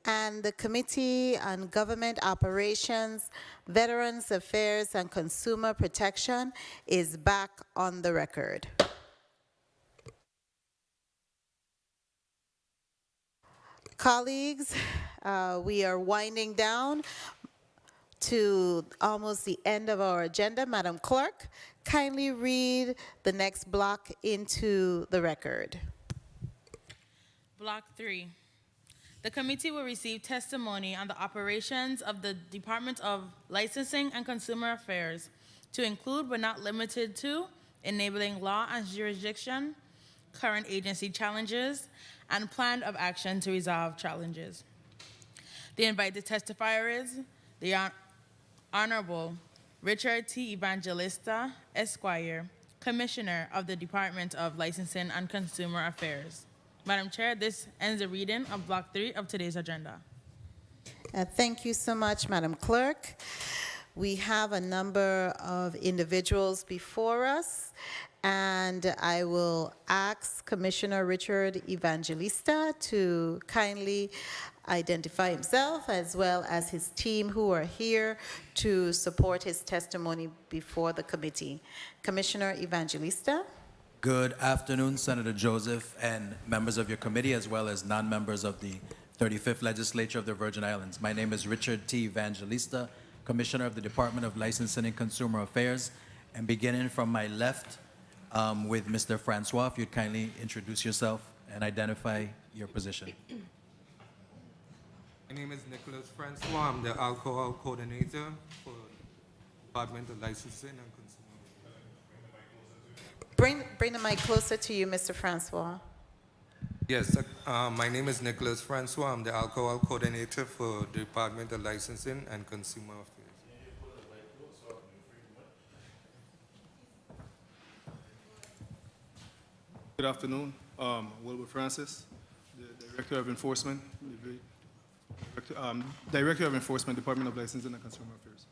and the Committee on Government Operations, Veterans Affairs, and Consumer Protection is back on the record. Colleagues, we are winding down to almost the end of our agenda. Madam Clerk, kindly read the next block into the record. Block 3. The committee will receive testimony on the operations of the Department of Licensing and Consumer Affairs, to include but not limited to enabling law and jurisdiction, current agency challenges, and plan of action to resolve challenges. The invited testifier is the Honorable Richard T. Evangelista, Esquire, Commissioner of the Department of Licensing and Consumer Affairs. Madam Chair, this ends the reading of Block 3 of today's agenda. Thank you so much, Madam Clerk. We have a number of individuals before us, and I will ask Commissioner Richard Evangelista to kindly identify himself as well as his team who are here to support his testimony before the committee. Commissioner Evangelista. Good afternoon, Senator Joseph and members of your committee, as well as non-members of the 35th Legislature of the Virgin Islands. My name is Richard T. Evangelista, Commissioner of the Department of Licensing and Consumer Affairs. And beginning from my left with Mr. Francois, if you'd kindly introduce yourself and identify your position. My name is Nicholas Francois. I'm the alcohol coordinator for the Department of Licensing and Consumer. Bring the mic closer to you, Mr. Francois. Yes, my name is Nicholas Francois. I'm the alcohol coordinator for the Department of Licensing and Consumer Affairs. Good afternoon. Wilbur Francis, the Director of Enforcement, Director of Enforcement, Department of Licensing and Consumer Affairs.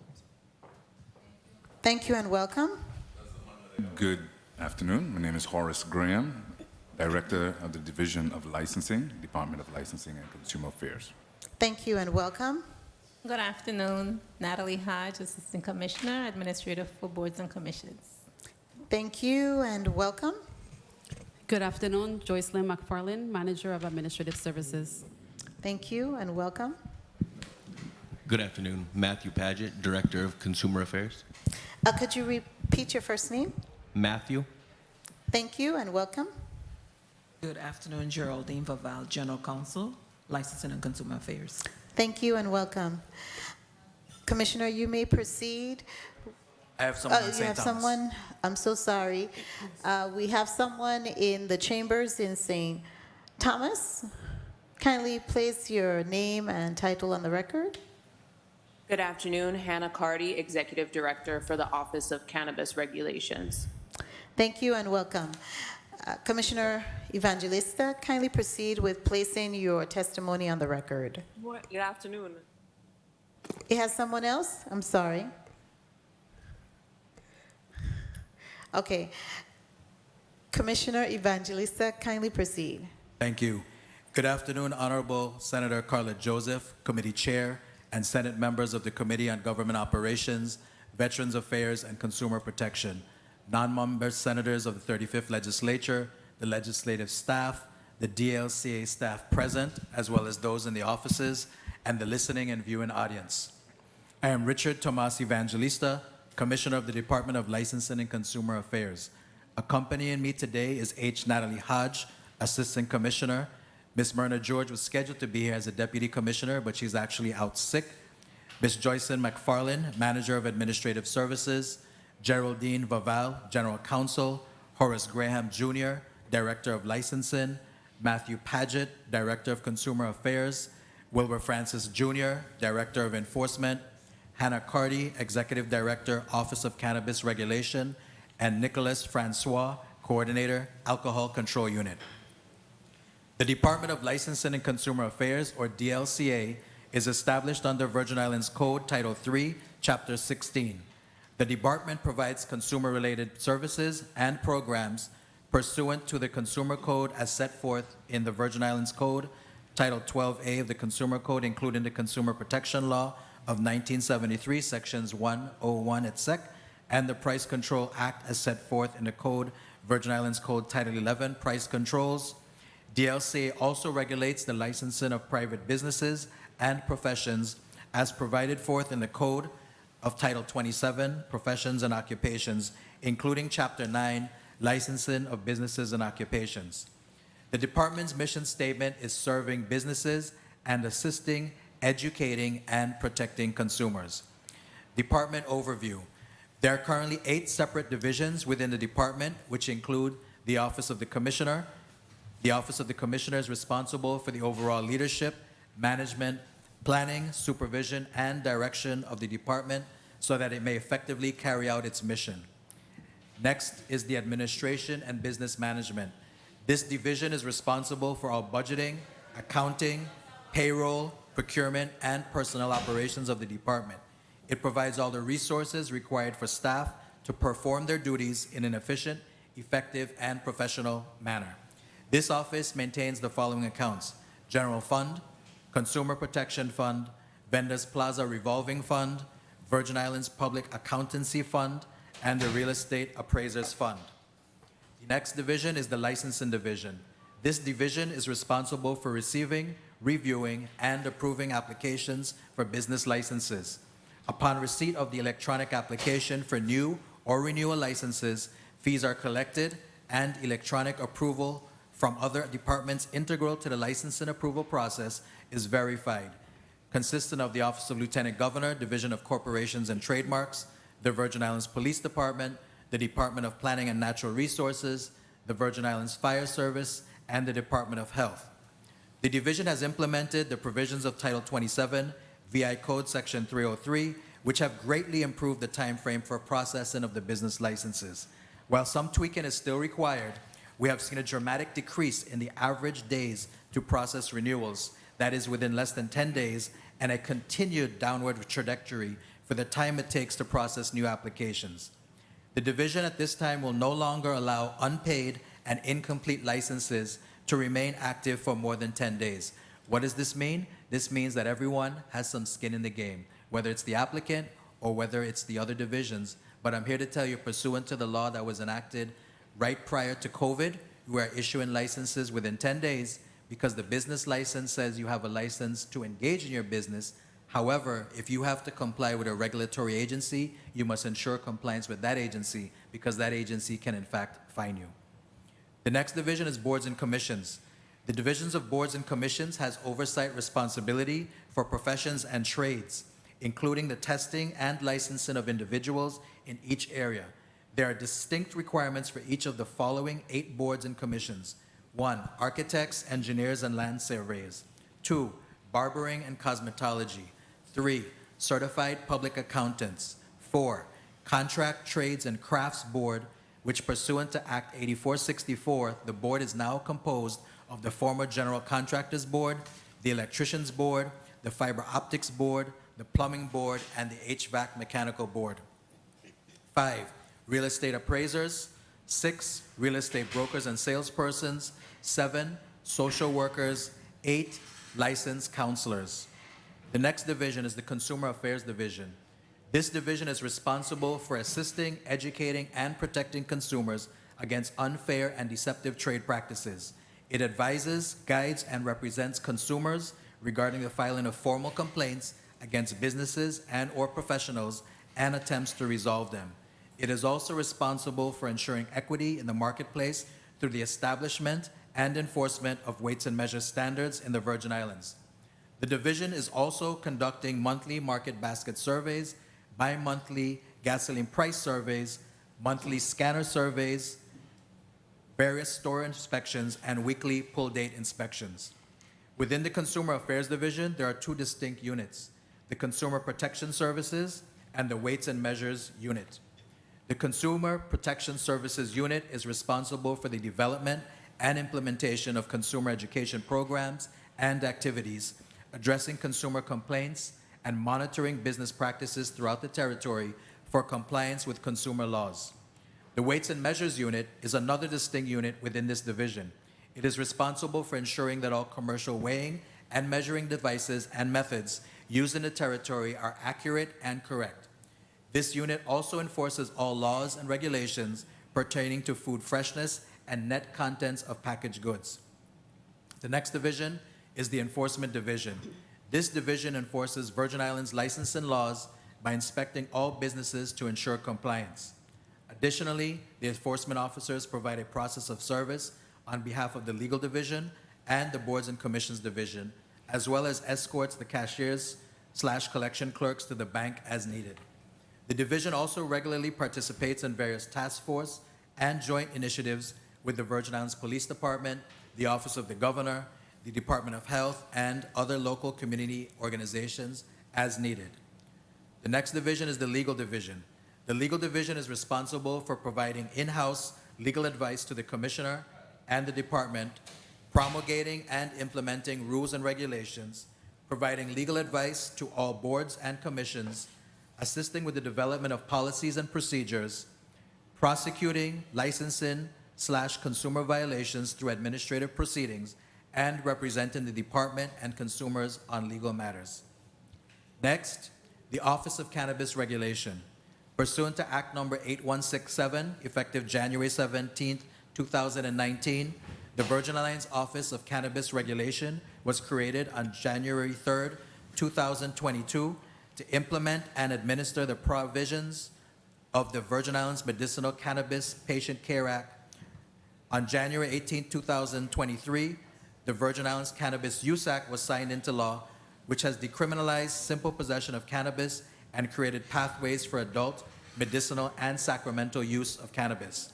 Thank you and welcome. Good afternoon. My name is Horace Graham, Director of the Division of Licensing, Department of Licensing and Consumer Affairs. Thank you and welcome. Good afternoon. Natalie Hodge, Assistant Commissioner, Administrator for Boards and Commissions. Thank you and welcome. Good afternoon. Joycelyn McFarlane, Manager of Administrative Services. Thank you and welcome. Good afternoon. Matthew Paget, Director of Consumer Affairs. Could you repeat your first name? Matthew. Thank you and welcome. Good afternoon. Geraldine Vaval, General Counsel, Licensing and Consumer Affairs. Thank you and welcome. Commissioner, you may proceed. I have someone in You St. have Thomas. someone? I'm so sorry. We have someone in the chambers in St. Thomas. Kindly place your name and title on the record. Good afternoon. Hannah Cardy, Executive Director for the Office of Cannabis Regulations. Thank you and welcome. Commissioner Evangelista, kindly proceed with placing your testimony on the record. Good afternoon. It has someone else? I'm sorry. Okay. Commissioner Evangelista, kindly proceed. Thank you. Good afternoon, Honorable Senator Carla Joseph, Committee Chair, and Senate members of the Committee on Government Operations, Veterans Affairs, and Consumer Protection, non-member senators of the 35th Legislature, the legislative staff, the DLCA staff present, as well as those in the offices, and the listening and viewing audience. I am Richard Tomas Evangelista, Commissioner of the Department of Licensing and Consumer Affairs. Accompanying me today is H. Natalie Hodge, Assistant Commissioner. Ms. Myrna George was scheduled to be here as a Deputy Commissioner, but she's actually out sick. Ms. Joycelyn McFarlane, Manager of Administrative Services. Geraldine Vaval, General Counsel. Horace Graham Jr., Director of Licensing. Matthew Paget, Director of Consumer Affairs. Wilbur Francis Jr., Director of Enforcement. Hannah Cardy, Executive Director, Office of Cannabis Regulation. And Nicholas Francois, Coordinator, Alcohol Control Unit. The Department of Licensing and Consumer Affairs, or DLCA, is established under Virgin Islands Code Title III, Chapter 16. The department provides consumer-related services and programs pursuant to the Consumer Code as set forth in the Virgin Islands Code, Title 12A of the Consumer Code, including the Consumer Protection Law of 1973, Sections 101 et sec, and the Price Control Act as set forth in the Code, Virgin Islands Code Title 11, Price Controls. DLCA also regulates the licensing of private businesses and professions as provided forth in the Code of Title 27, Professions and Occupations, including Chapter 9, Licensing of Businesses and Occupations. The department's mission statement is serving businesses and assisting, educating, and protecting consumers. Department overview. There are currently 8 separate divisions within the department, which include the Office of the Commissioner. The Office of the Commissioner is responsible for the overall leadership, management, planning, supervision, and direction of the department so that it may effectively carry out its mission. Next is the Administration and Business Management. This division is responsible for all budgeting, accounting, payroll, procurement, and personnel operations of the department. It provides all the resources required for staff to perform their duties in an efficient, effective, and professional manner. This office maintains the following accounts: General Fund, Consumer Protection Fund, Vendors Plaza Revolving Fund, Virgin Islands Public Accountancy Fund, and the Real Estate Appraisers Fund. The next division is the Licensing Division. This division is responsible for receiving, reviewing, and approving applications for business licenses. Upon receipt of the electronic application for new or renewal licenses, fees are collected and electronic approval from other departments integral to the licensing approval process is verified, consisting of the Office of Lieutenant Governor, Division of Corporations and Trademarks, the Virgin Islands Police Department, the Department of Planning and Natural Resources, the Virgin Islands Fire Service, and the Department of Health. The division has implemented the provisions of Title 27, VI Code Section 303, which have greatly improved the time frame for processing of the business licenses. While some tweaking is still required, we have seen a dramatic decrease in the average days to process renewals, that is within less than 10 days, and a continued downward trajectory for the time it takes to process new applications. The division at this time will no longer allow unpaid and incomplete licenses to remain active for more than 10 days. What does this mean? This means that everyone has some skin in the game, whether it's the applicant or whether it's the other divisions. But I'm here to tell you, pursuant to the law that was enacted right prior to COVID, we are issuing licenses within 10 days because the business license says you have a license to engage in your business. However, if you have to comply with a regulatory agency, you must ensure compliance with that agency because that agency can in fact fine you. The next division is Boards and Commissions. The divisions of Boards and Commissions has oversight responsibility for professions and trades, including the testing and licensing of individuals in each area. There are distinct requirements for each of the following 8 boards and commissions. 1, architects, engineers, and land surveyors. 2, barbering and cosmetology. 3, certified public accountants. 4, contract trades and crafts board, which pursuant to Act 8464, the board is now composed of the former General Contractors Board, the Electricians Board, the Fiber Optics Board, the Plumbing Board, and the HVAC Mechanical Board. 5, real estate appraisers. 6, real estate brokers and salespersons. 7, social workers. 8, licensed counselors. The next division is the Consumer Affairs Division. This division is responsible for assisting, educating, and protecting consumers against unfair and deceptive trade practices. It advises, guides, and represents consumers regarding the filing of formal complaints against businesses and/or professionals and attempts to resolve them. It is also responsible for ensuring equity in the marketplace through the establishment and enforcement of weights and measures standards in the Virgin Islands. The division is also conducting monthly market basket surveys, bi-monthly gasoline price surveys, monthly scanner surveys, various store inspections, and weekly pull date inspections. Within the Consumer Affairs Division, there are 2 distinct units: the Consumer Protection Services and the Weights and Measures Unit. The Consumer Protection Services Unit is responsible for the development and implementation of consumer education programs and activities, addressing consumer complaints and monitoring business practices throughout the territory for compliance with consumer laws. The Weights and Measures Unit is another distinct unit within this division. It is responsible for ensuring that all commercial weighing and measuring devices and methods used in the territory are accurate and correct. This unit also enforces all laws and regulations pertaining to food freshness and net contents of packaged goods. The next division is the Enforcement Division. This division enforces Virgin Islands licensing laws by inspecting all businesses to ensure compliance. Additionally, the enforcement officers provide a process of service on behalf of the Legal Division and the Boards and Commissions Division, as well as escorts the cashiers/collection clerks to the bank as needed. The division also regularly participates in various task force and joint initiatives with the Virgin Islands Police Department, the Office of the Governor, the Department of Health, and other local community organizations as needed. The next division is the Legal Division. The Legal Division is responsible for providing in-house legal advice to the Commissioner and the Department, promulgating and implementing rules and regulations, providing legal advice to all boards and commissions, assisting with the development of policies and procedures, prosecuting licensing/consumer violations through administrative proceedings, and representing the department and consumers on legal matters. Next, the Office of Cannabis Regulation. Pursuant to Act Number 8167, effective January 17, 2019, the Virgin Islands Office of Cannabis Regulation was created on January 3, 2022, to implement and administer the provisions of the Virgin Islands Medicinal Cannabis Patient Care Act. On January 18, 2023, the Virgin Islands Cannabis Use Act was signed into law, which has decriminalized simple possession of cannabis and created pathways for adult, medicinal, and sacramental use of cannabis.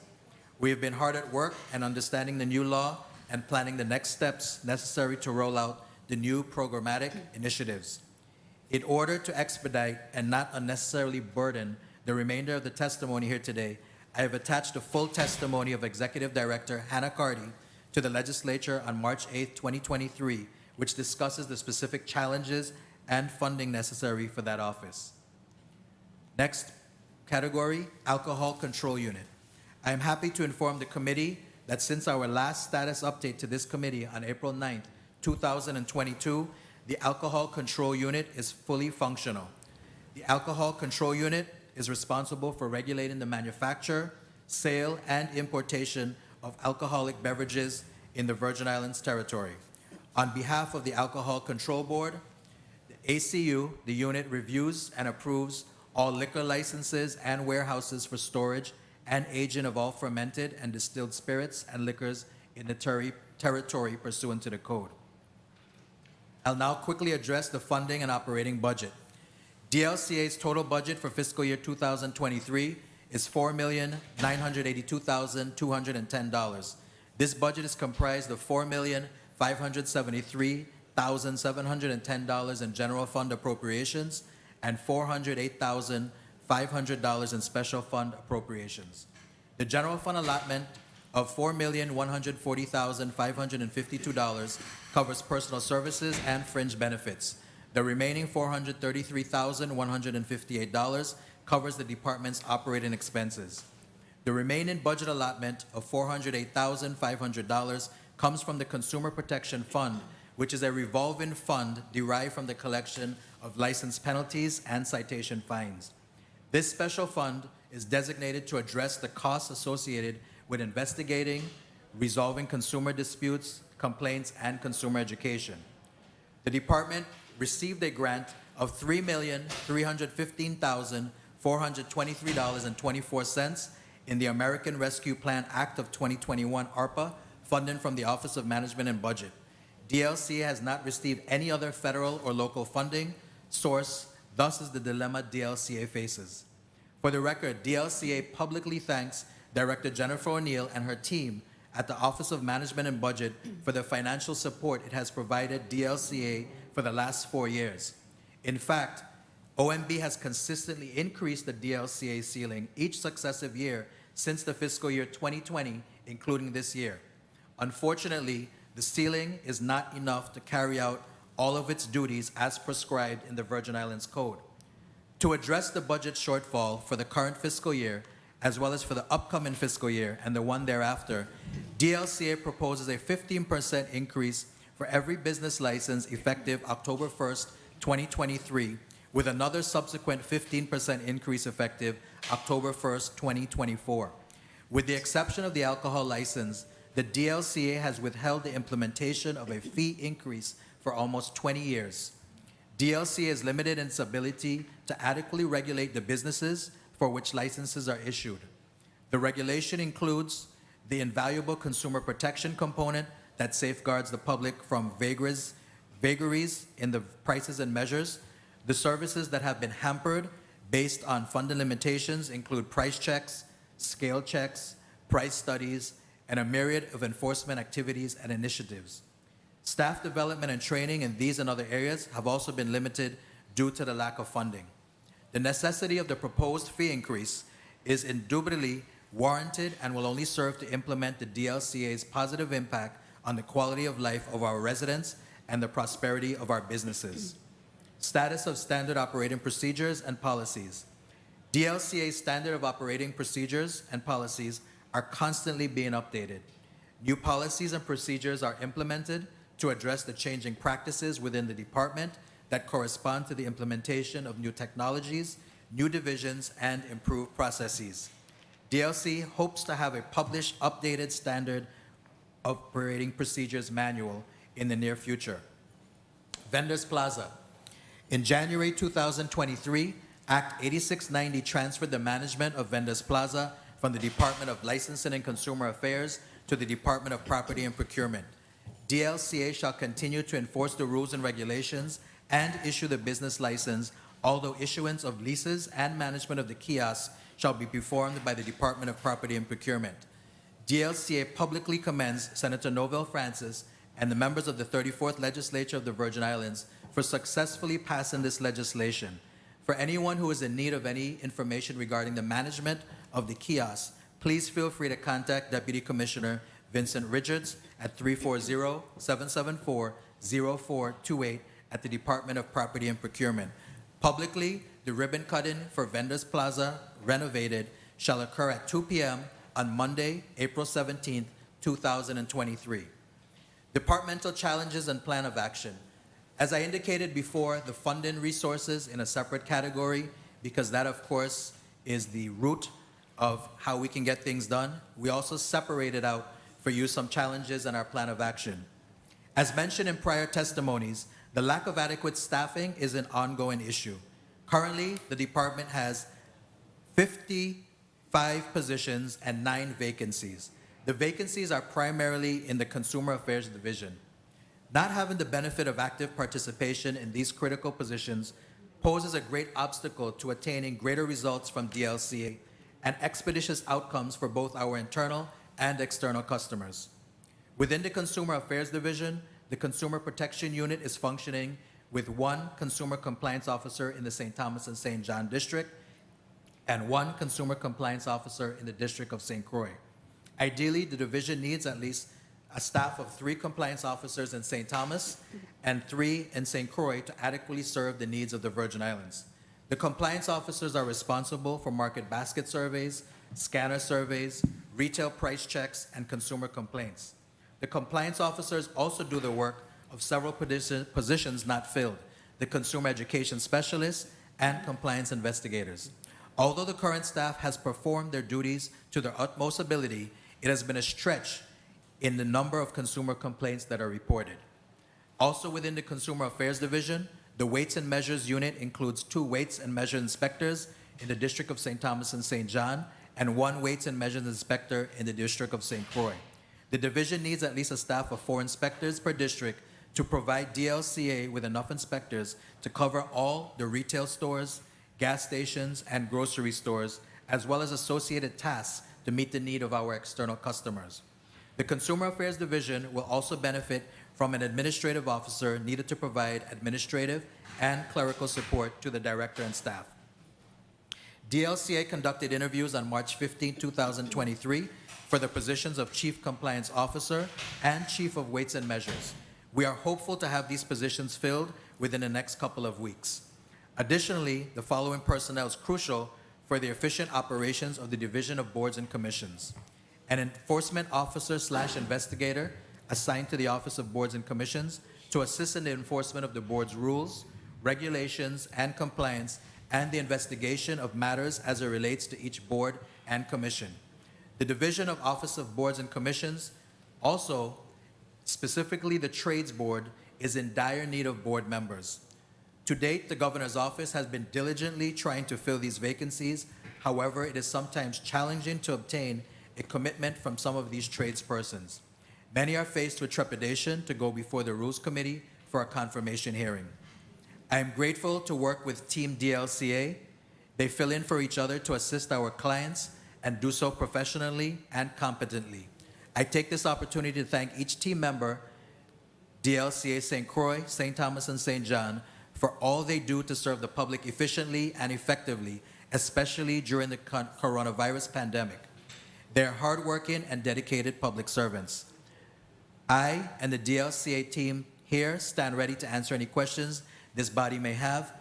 We have been hard at work and understanding the new law and planning the next steps necessary to roll out the new programmatic initiatives. In order to expedite and not unnecessarily burden the remainder of the testimony here today, I have attached the full testimony of Executive Director Hannah Carty to the Legislature on March 8, 2023, which discusses the specific challenges and funding necessary for that office. Next category, Alcohol Control Unit. I am happy to inform the committee that since our last status update to this committee on April 9, 2022, the Alcohol Control Unit is fully functional. The Alcohol Control Unit is responsible for regulating the manufacture, sale, and importation of alcoholic beverages in the Virgin Islands territory. On behalf of the Alcohol Control Board, the ACU, the unit reviews and approves all liquor licenses and warehouses for storage and aging of all fermented and distilled spirits and liquors in the territory pursuant to the code. I'll now quickly address the funding and operating budget. DLCA's total budget for fiscal year 2023 is $4,982,210. This budget is comprised of $4,573,710 in general fund appropriations and $408,500 in special fund appropriations. The general fund allotment of $4,140,552 covers personal services and fringe benefits. The remaining $433,158 covers the department's operating expenses. The remaining budget allotment of $408,500 comes from the Consumer Protection Fund, which is a revolving fund derived from the collection of license penalties and citation fines. This special fund is designated to address the costs associated with investigating, resolving consumer disputes, complaints, and consumer education. The department received a grant of $3,315,423.24 in the American Rescue Plan Act of 2021 ARPA funding from the Office of Management and Budget. DLCA has not received any other federal or local funding source, thus is the dilemma DLCA faces. For the record, DLCA publicly thanks Director Jennifer O'Neill and her team at the Office of Management and Budget for the financial support it has provided DLCA for the last 4 years. In fact, OMB has consistently increased the DLCA ceiling each successive year since the fiscal year 2020, including this year. Unfortunately, the ceiling is not enough to carry out all of its duties as prescribed in the Virgin Islands Code. To address the budget shortfall for the current fiscal year, as well as for the upcoming fiscal year and the one thereafter, DLCA proposes a 15% increase for every business license effective October 1st, 2023, with another subsequent 15% increase effective October 1st, 2024. With the exception of the alcohol license, the DLCA has withheld the implementation of a fee increase for almost 20 years. DLCA is limited in its ability to adequately regulate the businesses for which licenses are issued. The regulation includes the invaluable consumer protection component that safeguards the public from vagaries in the prices and measures. The services that have been hampered based on funding limitations include price checks, scale checks, price studies, and a myriad of enforcement activities and initiatives. Staff development and training in these and other areas have also been limited due to the lack of funding. The necessity of the proposed fee increase is indubitably warranted and will only serve to implement the DLCA's positive impact on the quality of life of our residents and the prosperity of our businesses. Status of standard operating procedures and policies. DLCA's standard of operating procedures and policies are constantly being updated. New policies and procedures are implemented to address the changing practices within the department that correspond to the implementation of new technologies, new divisions, and improved processes. DLC hopes to have a published, updated standard operating procedures manual in the near future. Vendors Plaza. In January 2023, Act 8690 transferred the management of Vendors Plaza from the Department of Licensing and Consumer Affairs to the Department of Property and Procurement. DLCA shall continue to enforce the rules and regulations and issue the business license, although issuance of leases and management of the kiosks shall be performed by the Department of Property and Procurement. DLCA publicly commends Senator Novell Francis and the members of the 34th Legislature of the Virgin Islands for successfully passing this legislation. For anyone who is in need of any information regarding the management of the kiosks, please feel free to contact Deputy Commissioner Vincent Richards at 340-774-0428 at the Department of Property and Procurement. Publicly, the ribbon cutting for Vendors Plaza renovated shall occur at 2 p.m. on Monday, April 17, 2023. Departmental challenges and plan of action. As I indicated before, the funding resources in a separate category, because that, of course, is the root of how we can get things done. We also separated out for you some challenges in our plan of action. As mentioned in prior testimonies, the lack of adequate staffing is an ongoing issue. Currently, the department has 55 positions and 9 vacancies. The vacancies are primarily in the Consumer Affairs Division. Not having the benefit of active participation in these critical positions poses a great obstacle to attaining greater results from DLCA and expeditious outcomes for both our internal and external customers. Within the Consumer Affairs Division, the Consumer Protection Unit is functioning with 1 Consumer Compliance Officer in the St. Thomas and St. John District and 1 Consumer Compliance Officer in the District of St. Croix. Ideally, the division needs at least a staff of 3 compliance officers in St. Thomas and 3 in St. Croix to adequately serve the needs of the Virgin Islands. The compliance officers are responsible for market basket surveys, scanner surveys, retail price checks, and consumer complaints. The compliance officers also do the work of several positions not filled, the consumer education specialists and compliance investigators. Although the current staff has performed their duties to their utmost ability, it has been a stretch in the number of consumer complaints that are reported. Also within the Consumer Affairs Division, the Weights and Measures Unit includes 2 weights and measure inspectors in the District of St. Thomas and St. John and 1 weights and measures inspector in the District of St. Croix. The division needs at least a staff of 4 inspectors per district to provide DLCA with enough inspectors to cover all the retail stores, gas stations, and grocery stores, as well as associated tasks to meet the need of our external customers. The Consumer Affairs Division will also benefit from an administrative officer needed to provide administrative and clerical support to the director and staff. DLCA conducted interviews on March 15, 2023 for the positions of Chief Compliance Officer and Chief of Weights and Measures. We are hopeful to have these positions filled within the next couple of weeks. Additionally, the following personnel is crucial for the efficient operations of the Division of Boards and Commissions. An enforcement officer/investigator assigned to the Office of Boards and Commissions to assist in the enforcement of the board's rules, regulations, and compliance, and the investigation of matters as it relates to each board and commission. The Division of Office of Boards and Commissions, also specifically the Trades Board, is in dire need of board members. To date, the Governor's office has been diligently trying to fill these vacancies. However, it is sometimes challenging to obtain a commitment from some of these tradespersons. Many are faced with trepidation to go before the Rules Committee for a confirmation hearing. I am grateful to work with Team DLCA. They fill in for each other to assist our clients and do so professionally and competently. I take this opportunity to thank each team member, DLCA St. Croix, St. Thomas, and St. John, for all they do to serve the public efficiently and effectively, especially during the coronavirus pandemic. They're hardworking and dedicated public servants. I and the DLCA team here stand ready to answer any questions this body may have.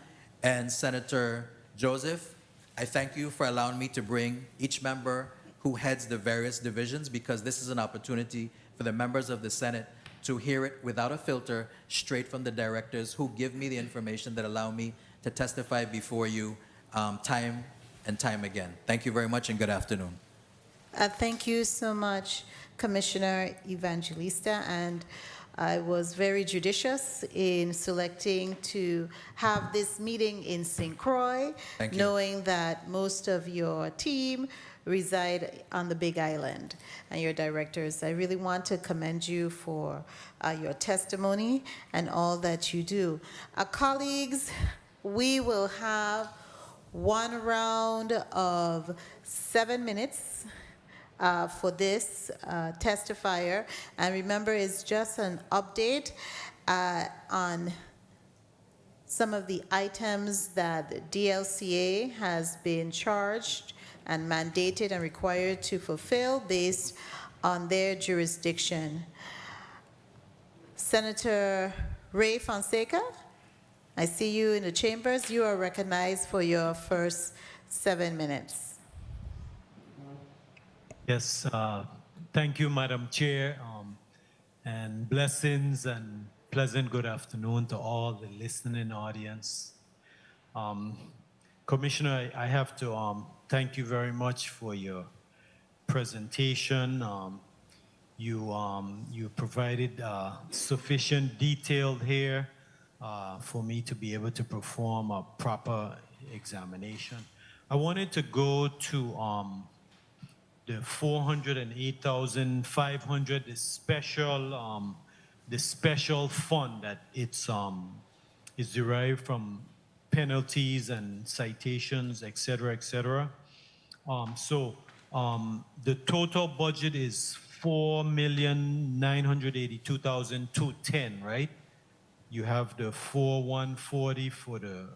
And Senator Joseph, I thank you for allowing me to bring each member who heads the various divisions, because this is an opportunity for the members of the Senate to hear it without a filter, straight from the directors who give me the information that allow me to testify before you time and time again. Thank you very much and good afternoon. Thank you so much, Commissioner Evangelista, and I was very judicious in selecting to have this meeting in St. Croix, Thank you. knowing that most of your team reside on the Big Island and your directors. I really want to commend you for your testimony and all that you do. Colleagues, we will have one round of 7 minutes for this testifier. And remember, it's just an update on some of the items that the DLCA has been charged and mandated and required to fulfill based on their jurisdiction. Senator Ray Fonseca, I see you in the chambers. You are recognized for your first 7 minutes. Yes, thank you, Madam Chair, and blessings and pleasant good afternoon to all the listening audience. Commissioner, I have to thank you very much for your presentation. You provided sufficient detail here for me to be able to perform a proper examination. I wanted to go to the 408,500, the special fund that it's is derived from penalties and citations, et cetera, et cetera. The total budget is 4,982,210, right? You have the 4,140 for the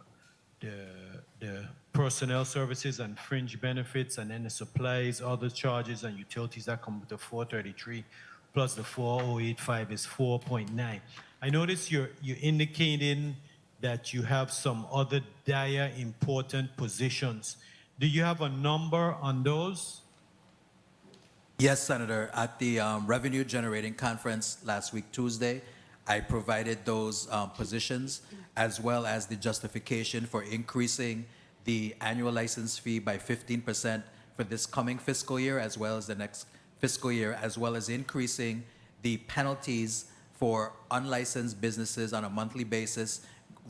personnel services and fringe benefits, and then the supplies, other charges and utilities that come with the 433, plus the 4,085 is 4.9. I notice you're indicating that you have some other dire important positions. Do you have a number on those? Yes, Senator. At the Revenue Generating Conference last week, Tuesday, I provided those positions as well as the justification for increasing the annual license fee by 15% for this coming fiscal year as well as the next fiscal year, as well as increasing the penalties for unlicensed businesses on a monthly basis,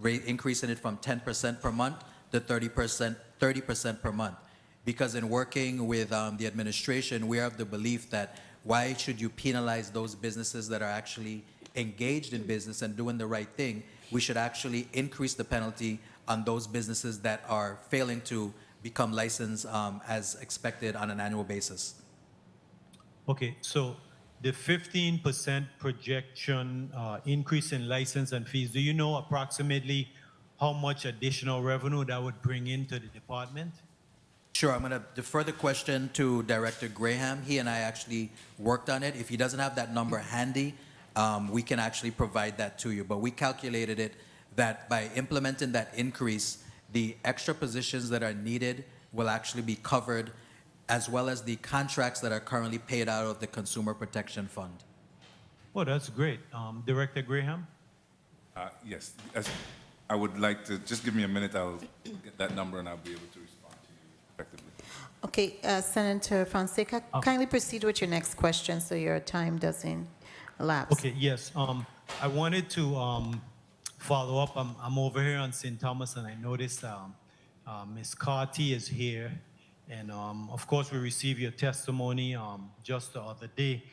increasing it from 10% per month to 30% per month. Because in working with the administration, we are of the belief that why should you penalize those businesses that are actually engaged in business and doing the right thing? We should actually increase the penalty on those businesses that are failing to become licensed as expected on an annual basis. Okay, so the 15% projection increase in license and fees, do you know approximately how much additional revenue that would bring into the department? Sure, I'm going to defer the question to Director Graham. He and I actually worked on it. If he doesn't have that number handy, we can actually provide that to you. But we calculated it that by implementing that increase, the extra positions that are needed will actually be covered, as well as the contracts that are currently paid out of the Consumer Protection Fund. Oh, that's great. Director Graham? Yes, I would like to, just give me a minute, I'll get that number and I'll be able to respond to you effectively. Okay, Senator Fonseca, kindly proceed with your next question so your time doesn't elapse. Okay, yes. I wanted to follow up. I'm over here on St. Thomas, and I noticed Ms. Carty is here. And of course, we received your testimony just the other day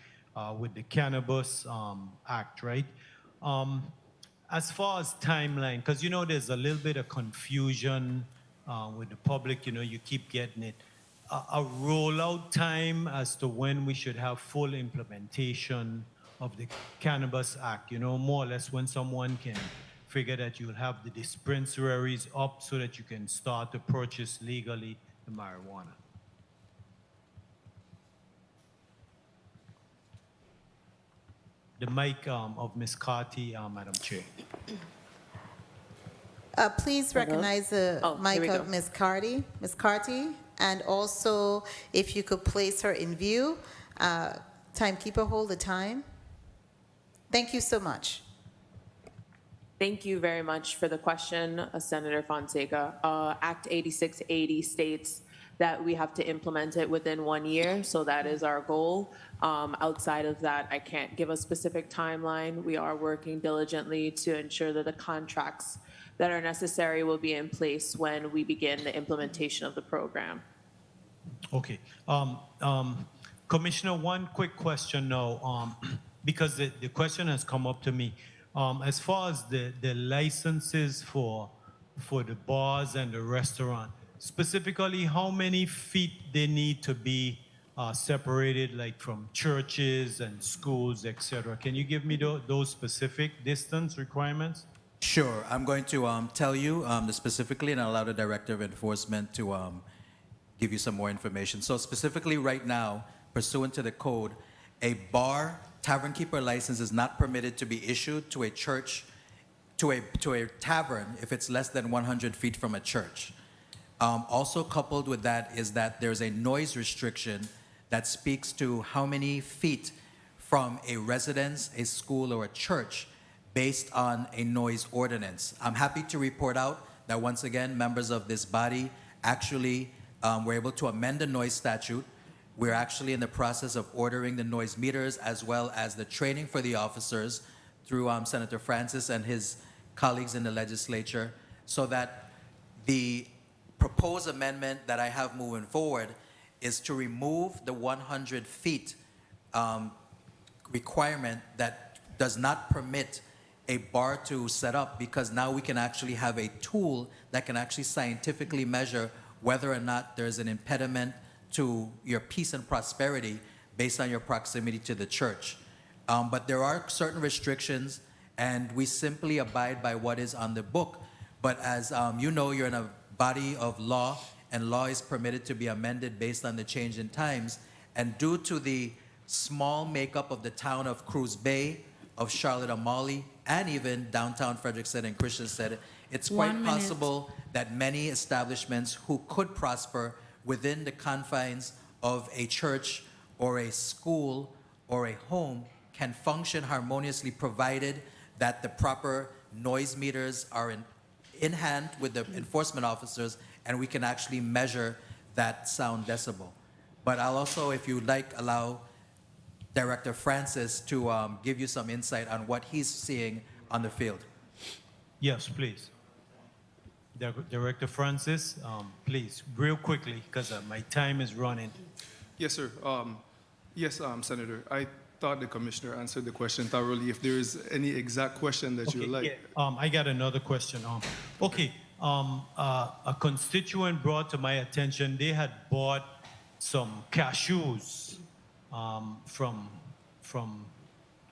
with the Cannabis Act, right? As far as timeline, because you know there's a little bit of confusion with the public, you know, you keep getting it. A rollout time as to when we should have full implementation of the Cannabis Act, you know, more or less when someone can figure that you'll have the dispensaries up so that you can start to purchase legally the marijuana. The mic of Ms. Carty, Madam Chair. Please recognize the Oh, here mic we of go. Ms. Carty. Ms. Carty, and also if you could place her in view. Timekeeper, hold the time. Thank you so much. Thank you very much for the question, Senator Fonseca. Act 8680 states that we have to implement it within 1 year, so that is our goal. Outside of that, I can't give a specific timeline. We are working diligently to ensure that the contracts that are necessary will be in place when we begin the implementation of the program. Okay. Commissioner, one quick question now, because the question has come up to me. As far as the licenses for the bars and the restaurant, specifically how many feet they need to be separated, like from churches and schools, etc. Can you give me those specific distance requirements? Sure. I'm going to tell you specifically and allow the Director of Enforcement to give you some more information. So specifically right now, pursuant to the code, a bar tavern keeper license is not permitted to be issued to a church, to a tavern if it's less than 100 feet from a church. Also coupled with that is that there's a noise restriction that speaks to how many feet from a residence, a school, or a church based on a noise ordinance. I'm happy to report out that once again, members of this body actually were able to amend the noise statute. We're actually in the process of ordering the noise meters as well as the training for the officers through Senator Francis and his colleagues in the legislature, so that the proposed amendment that I have moving forward is to remove the 100 feet requirement that does not permit a bar to set up, because now we can actually have a tool that can actually scientifically measure whether or not there's an impediment to your peace and prosperity based on your proximity to the church. But there are certain restrictions, and we simply abide by what is on the book. But as you know, you're in a body of law, and law is permitted to be amended based on the change in times. And due to the small makeup of the town of Cruz Bay, of Charlotte Amalie, and even downtown Frederickson and Christiansted, it's quite 1 minute. possible that many establishments who could prosper within the confines of a church or a school or a home can function harmoniously, provided that the proper noise meters are in hand with the enforcement officers, and we can actually measure that sound decibel. But I'll also, if you'd like, allow Director Francis to give you some insight on what he's seeing on the field. Yes, please. Director Francis, please, real quickly, because my time is running. Yes, sir. Yes, Senator. I thought the commissioner answered the question thoroughly. If there is any exact question that you would like. Yeah, I got another question. A constituent brought to my attention, they had bought some cashews from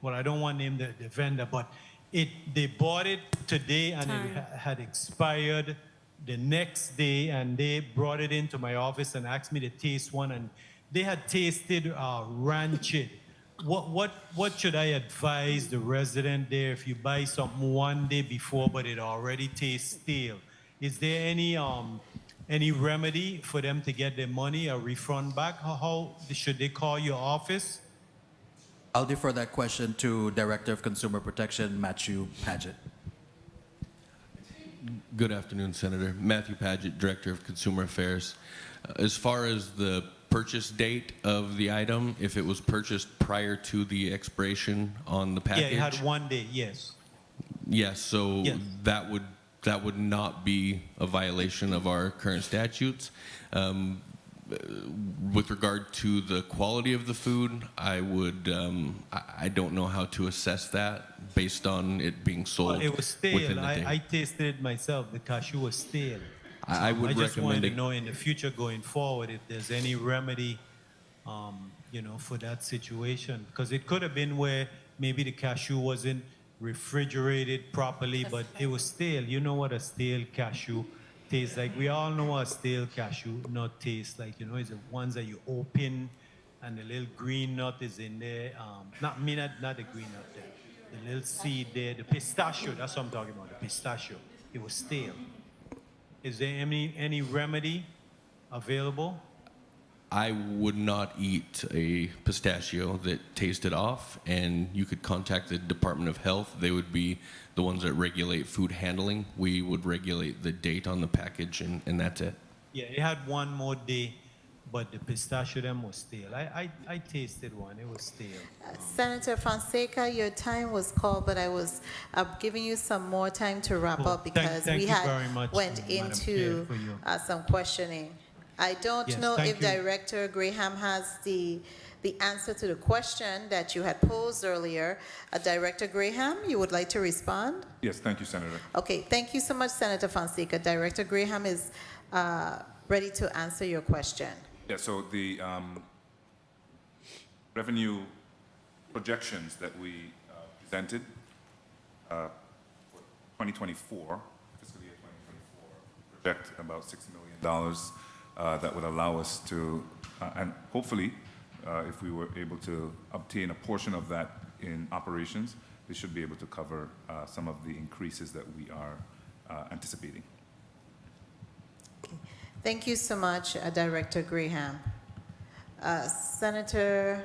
well, I don't want to name the vendor, but they bought it today and it had expired the next day, and they brought it into my office and asked me to taste one, and they had tasted rancid. What should I advise the resident there if you buy something one day before but it already tastes stale? Is there any any remedy for them to get their money, a refund back? How should they call your office? I'll defer that question to Director of Consumer Protection, Matthew Paget. Good afternoon, Senator. Matthew Paget, Director of Consumer Affairs. As far as the purchase date of the item, if it was purchased prior to the expiration on the package? Yeah, it had 1 day, yes. Yes, so Yes. that would not be a violation of our current statutes. With regard to the quality of the food, I don't know how to assess that based on it being sold Well, it was stale. within the day. I tasted it myself. The cashew was stale. I would I just wanted recommend to it. know in the future going forward if there's any remedy, for that situation. Because it could have been where maybe the cashew wasn't refrigerated properly, but it was stale. You know what a stale cashew tastes like. We all know what a stale cashew nut tastes like. It's the ones that you open and the little green nut is in there. Not the green nut there. The little seed there, the pistachio, that's what I'm talking about, the pistachio. It was stale. Is there any remedy available? I would not eat a pistachio that tasted off, and you could contact the Department of Health. They would be the ones that regulate food handling. We would regulate the date on the package, and that's it. Yeah, it had 1 more day, but the pistachio them was stale. I tasted one, it was stale. Senator Fonseca, your time was called, but I was giving you some more time to wrap Cool. up because Thank we you had very much, went Madam into Chair, for your- some questioning. I don't Yes, know thank if you. Director Graham has the answer to the question that you had posed earlier. Director Graham, you would like to respond? Yes, thank you, Senator. Okay, thank you so much, Senator Fonseca. Director Graham is ready to answer your question. Yeah, so the revenue projections that we presented for 2024, fiscal year 2024, project about $6 million that would allow us to, and hopefully, if we were able to obtain a portion of that in operations, we should be able to cover some of the increases that we are anticipating. Thank you so much, Director Graham. Senator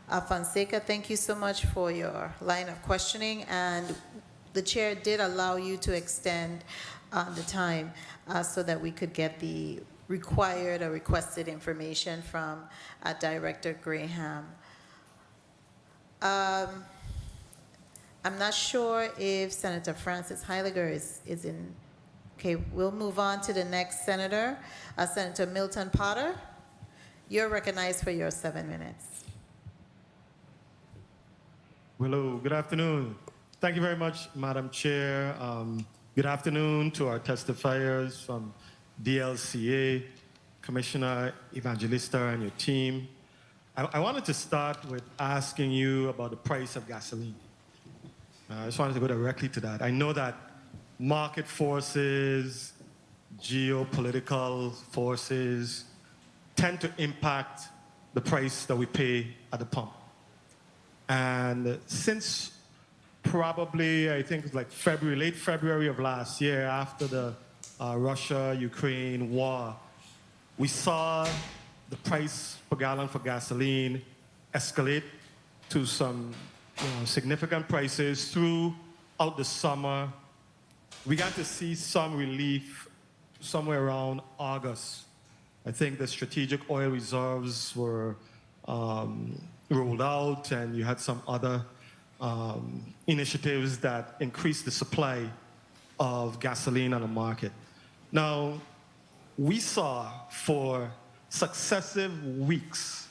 Fonseca, thank you so much for your line of questioning, and the chair did allow you to extend the time so that we could get the required or requested information from Director Graham. I'm not sure if Senator Francis Heiliger is in. Okay, we'll move on to the next senator, Senator Milton Potter. You're recognized for your 7 minutes. Hello, good afternoon. Thank you very much, Madam Chair. Good afternoon to our testifiers from DLCA, Commissioner Evangelista and your team. I wanted to start with asking you about the price of gasoline. I just wanted to go directly to that. I know that market forces, geopolitical forces tend to impact the price that we pay at the pump. And since probably, I think it was like late February of last year, after the Russia-Ukraine war, we saw the price per gallon for gasoline escalate to some significant prices throughout the summer. We got to see some relief somewhere around August. I think the strategic oil reserves were rolled out, and you had some other initiatives that increased the supply of gasoline on the market. Now, we saw for successive weeks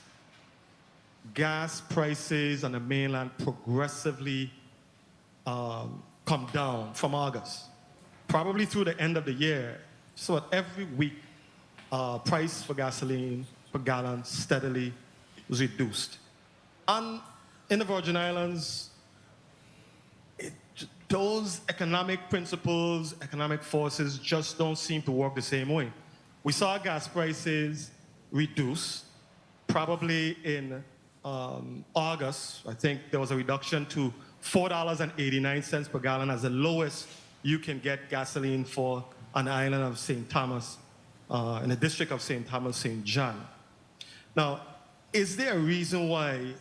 gas prices on the mainland progressively come down from August, probably through the end of the year. So every week, price for gasoline per gallon steadily was reduced. And in the Virgin Islands, those economic principles, economic forces just don't seem to work the same way. We saw gas prices reduce, probably in August. I think there was a reduction to $4.89 per gallon as the lowest you can get gasoline for on the island of St. Thomas. in the district of St. Thomas, St. John. Now, is there a reason why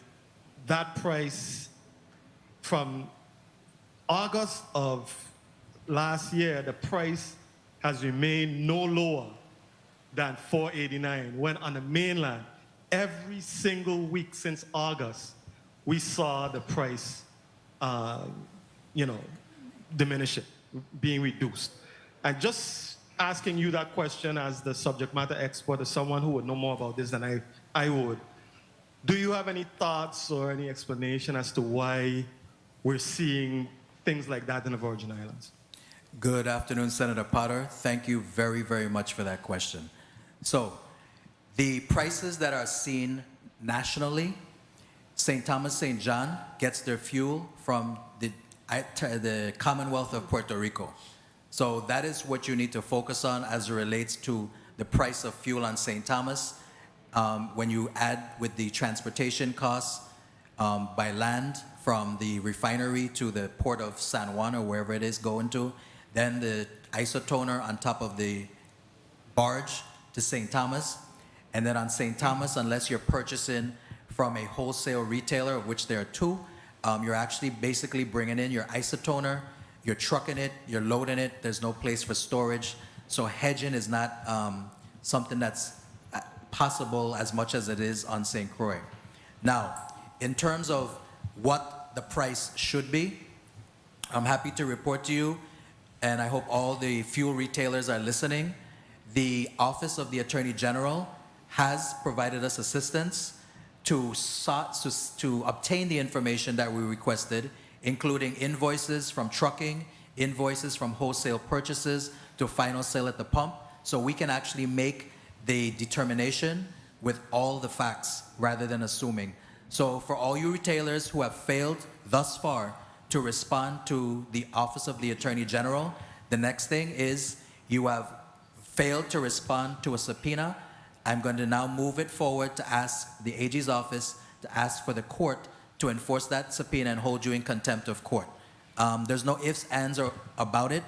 that price from August of last year, the price has remained no lower than $4.89, when on the mainland, every single week since August, we saw the price, diminishing, being reduced? And just asking you that question as the subject matter expert, as someone who would know more about this than I would, do you have any thoughts or any explanation as to why we're seeing things like that in the Virgin Islands? Good afternoon, Senator Potter. Thank you very, very much for that question. So, the prices that are seen nationally, St. Thomas, St. John gets their fuel from the Commonwealth of Puerto Rico. So that is what you need to focus on as it relates to the price of fuel on St. Thomas. When you add with the transportation costs by land from the refinery to the port of San Juan or wherever it is going to, then the isotoner on top of the barge to St. Thomas. And then on St. Thomas, unless you're purchasing from a wholesale retailer, of which there are two, you're actually basically bringing in your isotoner, you're trucking it, you're loading it, there's no place for storage. So hedging is not something that's possible as much as it is on St. Croix. Now, in terms of what the price should be, I'm happy to report to you, and I hope all the fuel retailers are listening, the Office of the Attorney General has provided us assistance to obtain the information that we requested, including invoices from trucking, invoices from wholesale purchases to final sale at the pump, so we can actually make the determination with all the facts rather than assuming. So for all you retailers who have failed thus far to respond to the Office of the Attorney General, the next thing is you have failed to respond to a subpoena. I'm going to now move it forward to ask the AG's office to ask for the court to enforce that subpoena and hold you in contempt of court. There's no ifs, ands, or about it.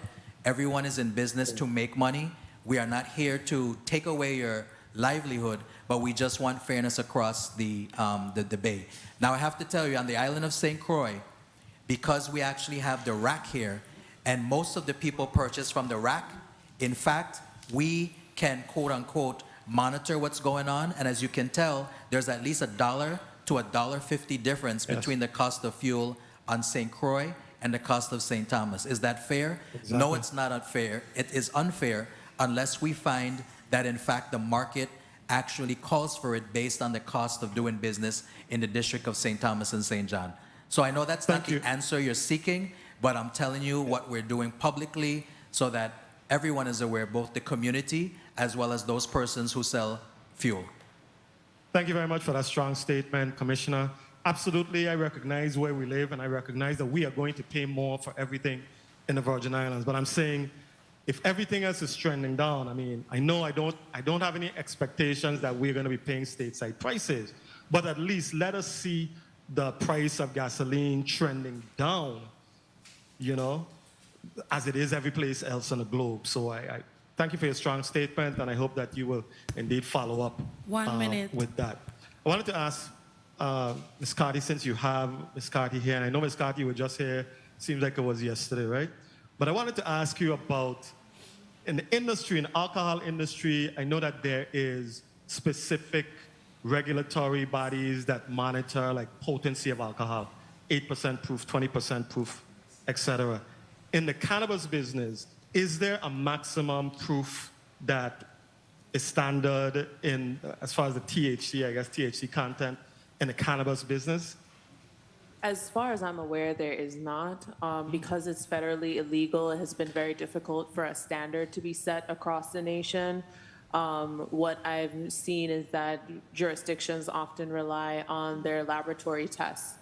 Everyone is in business to make money. We are not here to take away your livelihood, but we just want fairness across the bay. Now, I have to tell you, on the island of St. Croix, because we actually have the rack here, and most of the people purchase from the rack, in fact, we can, quote unquote, monitor what's going on, and as you can tell, there's at least $1 to $1.50 difference between the cost of fuel on St. Croix and the cost of St. Thomas. Is that fair? Exactly. No, it's not unfair. It is unfair unless we find that, in fact, the market actually calls for it based on the cost of doing business in the district of St. Thomas and St. John. So I know that's not the answer you're seeking, but I'm telling you what we're doing publicly so that everyone is aware, both the community as well as those persons who sell fuel. Thank you very much for that strong statement, Commissioner. Absolutely, I recognize where we live, and I recognize that we are going to pay more for everything in the Virgin Islands. But I'm saying, if everything else is trending down, I mean, I know I don't have any expectations that we're going to be paying stateside prices, but at least let us see the price of gasoline trending down, as it is every place else on the globe. So I thank you for your strong statement, and I hope that you will indeed follow up 1 minute. with that. I wanted to ask Ms. Carty, since you have Ms. Carty here, and I know Ms. Carty, you were just here, seems like it was yesterday, right? But I wanted to ask you about, in the industry, in the alcohol industry, I know that there is specific regulatory bodies that monitor like potency of alcohol, 8% proof, 20% proof, etc. In the cannabis business, is there a maximum proof that is standard in, as far as the THC content in the cannabis business? As far as I'm aware, there is not. Because it's federally illegal, it has been very difficult for a standard to be set across the nation. What I've seen is that jurisdictions often rely on their laboratory tests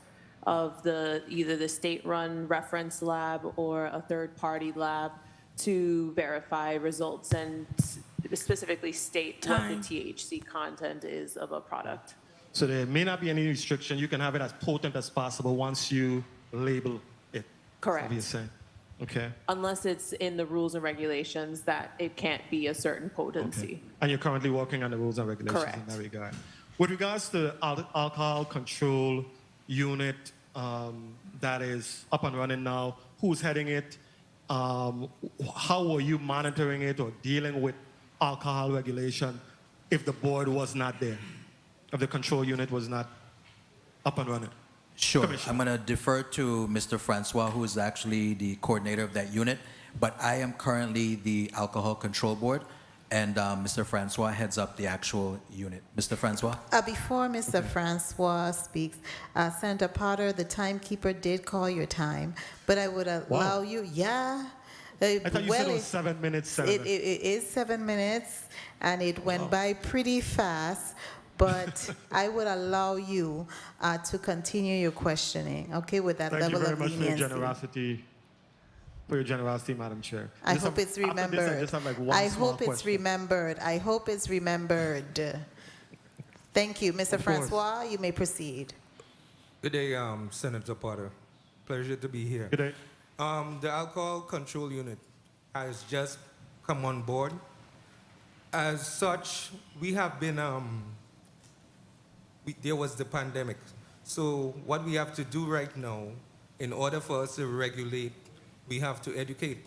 of either the state-run reference lab or a third-party lab to verify results and specifically state what the THC content is of a product. So there may not be any restriction. You can have it as potent as possible once you label it. Correct. That's what you're saying. Okay. unless it's in the rules and regulations that it can't be a certain potency. And you're currently working on the rules and regulations in Correct. that regard. With regards to the alcohol control unit that is up and running now, who's heading it? How were you monitoring it or dealing with alcohol regulation if the board was not there, if the control unit was not up and running? Sure. I'm going to defer to Mr. Francois, who is actually the coordinator of that unit, but I am currently the Alcohol Control Board, and Mr. Francois heads up the actual unit. Mr. Francois? Before Mr. Francois speaks, Senator Potter, the timekeeper did call your time, but I would allow you, I thought you said it was 7 minutes, Senator. It is 7 minutes, and it went by pretty fast, but I would allow you to continue your questioning, okay, with that Thank you level very of much leniency. for your generosity, Madam Chair. I hope it's After this, I remembered. just have like one I small hope it's question. remembered. I hope it's remembered. Thank you. Mr. Of course. Francois, you may proceed. Good day, Senator Potter. Pleasure to be here. Good day. The Alcohol Control Unit has just come on board. As such, we have been, there was the pandemic. So what we have to do right now, in order for us to regulate, we have to educate.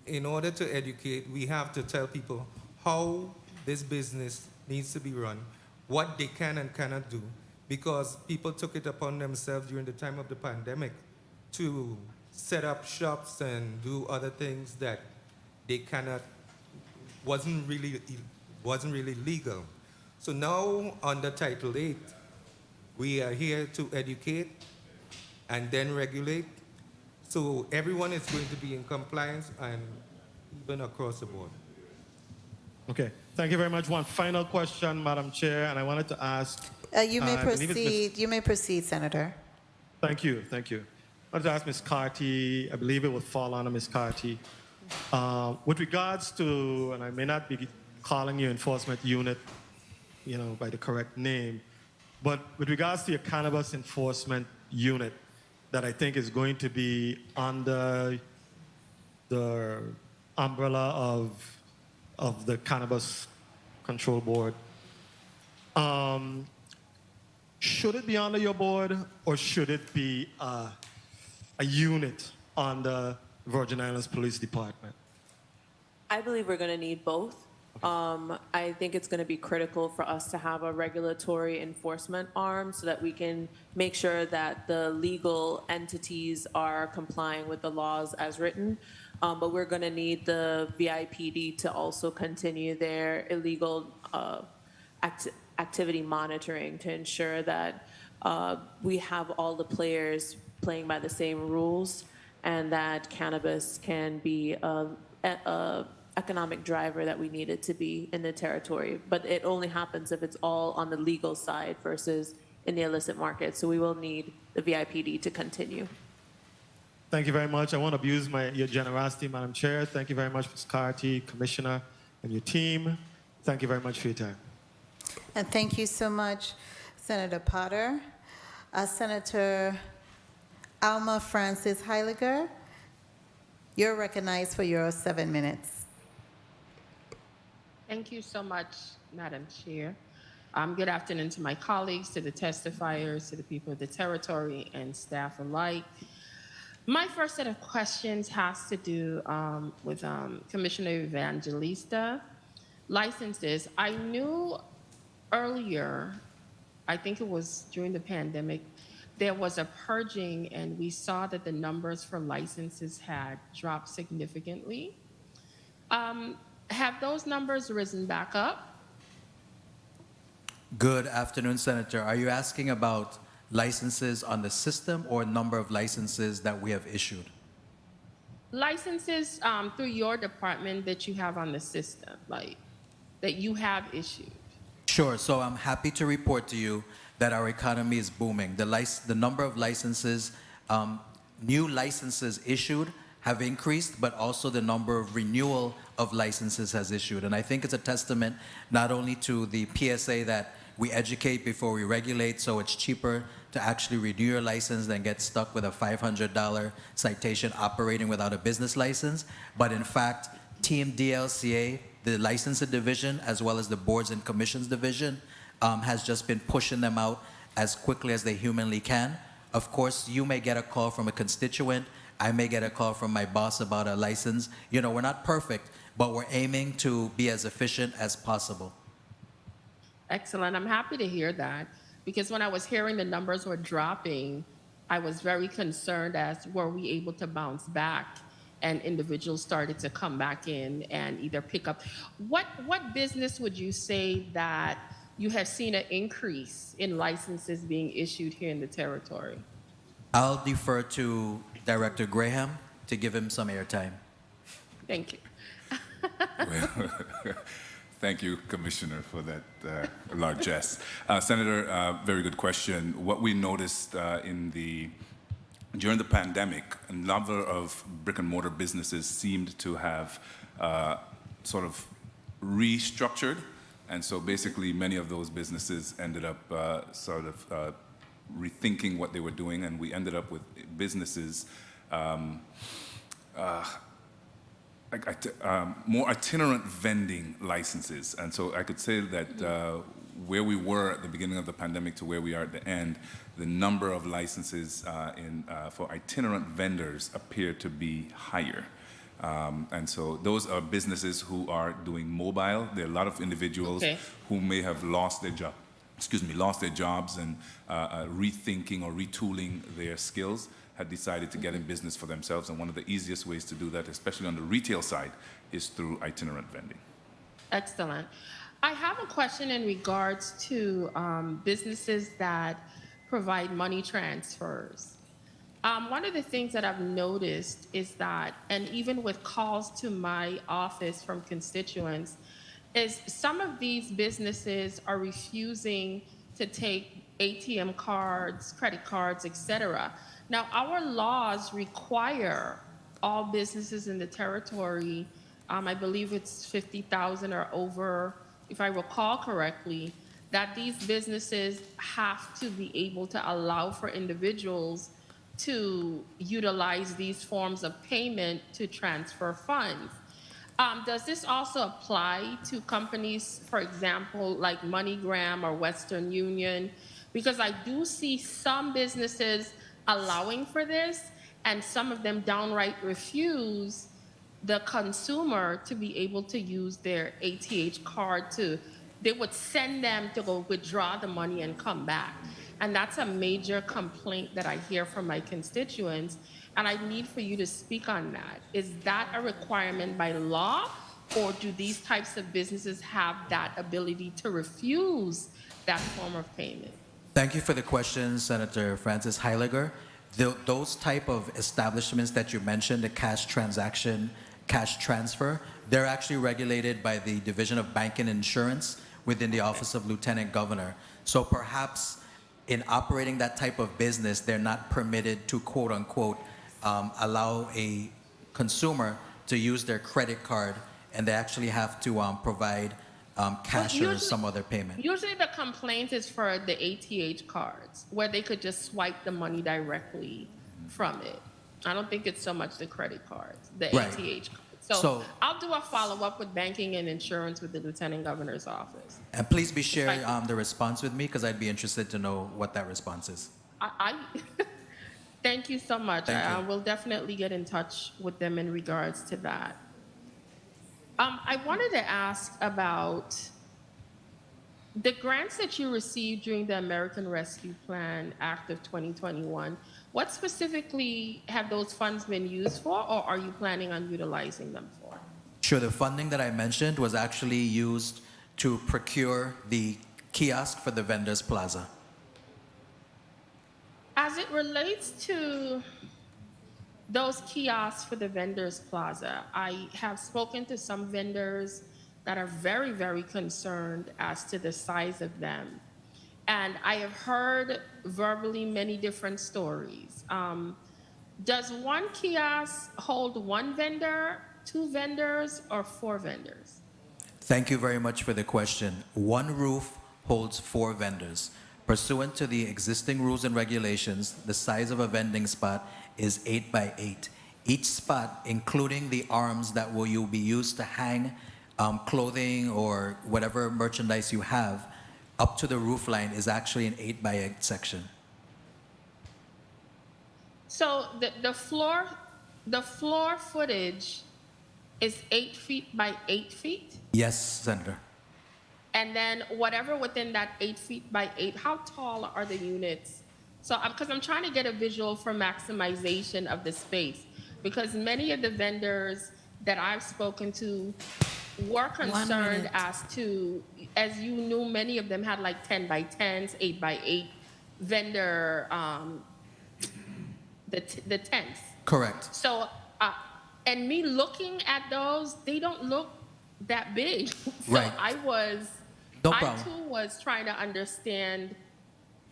In order to educate, we have to tell people how this business needs to be run, what they can and cannot do, because people took it upon themselves during the time of the pandemic to set up shops and do other things that they cannot, wasn't really legal. So now under Title 8, we are here to educate and then regulate. So everyone is going to be in compliance and even across the board. Okay, thank you very much. One final question, Madam Chair, and I wanted to ask. You may I believe it's Ms. proceed. You may proceed, Senator. Thank you, thank you. I wanted to ask Ms. Carty, I believe it would fall under Ms. Carty. With regards to, and I may not be calling you enforcement unit, by the correct name, but with regards to your cannabis enforcement unit that I think is going to be under the umbrella of the Cannabis Control Board, should it be under your board or should it be a unit under Virgin Islands Police Department? I believe we're going to need both. I think it's going to be critical for us to have a regulatory enforcement arm so that we can make sure that the legal entities are complying with the laws as written. But we're going to need the VIPD to also continue their illegal activity monitoring to ensure that we have all the players playing by the same rules and that cannabis can be a economic driver that we need it to be in the territory. But it only happens if it's all on the legal side versus in the illicit market. So we will need the VIPD to continue. Thank you very much. I won't abuse your generosity, Madam Chair. Thank you very much, Ms. Carty, Commissioner, and your team. Thank you very much for your time. And thank you so much, Senator Potter. Senator Alma Francis Heiliger, you're recognized for your 7 minutes. Thank you so much, Madam Chair. Good afternoon to my colleagues, to the testifiers, to the people of the territory, and staff alike. My first set of questions has to do with Commissioner Evangelista. Licenses. I knew earlier, I think it was during the pandemic, there was a purging and we saw that the numbers for licenses had dropped significantly. Have those numbers risen back up? Good afternoon, Senator. Are you asking about licenses on the system or number of licenses that we have issued? Licenses through your department that you have on the system, like that you have issued. Sure. So I'm happy to report to you that our economy is booming. The number of licenses, new licenses issued have increased, but also the number of renewal of licenses has issued. And I think it's a testament not only to the PSA that We educate before we regulate, so it's cheaper to actually renew your license than get stuck with a $500 citation operating without a business license. But in fact, Team DLCA, the licensing division, as well as the boards and commissions division, has just been pushing them out as quickly as they humanly can. Of course, you may get a call from a constituent. I may get a call from my boss about a license. You know, we're not perfect, but we're aiming to be as efficient as possible. Excellent. I'm happy to hear that, because when I was hearing the numbers were dropping, I was very concerned as were we able to bounce back, and individuals started to come back in and either pick up. What business would you say that you have seen an increase in licenses being issued here in the territory? I'll defer to Director Graham to give him some airtime. Thank you. Thank you, Commissioner, for that largesse. Senator, very good question. What we noticed during the pandemic, a number of brick and mortar businesses seemed to have sort of restructured. And so basically many of those businesses ended up rethinking what they were doing, and we ended up with businesses more itinerant vending licenses. And so I could say that where we were at the beginning of the pandemic to where we are at the end, the number of licenses for itinerant vendors appear to be higher. And so those are businesses who are doing mobile. There are a lot of individuals who may have lost their job, lost their jobs, and rethinking or retooling their skills, had decided to get in business for themselves. And one of the easiest ways to do that, especially on the retail side, is through itinerant vending. Excellent. I have a question in regards to businesses that provide money transfers. One of the things that I've noticed is that, and even with calls to my office from constituents, is some of these businesses are refusing to take ATM cards, credit cards, etc. Now, our laws require all businesses in the territory, I believe it's 50,000 or over, if I recall correctly, that these businesses have to be able to allow for individuals to utilize these forms of payment to transfer funds. Does this also apply to companies, for example, like MoneyGram or Western Union? Because I do see some businesses allowing for this, and some of them downright refuse the consumer to be able to use their ATH card they would send them to go withdraw the money and come back. And that's a major complaint that I hear from my constituents, and I need for you to speak on that. Is that a requirement by law, or do these types of businesses have that ability to refuse that form of payment? Thank you for the question, Senator Francis Heiliger. Those type of establishments that you mentioned, the cash transaction, cash transfer, they're actually regulated by the Division of Banking and Insurance within the Office of Lieutenant Governor. So perhaps in operating that type of business, they're not permitted to, quote unquote, allow a consumer to use their credit card, and they actually have to provide cash or some other payment. Usually the complaint is for the ATH cards, where they could just swipe the money directly from it. I don't think it's so much the credit cards, the ATH cards. So I'll do a follow-up with banking and insurance with the Lieutenant Governor's office. And please be sharing the response with me, because I'd be interested to know what that response is. Thank you so much. I will definitely get in touch with them in regards to that. I wanted to ask about the grants that you received during the American Rescue Plan Act of 2021. What specifically have those funds been used for, or are you planning on utilizing them for? Sure, the funding that I mentioned was actually used to procure the kiosk for the Vendors Plaza. As it relates to those kiosks for the Vendors Plaza, I have spoken to some vendors that are very, very concerned as to the size of them. And I have heard verbally many different stories. Does one kiosk hold one vendor, two vendors, or four vendors? Thank you very much for the question. One roof holds 4 vendors. Pursuant to the existing rules and regulations, the size of a vending spot is 8 by 8. Each spot, including the arms that will be used to hang clothing or whatever merchandise you have, up to the roof line is actually an 8 by 8 section. So the floor footage is 8 feet by 8 feet? Yes, Senator. And then whatever within that 8 feet by 8, how tall are the units? So, because I'm trying to get a visual for maximization of the space, because many of the vendors that I've spoken to were concerned as to, as you knew, many of them had like 10 by 10s, 8 by 8 vendor, the tents. Correct. So, and me looking at those, they don't look that big. So Right. I No problem. too was trying to understand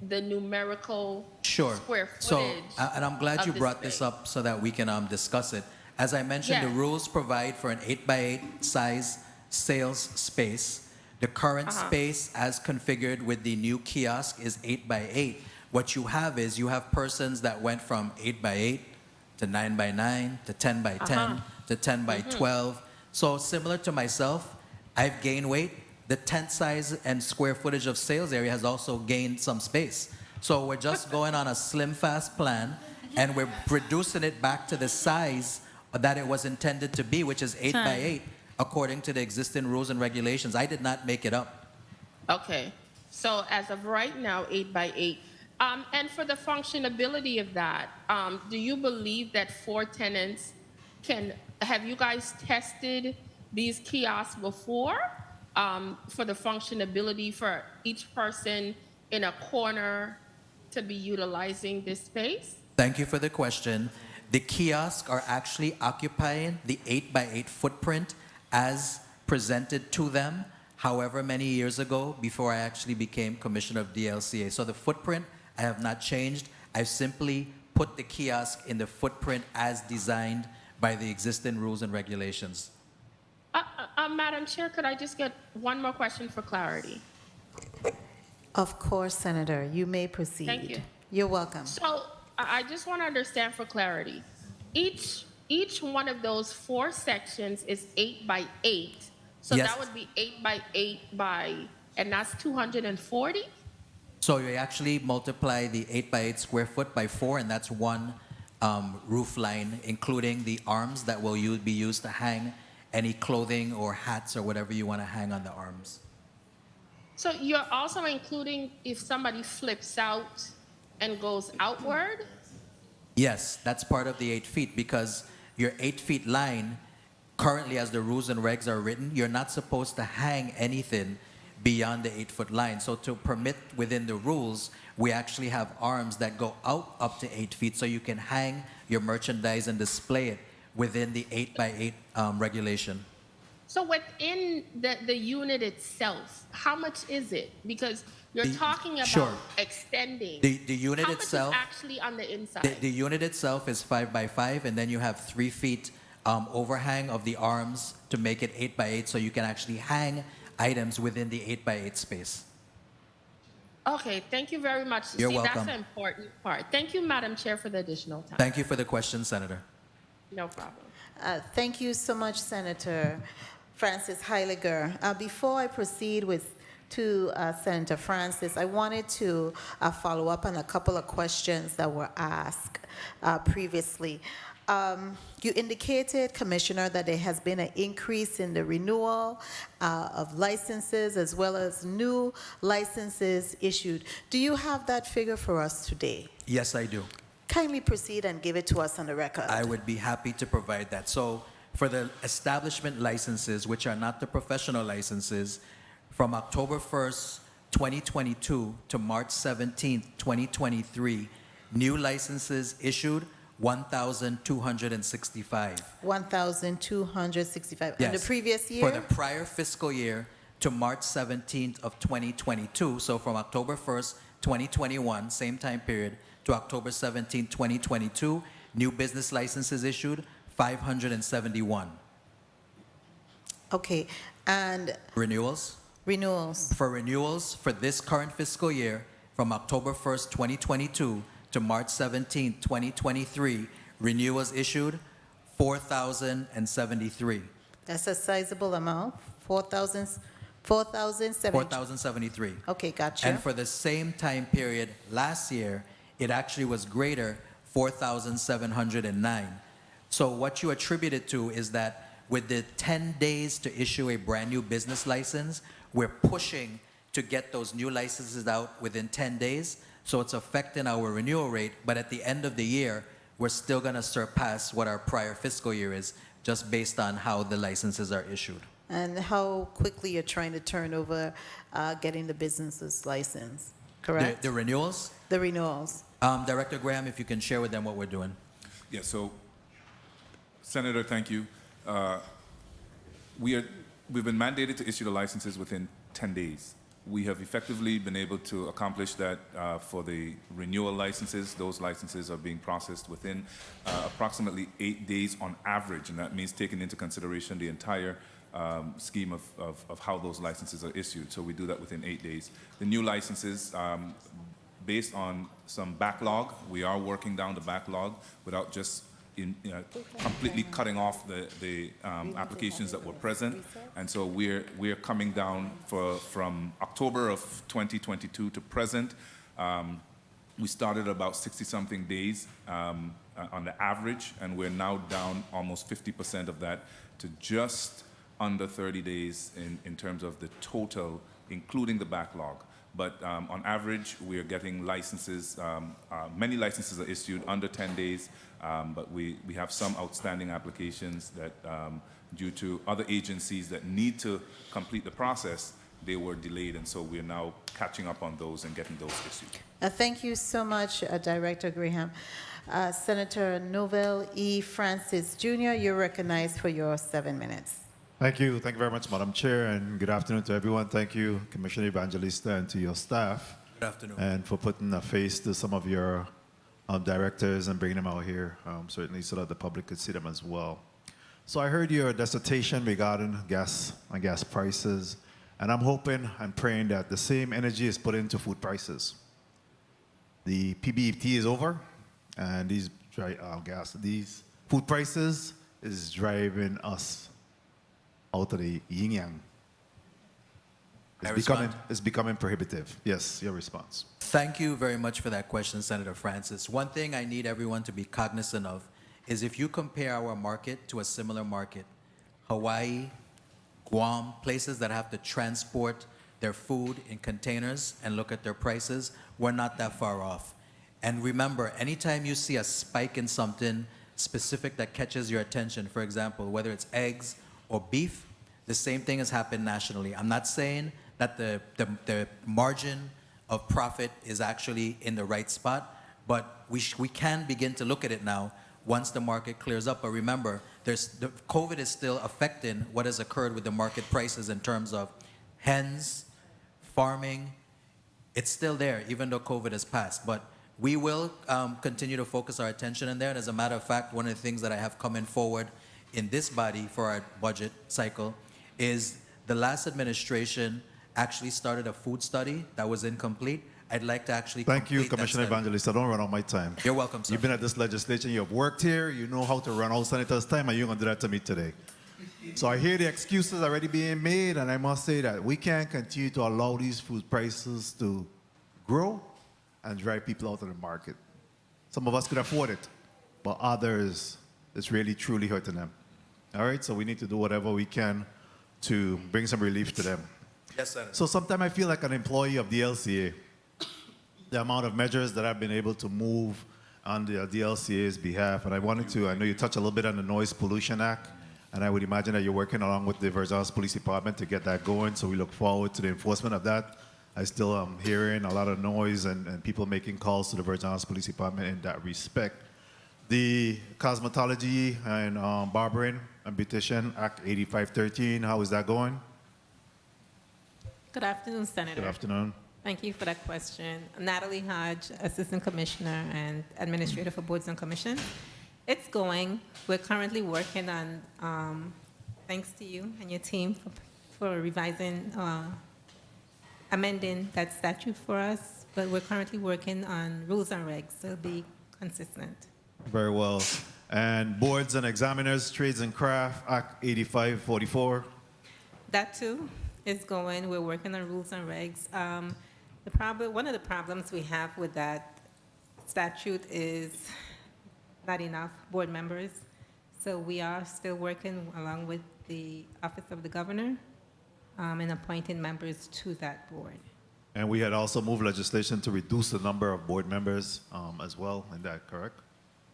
the numerical Sure. square So, footage. and I'm glad of you the brought this space. up so that we can discuss it. As I mentioned, the Yes. rules provide for an 8 by 8 size sales space. The current space as configured with the new kiosk is 8 by 8. What you have is you have persons that went from 8 by 8 to 9 by 9 to 10 by 10 to 10 by 12. So similar to myself, I've gained weight. The tent size and square footage of sales area has also gained some space. So we're just going on a slim, fast plan, and we're reducing it back to the size that it was intended to be, which is 8 by 8, according to the existing rules and regulations. I did not make it up. Okay. So as of right now, 8 by 8. And for the functionability of that, do you believe that 4 tenants have you guys tested these kiosks before? For the functionability for each person in a corner to be utilizing this space? Thank you for the question. The kiosks are actually occupying the 8 by 8 footprint as presented to them, however many years ago, before I actually became commissioner of DLCA. So the footprint, I have not changed. I've simply put the kiosk in the footprint as designed by the existing rules and regulations. Madam Chair, could I just get one more question for clarity? Of course, Senator. You may proceed. Thank you. You're welcome. So I just want to understand for clarity. Each one of those 4 sections is 8 by 8. So Yes. that would be 8 by 8 and that's 240? So you actually multiply the 8 by 8 square foot by 4, and that's one roof line, including the arms that will be used to hang any clothing or hats or whatever you want to hang on the arms. So you're also including if somebody flips out and goes outward? Yes, that's part of the 8 feet, because your 8 feet line, currently as the rules and regs are written, you're not supposed to hang anything beyond the 8 foot line. So to permit within the rules, we actually have arms that go out up to 8 feet so you can hang your merchandise and display it within the 8 by 8 regulation. So within the unit itself, how much is it? Because you're talking about sure. extending. The unit how itself, much is actually on the inside? the unit itself is 5 by 5, and then you have 3 feet overhang of the arms to make it 8 by 8, so you can actually hang items within the 8 by 8 space. Okay, thank you very much. You're See, welcome. that's an important part. Thank you, Madam Chair, for the additional time. Thank you for the question, Senator. No problem. Thank you so much, Senator Francis Heiliger. Before I proceed to Senator Francis, I wanted to follow up on a couple of questions that were asked previously. You indicated, Commissioner, that there has been an increase in the renewal of licenses as well as new licenses issued. Do you have that figure for us today? Yes, I do. Kindly proceed and give it to us on the record. I would be happy to provide that. So for the establishment licenses, which are not the professional licenses, from October 1st, 2022 to March 17th, 2023, new licenses issued 1,265. 1,265. Yes. And the previous year? For the prior fiscal year to March 17th of 2022, so from October 1st, 2021, same time period, to October 17th, 2022, new business licenses issued, 571. Okay, and renewals? Renewals. For renewals for this current fiscal year, from October 1st, 2022 to March 17th, 2023, renewals issued 4,073. That's a sizable amount. 4,007. 4,073. Okay, gotcha. And for the same time period last year, it actually was greater, 4,709. So what you attribute it to is that with the 10 days to issue a brand new business license, we're pushing to get those new licenses out within 10 days. So it's affecting our renewal rate, but at the end of the year, we're still going to surpass what our prior fiscal year is, just based on how the licenses are issued. And how quickly you're trying to turn over getting the business's license, correct? The renewals? The renewals. Director Graham, if you can share with them what we're doing. Yeah, so, Senator, thank you. We've been mandated to issue the licenses within 10 days. We have effectively been able to accomplish that for the renewal licenses. Those licenses are being processed within approximately 8 days on average, and that means taking into consideration the entire scheme of how those licenses are issued. So we do that within 8 days. The new licenses, based on some backlog, we are working down the backlog without just completely cutting off the applications that were present, and so we're coming down from October of 2022 to present. We started about 60-something days on the average, and we're now down almost 50% of that to just under 30 days in terms of the total, including the backlog. But on average, we are getting licenses. Many licenses are issued under 10 days, but we have some outstanding applications that, due to other agencies that need to complete the process, they were delayed, and so we're now catching up on those and getting those issued. Thank you so much, Director Graham. Senator Novell E. Francis Jr., you're recognized for your 7 minutes. Thank you. Thank you very much, Madam Chair, and good afternoon to everyone. Thank you, Commissioner Evangelista, and to your staff. Good afternoon. And for putting a face to some of your directors and bringing them out here, certainly so that the public could see them as well. So I heard your dissertation regarding gas and gas prices, and I'm hoping and praying that the same energy is put into food prices. The PBET is over, and these food prices is driving us out of the yin-yang. It's becoming prohibitive. Yes, your response. Thank you very much for that question, Senator Francis. One thing I need everyone to be cognizant of is if you compare our market to a similar market, Hawaii, Guam, places that have to transport their food in containers and look at their prices, we're not that far off. And remember, anytime you see a spike in something specific that catches your attention, for example, whether it's eggs or beef, the same thing has happened nationally. I'm not saying that the margin of profit is actually in the right spot, but we can begin to look at it now once the market clears up. But remember, COVID is still affecting what has occurred with the market prices in terms of hens, farming. It's still there, even though COVID has passed. But we will continue to focus our attention in there. And as a matter of fact, one of the things that I have coming forward in this body for our budget cycle is the last administration actually started a food study that was incomplete. I'd like to actually Thank you, complete that Commissioner study. Evangelista. Don't run out my time. You're welcome, sir. You've been at this legislature, you've worked here, you know how to run out senators' time, and you're going to do that to me today. So I hear the excuses already being made, and I must say that we can't continue to allow these food prices to grow and drive people out of the market. Some of us could afford it, but others, it's really truly hurting them. All right, so we need to do whatever we can to bring some relief to them. Yes, Senator. So sometimes I feel like an employee of the LCA. The amount of measures that I've been able to move on the DLCA's behalf, and I know you touched a little bit on the Noise Pollution Act, and I would imagine that you're working along with the Virgin Islands Police Department to get that going, so we look forward to the enforcement of that. I still am hearing a lot of noise and people making calls to the Virgin Islands Police Department in that respect. The Cosmetology and Barbering and Beautician Act 8513, how is that going? Good afternoon, Senator. Good afternoon. Thank you for that question. Natalie Hodge, Assistant Commissioner and Administrator for Boards and Commissions. It's going. We're currently working on, thanks to you and your team for revising amending that statute for us, but we're currently working on rules and regs, so it'll be consistent. Very well. And Boards and Examiners, Trades and Craft, Act 8544. That too is going. We're working on rules and regs. One of the problems we have with that statute is not enough board members. So we are still working along with the Office of the Governor in appointing members to that board. And we had also moved legislation to reduce the number of board members as well. Is that correct?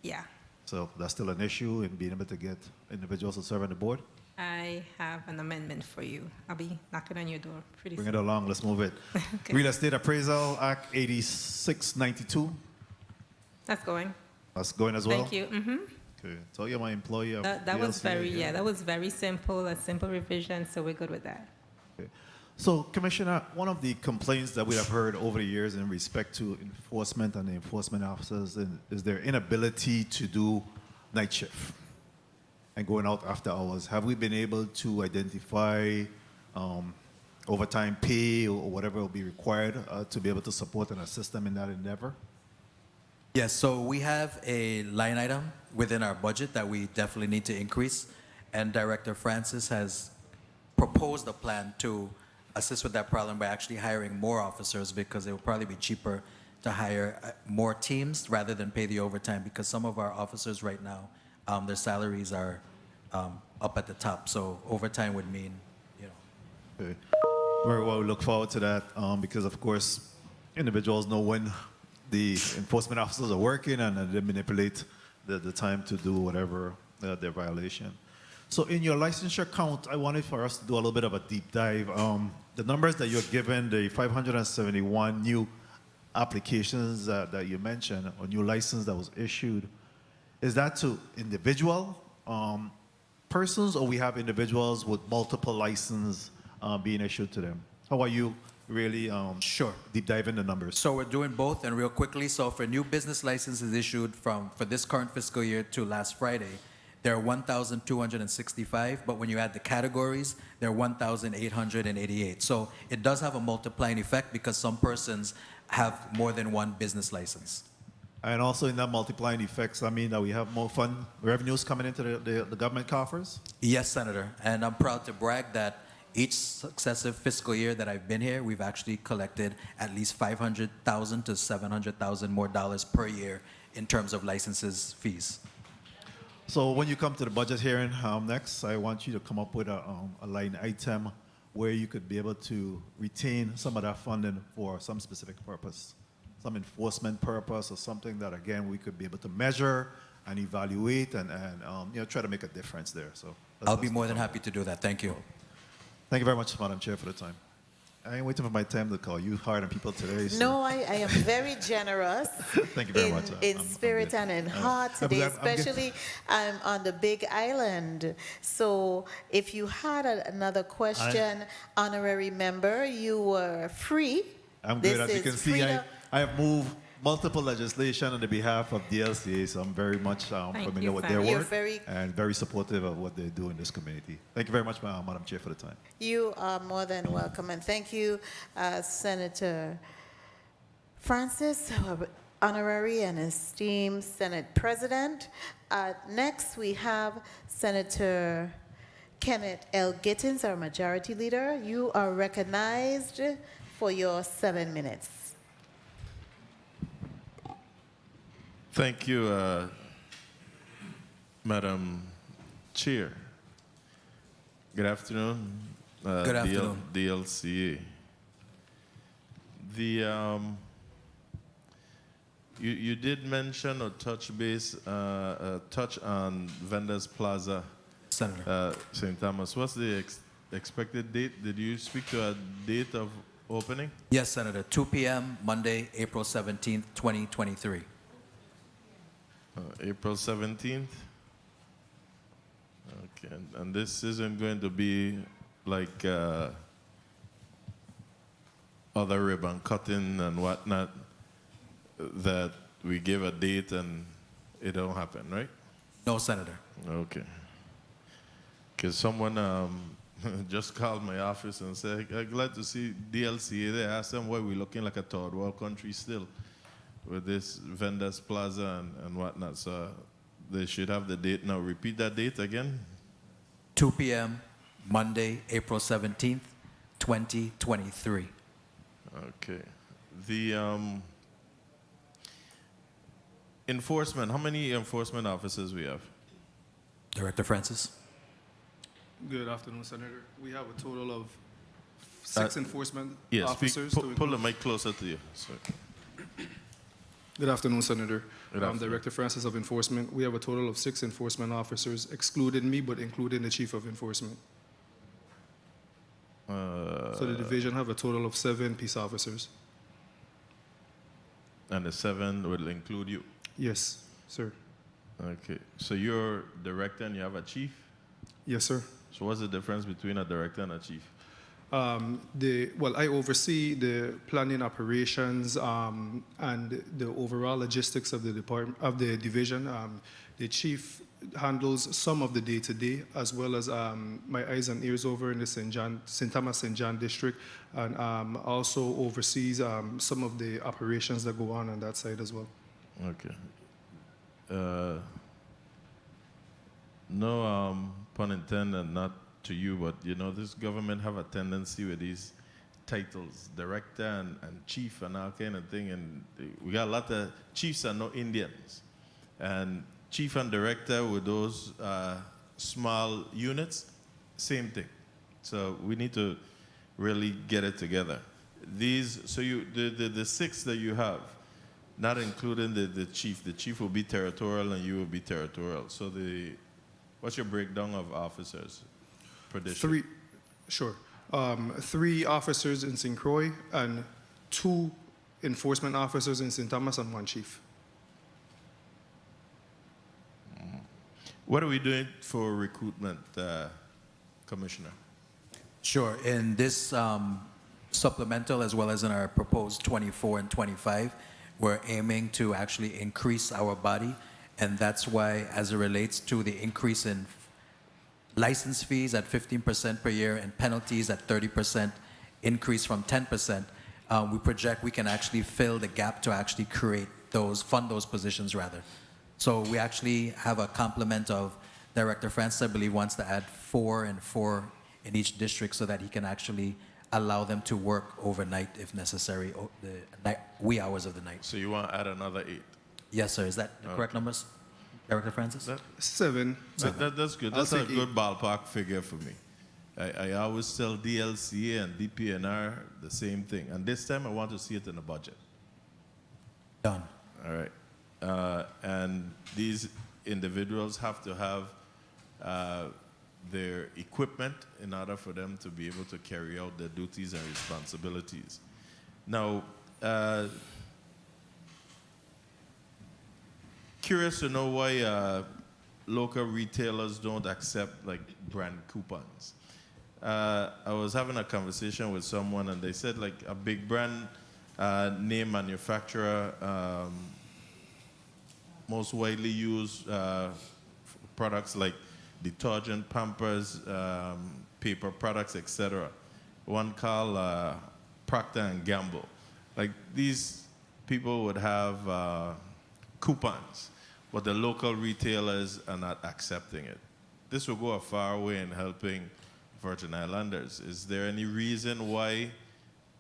Yeah. So that's still an issue in being able to get individuals to serve on the board? I have an amendment for you. I'll be knocking on your door pretty Bring soon. it along. Let's move it. Okay. Real Estate Appraisal Act 8692. That's going. That's going as well? Thank you. Mm-hmm. Okay. So you're my employee of That was DLCA, very, yeah, that was very simple, a simple revision, so we're good with that. Okay. So, Commissioner, one of the complaints that we have heard over the years in respect to enforcement and the enforcement officers is their inability to do night shift and going out after hours. Have we been able to identify overtime pay or whatever will be required to be able to support and assist them in that endeavor? Yes, so we have a line item within our budget that we definitely need to increase, and Director Francis has proposed a plan to assist with that problem by actually hiring more officers, because it will probably be cheaper to hire more teams rather than pay the overtime, because some of our officers right now, their salaries are up at the top, so overtime would mean, you know. Okay. Very well, we look forward to that because, of course, individuals know when the enforcement officers are working and they manipulate the time to do whatever their violation. So in your licensure count, I wanted for us to do a little bit of a deep dive. The numbers that you're given, the 571 new applications that you mentioned, or new license that was issued, is that to individual persons, or we have individuals with multiple licenses being issued to them? How are you really Sure. deep dive in the numbers? So we're doing both, and real quickly, so for new business licenses issued for this current fiscal year to last Friday, there are 1,265, but when you add the categories, there are 1,888. So it does have a multiplying effect because some persons have more than one business license. And also in that multiplying effects, I mean that we have more fund revenues coming into the government coffers? Yes, Senator, and I'm proud to brag that each successive fiscal year that I've been here, we've actually collected at least $500,000 to $700,000 more dollars per year in terms of licenses fees. So when you come to the budget hearing next, I want you to come up with a line item where you could be able to retain some of that funding for some specific purpose, some enforcement purpose or something that, again, we could be able to measure and evaluate and try to make a difference there. So I'll be more than happy to do that. Thank you. Thank you very much, Madam Chair, for the time. I ain't waiting for my time to call. You hard on people today. So. No, I am very generous. Thank you very much. In spirit and in heart today, especially on the Big Island. So if you had another question, honorary member, you were free. I'm good. This As you is can see, freedom. I have moved multiple legislation on the behalf of DLCA, so I'm very much familiar with their You're work and very supportive of what they do in this community. Thank you very much, Madam Chair, for the time. You are more than welcome, and thank you, Senator Francis, honorary and esteemed Senate President. Next, we have Senator Kenneth L. Gittins, our Majority Leader. You are recognized for your 7 minutes. Thank you, Madam Chair. Good afternoon. Good afternoon. DLCA. You did mention or touch on Vendors Plaza, Senator. St. Thomas. What's the expected date? Did you speak to a date of opening? Yes, Senator. 2 p.m. Monday, April 17th, 2023. April 17th? Okay, and this isn't going to be like other ribbon cutting and whatnot that we give a date and it don't happen, right? No, Senator. Okay. Because someone just called my office and said, I'm glad to see DLCA there. I asked them why we're looking like a third world country still with this Vendors Plaza and whatnot. So they should have the date now. Repeat that date again. 2 p.m., Monday, April 17th, 2023. Okay. The enforcement, how many enforcement officers we have? Director Francis. Good afternoon, Senator. We have a total of 6 enforcement Yes, officers. pull the mic closer to you. Sorry. Good afternoon, Senator. Good afternoon. Director Francis of Enforcement. We have a total of 6 enforcement officers, excluding me, but including the Chief of Enforcement. So the division have a total of 7 peace officers. And the 7 will include you? Yes, sir. Okay. So you're director and you have a chief? Yes, sir. So what's the difference between a director and a chief? Well, I oversee the planning operations and the overall logistics of the department of the division. The chief handles some of the day-to-day, as well as my eyes and ears over in the St. Thomas St. John district, and also oversees some of the operations that go on that side as well. Okay. No pun intended, not to you, but you know, this government have a tendency with these titles, director and chief and all kind of thing, and we got a lot of chiefs are no Indians, and chief and director with those small units, same thing. So we need to really get it together. These, so you, the 6 that you have, not including the chief will be territorial and you will be territorial. So what's your breakdown of officers per district? 3 officers in St. Croix and 2 enforcement officers in St. Thomas and 1 chief. What are we doing for recruitment, Commissioner? Sure. In this supplemental, as well as in our proposed 24 and 25, we're aiming to actually increase our body, and that's why, as it relates to the increase in license fees at 15% per year and penalties at 30% increase from 10%, we project we can actually fill the gap to actually fund those positions rather. So we actually have a complement of Director Francis, I believe, wants to add 4 and 4 in each district so that he can actually allow them to work overnight if necessary, the wee hours of the night. So you want to add another 8? Yes, sir. Is that the correct numbers, Director Francis? 7. That's good. That's a good ballpark figure for me. I always tell DLCA and DPNR the same thing. And this time I want to see it in the budget. Done. All right. And these individuals have to have their equipment in order for them to be able to carry out their duties and responsibilities. Now, curious to know why local retailers don't accept like brand coupons. I was having a conversation with someone and they said like a big brand name manufacturer, most widely used products like detergent, Pampers, paper products, etc. One called Procter & Gamble. Like these people would have coupons, but the local retailers are not accepting it. This will go a far way in helping Virgin Islanders. Is there any reason why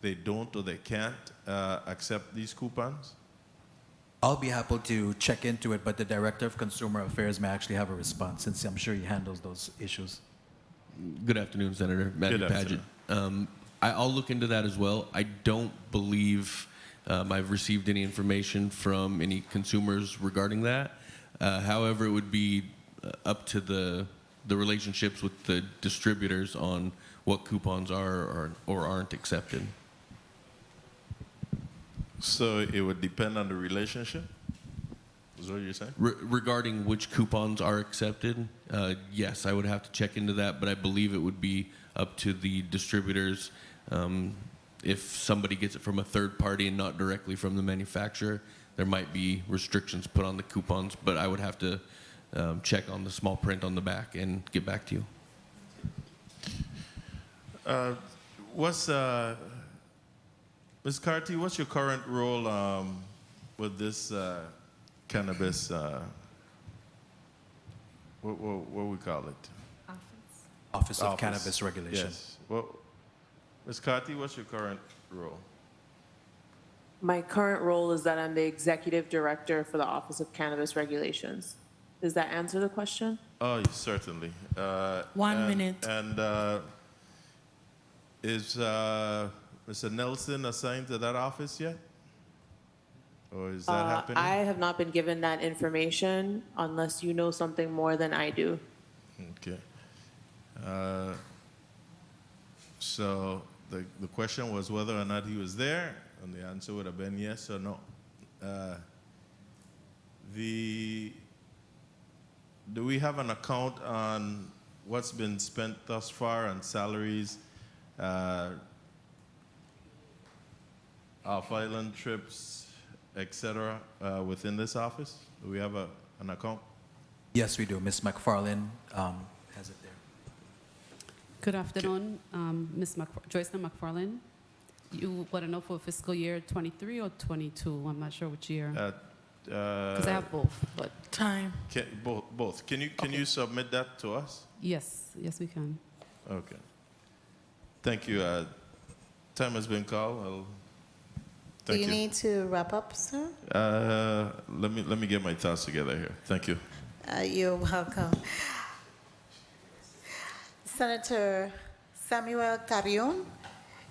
they don't or they can't accept these coupons? I'll be happy to check into it, but the Director of Consumer Affairs may actually have a response, since I'm sure he handles those issues. Good afternoon, Senator. Matthew Paget. I'll look into that as well. I don't believe I've received any information from any consumers regarding that. However, it would be up to the relationships with the distributors on what coupons are or aren't accepted. So it would depend on the relationship? Is that what you're saying? Regarding which coupons are accepted, yes, I would have to check into that, but I believe it would be up to the distributors. If somebody gets it from a third party and not directly from the manufacturer, there might be restrictions put on the coupons, but I would have to check on the small print on the back and get back to you. What's Ms. Carty? What's your current role with this cannabis? What we call it? Office of Cannabis Regulation. Yes. Well, Ms. Carty, what's your current role? My current role is that I'm the executive director for the Office of Cannabis Regulations. Does that answer the question? Oh, yes, certainly. 1 minute. And is Mr. Nelson assigned to that office yet? Or is that happening? I have not been given that information unless you know something more than I do. Okay. So the question was whether or not he was there, and the answer would have been yes or no. Do we have an account on what's been spent thus far on salaries, off-island trips, etc., within this office? Do we have an account? Yes, we do. Ms. McFarlane has it there. Good afternoon, Joycelyn McFarlane. You want to know for fiscal year 23 or 22? I'm not sure which year. Because I have both, but Time. Both. Can you submit that to us? yes, we can. Okay. Thank you. Time has been called. Do you need to wrap up, sir? Let me get my thoughts together here. Thank you. You're welcome. Senator Samuel Carrion,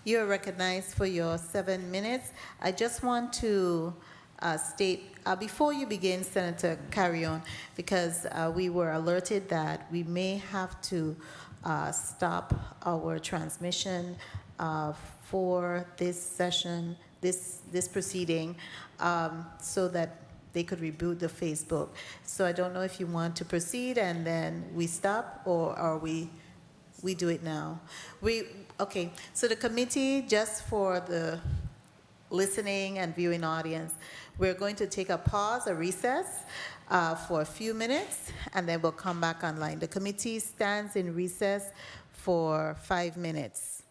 you're recognized for your 7 minutes. I just want to state, before you begin, Senator Carrion, because we were alerted that we may have to stop our transmission for this session, this proceeding, so that they could reboot the Facebook. So I don't know if you want to proceed and then we stop, or are we do it now? Okay, so the committee, just for the listening and viewing audience, we're going to take a pause, a recess for a few minutes, and then we'll come back online. The committee stands in recess for 5 minutes.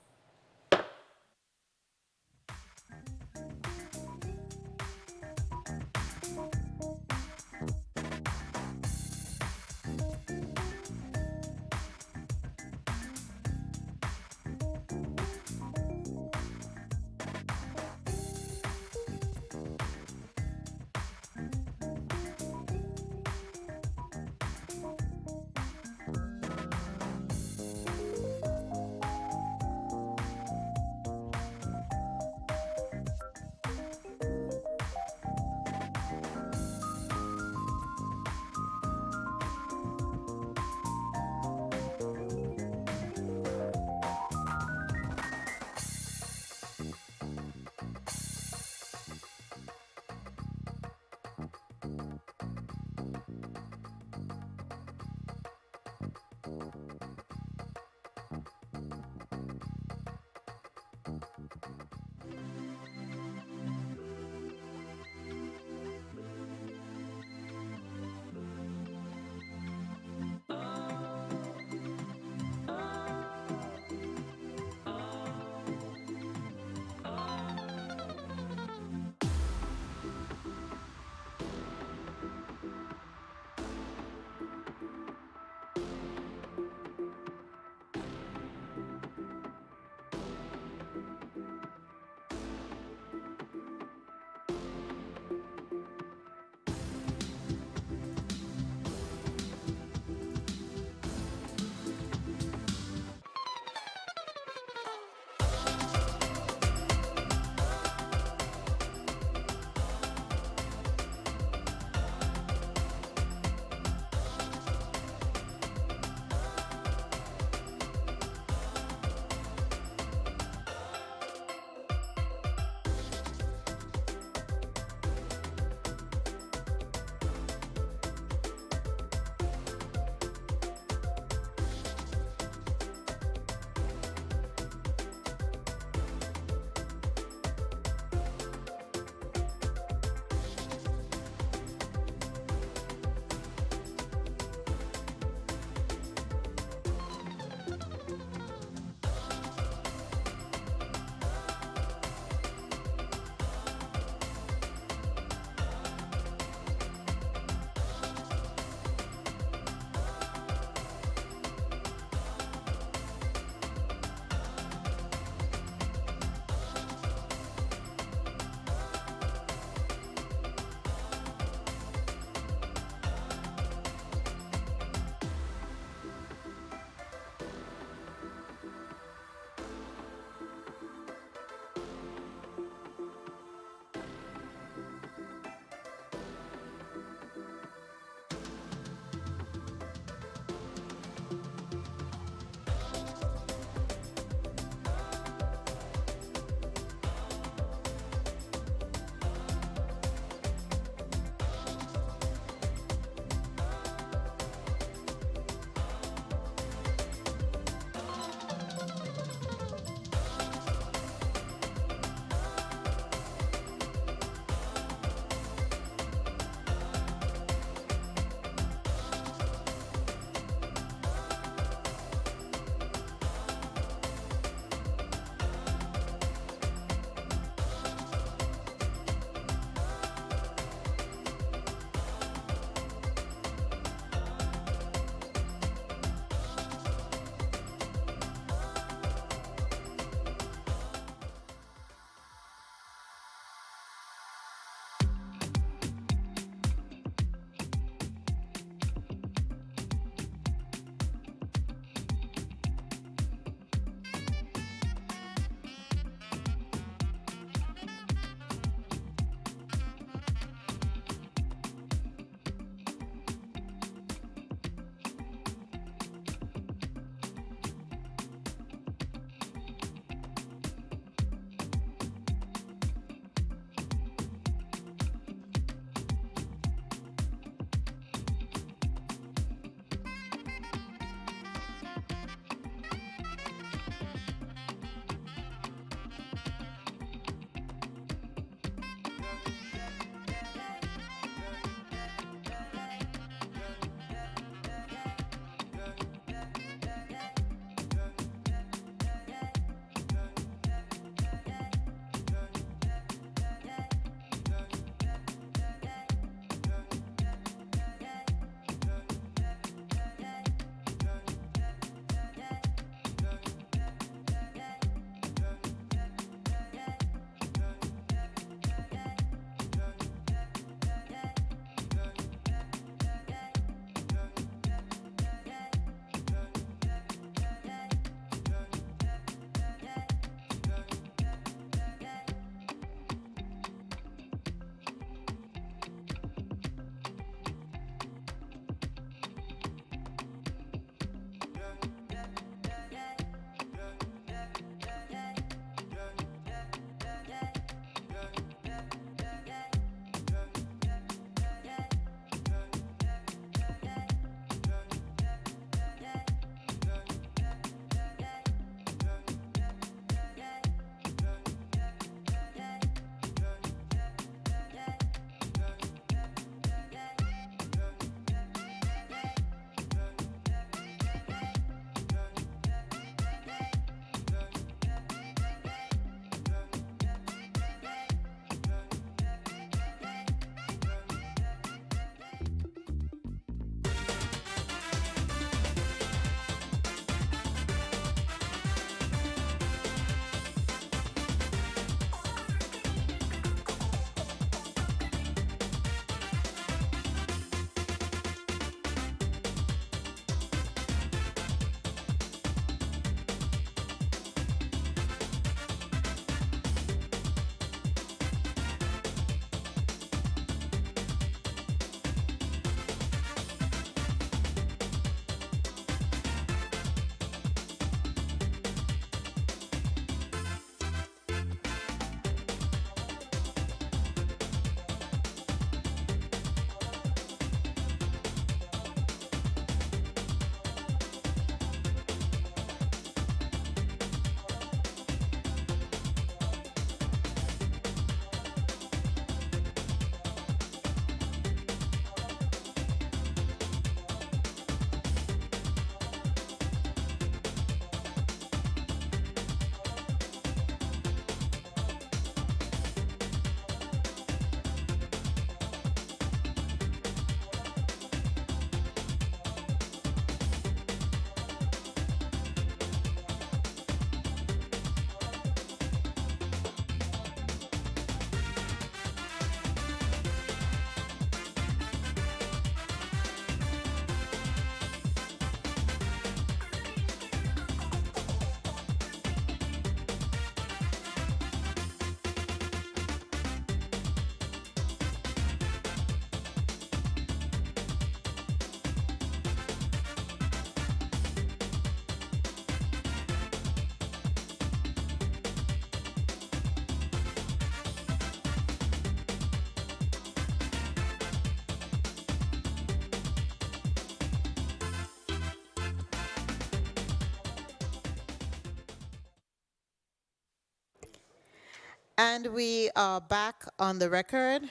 And we are back on the record.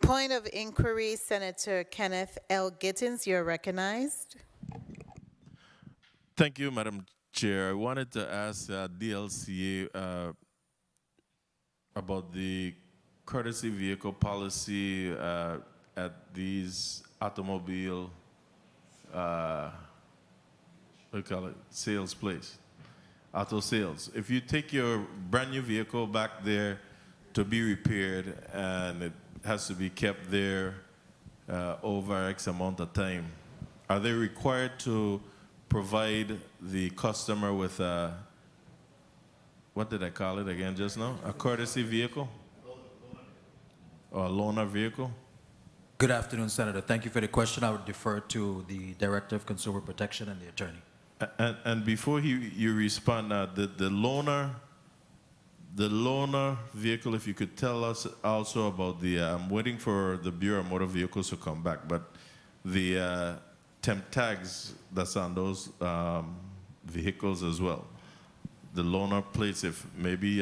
Point of inquiry, Senator Kenneth L. Gittins, you're recognized. Thank you, Madam Chair. I wanted to ask DLCA about the courtesy vehicle policy at these automobile, what do you call it, sales place, auto sales. If you take your brand new vehicle back there to be repaired and it has to be kept there over X amount of time, are they required to provide the customer with a, what did I call it again just now? A courtesy vehicle? Or a loaner vehicle? Good afternoon, Senator. Thank you for the question. I would defer to the Director of Consumer Protection and the attorney. And before you respond, the loaner vehicle, if you could tell us also about the, I'm waiting for the Bureau of Motor Vehicles to come back, but the temp tags that's on those vehicles as well. The loaner plates, if maybe,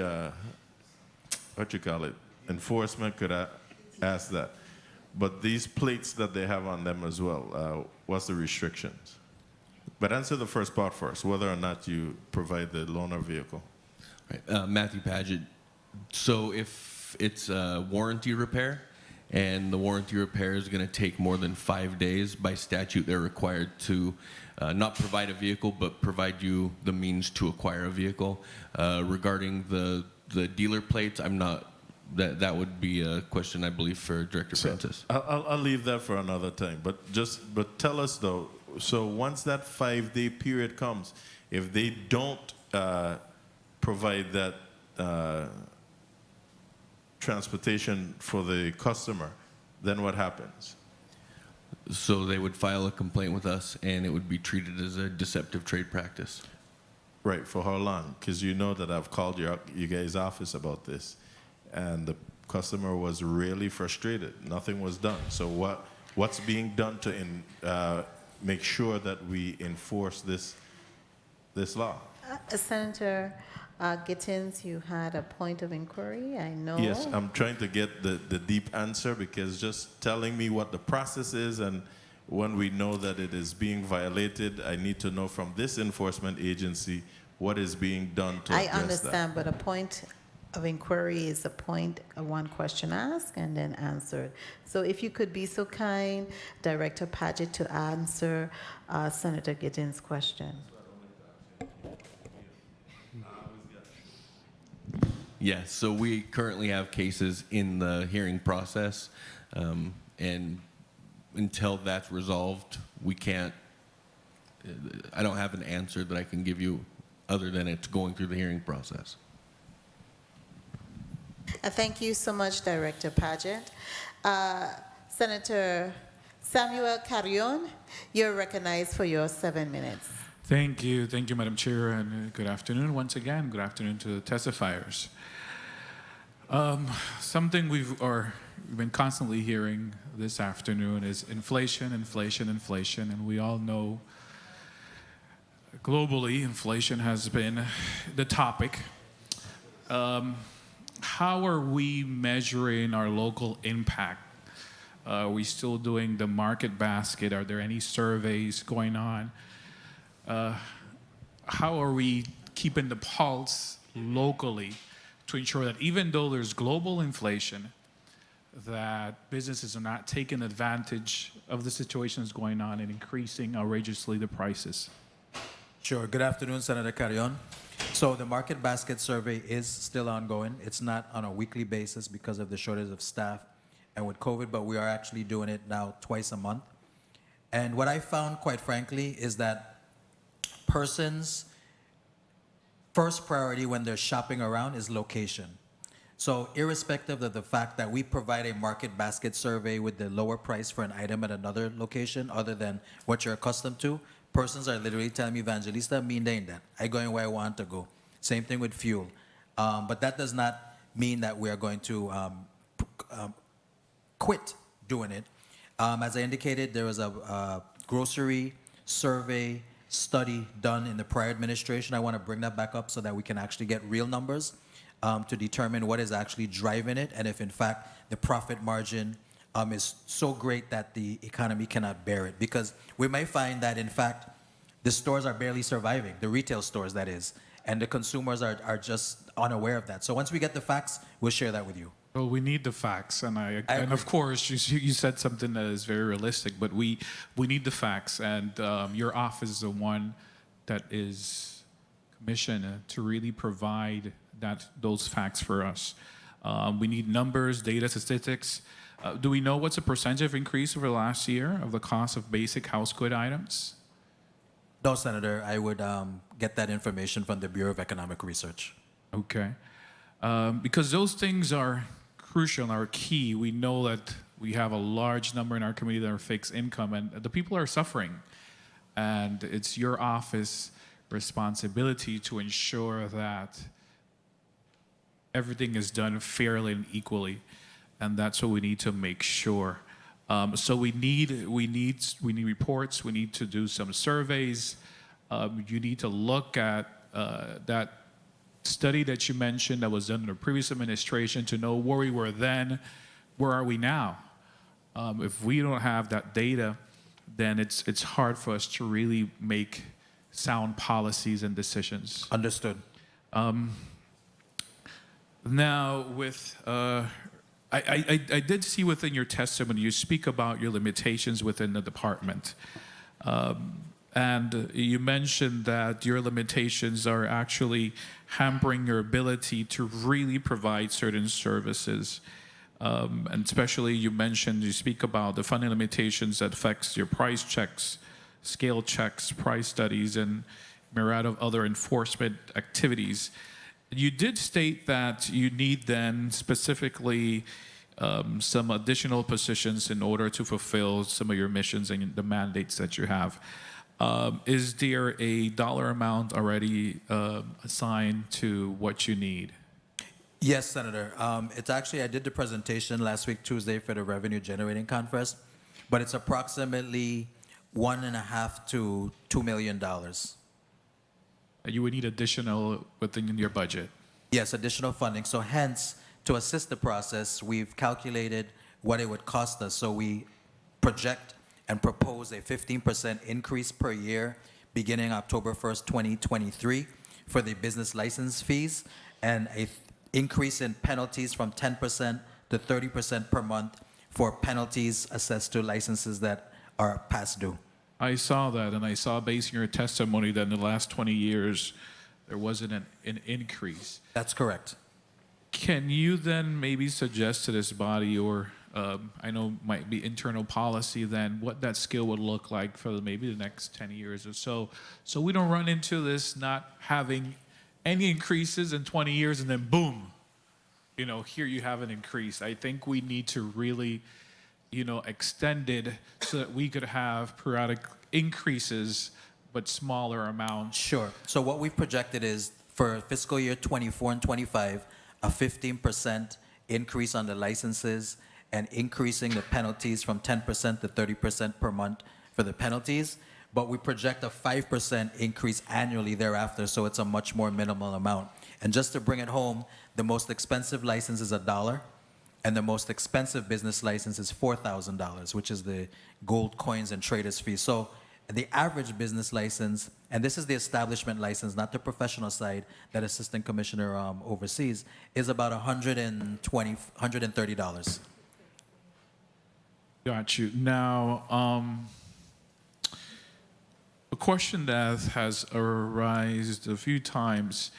what you call it, enforcement could ask that. But these plates that they have on them as well, what's the restrictions? But answer the first part first, whether or not you provide the loaner vehicle. Right. Matthew Paget. So if it's a warranty repair and the warranty repair is going to take more than 5 days, by statute they're required to not provide a vehicle but provide you the means to acquire a vehicle. Regarding the dealer plates, I'm not, that would be a question I believe for Director Francis. I'll leave that for another time, but tell us though, so once that 5-day period comes, if they don't provide that transportation for the customer, then what happens? So they would file a complaint with us and it would be treated as a deceptive trade practice. Right, for how long? Because you know that I've called you guys' office about this, and the customer was really frustrated. Nothing was done. So what's being done to make sure that we enforce this law? Senator Gittins, you had a point of inquiry, I know. Yes, I'm trying to get the deep answer, because just telling me what the process is and when we know that it is being violated, I need to know from this enforcement agency what is being done to address that. I understand, but a point of inquiry is one question asked and then answered. So if you could be so kind, Director Paget, to answer Senator Gittins' question. Yes, so we currently have cases in the hearing process, and until that's resolved, we can't, I don't have an answer that I can give you other than it's going through the hearing process. Thank you so much, Director Paget. Senator Samuel Carrion, you're recognized for your 7 minutes. Thank you, Madam Chair, and good afternoon once again. Good afternoon to the testifiers. Something we've been constantly hearing this afternoon is inflation, inflation, inflation, and we all know globally inflation has been the topic. How are we measuring our local impact? Are we still doing the market basket? Are there any surveys going on? How are we keeping the pulse locally to ensure that even though there's global inflation, that businesses are not taking advantage of the situations going on and increasing outrageously the prices? Sure. Good afternoon, Senator Carrion. So the market basket survey is still ongoing. It's not on a weekly basis because of the shortage of staff and with COVID, but we are actually doing it now twice a month. And what I found, quite frankly, is that persons' first priority when they're shopping around is location. So irrespective of the fact that we provide a market basket survey with the lower price for an item at another location other than what you're accustomed to, persons are literally telling me, Evangelista, me that. I going where I want to go. Same thing with fuel. But that does not mean that we are going to quit doing it. As I indicated, there was a grocery survey study done in the prior administration. I want to bring that back up so that we can actually get real numbers. to determine what is actually driving it and if, in fact, the profit margin is so great that the economy cannot bear it. Because we may find that, in fact, the stores are barely surviving, the retail stores, that is, and the consumers are just unaware of that. So once we get the facts, we'll share that with you. Well, we need the facts, and of course you said something that is very realistic. But we need the facts, and your office is the one that is commissioned to really provide those facts for us. We need numbers, data, statistics. Do we know what's the percentage of increase over the last year of the cost of basic house good items? No, Senator, I would get that information from the Bureau of Economic Research. Okay. Because those things are crucial and are key. We know that we have a large number in our community that are fixed income, and the people are suffering. And it's your office responsibility to ensure that everything is done fairly and equally, and that's what we need to make sure. So we need reports. We need to do some surveys. You need to look at that study that you mentioned that was done in the previous administration to know where we were then, where are we now. If we don't have that data, then it's hard for us to really make sound policies and decisions. Understood. Now, with I did see within your testimony you speak about your limitations within the department. And you mentioned that your limitations are actually hampering your ability to really provide certain services. And especially you speak about the funding limitations that affects your price checks, scale checks, price studies, and myriad of other enforcement activities. You did state that you need then specifically some additional positions in order to fulfill some of your missions and the mandates that you have. Is there a dollar amount already assigned to what you need? Yes, Senator. It's actually, I did the presentation last week, Tuesday, for the Revenue Generating Conference, but it's approximately $1.5 to $2 million. You would need additional within your budget? Yes, additional funding. So hence, to assist the process, we've calculated what it would cost us. So we project and propose a 15% increase per year beginning October 1st, 2023 for the business license fees, and a increase in penalties from 10% to 30% per month for penalties assessed to licenses that are past due. I saw that, and I saw based on your testimony that in the last 20 years, there wasn't an increase. That's correct. Can you then maybe suggest to this body, or I know might be internal policy then, what that scale would look like for maybe the next 10 years or so we don't run into this not having any increases in 20 years and then boom, here you have an increase. I think we need to really extended so that we could have periodic increases, but smaller amounts. Sure. So what we've projected is for fiscal year 24 and 25, a 15% increase on the licenses and increasing the penalties from 10% to 30% per month for the penalties. But we project a 5% increase annually thereafter, so it's a much more minimal amount. And just to bring it home, the most expensive license is $1. And the most expensive business license is $4,000, which is the gold coins and traders fee. So the average business license, and this is the establishment license, not the professional side that Assistant Commissioner oversees, is about $130. Got you. Now, a question that has arisen a few times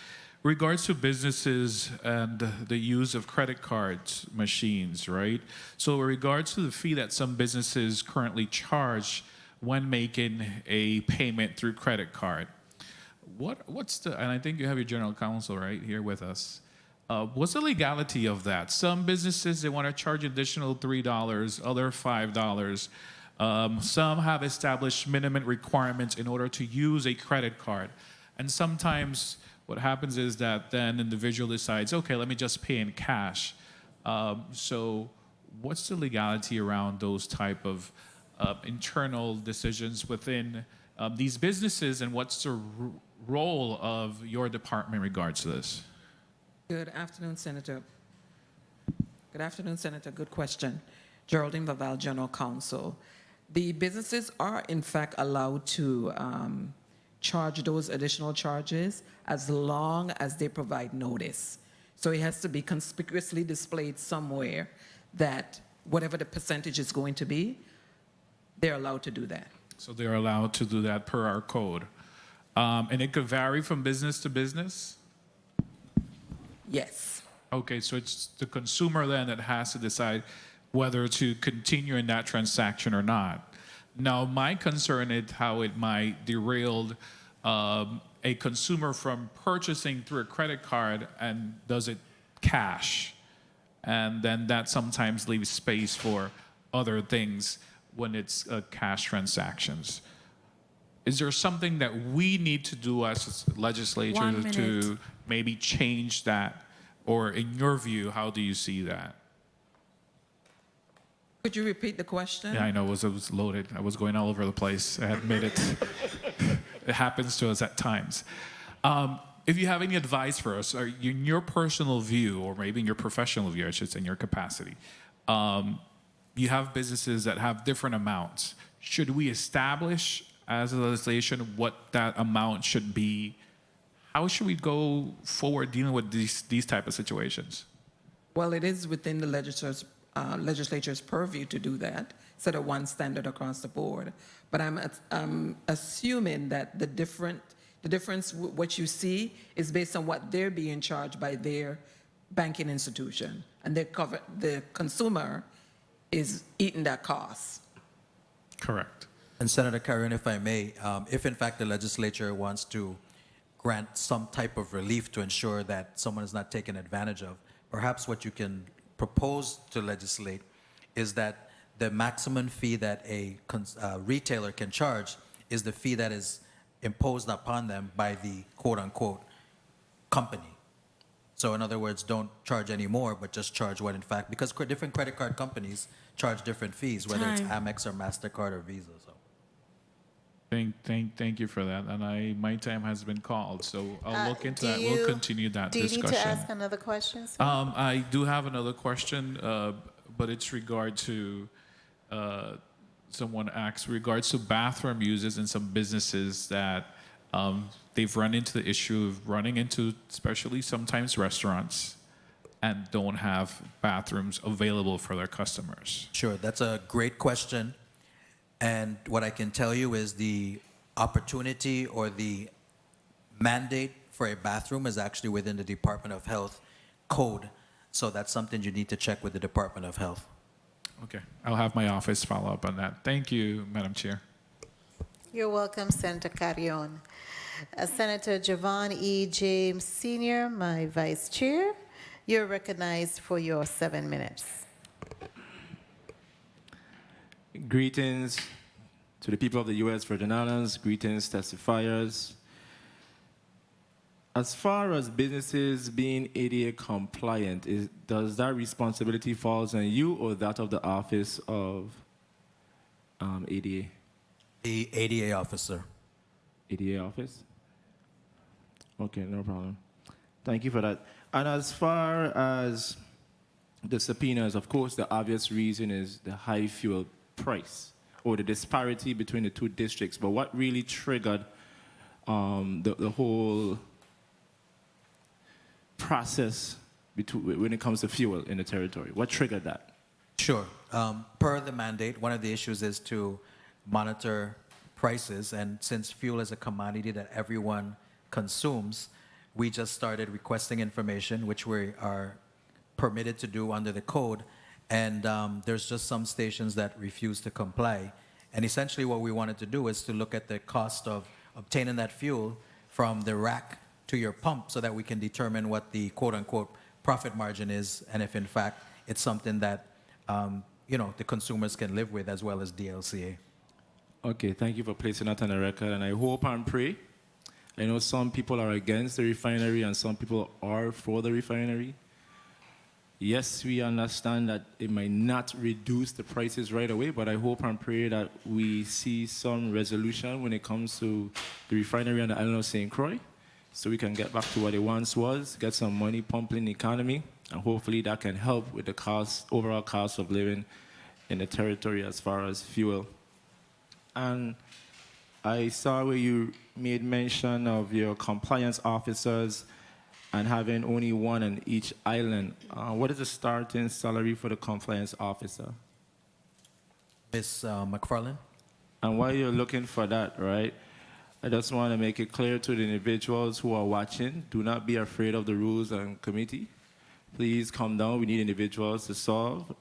regards to businesses and the use of credit cards machines, right? So in regards to the fee that some businesses currently charge when making a payment through credit card, what's the, and I think you have your general counsel right here with us, what's the legality of that? Some businesses, they want to charge additional $3, other $5. Some have established minimum requirements in order to use a credit card. And sometimes what happens is that then individual decides, okay, let me just pay in cash. So what's the legality around those type of internal decisions within these businesses, and what's the role of your department in regards to this? Good afternoon, Senator. Good afternoon, Senator. Good question. Geraldine Vaval, General Counsel. The businesses are, in fact, allowed to charge those additional charges as long as they provide notice. So it has to be conspicuously displayed somewhere that whatever the percentage is going to be, they're allowed to do that. So they're allowed to do that per our code. And it could vary from business to business? Yes. Okay, so it's the consumer then that has to decide whether to continue in that transaction or not. Now, my concern is how it might derail a consumer from purchasing through a credit card and does it cash. And then that sometimes leaves space for other things when it's cash transactions. Is there something that we need to do as a legislature 1 minute. to maybe change that? Or in your view, how do you see that? Could you repeat the question? Yeah, I know, it was loaded. I was going all over the place. I admit it. It happens to us at times. If you have any advice for us, or in your personal view, or maybe in your professional view, I should say, in your capacity, you have businesses that have different amounts. Should we establish as a legislation what that amount should be? How should we go forward dealing with these type of situations? Well, it is within the legislature's purview to do that, set a one standard across the board. But I'm assuming that the difference, what you see, is based on what they're being charged by their banking institution, and the consumer is eating that cost. Correct. And Senator Carrion, if I may, if in fact the legislature wants to grant some type of relief to ensure that someone is not taken advantage of, perhaps what you can propose to legislate is that the maximum fee that a retailer can charge is the fee that is imposed upon them by the quote-unquote company. So in other words, don't charge any more, but just charge what in fact, because different credit card companies charge different fees, whether it's Amex or MasterCard or Visa. So. Thank you for that. And my time has been called, so I'll look into that. Do We'll continue that Do you discussion. need to ask another question, sir? I do have another question, but it's regard to someone asked regards to bathroom uses in some businesses that they've run into the issue of running into, especially sometimes restaurants, and don't have bathrooms available for their customers. Sure, that's a great question. And what I can tell you is the opportunity or the mandate for a bathroom is actually within the Department of Health code. So that's something you need to check with the Department of Health. Okay, I'll have my office follow up on that. Thank you, Madam Chair. You're welcome, Senator Carrion. Senator Javon E. James Sr., my Vice Chair, you're recognized for your 7 minutes. Greetings to the people of the U.S. Virgin Islands. Greetings, testifiers. As far as businesses being ADA compliant, does that responsibility fall on you or that of the Office of ADA? The ADA officer. ADA office? Okay, no problem. Thank you for that. And as far as the subpoenas, of course, the obvious reason is the high fuel price or the disparity between the two districts. But what really triggered the whole process when it comes to fuel in the territory? What triggered that? Sure. Per the mandate, one of the issues is to monitor prices. And since fuel is a commodity that everyone consumes, we just started requesting information, which we are permitted to do under the code. And there's just some stations that refuse to comply. And essentially what we wanted to do is to look at the cost of obtaining that fuel from the rack to your pump so that we can determine what the quote-unquote profit margin is, and if in fact it's something that the consumers can live with, as well as DLCA. Okay, thank you for placing that on the record, and I hope and pray. I know some people are against the refinery and some people are for the refinery. Yes, we understand that it might not reduce the prices right away, but I hope and pray that we see some resolution when it comes to the refinery on the island of St. Croix, so we can get back to what it once was, get some money pumping in the economy, and hopefully that can help with the overall cost of living in the territory as far as fuel. And I saw where you made mention of your compliance officers and having only one on each island. What is the starting salary for the compliance officer? Ms. McFarland? And while you're looking for that, right, I just want to make it clear to the individuals who are watching, do not be afraid of the rules and committee. Please come down. We need individuals to solve.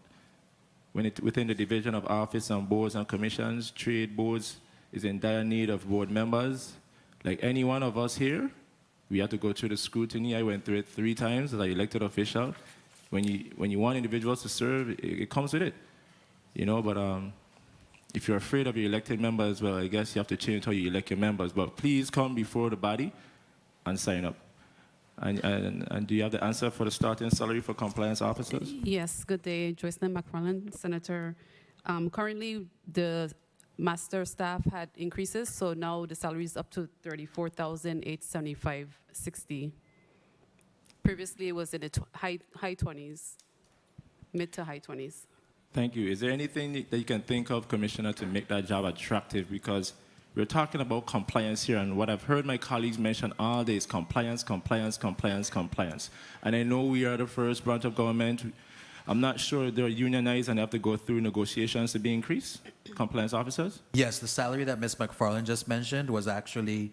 Within the division of office and boards and commissions, trade boards is in dire need of board members. Like any one of us here, we have to go through the scrutiny. I went through it 3 times as an elected official. When you want individuals to serve, it comes with it. You know, but if you're afraid of your elected members, well, I guess you have to change how you elect your members. But please come before the body and sign up. And do you have the answer for the starting salary for compliance officers? Yes, good day, Joycelyn McFarland, Senator. Currently, the master staff had increases, so now the salary is up to $34,875.60. Previously, it was in the high 20s, mid to high 20s. Thank you. Is there anything that you can think of, Commissioner, to make that job attractive? Because we're talking about compliance here, and what I've heard my colleagues mention all day is compliance, compliance, compliance, compliance. And I know we are the first branch of government. I'm not sure they're unionized and have to go through negotiations to be increased, compliance officers? Yes, the salary that Ms. McFarland just mentioned was actually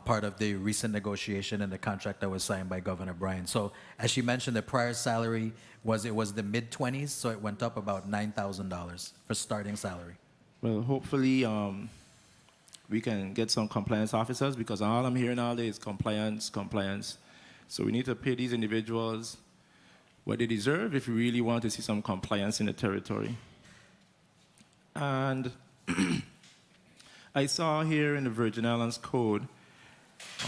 part of the recent negotiation and the contract that was signed by Governor Bryan. So as she mentioned, the prior salary was the mid-20s, so it went up about $9,000 for starting salary. Well, hopefully we can get some compliance officers, because all I'm hearing all day is compliance, compliance. So we need to pay these individuals what they deserve if we really want to see some compliance in the territory. And I saw here in the Virgin Islands Code,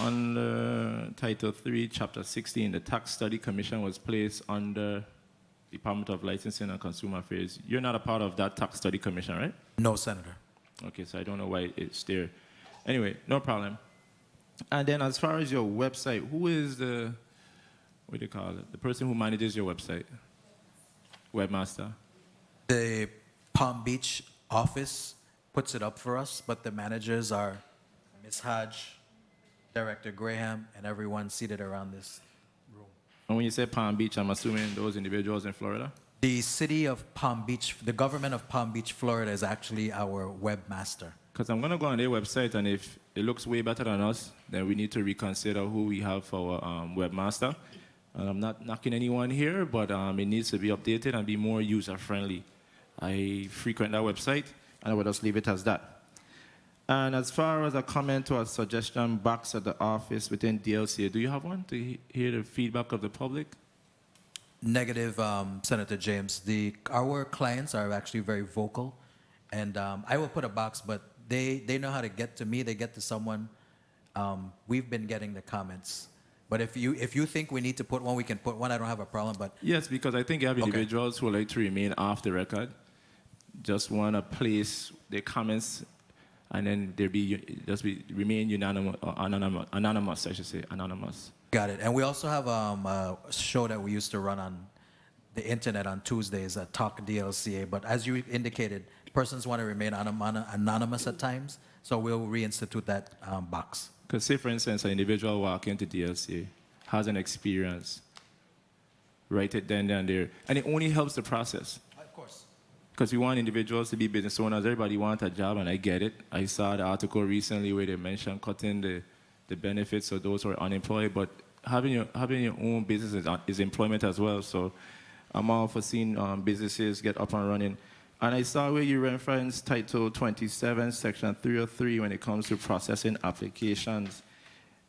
under Title 3, Chapter 16, the Tax Study Commission was placed under Department of Licensing and Consumer Affairs. You're not a part of that Tax Study Commission, right? No, Senator. Okay, so I don't know why it's there. Anyway, no problem. And then as far as your website, who is the, what do you call it, the person who manages your website? Webmaster? The Palm Beach office puts it up for us, but the managers are Ms. Hodge, Director Graham, and everyone seated around this room. And when you say Palm Beach, I'm assuming those individuals in Florida? The city of Palm Beach, the government of Palm Beach, Florida is actually our webmaster. Because I'm going to go on their website, and if it looks way better than us, then we need to reconsider who we have for our webmaster. And I'm not knocking anyone here, but it needs to be updated and be more user-friendly. I frequent that website, and I will just leave it as that. And as far as a comment or a suggestion box at the office within DLCA, do you have one to hear the feedback of the public? Negative, Senator James. Our clients are actually very vocal, and I will put a box, but they know how to get to me. They get to someone. We've been getting the comments. But if you think we need to put one, we can put one. I don't have a problem, but... Yes, because I think you have individuals who like to remain off the record, just want to place their comments, and then remain anonymous, I should say, anonymous. Got it. And we also have a show that we used to run on the internet on Tuesdays, Talk DLCA. But as you indicated, persons want to remain anonymous at times, so we'll reinstitute that box. Because say, for instance, an individual walking into DLCA has an experience, write it then and there, and it only helps the process. Of course. Because we want individuals to be business owners. Everybody wants a job, and I get it. I saw the article recently where they mentioned cutting the benefits of those who are unemployed, but having your own business is employment as well. So I'm all for seeing businesses get up and running. And I saw where you referenced Title 27, Section 303 when it comes to processing applications.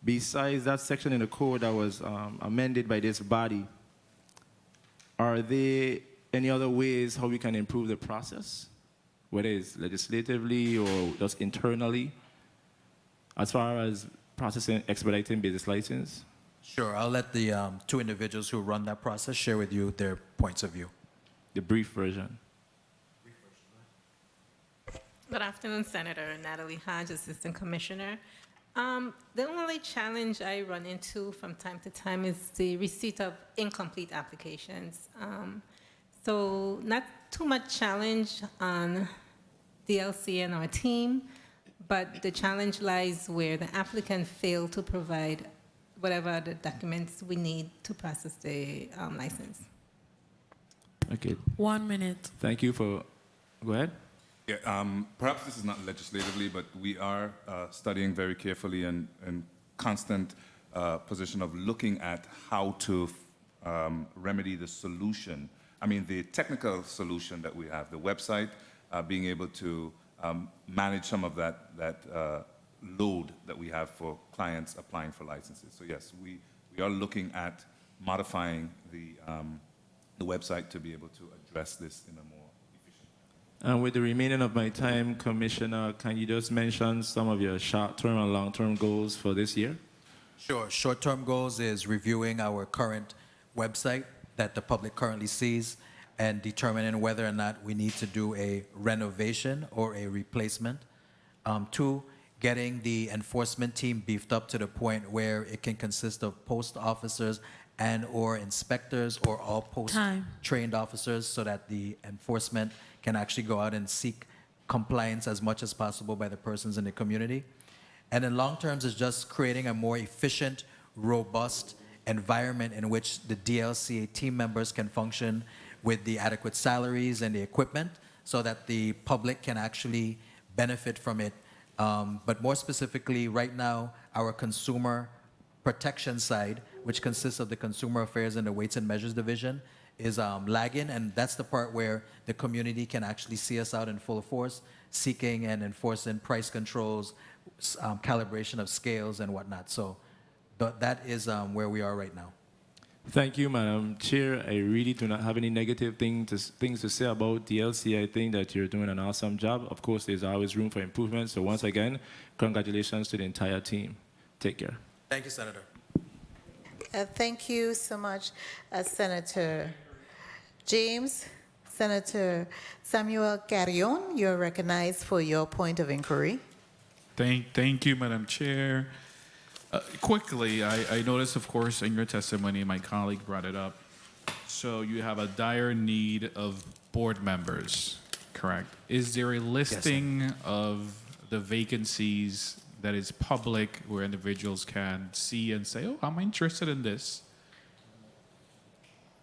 Besides that section in the code that was amended by this body, are there any other ways how we can improve the process, whether it's legislatively or just internally, as far as processing, expediting business license? Sure. I'll let the 2 individuals who run that process share with you their points of view. The brief version. Good afternoon, Senator. Natalie Hodge, Assistant Commissioner. The only challenge I run into from time to time is the receipt of incomplete applications. So not too much challenge on DLC and our team, but the challenge lies where the applicant failed to provide whatever the documents we need to process the license. Okay. 1 minute. Thank you for. Go ahead. Yeah, perhaps this is not legislatively, but we are studying very carefully and constant position of looking at how to remedy the solution. I mean, the technical solution that we have, the website, being able to manage some of that load that we have for clients applying for licenses. So yes, we are looking at modifying the website to be able to address this in a more efficient manner. And with the remaining of my time, Commissioner, can you just mention some of your short-term and long-term goals for this year? Sure. Short-term goals is reviewing our current website that the public currently sees and determining whether or not we need to do a renovation or a replacement. 2, getting the enforcement team beefed up to the point where it can consist of post officers and or inspectors or all post-trained officers so that the enforcement can actually go out and seek compliance as much as possible by the persons in the community. And in long terms is just creating a more efficient, robust environment in which the DLCA team members can function with the adequate salaries and the equipment so that the public can actually benefit from it. But more specifically, right now, our consumer protection side, which consists of the Consumer Affairs and the Weights and Measures Division, is lagging, and that's the part where the community can actually see us out in full force, seeking and enforcing price controls, calibration of scales and whatnot. So that is where we are right now. Thank you, Madam Chair. I really do not have any negative things to say about DLC. I think that you're doing an awesome job. Of course, there's always room for improvement. So once again, congratulations to the entire team. Take care. Thank you, Senator. Thank you so much, Senator James. Senator Samuel Carrion, you're recognized for your point of inquiry. Thank you, Madam Chair. Quickly, I noticed, of course, in your testimony, my colleague brought it up. So you have a dire need of board members, correct? Is there a listing of the vacancies that is public where individuals can see and say, oh, I'm interested in this?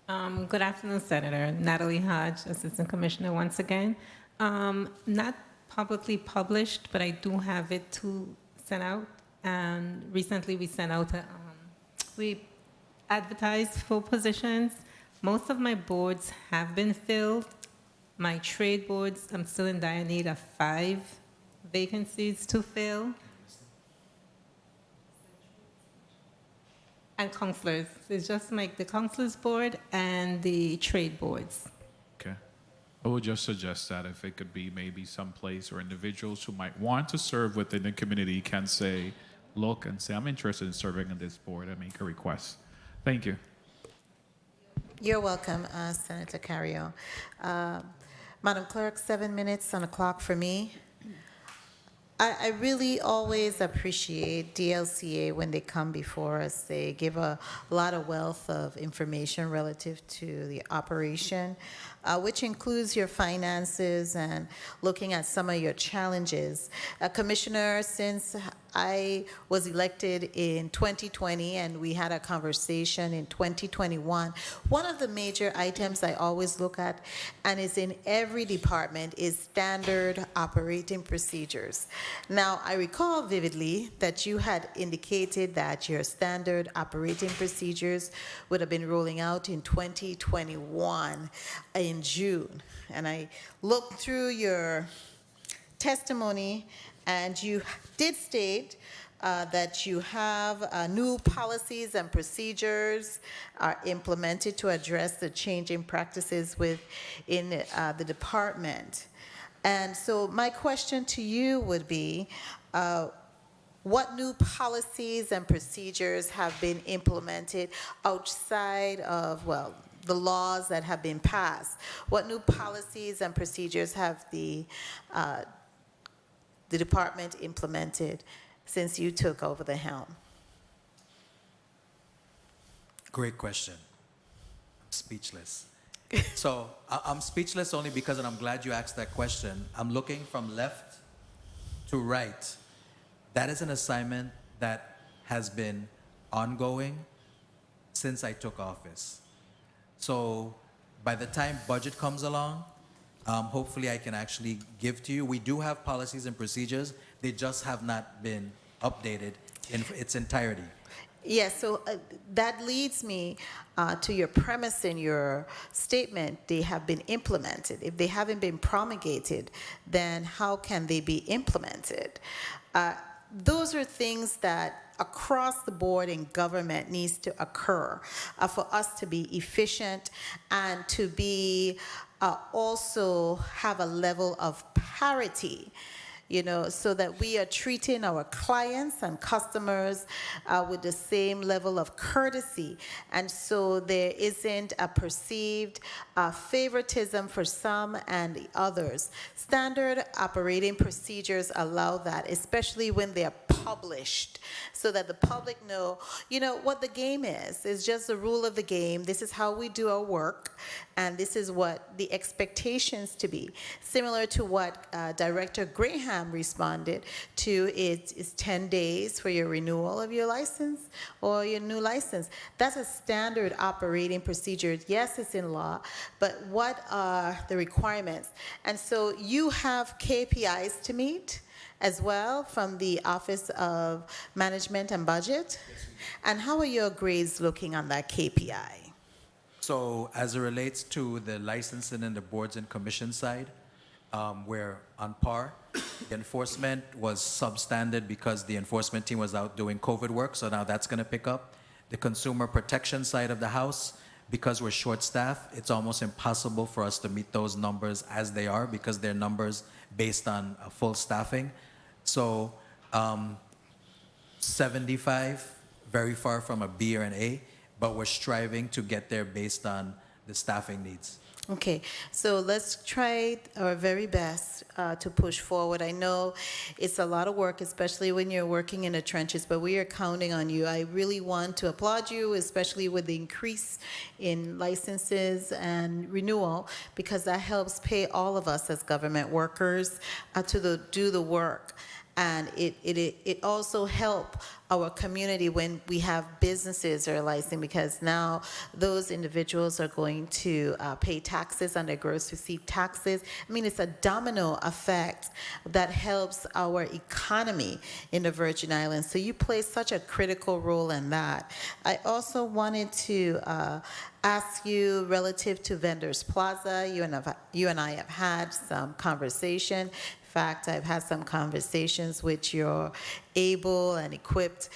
Good afternoon, Senator. Natalie Hodge, Assistant Commissioner once again. Not publicly published, but I do have it to send out. And recently we sent out, we advertised for positions. Most of my boards have been filled. My trade boards, I'm still in dire need of 5 vacancies to fill. And counselors. It's just like the counselors board and the trade boards. Okay. I would just suggest that if it could be maybe someplace where individuals who might want to serve within the community can say, look and say, I'm interested in serving on this board and make a request. Thank you. You're welcome, Senator Carrion. Madam Clerk, 7 minutes on the clock for me. I really always appreciate DLCA when they come before us. They give a lot of wealth of information relative to the operation, which includes your finances and looking at some of your challenges. Commissioner, since I was elected in 2020 and we had a conversation in 2021, one of the major items I always look at, and is in every department, is standard operating procedures. Now, I recall vividly that you had indicated that your standard operating procedures would have been rolling out in 2021 in June. And I looked through your testimony, and you did state that you have new policies and procedures are implemented to address the changing practices within the department. And so my question to you would be, what new policies and procedures have been implemented outside of, well, the laws that have been passed? What new policies and procedures have the department implemented? since you took over the helm? Great question. Speechless. So I'm speechless only because, and I'm glad you asked that question. I'm looking from left to right. That is an assignment that has been ongoing since I took office. So by the time budget comes along, hopefully I can actually give to you. We do have policies and procedures. They just have not been updated in its entirety. Yes, so that leads me to your premise in your statement. They have been implemented. If they haven't been promulgated, then how can they be implemented? Those are things that across the board in government needs to occur for us to be efficient and to be also have a level of parity, you know, so that we are treating our clients and customers with the same level of courtesy. And so there isn't a perceived favoritism for some and the others. Standard operating procedures allow that, especially when they're published, so that the public know, you know, what the game is. It's just the rule of the game. This is how we do our work, and this is what the expectations to be. Similar to what Director Graham responded to, is 10 days for your renewal of your license or your new license. That's a standard operating procedure. Yes, it's in law, but what are the requirements? And so you have KPIs to meet as well from the Office of Management and Budget. And how are your grades looking on that KPI? So as it relates to the licensing and the boards and commission side, we're on par. The enforcement was substandard because the enforcement team was out doing COVID work, so now that's going to pick up. The consumer protection side of the house, because we're short-staffed, it's almost impossible for us to meet those numbers as they are because they're numbers based on full staffing. So 75, very far from a B or an A, but we're striving to get there based on the staffing needs. Okay, so let's try our very best to push forward. I know it's a lot of work, especially when you're working in the trenches, but we are counting on you. I really want to applaud you, especially with the increase in licenses and renewal, because that helps pay all of us as government workers to do the work. And it also helps our community when we have businesses that are licensed, because now those individuals are going to pay taxes on their gross receipt taxes. I mean, it's a domino effect that helps our economy in the Virgin Islands. So you play such a critical role in that. I also wanted to ask you relative to Vendors Plaza. You and I have had some conversation. In fact, I've had some conversations with your able and equipped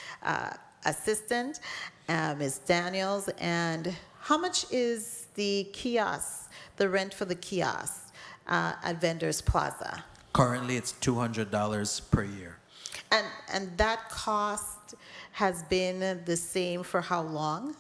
assistant, Ms. Daniels. And how much is the kiosk, the rent for the kiosk at Vendors Plaza? Currently, it's $200 per year. And that cost has been the same for how long?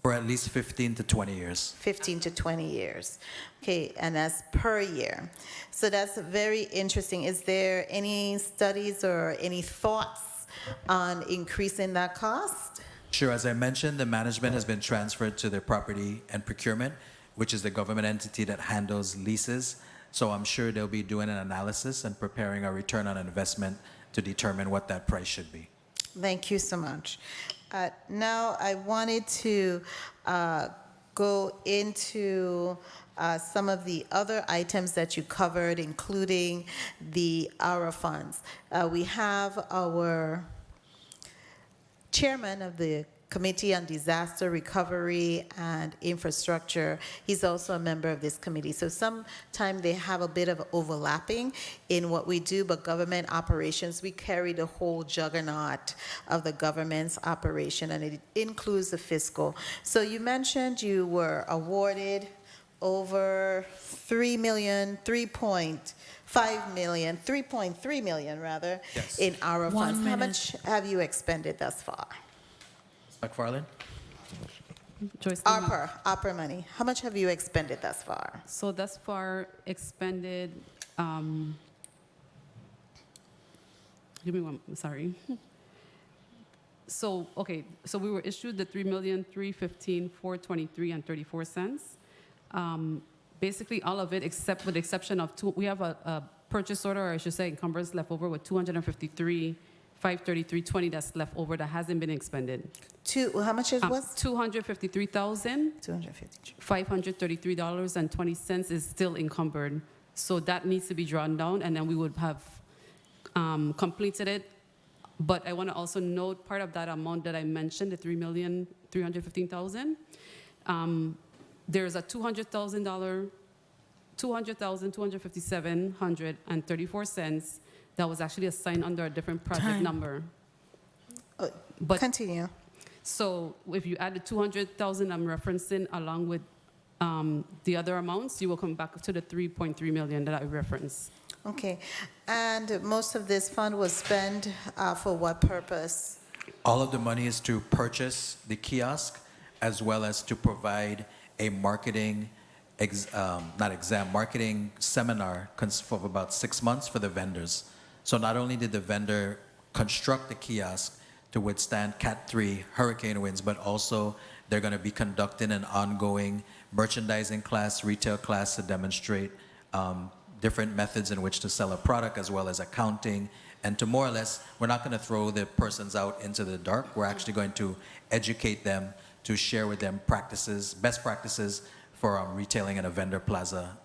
For at least 15 to 20 years. 15 to 20 years. Okay, and that's per year. So that's very interesting. Is there any studies or any thoughts on increasing that cost? Sure, as I mentioned, the management has been transferred to the property and procurement, which is the government entity that handles leases. So I'm sure they'll be doing an analysis and preparing a return on investment to determine what that price should be. Thank you so much. Now I wanted to go into some of the other items that you covered, including the ARA funds. We have our chairman of the Committee on Disaster Recovery and Infrastructure. He's also a member of this committee. So sometimes they have a bit of overlapping in what we do, but government operations, we carry the whole juggernaut of the government's operation, and it includes the fiscal. So you mentioned you were awarded over $3 million, 3.5 million, 3.3 million rather, yes, in ARA funds. 1 How minute. much have you expended thus far? McFarland? Joyce. ARPA money. How much have you expended thus far? So thus far expended give me one, sorry. So, okay, so we were issued the 3,315,423 and 34 cents. Basically, all of it, except with the exception of we have a purchase order, or I should say, encumbrance left over with 253,533.20 that's left over that hasn't been expended. How much it was? $253,533.20 is still encumbered. So that needs to be drawn down, and then we would have completed it. But I want to also note part of that amount that I mentioned, the $3,315,000. There's a $200,257.34 that was actually assigned under a different project number. But continue. So if you add the 200,000 I'm referencing along with the other amounts, you will come back to the 3.3 million that I referenced. Okay. And most of this fund was spent for what purpose? All of the money is to purchase the kiosk as well as to provide a marketing, marketing seminar for about 6 months for the vendors. So not only did the vendor construct the kiosk to withstand Cat 3 hurricane winds, but also they're going to be conducting an ongoing merchandising class, retail class to demonstrate different methods in which to sell a product, as well as accounting, and to more or less, we're not going to throw the persons out into the dark. We're actually going to educate them, to share with them practices, best practices for retailing in a vendor plaza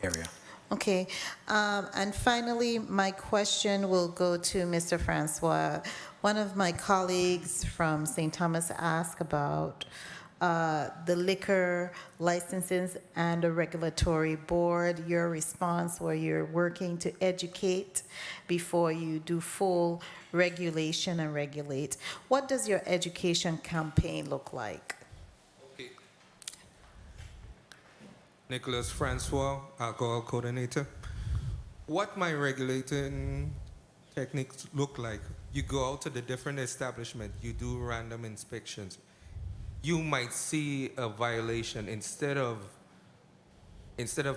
area. Okay. And finally, my question will go to Mr. Francois. One of my colleagues from St. Thomas asked about the liquor licenses and the regulatory board, your response where you're working to educate before you do full regulation and regulate. What does your education campaign look like? Okay. Nicholas Francois, alcohol coordinator. What my regulating techniques look like, you go out to the different establishments, you do random inspections. You might see a violation. Instead of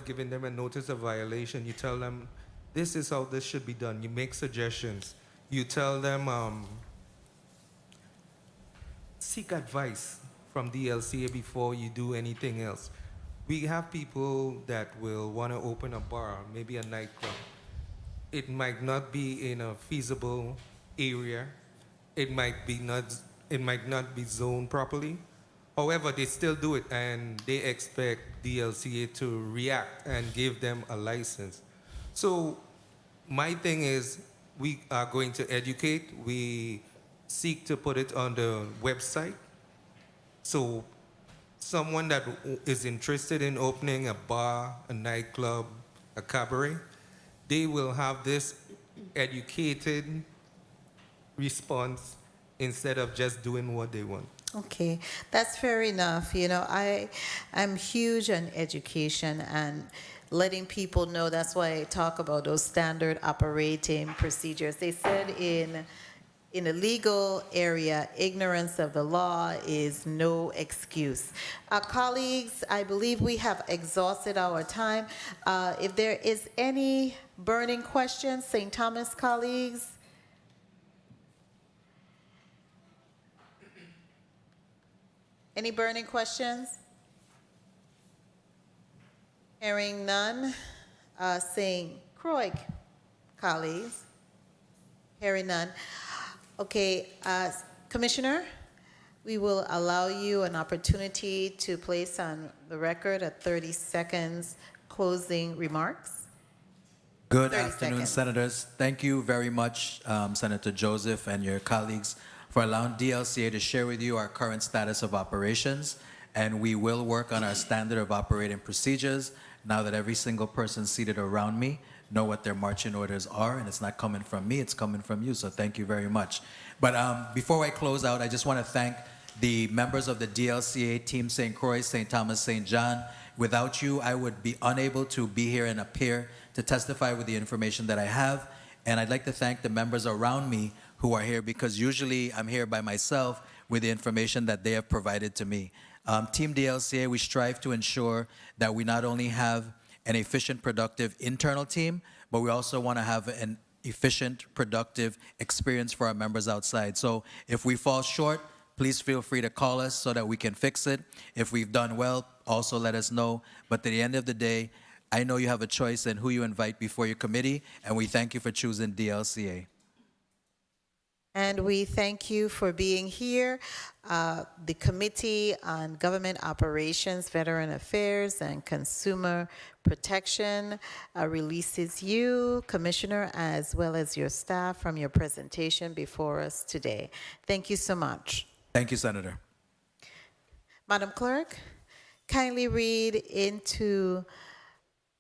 giving them a notice of violation, you tell them, this is how this should be done. You make suggestions. You tell them, seek advice from the LCA before you do anything else. We have people that will want to open a bar, maybe a nightclub. It might not be in a feasible area. It might not be zoned properly. However, they still do it, and they expect the LCA to react and give them a license. So my thing is, we are going to educate. We seek to put it on the website. So someone that is interested in opening a bar, a nightclub, a cabaret, they will have this educated response instead of just doing what they want. Okay, that's fair enough. You know, I'm huge on education and letting people know. That's why I talk about those standard operating procedures. They said in a legal area, ignorance of the law is no excuse. Colleagues, I believe we have exhausted our time. If there is any burning questions, St. Thomas colleagues? Any burning questions? Hearing none. St. Croix colleagues? Hearing none. Okay, Commissioner, we will allow you an opportunity to place on the record a 30 seconds closing remarks. Good 30 afternoon, seconds. Senators. Thank you very much, Senator Joseph and your colleagues, for allowing DLCA to share with you our current status of operations. And we will work on our standard of operating procedures now that every single person seated around me know what their marching orders are, and it's not coming from me, it's coming from you, so thank you very much. But before I close out, I just want to thank the members of the DLCA, Team St. Croix, St. Thomas, St. John. Without you, I would be unable to be here and appear to testify with the information that I have. And I'd like to thank the members around me who are here, because usually I'm here by myself with the information that they have provided to me. Team DLCA, we strive to ensure that we not only have an efficient, productive internal team, but we also want to have an efficient, productive experience for our members outside. So if we fall short, please feel free to call us so that we can fix it. If we've done well, also let us know. But at the end of the day, I know you have a choice in who you invite before your committee, and we thank you for choosing DLCA. And we thank you for being here. The Committee on Government Operations, Veteran Affairs, and Consumer Protection releases you, Commissioner, as well as your staff from your presentation before us today. Thank you so much. Thank you, Senator. Madam Clerk, kindly read into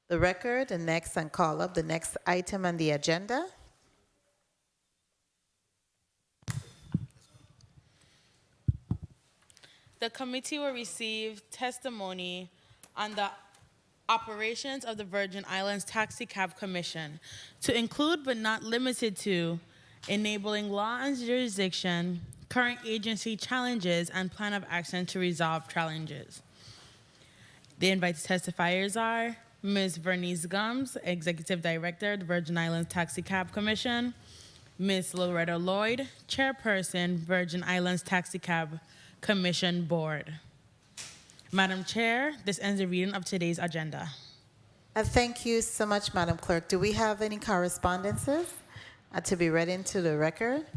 the record and next and call up the next item on the agenda. The committee will receive testimony on the operations of the Virgin Islands Taxi Cab Commission, to include but not limited to enabling law and jurisdiction, current agency challenges, and plan of action to resolve challenges. The invited testifiers are Ms. Vernice Gums, Executive Director, the Virgin Islands Taxi Cab Commission, Ms. Loretta Lloyd, Chairperson, Virgin Islands Taxi Cab Commission Board. Madam Chair, this ends the reading of today's agenda. Thank you so much, Madam Clerk. Do we have any correspondences to be read into the record?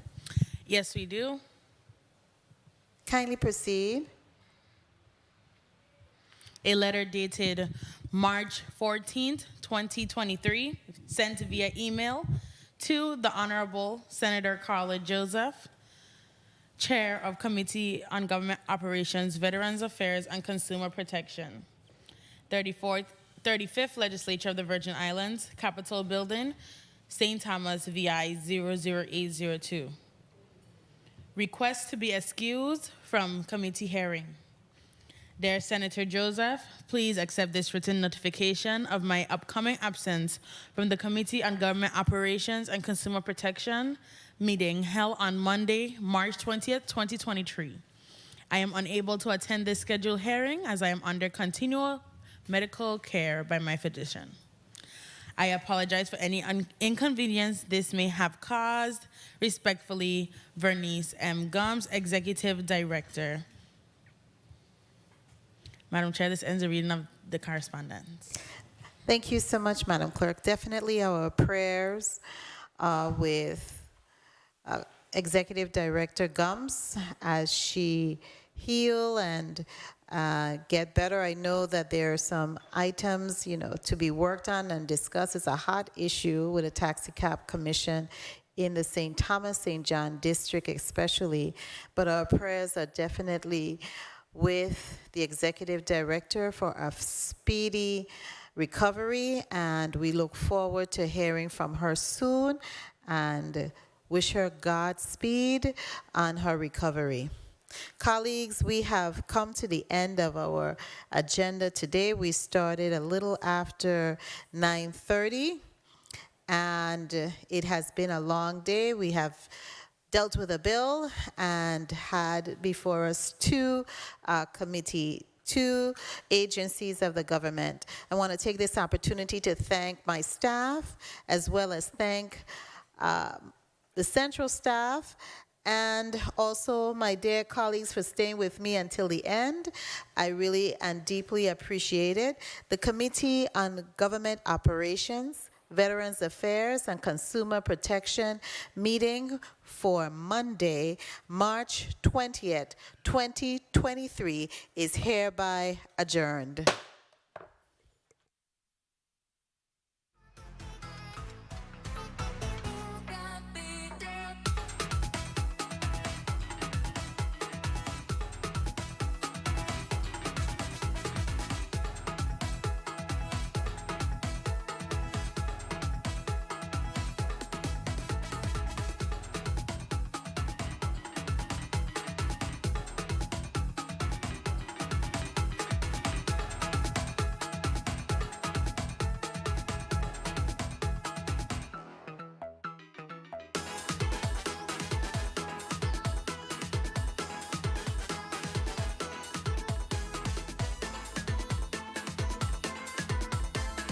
Yes, we do. Kindly proceed. A letter dated March 14th, 2023, sent via email to the Honorable Senator Carla Joseph, Chair of Committee on Government Operations, Veterans Affairs, and Consumer Protection. 35th Legislature of the Virgin Islands, Capitol Building, St. Thomas, VI 00802. Request to be excused from committee hearing. Dear Senator Joseph, please accept this written notification of my upcoming absence from the Committee on Government Operations and Consumer Protection meeting held on Monday, March 20th, 2023. I am unable to attend this scheduled hearing as I am under continual medical care by my physician. I apologize for any inconvenience this may have caused. Respectfully, Vernice M. Gums, Executive Director. Madam Chair, this ends the reading of the correspondence. Thank you so much, Madam Clerk. Definitely our prayers with Executive Director Gums as she heal and get better. I know that there are some items, to be worked on and discussed. It's a hot issue with the Taxi Cab Commission in the St. Thomas, St. John district especially, but our prayers are definitely with the Executive Director for a speedy recovery, and we look forward to hearing from her soon and wish her Godspeed on her recovery. Colleagues, we have come to the end of our agenda today. We started a little after 9:30, and it has been a long day. We have dealt with a bill and had before us two agencies of the government. I want to take this opportunity to thank my staff as well as thank the central staff and also my dear colleagues for staying with me until the end. I really and deeply appreciate it. The Committee on Government Operations, Veterans Affairs, and Consumer Protection meeting for Monday, March 20th, 2023 is hereby adjourned.